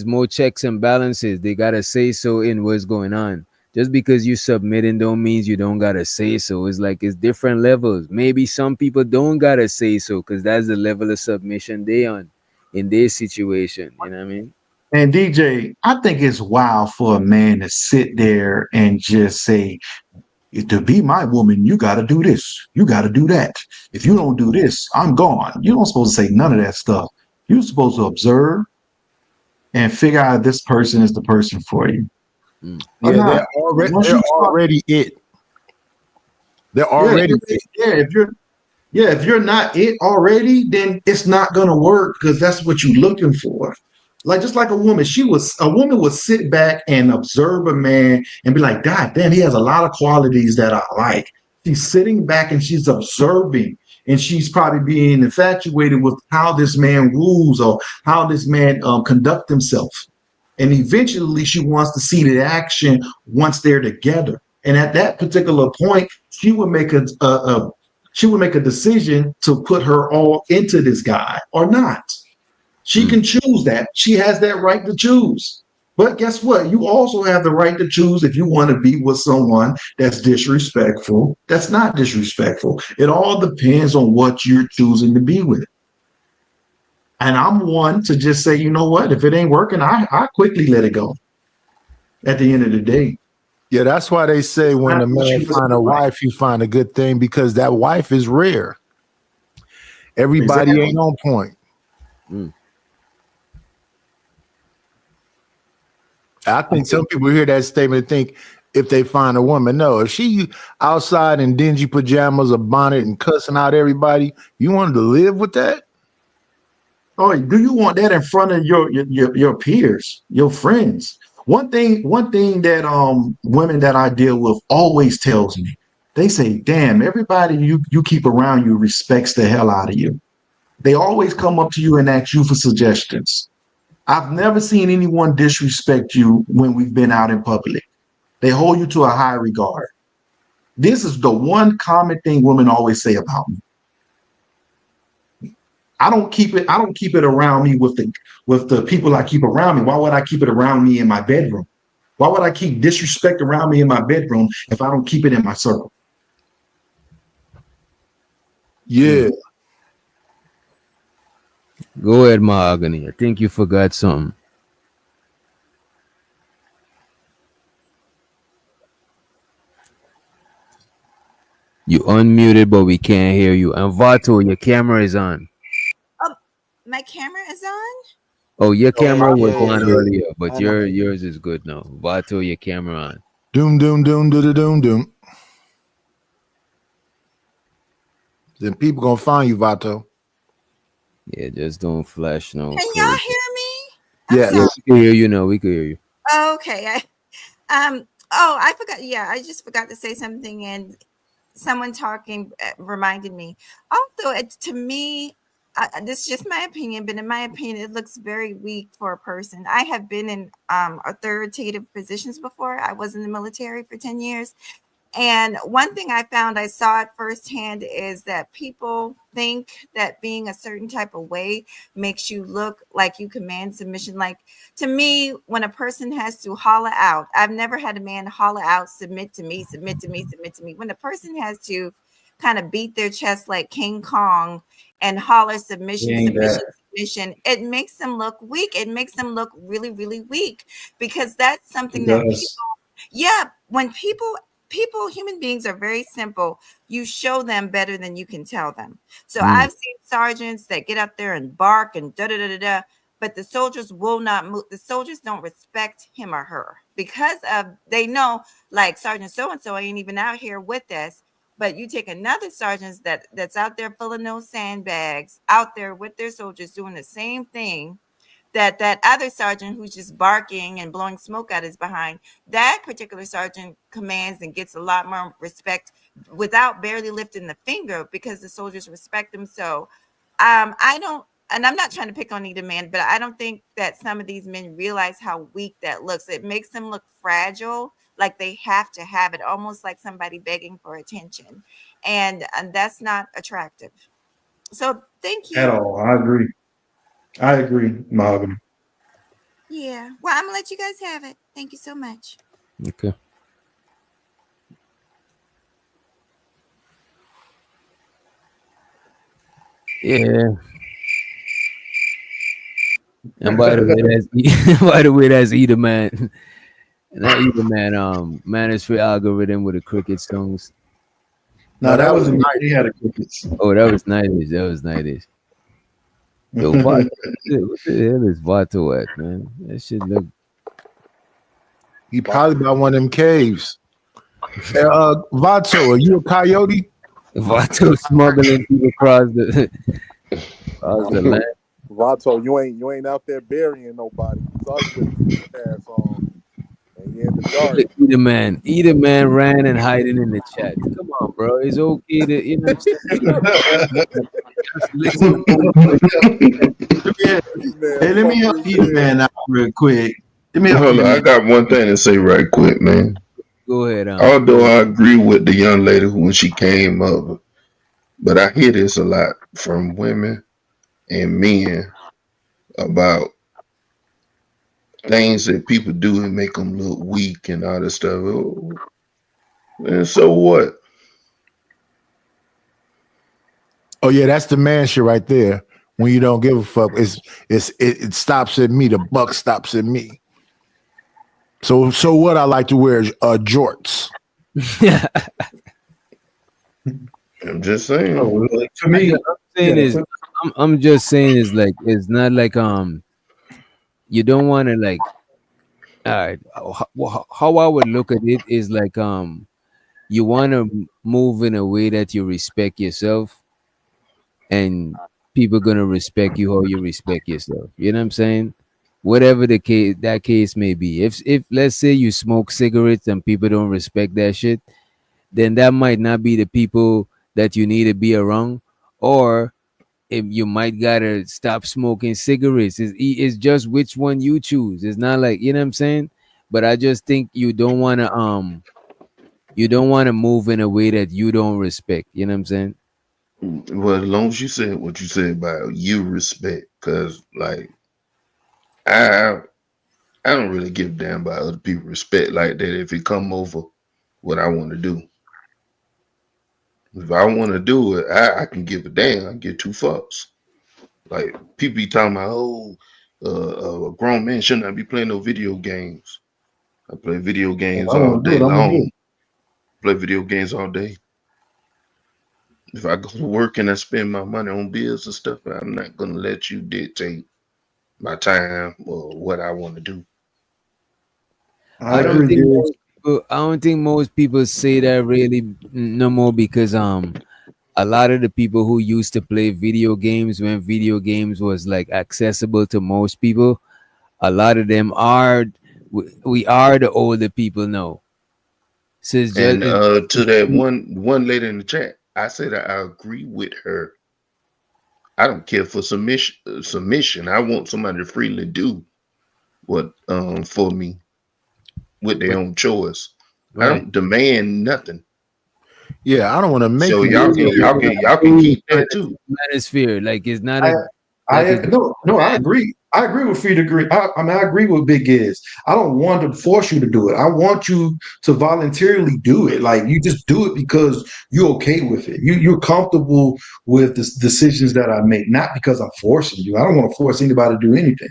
more checks and balances. They gotta say so in what's going on. Just because you submitting don't means you don't gotta say so. It's like it's different levels. Maybe some people don't gotta say so because that's the level of submission they on in their situation. You know what I mean? And DJ, I think it's wild for a man to sit there and just say, to be my woman, you got to do this. You got to do that. If you don't do this, I'm gone. You don't supposed to say none of that stuff. You're supposed to observe and figure out if this person is the person for you. Yeah, they're already it. They're already it. If you're not it already, then it's not gonna work because that's what you're looking for. Like just like a woman would sit back and observe a man and be like, God damn, he has a lot of qualities that I like. She's sitting back and she's observing, and she's probably being infatuated with how this man rules or how this man conduct himself. And eventually she wants to see the action once they're together. And at that particular point, she would make a decision to put her all into this guy or not. She can choose that. She has that right to choose. But guess what? You also have the right to choose if you want to be with someone that's disrespectful, that's not disrespectful. It all depends on what you're choosing to be with. And I'm one to just say, you know what? If it ain't working, I quickly let it go at the end of the day. Yeah, that's why they say when a man find a wife, you find a good thing, because that wife is rare. Everybody ain't on point. I think some people hear that statement and think if they find a woman. No, if she outside in dingy pajamas, a bonnet, and cussing out everybody, you wanted to live with that? Oh, do you want that in front of your peers, your friends? One thing that women that I deal with always tells me, they say, damn, everybody you keep around you respects the hell out of you. They always come up to you and ask you for suggestions. I've never seen anyone disrespect you when we've been out in public. They hold you to a high regard. This is the one common thing women always say about me. I don't keep it around me with the people I keep around me. Why would I keep it around me in my bedroom? Why would I keep disrespect around me in my bedroom if I don't keep it in my circle? Yeah. Go ahead, Mahogany. I think you forgot something. You unmuted, but we can't hear you. And Vato, your camera is on. Oh, my camera is on. Oh, your camera was yeah, on yeah. earlier, but I know. yours is good now. Vato, your camera on. Doom, doom, doom, doom, doom, doom. Then people gonna find you, Vato. Yeah, just don't flash no Can y'all crazy. hear me? Yeah. Yeah, we can hear you now. We can hear you. Okay. I forgot. Yeah, I just forgot to say something, and someone talking reminded me. Also, to me, this is just my opinion, but in my opinion, it looks very weak for a person. I have been in authoritative positions before. I was in the military for 10 years. And one thing I found, I saw it firsthand, is that people think that being a certain type of way makes you look like you command submission. Like, to me, when a person has to holler out, I've never had a man holler out, submit to me, submit to me, submit to me. When a person has to kind of beat their chest like King Kong and holler submission, Ain't submission, that submission, it makes them look weak. It makes them look really, really weak, because that's something it that people, does. yeah, when human beings are very simple. You show them better than you can tell them. So I've seen sergeants that get up there and bark and da da da da da, but the soldiers will not move. The soldiers don't respect him or her because of, they know, like, Sergeant so and so ain't even out here with us. But you take another sergeant that's out there full of no sandbags, out there with their soldiers doing the same thing, that other sergeant who's just barking and blowing smoke out his behind, that particular sergeant commands and gets a lot more respect without barely lifting the finger, because the soldiers respect him. So I don't, and I'm not trying to pick on either man, but I don't think that some of these men realize how weak that looks. It makes them look fragile, like they have to have it, almost like somebody begging for attention, and that's not attractive. So thank At you. all. I agree. I agree, Mahogany. Yeah. Well, I'm gonna let you guys have it. Thank you so much. Okay. Yeah. And by the way, that's by the way, that's Either Man. Not Either Man. Manosphere algorithm with the cricket songs. No, No, that that was wasn't me. nice. He had a crickets. Oh, that was 90s. That was 90s. Yo, Vato, what the hell is Vato at, man? That shit look. He probably by one of them caves. Hey, Vato, are you a coyote? Vato smuggling people across the land. Vato, you ain't out there burying nobody. You saw you with his ass on, and you in the dark. Either man ran and hiding in the chat. Come on, bro. It's okay to, you know what I'm saying? Just listen. Hey, let me help you, man, out real quick. Let me help Hold you, on, I man. got one thing to say right quick, man. Go ahead. Although I agree with the young lady when she came up, but I hear this a lot from women and men about things that people do and make them look weak and all this stuff. Oh, and so what? Oh yeah, that's the man shit right there. When you don't give a fuck, it stops at me. The buck stops at me. So what? I like to wear jorts. I'm just saying. Oh, like, to me, I'm just saying is like, it's not like you don't want to, like, all right, how I would look at it is like you want to move in a way that you respect yourself, and people gonna respect you how you respect yourself. You know what I'm saying? Whatever the case may be. If let's say you smoke cigarettes and people don't respect that shit, then that might not be the people that you need to be around, or if you might gotta stop smoking cigarettes. It's just which one you choose. It's not like, you know what I'm saying. But I just think you don't want to move in a way that you don't respect. You know what I'm saying? Well, as long as you said what you said about you respect, because like I I don't really give a damn about other people respect like that if it come over what I want to do. If I want to do it, I can give a damn. I give two fucks. Like people be talking about, oh, a grown man should not be playing no video games. I play video if games I all want to do day it, I'm gonna do long. it. Play video games all day. If I go to work and I spend my money on bills and stuff, I'm not gonna let you dictate my time or what I want to do. I agree, Gibbs. I don't think most people say that really no more because a lot of the people who used to play video games when video games was like accessible to most people, a lot of them are we are the older people now. So it's just And to that one lady in the chat, I said I agree with her. I don't care for submission. I want somebody to freely do what for me with their own choice. I Right. don't demand nothing. Yeah, I don't want to make So you. y'all can keep that too. Manosphere, like it's not I, a like it's I agree. I agree with free degree. I mean, I agree with Big Giz. I don't want to force you to do it. I want you to voluntarily do it. Like you just do it because you're okay with it. You're comfortable with the decisions that I make, not because I'm forcing you. I don't want to force anybody to do anything.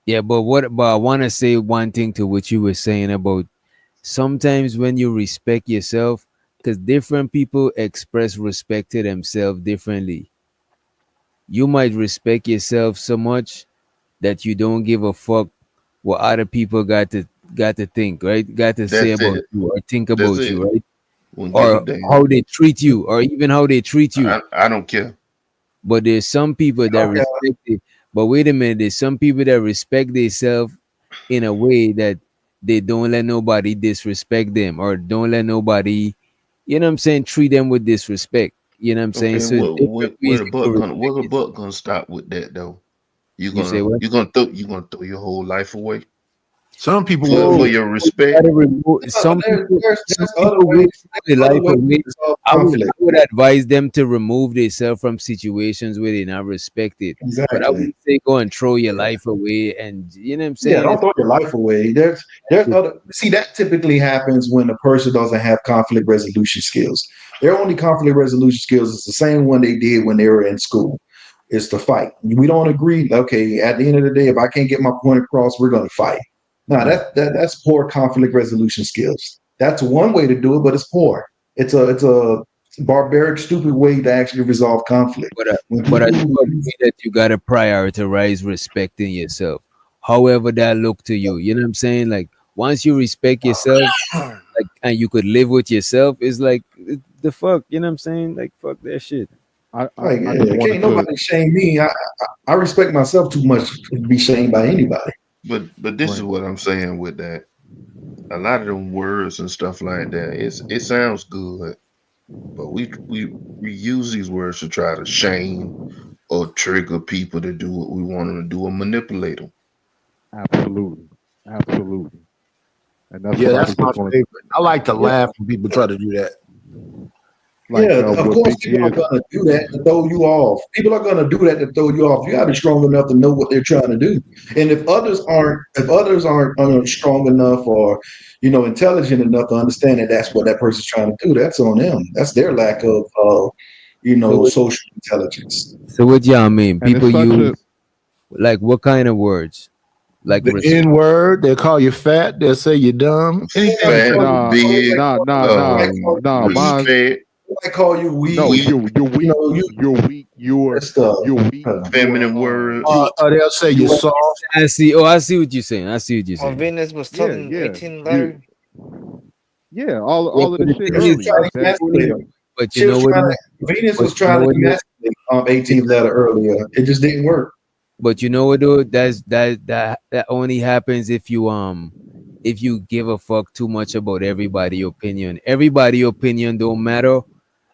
yeah, but I want to say one thing to what you were saying about sometimes when you respect yourself, because different people express respect to themselves differently. You might respect yourself so much that you don't give a fuck what other people got to think, right? Got to say That's about it. you or think That's about it. you, right? Won't give a Or damn. how they treat you, or even how they treat you. I don't care. But there's some people that Okay. respect it. But wait a minute, there's some people that respect themselves in a way that they don't let nobody disrespect them or don't let nobody, you know what I'm saying, treat them with disrespect. You know what I'm saying? Okay, So it's different where ways the you can buck gonna respect where the it. buck gonna stop with that though? You say what? You gonna throw your whole life away Some people for will. your You respect? gotta remove some There's other people will ways. throw There's their other life ways to away. resolve I conflict. would advise them to remove themselves from situations where they're not respected. But I Exactly. wouldn't say go and throw your life away and you know what I'm Yeah, saying? don't throw your life away. There's other see that typically happens when a person doesn't have conflict resolution skills. Their only conflict resolution skills is the same one they did when they were in school. It's to fight. We don't agree. Okay, at the end of the day, if I can't get my point across, we're gonna fight. Now that's poor conflict resolution skills. That's one way to do it, but it's poor. It's a barbaric, stupid way to actually resolve conflict. When But I people do agree that you gotta prioritize respecting yourself. However that look to you. You know what I'm saying? Like once you respect yourself, like and you could live with yourself, it's like the fuck, you know what I'm saying? Like fuck that shit. like, yeah, can't nobody shame me. I respect myself too much to be shamed by anybody. But this is what I'm saying with that. A lot of them words and stuff like that, it sounds good, but we use these words to try to shame or trigger people to do what we want them to do or manipulate them. Absolutely, absolutely, and that's Yeah, what I that's was my just going to favorite. I like to Yeah. laugh when people try to do that. like. Yeah, of What course, Big people are is going to do that to throw you off. People are going to do that to throw you off. You got to be strong enough to know what they're trying to do. And if others aren't strong enough or intelligent enough to understand that that's what that person's trying to do, that's on them. That's their lack of So social intelligence. what y'all mean? and it's People such a use like what kind of words? Like The N word, they call you fat, they'll say you're dumb. Anything to Fat, call you. nah, big, nah. Mine, respect, I call you weak. no, weak, you're weak. You You're weak. that stuff. You're weak. feminine words. They'll say you're soft. I see. Oh, I see what you're saying. I see what you're When saying. Venus was Yeah, talking yeah. 18 You, letter, yeah. Yeah, All of but this the shit thing is, Trying earlier. to That emasculate them. but you She know was what? trying to. Venus But was you know trying to what? emasculate 18th letter earlier. It just didn't work. But you know what though? That only happens if you give a fuck too much about everybody' opinion. Everybody' opinion don't matter,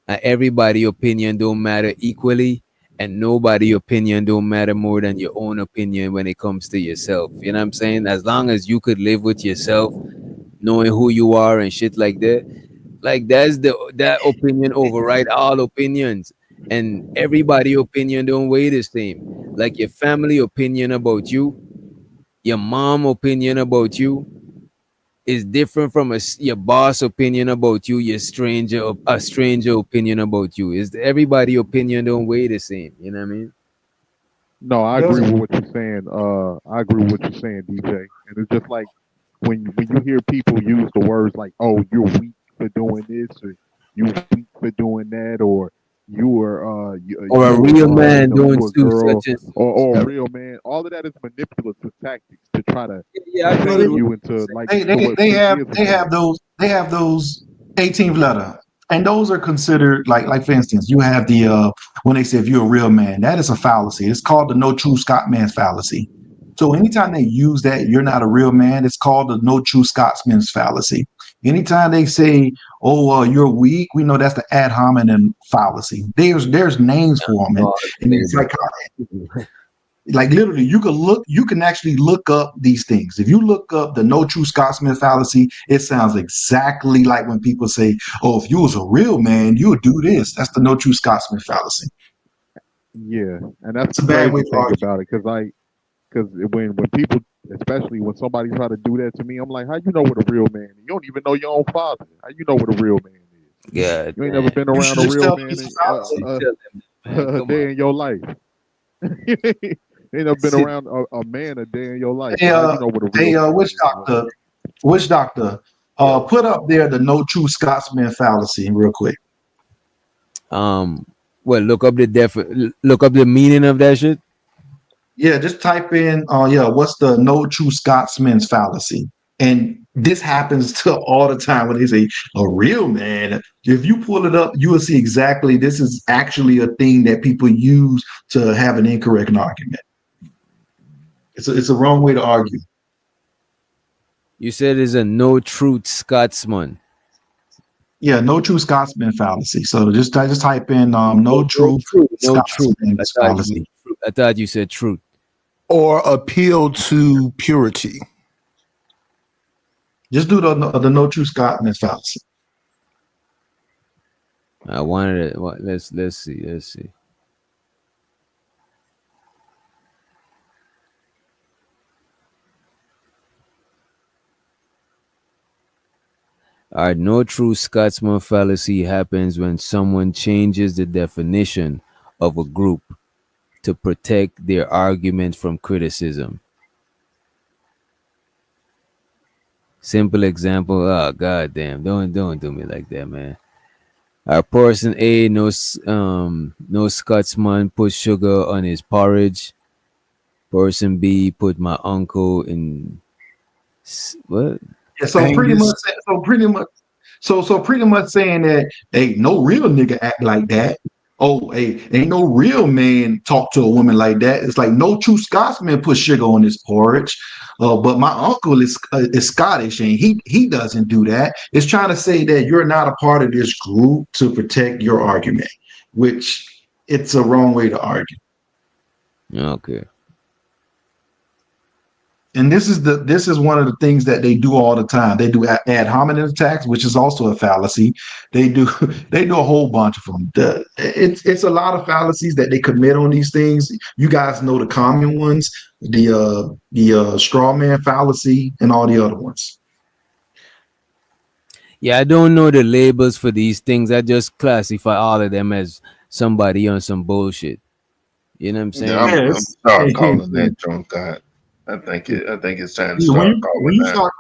and everybody' opinion don't matter equally, and nobody' opinion don't matter more than your own opinion when it comes to yourself. You know what I'm saying? As long as you could live with yourself, knowing who you are and shit like that, like that opinion override all opinions, and everybody' opinion don't weigh the same. Like your family opinion about you, your mom opinion about you is different from your boss opinion about you, your stranger opinion about you. Is everybody opinion don't weigh the same? You know what I mean? no, I agree Doesn't. with what you're saying. I agree with what you're saying, DJ. And it's just like when you hear people use the words like, "Oh, you're weak for doing this," or you weak for doing that, or you were Or a real man doing a too girl, such as or a real man. All of that is manipulative tactics to try to yeah, I agree bait with you what into you're like They to they what they freak have is they about. have those 18th letter, and those are considered like for instance, you have the when they say if you're a real man, that is a fallacy. It's called the no true Scotsman fallacy. So anytime they use that, you're not a real man. It's called the no true Scotsman's fallacy. Anytime they say, "Oh, you're weak," we know that's the ad hominem fallacy. There's names for them, saying. and it's like literally you can actually look up these things. If you look up the no true Scotsman fallacy, it sounds exactly like when people say, "Oh, if you was a real man, you would do this." That's the no true Scotsman fallacy. Yeah, and that's It's a the bad way crazy to thing argue. about it, because when people, especially when somebody try to do that to me, I'm like, how you know what a real man is? You don't even know your own father. How you know what a real man is? Yeah, You ain't never been You around should a just real tell me man it's a fallacy. Man, a come day on. in your life. You ain't never been See, around a man a day in your life. Hey, So how you know what a real hey, man witch is? doctor, witch doctor, yo, put up there the no true Scotsman fallacy real quick. well, look up the meaning of that shit. Yeah, just type in, what's the no true Scotsman's fallacy? And this happens to all the time when they say a real man. If you pull it up, you will see exactly this is actually a thing that people use to have an incorrect argument. It's a wrong way to argue. You said it's a no truth Scotsman. Yeah, no true Scotsman fallacy. So just type in no No true truth, no truth. Scotsman's fallacy. I thought you said truth. Or appeal to purity. Just do the no true Scotsman's fallacy. I wanted it. What? Let's see. Let's see. All right, no true Scotsman fallacy happens when someone changes the definition of a group to protect their argument from criticism. Simple example. Oh goddamn! Don't do me like that, man. Person A, no Scotsman put sugar on his porridge. Person B put my uncle in what? Yeah, so pretty Angus. much, so pretty much saying that, hey, no real nigga act like that. Oh, hey, ain't no real man talk to a woman like that. It's like no true Scotsman put sugar on his porridge. But my uncle is Scottish and he doesn't do that. It's trying to say that you're not a part of this group to protect your argument, which it's a wrong way to argue. Okay. And this is one of the things that they do all the time. They do ad hominem attacks, which is also a fallacy. They do a whole bunch of them. It's a lot of fallacies that they commit on these things. You guys know the common ones, the straw man fallacy, and all the other ones. Yeah, I don't know the labels for these things. I just classify all of them as somebody on some bullshit. You know what I'm saying? Yeah, I'm start calling that junk out. I think it's time to start calling that.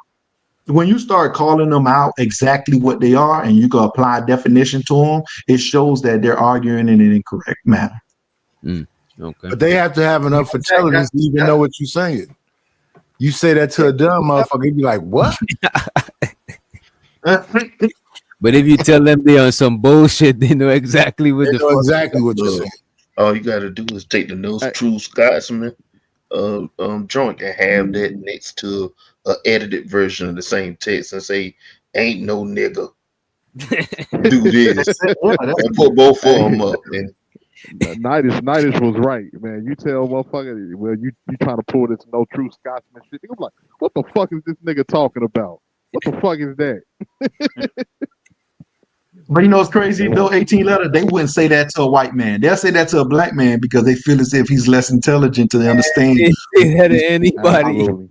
When you start calling them out exactly what they are, and you can apply definition to them, it shows that they're arguing in an incorrect manner. Okay. But they have to have enough intelligence to even know what you're saying. You say that to a dumb motherfucker, he'd be like, "What?" But if you tell them they on some bullshit, they know exactly what the fuck. Exactly what you're saying. All you got to do is take the no true Scotsman joint and have that next to an edited version of the same text and say, "Ain't no nigga do this," and put both of them up. And Nidish was right, man. You tell motherfucker, well, you trying to pull this no true Scotsman shit. I'm like, what the fuck is this nigga talking about? What the fuck is that? But you know it's crazy though, 18 letter, they wouldn't say that to a white man. They'll say that to a black man because they feel as if he's less intelligent to understand. They say that to anybody. Absolutely.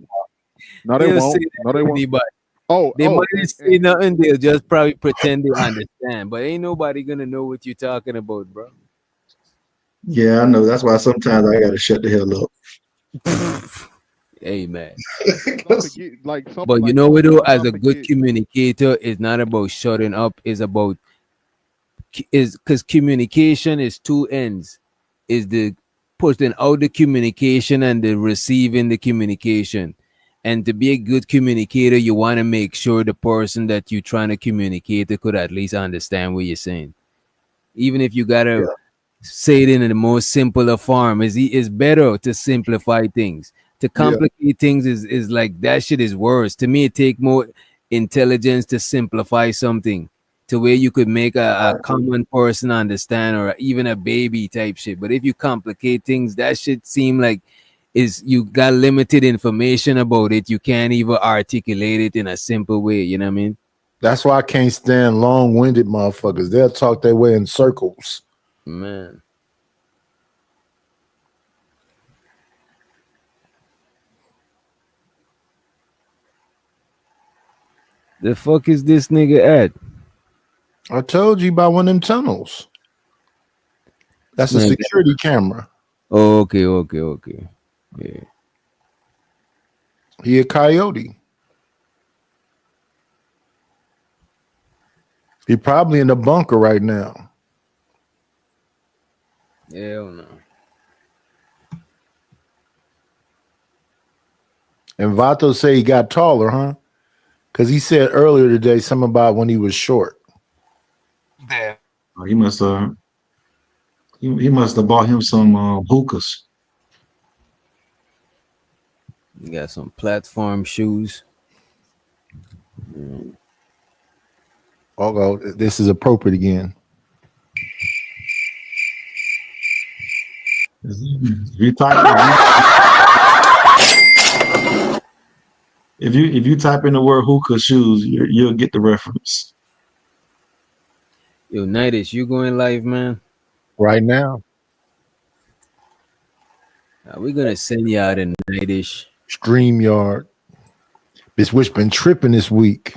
No, they won't. No, they won't. Anybody. Oh, they might say nothing. They'll just probably pretend they understand, but ain't nobody gonna know what you're talking about, bro. Yeah, I know. That's why sometimes I gotta shut the hell up. Hey, man. Like but you know what though, as a good communicator, it's not about shutting up, it's about is because communication is two ends, is the putting out the communication and the receiving the communication. And to be a good communicator, you want to make sure the person that you're trying to communicate to could at least understand what you're saying, even if you gotta say it in the most simpler form. Is better to simplify things. To complicate things is like that shit is worse. To me, it take more intelligence to simplify something to where you could make a common person understand, or even a baby type shit. But if you complicate things, that shit seem like is you got limited information about it. You can't even articulate it in a simple way. You know what I mean? That's why I can't stand long-winded motherfuckers. They'll talk their way in circles. Man. The fuck is this nigga at? I told you about one of them tunnels. That's a security camera. Oh, okay. Yeah. He a coyote. He probably in the bunker right now. Hell no. And Vato say he got taller, huh? Because he said earlier today something about when he was short. Yeah. He must have. He must have bought him some hookahs. You got some platform shoes. Oh, this is appropriate again. If you type in the word hookah shoes, you'll get the reference. Yo, Nightish, you going live, man? Right now. We're gonna send you out in Nightish. StreamYard. This witch been tripping this week.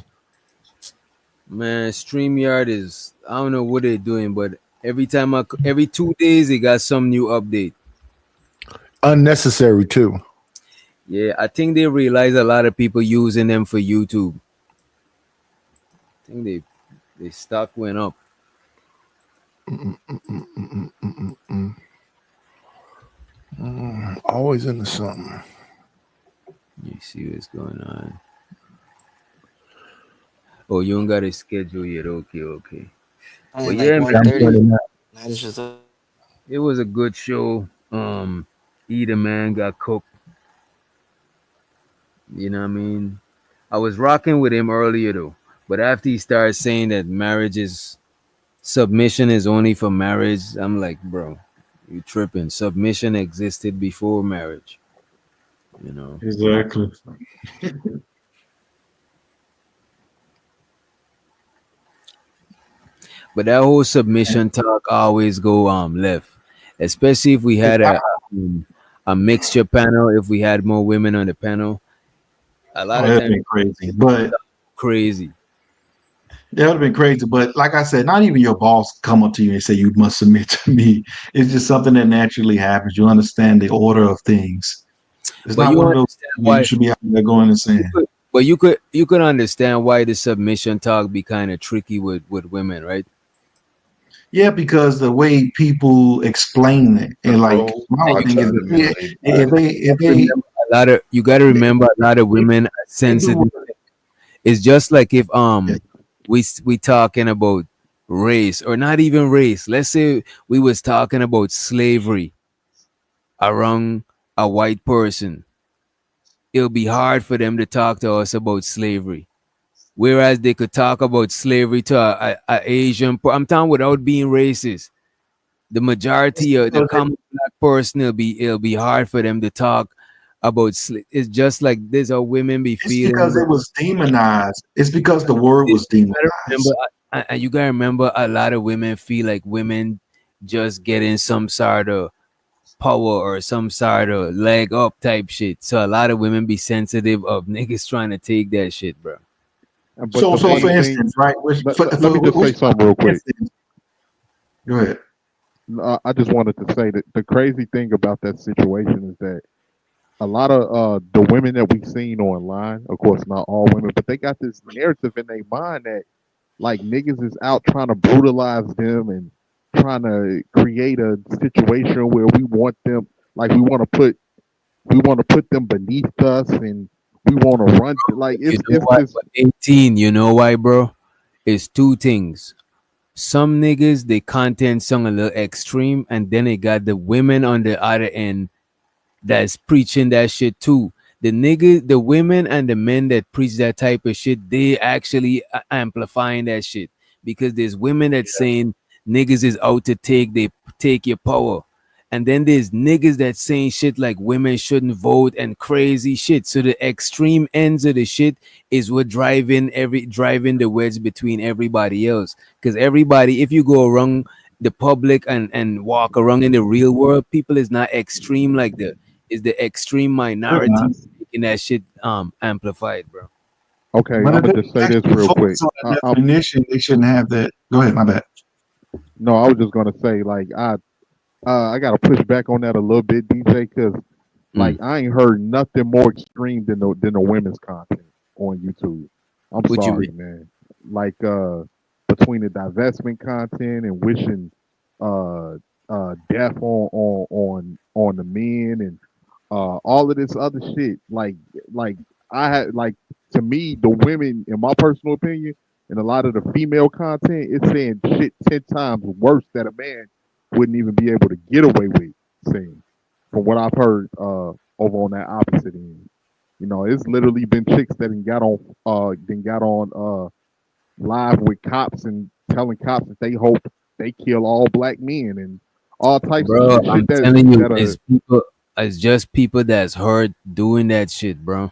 Man, StreamYard is, I don't know what they're doing, but every 2 days they got some new update. Unnecessary too. Yeah, I think they realize a lot of people using them for YouTube. I think they stock went up. Always into something. You see what's going on. Oh, you don't got a schedule yet. Okay. But yeah, man, it was a good show. Either man got cooked. You know what I mean? I was rocking with him earlier though, but after he started saying that submission is only for marriage, I'm like, bro, you tripping. Submission existed before marriage. You know? Exactly. But that whole submission talk always go left, especially if we had a mixture panel. If we had more women on the panel, a lot of times crazy, but crazy. That would have been crazy. But like I said, not even your boss come up to you and say you must submit to me. It's just something that naturally happens. You understand the order of things. It's But not you one of those understand why you should be out there going and saying. But you could understand why the submission talk be kind of tricky with women, right? Yeah, because the way people explain it, and like my thing is, if they you got to remember a lot of women are sensitive. It's just like if we talking about race, or not even race. Let's say we was talking about slavery around a white person. It'll be hard for them to talk to us about slavery. Whereas they could talk about slavery to a Asian. I'm talking without being racist. The majority of the common black person, it'll be hard for them to talk about. It's just like this. How women be feeling. Because it was demonized. It's because the word was demonized. You gotta remember, a lot of women feel like women just getting some sort of power or some sort of leg up type shit. So a lot of women be sensitive of niggas trying to take that shit, bro. So for instance, right? Let me just say something real quick. Go ahead. I just wanted to say that the crazy thing about that situation is that a lot of the women that we've seen online, of course, not all women, but they got this narrative in their mind that like niggas is out trying to brutalize them and trying to create a situation where we want them, like we want to put them beneath us, and we want to run like You know it's why? this. But 18, you know why, bro? It's two things. Some niggas, they content song a little extreme, and then they got the women on the other end that's preaching that shit too. The niggas, the women and the men that preach that type of shit, they actually amplifying that shit because there's women that saying niggas is out to take your power. And then there's niggas that saying shit like women shouldn't vote and crazy shit. So the extreme ends of the shit is what driving the wedge between everybody else. Because everybody, if you go around the public and walk around in the real world, people is not extreme like that. Is the extreme They're minority not. making that shit amplified, bro. Okay, I'm But if gonna they just say this actually real quick. focus on the definition, they shouldn't have that. Go ahead, my bad. No, I was just gonna say like I gotta push back on that a little bit, DJ, because like I ain't heard nothing more extreme than the women's content on YouTube. I'm What you sorry, mean? man. Like between the divestment content and wishing uh death on the men and all of this other shit. Like I had like to me the women, in my personal opinion, and a lot of the female content, it's saying shit 10 times worse that a man wouldn't even be able to get away with saying. From what I've heard over on that opposite end. You know, it's literally been chicks that got on live with cops and telling cops that they hope they kill all black men and all types Bro, of shit I'm that telling you, that are it's just people that's hurt doing that shit, bro.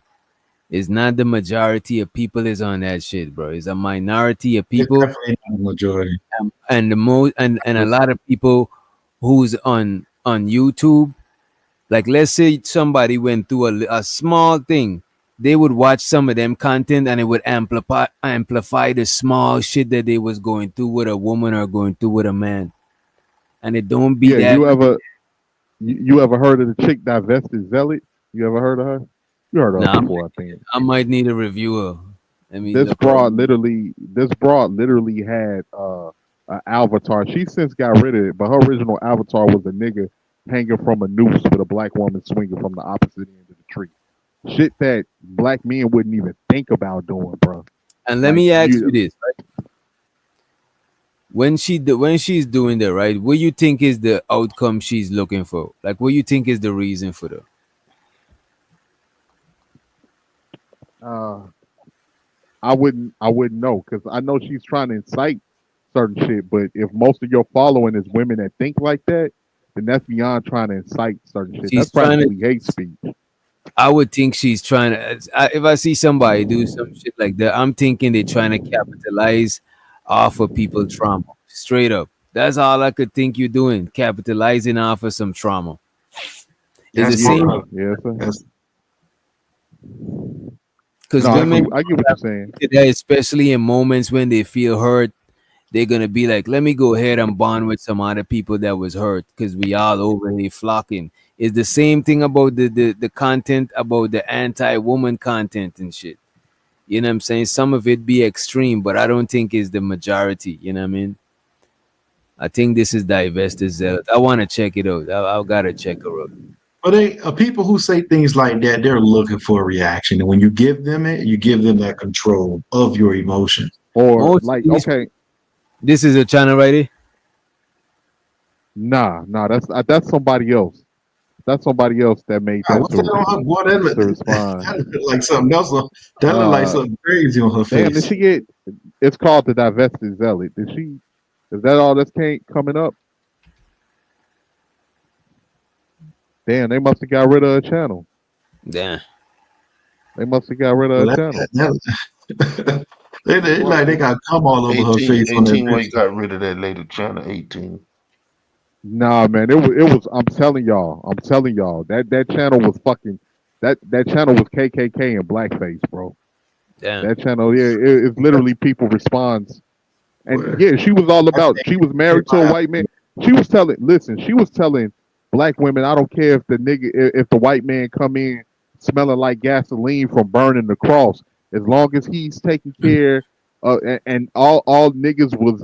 It's not the majority of people is on that shit, bro. It's a minority of It's people, definitely not the majority. and the most and a lot of people who's on YouTube. Like, let's say somebody went through a small thing, they would watch some of them content and it would amplify the small shit that they was going through with a woman or going through with a man, and it don't be yeah. that. You ever heard of the chick divested zealot? You ever heard of her? You heard of her Nah, before, I think. I might need a reviewer. Let me This look her up. broad literally had an avatar. She since got rid of it, but her original avatar was a nigga hanging from a noose with a black woman swinging from the opposite end of the tree. Shit that black men wouldn't even think about doing, bro. And let Like me ask you you, this: right? When she's doing that, right? What you think is the outcome she's looking for? Like, what you think is the reason for that? uh, I wouldn't know because I know she's trying to incite certain shit. But if most of your following is women that think like that, then that's beyond trying to incite certain shit. She's That's trying to. practically hate speech. I would think she's trying to. If I see somebody do some shit like that, I'm thinking they're trying to capitalize off of people's trauma. Straight up. That's all I could think you're doing, capitalizing off of some trauma. It's the That's same part of Yeah, sir. that's because No, women, I get what you're saying. especially in moments when they feel hurt, they're gonna be like, "Let me go ahead and bond with some other people that was hurt," because we all over here flocking. It's the same thing about the content about the anti-woman content and shit. You know what I'm saying? Some of it be extreme, but I don't think it's the majority. You know what I mean? I think this is divested zealot. I want to check it out. I gotta check her out. but they people who say things like that, they're looking for a reaction. And when you give them it, you give them that control of your emotions. Or Most of like, these, okay, this is a channel right here. nah, that's somebody else. That's somebody else that made God, that what's that on her boy? That to look, respond. that look like something else. That look like Uh, something crazy on her damn, did face. she get? It's called the divested zealot. Did she? Is that all that's coming up? Damn, they must have got rid of a channel. Damn. They must have got rid of Well, a channel. They like they got cum all over her 18, face on that 18 when you picture. got rid of that later channel 18. Nah, man, it was. I'm telling y'all, that channel was fucking. That channel was KKK and blackface, bro. Damn. That channel, yeah, it's literally people responds. And Boy, yeah, she was all I about. can't She was get married to a my white man. She was telling. Listen, she was telling black women, I don't care if the nigga, if the white man come in smelling like gasoline from burning the cross, as long as he's taking care And all niggas was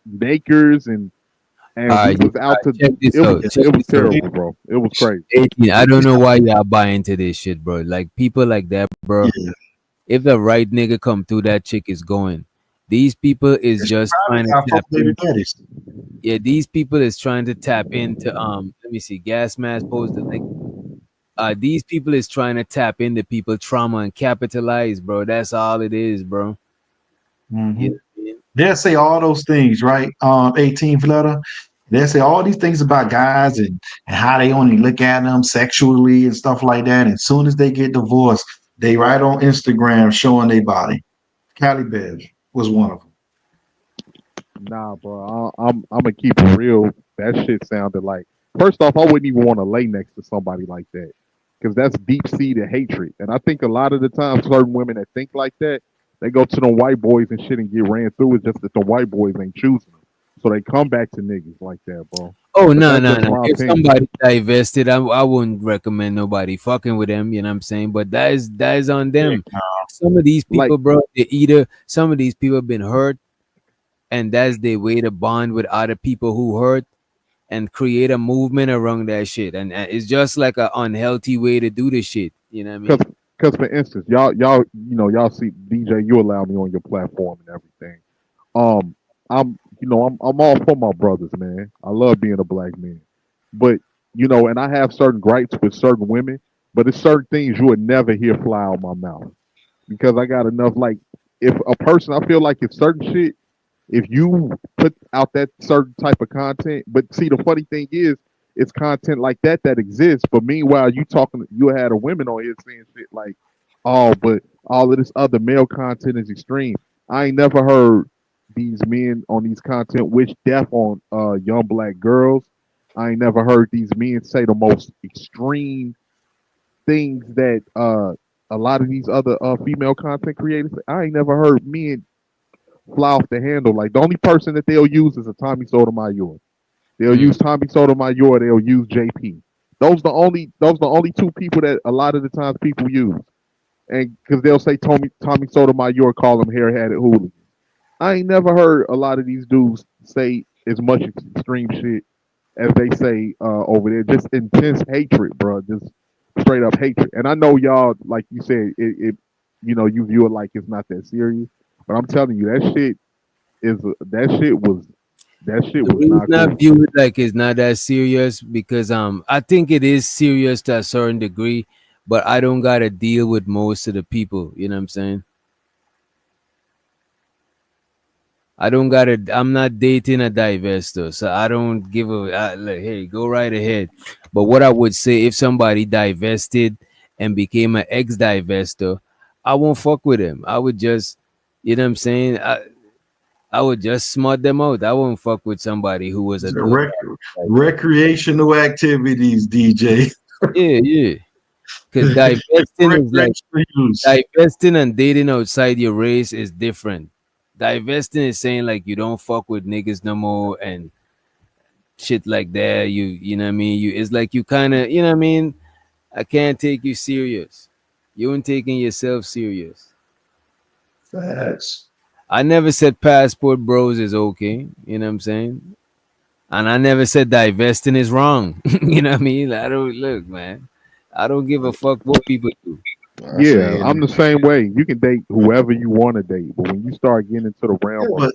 nakers and we was out to. check this It was out. Check it was this out. terrible, bro. It was crazy. 18. I don't know why y'all buy into this shit, bro. Like people like that, bro. Yeah. If the right nigga come through, that chick is going. These people is just trying to I tap fuck baby in. daddies. Yeah, these people is trying to tap into let me see, gas mask post the link. These people is trying to tap into people trauma and capitalize, bro. That's all it is, bro. Mm-hmm. You know what I mean? They'll say all those things, right? 18 flutter. They'll say all these things about guys and how they only look at them sexually and stuff like that. And as soon as they get divorced, they write on Instagram showing their body. Callie Bev was one of them. Nah, bro. I'm gonna keep it real. That shit sounded like. First off, I wouldn't even want to lay next to somebody like that because that's deep seated hatred. And I think a lot of the time, certain women that think like that, they go to the white boys and shit and get ran through. It's just that the white boys ain't choosing them, so they come back to niggas like that, bro. Oh But no, that's no, just no. my If opinion. somebody divested, I wouldn't recommend nobody fucking with them, you know what I'm saying? But that is on them. Some of these Like, people, bro, they either some of these people have been hurt and that's their way to bond with other people who hurt and create a movement around that shit. And it's just like an unhealthy way to do this shit. You know what I mean? Cause for instance, y'all see DJ, you allow me on your platform and everything. Um, I'm all for my brothers, man. I love being a black man, but and I have certain gripes with certain women, but it's certain things you would never hear fly out my mouth because I got enough. Like, if a person, I feel like if certain shit, if you put out that certain type of content, but see, the funny thing is, it's content like that exists. But meanwhile, you had a women on here saying shit like, "Oh, but all of this other male content is extreme." I ain't never heard these men on these content wish death on young black girls. I ain't never heard these men say the most extreme things that a lot of these other female content creators. I ain't never heard men fly off the handle. Like, the only person that they'll use is a Tommy Sotomayor. They'll use Tommy Sotomayor. They'll use JP. Those the only two people that a lot of the times people use, and because they'll say Tommy Sotomayor, call them hair-hatted hooligans. I ain't never heard a lot of these dudes say as much extreme shit as they say over there. Just intense hatred, bro. Just straight up hatred. And I know y'all, like you said, you view it like it's not that serious. But I'm telling you, that shit The was reason not I cool. view it like it's not that serious because I think it is serious to a certain degree, but I don't gotta deal with most of the people. You know what I'm saying? I'm not dating a divester, so I don't give like, hey, go right ahead. But what I would say, if somebody divested and became an ex-divester, I won't fuck with him. I would just, you know what I'm saying? I would just smut them out. I won't fuck with somebody who was a So dude. recreational activities, DJ. Yeah, yeah. Because divesting is like Recreational use. divesting and dating outside your race is different. Divesting is saying like you don't fuck with niggas no more and shit like that. You know what I mean? It's like you kind of, you know what I mean? I can't take you serious. You ain't taking yourself serious. Facts. I never said passport bros is okay. You know what I'm saying? And I never said divesting is wrong. You know what I mean? I don't look, man. I don't give a fuck what people do. I Yeah, say I'm the same way. You can date whoever you want to date, but when you start getting into the realm of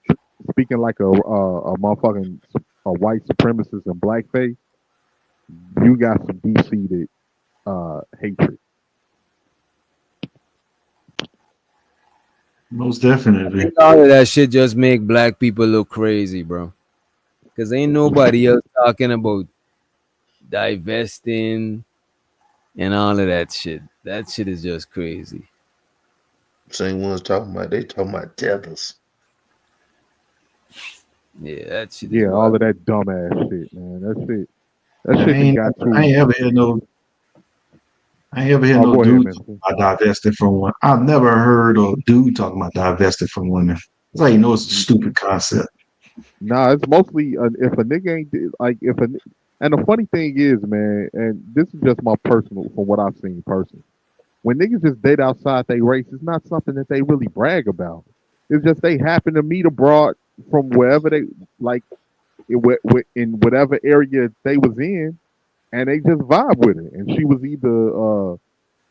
But speaking like a motherfucking a white supremacist and blackface, you got some deep seated hatred. most I definitely. think all of that shit just make black people look crazy, bro. Cause ain't nobody else talking about divesting and all of that shit. That shit is just crazy. same ones talking about they talking about tethers. Yeah, that shit is Yeah, all wild. of that dumbass shit, man. That I shit done ain't, got I too. ain't ever heard no. I ain't ever heard Oh, no go ahead, dude man. talking about divesting from one. I've never heard a dude talking about divesting from women. It's like, it's a stupid concept. Nah, it's mostly if a nigga ain't like if a. And the funny thing is, man, and this is just my personal from what I've seen personally. When niggas just date outside they race, it's not something that they really brag about. It's just they happen to meet abroad from wherever they like in whatever area they was in, and they just vibe with it. And she was either a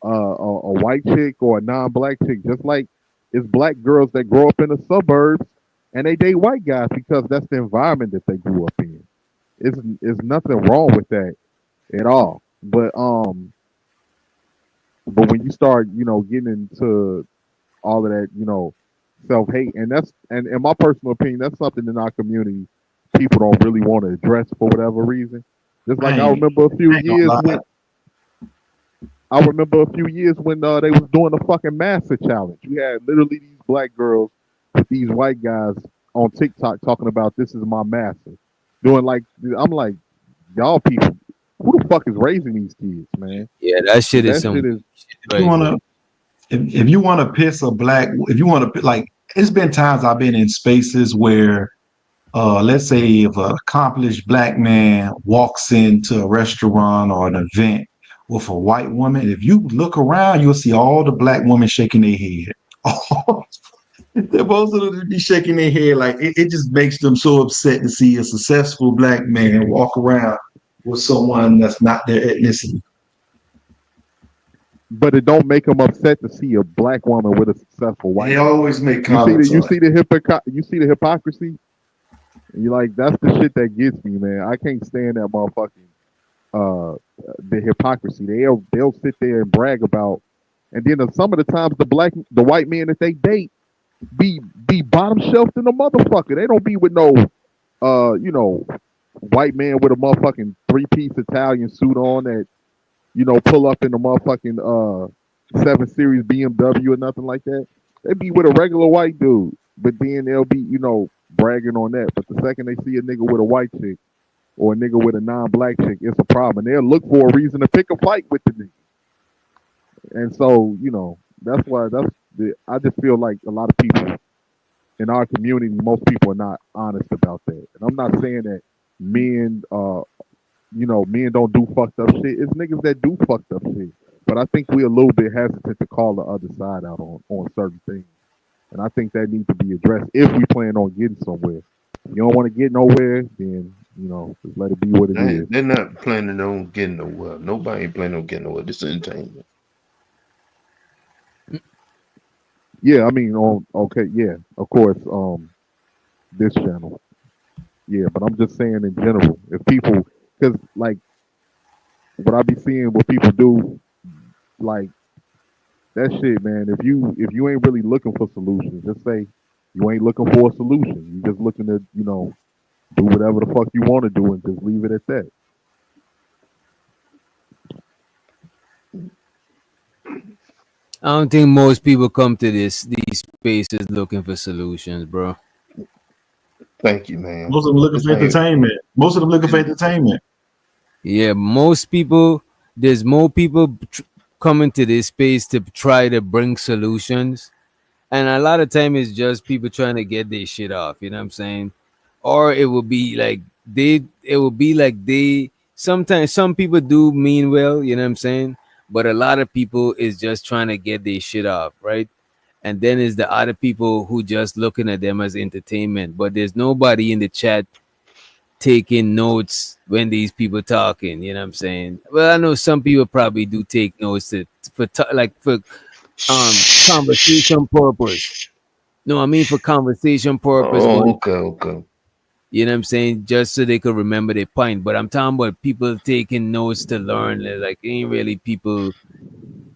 white chick or a non-black chick, just like it's black girls that grow up in the suburbs and they date white guys because that's the environment that they grew up in. It's nothing wrong with that at all. But when you start, getting into all of that, self hate, and that's and in my personal opinion, that's something in our community people don't really want to address for whatever reason. Just like I remember a few years when they was doing the fucking master challenge. You had literally these black girls with these white guys on TikTok talking about this is my master. Doing like I'm like, y'all people, who the fuck is raising these kids, man? Yeah, that shit is some. If you wanna, if you want to piss a black, if you want to like, it's been times I've been in spaces where, let's say, if an accomplished black man walks into a restaurant or an event with a white woman, if you look around, you'll see all the black women shaking their head. Most of them be shaking their head like it just makes them so upset to see a successful black man walk around with someone that's not their ethnicity. But it don't make them upset to see a black woman with a successful white. They always make You comments. see the hypocrisy. And you're like, that's the shit that gets me, man. I can't stand that motherfucking the hypocrisy. They'll sit there and brag about, and then some of the times the white men that they date be bottom shelf in the motherfucker. They don't be with no white man with a motherfucking 3-piece Italian suit on that pull up in the motherfucking 7 Series BMW or nothing like that. They be with a regular white dude, but then they'll be bragging on that. But the second they see a nigga with a white chick or a nigga with a non-black chick, it's a problem. They'll look for a reason to pick a fight with the nigga. And so that's why I just feel like a lot of people in our community, most people are not honest about that. And I'm not saying that men men don't do fucked up shit. It's niggas that do fucked up shit. But I think we're a little bit hesitant to call the other side out on certain things. And I think that needs to be addressed if we plan on getting somewhere. If you don't want to get nowhere, then just let it be what it is. They're not planning on getting nowhere. Nobody ain't planning on getting nowhere. This is entertainment. Yeah, I mean, of course, this channel. Yeah, but I'm just saying in general, if people, because like what I be seeing, what people do, like that shit, man. If you ain't really looking for solutions, just say you ain't looking for a solution. You just looking to do whatever the fuck you want to do and just leave it at that. I don't think most people come to these spaces looking for solutions, bro. Thank you, man. Most of them looking for entertainment. Yeah, most people. There's more people coming to this space to try to bring solutions, and a lot of time it's just people trying to get their shit off. You know what I'm saying? Or it will be like they. Sometimes some people do mean well. You know what I'm saying? But a lot of people is just trying to get their shit off, right? And then is the other people who just looking at them as entertainment. But there's nobody in the chat taking notes when these people talking. You know what I'm saying? Well, I know some people probably do take notes for conversation purpose. No, I mean for conversation purpose. Oh, okay. You know what I'm saying? Just so they could remember their point. But I'm talking about people taking notes to learn. Like ain't really people.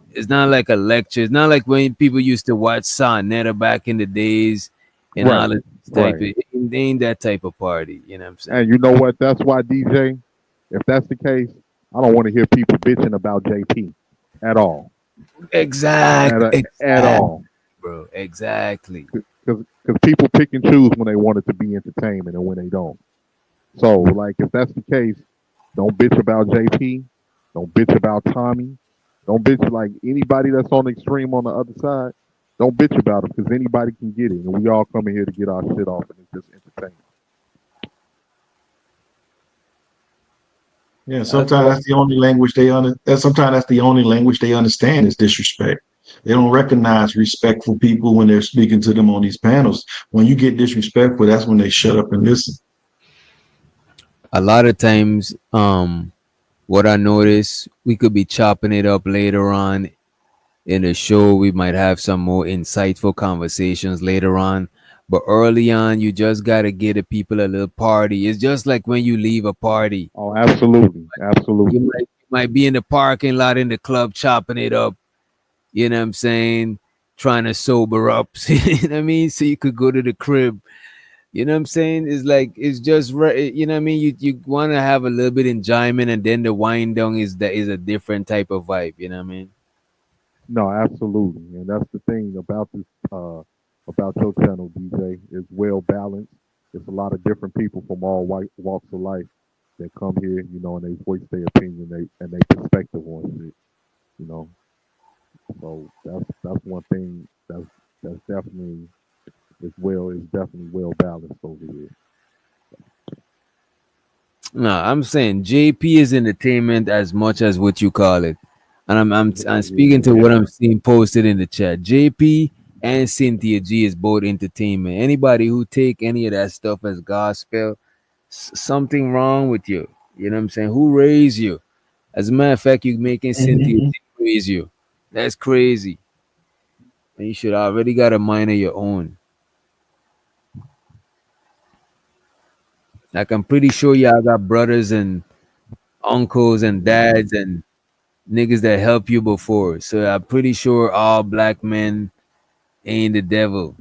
It's not like a lecture. It's not like when people used to watch Sonetta back in the days and all this type of. It ain't that type of party. You know what I'm saying? And you know what? That's why, DJ, if that's the case, I don't want to hear people bitching about JP at all. Exactly. At all, bro. Exactly. Because people pick and choose when they want it to be entertainment and when they don't. So, like, if that's the case, don't bitch about JP. Don't bitch about Tommy. Don't bitch like anybody that's on the extreme on the other side. Don't bitch about them because anybody can get it, and we all come in here to get our shit off, and it's just entertainment. Yeah, sometimes that's the only language they Sometimes that's the only language they understand is disrespect. They don't recognize respectful people when they're speaking to them on these panels. When you get disrespectful, that's when they shut up and listen. A lot of times, what I notice, we could be chopping it up later on in the show. We might have some more insightful conversations later on. But early on, you just got to get the people a little party. It's just like when you leave a party. Oh, absolutely, absolutely. You might be in the parking lot in the club chopping it up. You know what I'm saying? Trying to sober up. You know what I mean? So you could go to the crib. You know what I'm saying? It's like it's just right. You know what I mean? You want to have a little bit enjoyment, and then the wind down is a different type of vibe. You know what I mean? No, absolutely, and that's the thing about this about your channel, DJ. It's well balanced. It's a lot of different people from all white walks of life that come here, you know, and they voice their opinion, and they perspective on shit, you know. So that's one thing that's definitely is definitely well balanced over here. No, I'm saying JP is entertainment as much as what you call it, and I'm speaking to what I'm seeing posted in the chat. JP and Cynthia G is both entertainment. Anybody who take any of that stuff as gospel, something wrong with you. You know what I'm saying? Who raised you? As a matter of fact, you making Cynthia G raise you. That's crazy. And you should already got a mind of your own. Like I'm pretty sure y'all got brothers and uncles and dads and niggas that help you before. So I'm pretty sure all black men ain't the devil.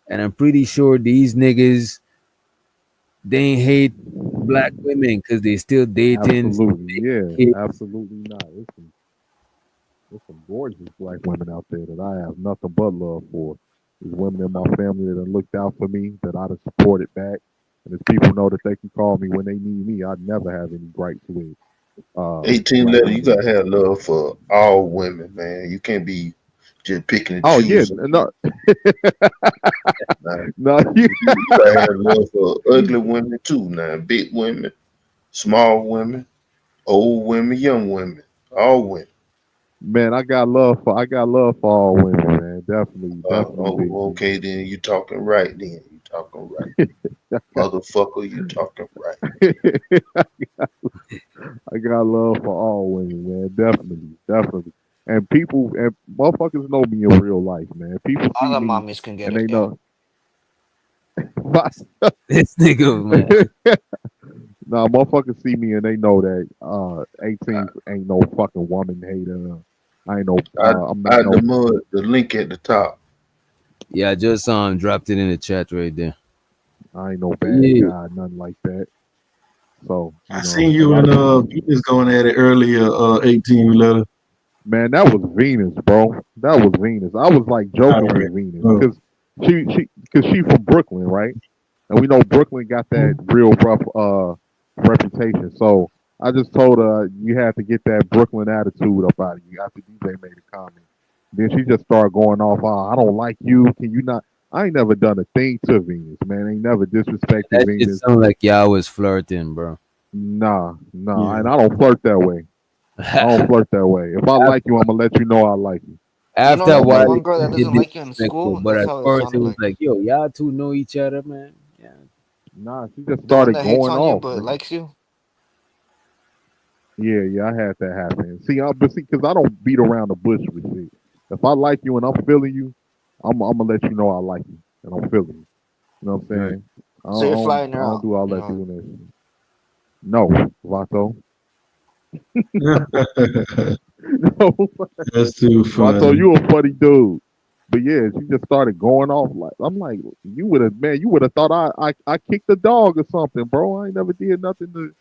And I'm pretty sure these niggas they ain't hate black women because they still dating. Absolutely, absolutely not. There's some gorgeous black women out there that I have nothing but love for. There's women in my family that have looked out for me, that I'd have supported back. And if people know that they can call me when they need me, I'd never have any gripes with. 18 Black letter, you women. gotta have love for all women, man. You can't be just picking and Oh yeah, choosing. no, Nah, no, you gotta have love for ugly women too. Now, big women, small women, old women, young women, all women. man, I got love for all women, man. Definitely, big. Okay, then you talking right. Then you talking right, motherfucker. You talking right. I got love for all women, man. Definitely. And people and motherfuckers know me in real life, man. People see All the me mommies can get and it. they Yeah. know. This nigga, man. Nah, motherfuckers see me and they know that 18 ain't no fucking woman hater. I ain't no. I'm not no. The link at the top. Yeah, I just dropped it in the chat right there. I ain't no bad guy, nothing like that. So I seen you and Venus going at it earlier. 18 letter. Man, that was Venus, bro. That was Venus. I was like joking with Venus because she from Brooklyn, right? And we know Brooklyn got that real rough reputation. So I just told her you had to get that Brooklyn attitude up out of you after DJ made a comment. Then she just started going off. I don't like you. Can you not? I ain't never done a thing to Venus, man. I ain't never disrespected That Venus. shit sound like y'all was flirting, bro. Nah, and I don't flirt that way. I don't flirt that way. If I like you, I'm gonna let you know I like you. After a while, one girl that doesn't like you in disrespectful, school? but That's at how it first it sounded was like. like, yo, y'all two know each other, man. Yeah. Nah, she just The one started that hates going on you off. but Man. likes you. Yeah, I had that happen. See, because I don't beat around the bush with shit. If I like you and I'm feeling you, I'm gonna let you know I like you and I'm feeling you. You know what I'm saying? So you're flying I her don't out. do all You that know. doing that shit. No, Vato. No, That's too Vato, funny. you a funny dude. But yeah, she just started going off like I'm like, you would have thought I kicked the dog or something, bro. I ain't never did nothing to.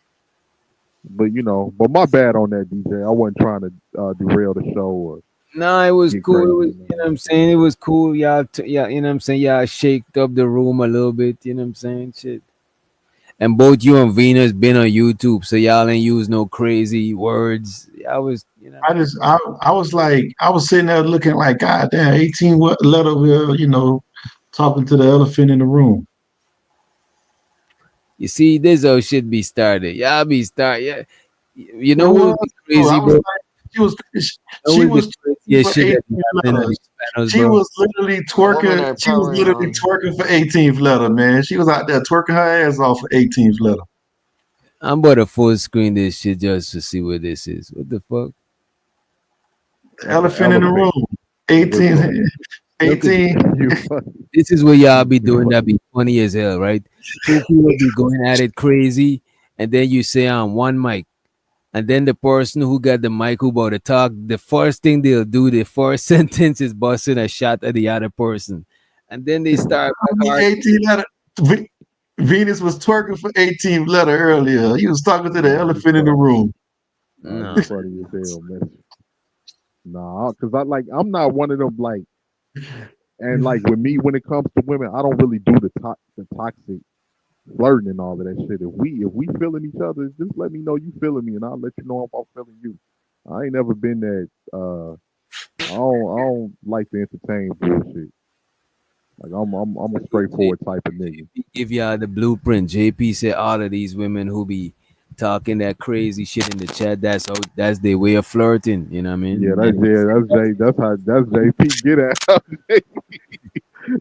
But but my bad on that, DJ. I wasn't trying to derail the show or. No, it was get cool. It crazy, was, you know what I'm saying? It was cool. Y'all, yeah, you know what I'm saying? Y'all shaked up the room a little bit, you know what I'm saying? Shit. And both you and Venus been on YouTube, so y'all ain't use no crazy words. I was, I was like, I was sitting there looking like, God damn, 18 letter, talking to the elephant in the room. You see, this all shit be started. Y'all be started. Yeah. You know It what was was. crazy, I was bro? like, she was Yeah, for shit that be 18th happening on letter. these panels, She bro. was literally Women twerking. are She was powering literally on. twerking for 18th letter, man. She was out there twerking her ass off for 18th letter. I'm about to full screen this shit just to see what this is. What the fuck? That's an Elephant in the elephant room. with 18. some. Look at this. 18. You This is what y'all be doing that be funny as hell, right? Two people be going at it crazy, and then you say on one mic, and then the person who got the mic who about to talk, the first thing they'll do, the first sentence is busting a shot at the other person, and then they start back hard. 18th letter. Venus was twerking for 18th letter earlier. He was talking to the you elephant in the funny. room. You funny as hell, man. Nah, cause I'm not one of them like, and like with me when it comes to women, I don't really do the toxic flirting and all of that shit. If we feeling each other, just let me know you feeling me, and I'll let you know if I'm feeling you. I ain't never been that. I don't like to entertain bullshit. Like I'm a straightforward type of nigga. Give y'all the blueprint. JP said all of these women who be talking that crazy shit in the chat, that's their way of flirting. You know what I mean? Yeah, that's JP. Get at.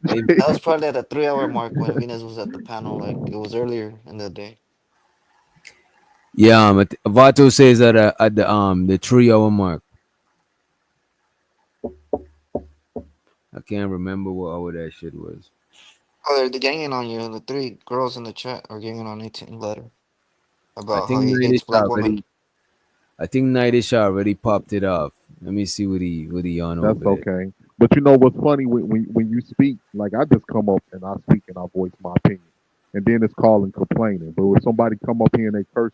That was probably at the 3 hour mark when Venus was at the panel. Like it was earlier in the day. Yeah, Vato says that at the 3 hour mark. I can't remember what hour that shit was. Oh, they're ganging on you. The 3 girls in the chat are ganging on 18 letter I about how think he Nightish hates black women. already popped it off. Let me see what he on That's over there. okay. But you know what's funny when you speak, like I just come up and I speak and I voice my opinion, and then it's calling complaining. But when somebody come up here and they curse,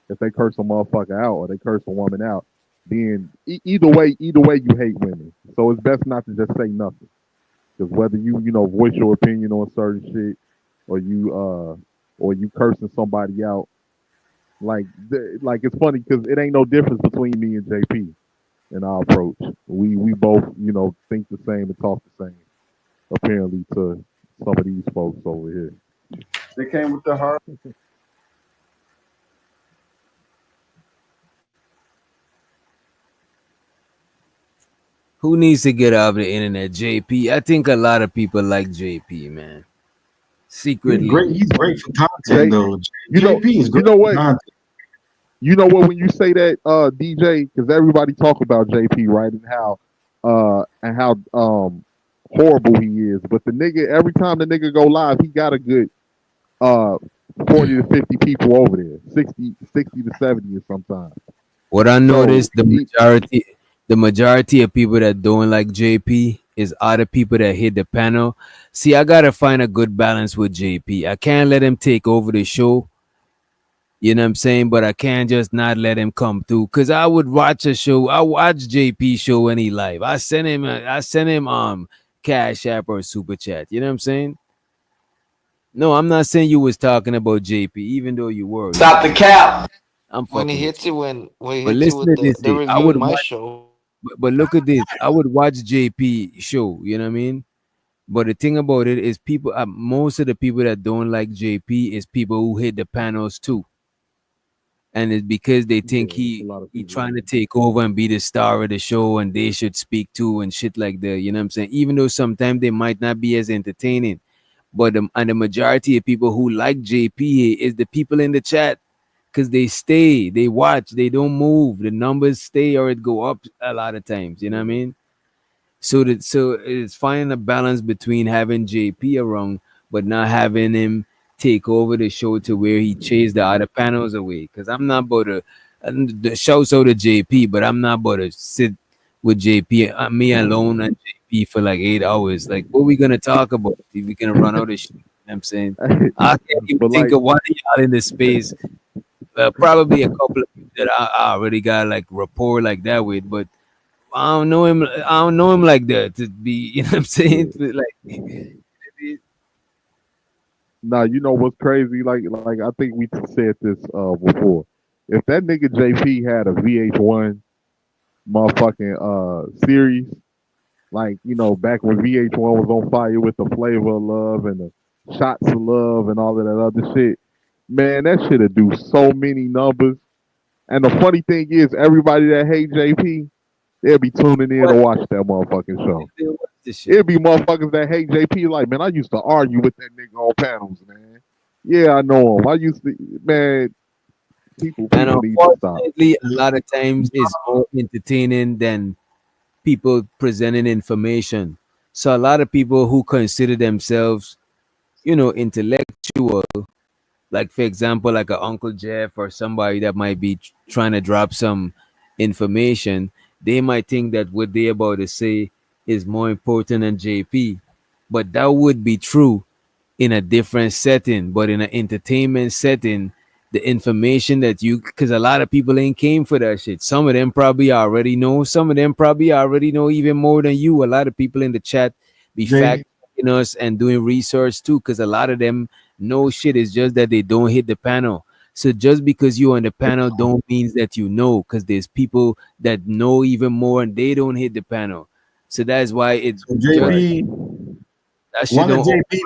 if they curse a motherfucker out or they curse a woman out, then either way you hate women. So it's best not to just say nothing, because whether you voice your opinion on certain shit or you cursing somebody out, like it's funny because it ain't no difference between me and JP in our approach. We both, think the same and talk the same. Apparently, to some of these folks over here. They came with the heart. Who needs to get off the internet? JP. I think a lot of people like JP, man. Secretly. He's great for Jay, content though. you know, JP is you great know for what? content. You know what? When you say that, DJ, because everybody talk about JP, right, and how horrible he is. But the nigga, every time the nigga go live, he got a good 40 to 50 people over there, 60 to 70 or sometimes. What I So noticed, the majority of people that don't like JP is other people that hit the panel. See, I gotta find a good balance with JP. I can't let him take over the show. You know what I'm saying? But I can't just not let him come through. Cause I would watch a show. I watch JP show when he live. I send him Cash App or Super Chat. You know what I'm saying? No, I'm not saying you was talking about JP, even though you were. Stop the cap. I'm When he fucking with hits you, when he But hits you listen with to this. they're I reviewing would my watch, show. but look at this. I would watch JP show. You know what I mean? But the thing about it is, people. Most of the people that don't like JP is people who hit the panels too, and it's because they think it's a he lot of he people. trying to take over and be the star of the show, and they should speak too and shit like that. You know what I'm saying? Even though sometimes they might not be as entertaining, but the majority of people who like JP is the people in the chat because they stay, they watch, they don't move. The numbers stay or it go up a lot of times. You know what I mean? So it's finding a balance between having JP around, but not having him take over the show to where he chase the other panels away. Because I'm not about to the shouts out to JP, but I'm not about to sit with JP, me alone and JP for like 8 hours. Like, what we gonna talk about? If we gonna run out of shit, you know what I'm saying? I can't even But think like, of one of y'all in this space. Probably a couple of people that I already got like rapport like that with, but I don't know him. I don't know him like that to be. You know what I'm saying? Like, nah, you know what's crazy? Like I think we said this before. If that nigga JP had a VH1 motherfucking series, like back when VH1 was on fire with the Flavor of Love and the Shots of Love and all of that other shit, man, that shit'd do so many numbers. And the funny thing is, everybody that hate JP, They'll be tuning in to watch that motherfucking show. It'll be motherfuckers that hate JP. Like, man, I used to argue with that nigga on panels, man. Yeah, I know him. I used to, man. People And need to stop. unfortunately, a lot of times it's more entertaining than people presenting information. So a lot of people who consider themselves, intellectual, like for example, like a Uncle Jeff or somebody that might be trying to drop some information, they might think that what they're about to say is more important than JP. But that would be true in a different setting, but in an entertainment setting, the information that because a lot of people ain't came for that shit. Some of them probably already know. Some of them probably already know even more than you. A lot of people in the chat be fact checking us and doing research too, because a lot of them know shit. Is just that they don't hit the panel. So just because you're on the panel don't means that you know, because there's people that know even more and they don't hit the panel. So that's why it's JP. One of JP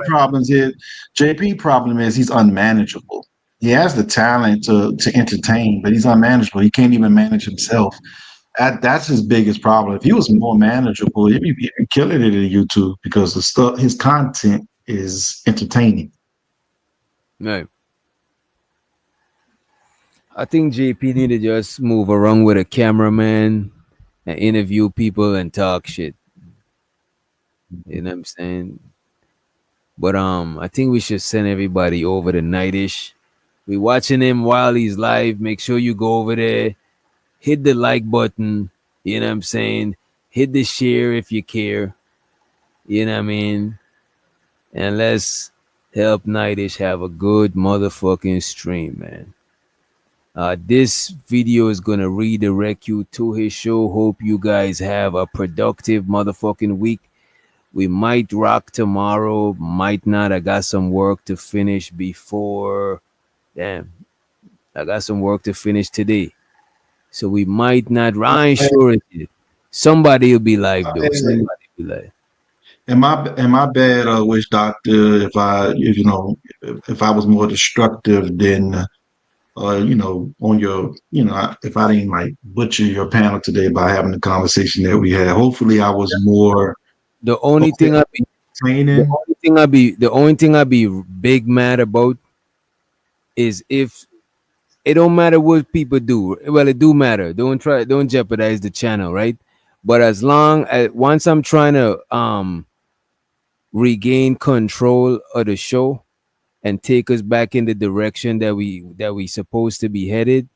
problem is he's unmanageable. He has the talent to entertain, but he's unmanageable. He can't even manage himself. That's his biggest problem. If he was more manageable, he'd be killing it in YouTube because his content is entertaining. Right. I think JP need to just move around with a cameraman and interview people and talk shit. You know what I'm saying? But I think we should send everybody over to Nightish. We watching him while he's live. Make sure you go over there, hit the like button. You know what I'm saying? Hit the share if you care. You know what I mean? And let's help Nightish have a good motherfucking stream, man. This video is gonna redirect you to his show. Hope you guys have a productive motherfucking week. We might rock tomorrow, might not. I got some work to finish before. Damn, I got some work to finish today, so we might not. I ain't sure it. Somebody will be live though. Somebody will be live. Am I bad, Wish Doctor? If I was more destructive than on your, if I didn't like butcher your panel today by having the conversation that we had. Hopefully, I was more. The only thing I be big mad about is if it don't matter what people do. Well, it do matter. Don't jeopardize the channel, right? But as long as once I'm trying to regain control of the show and take us back in the direction that we supposed to be headed,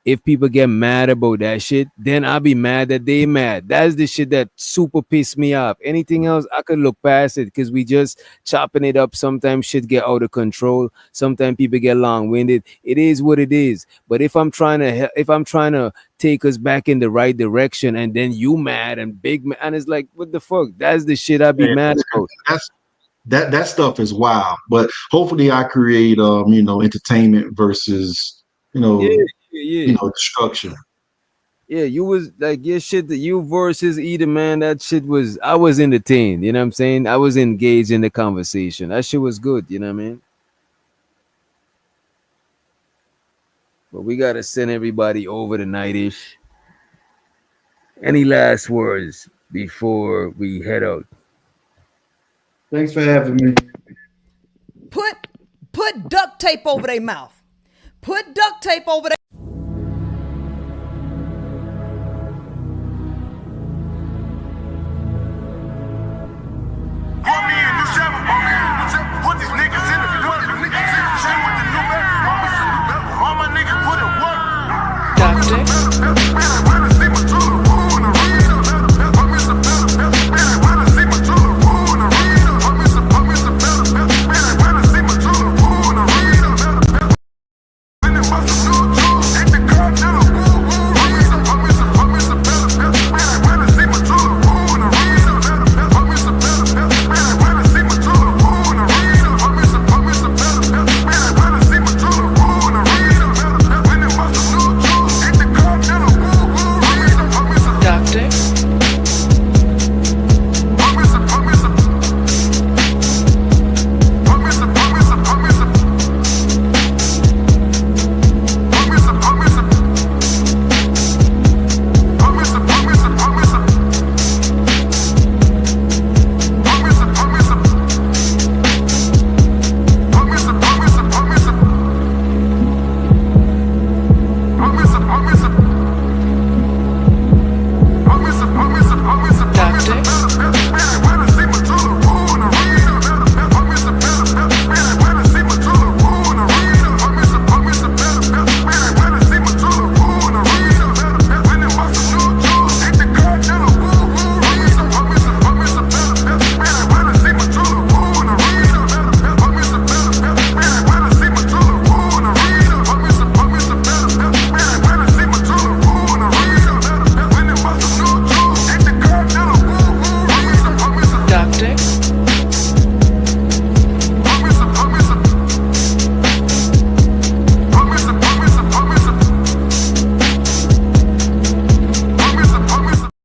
if people get mad about that shit, then I'll be mad that they mad. That's the shit that super pissed me off. Anything else, I could look past it because we just chopping it up. Sometimes shit get out of control. Sometimes people get long-winded. It is what it is. But if I'm trying to take us back in the right direction, and then you mad and big mad, and it's like, what the fuck? That's the shit I be mad about. That stuff is wild. But hopefully, I create entertainment versus destruction. Yeah, you was like your shit that you versus Eda, man. That shit was, I was entertained. You know what I'm saying? I was engaged in the conversation. That shit was good. You know what I mean? But we gotta send everybody over to Nightish. Any last words before we head out? Thanks for having me. Put duct tape over their mouth. Put duct tape over their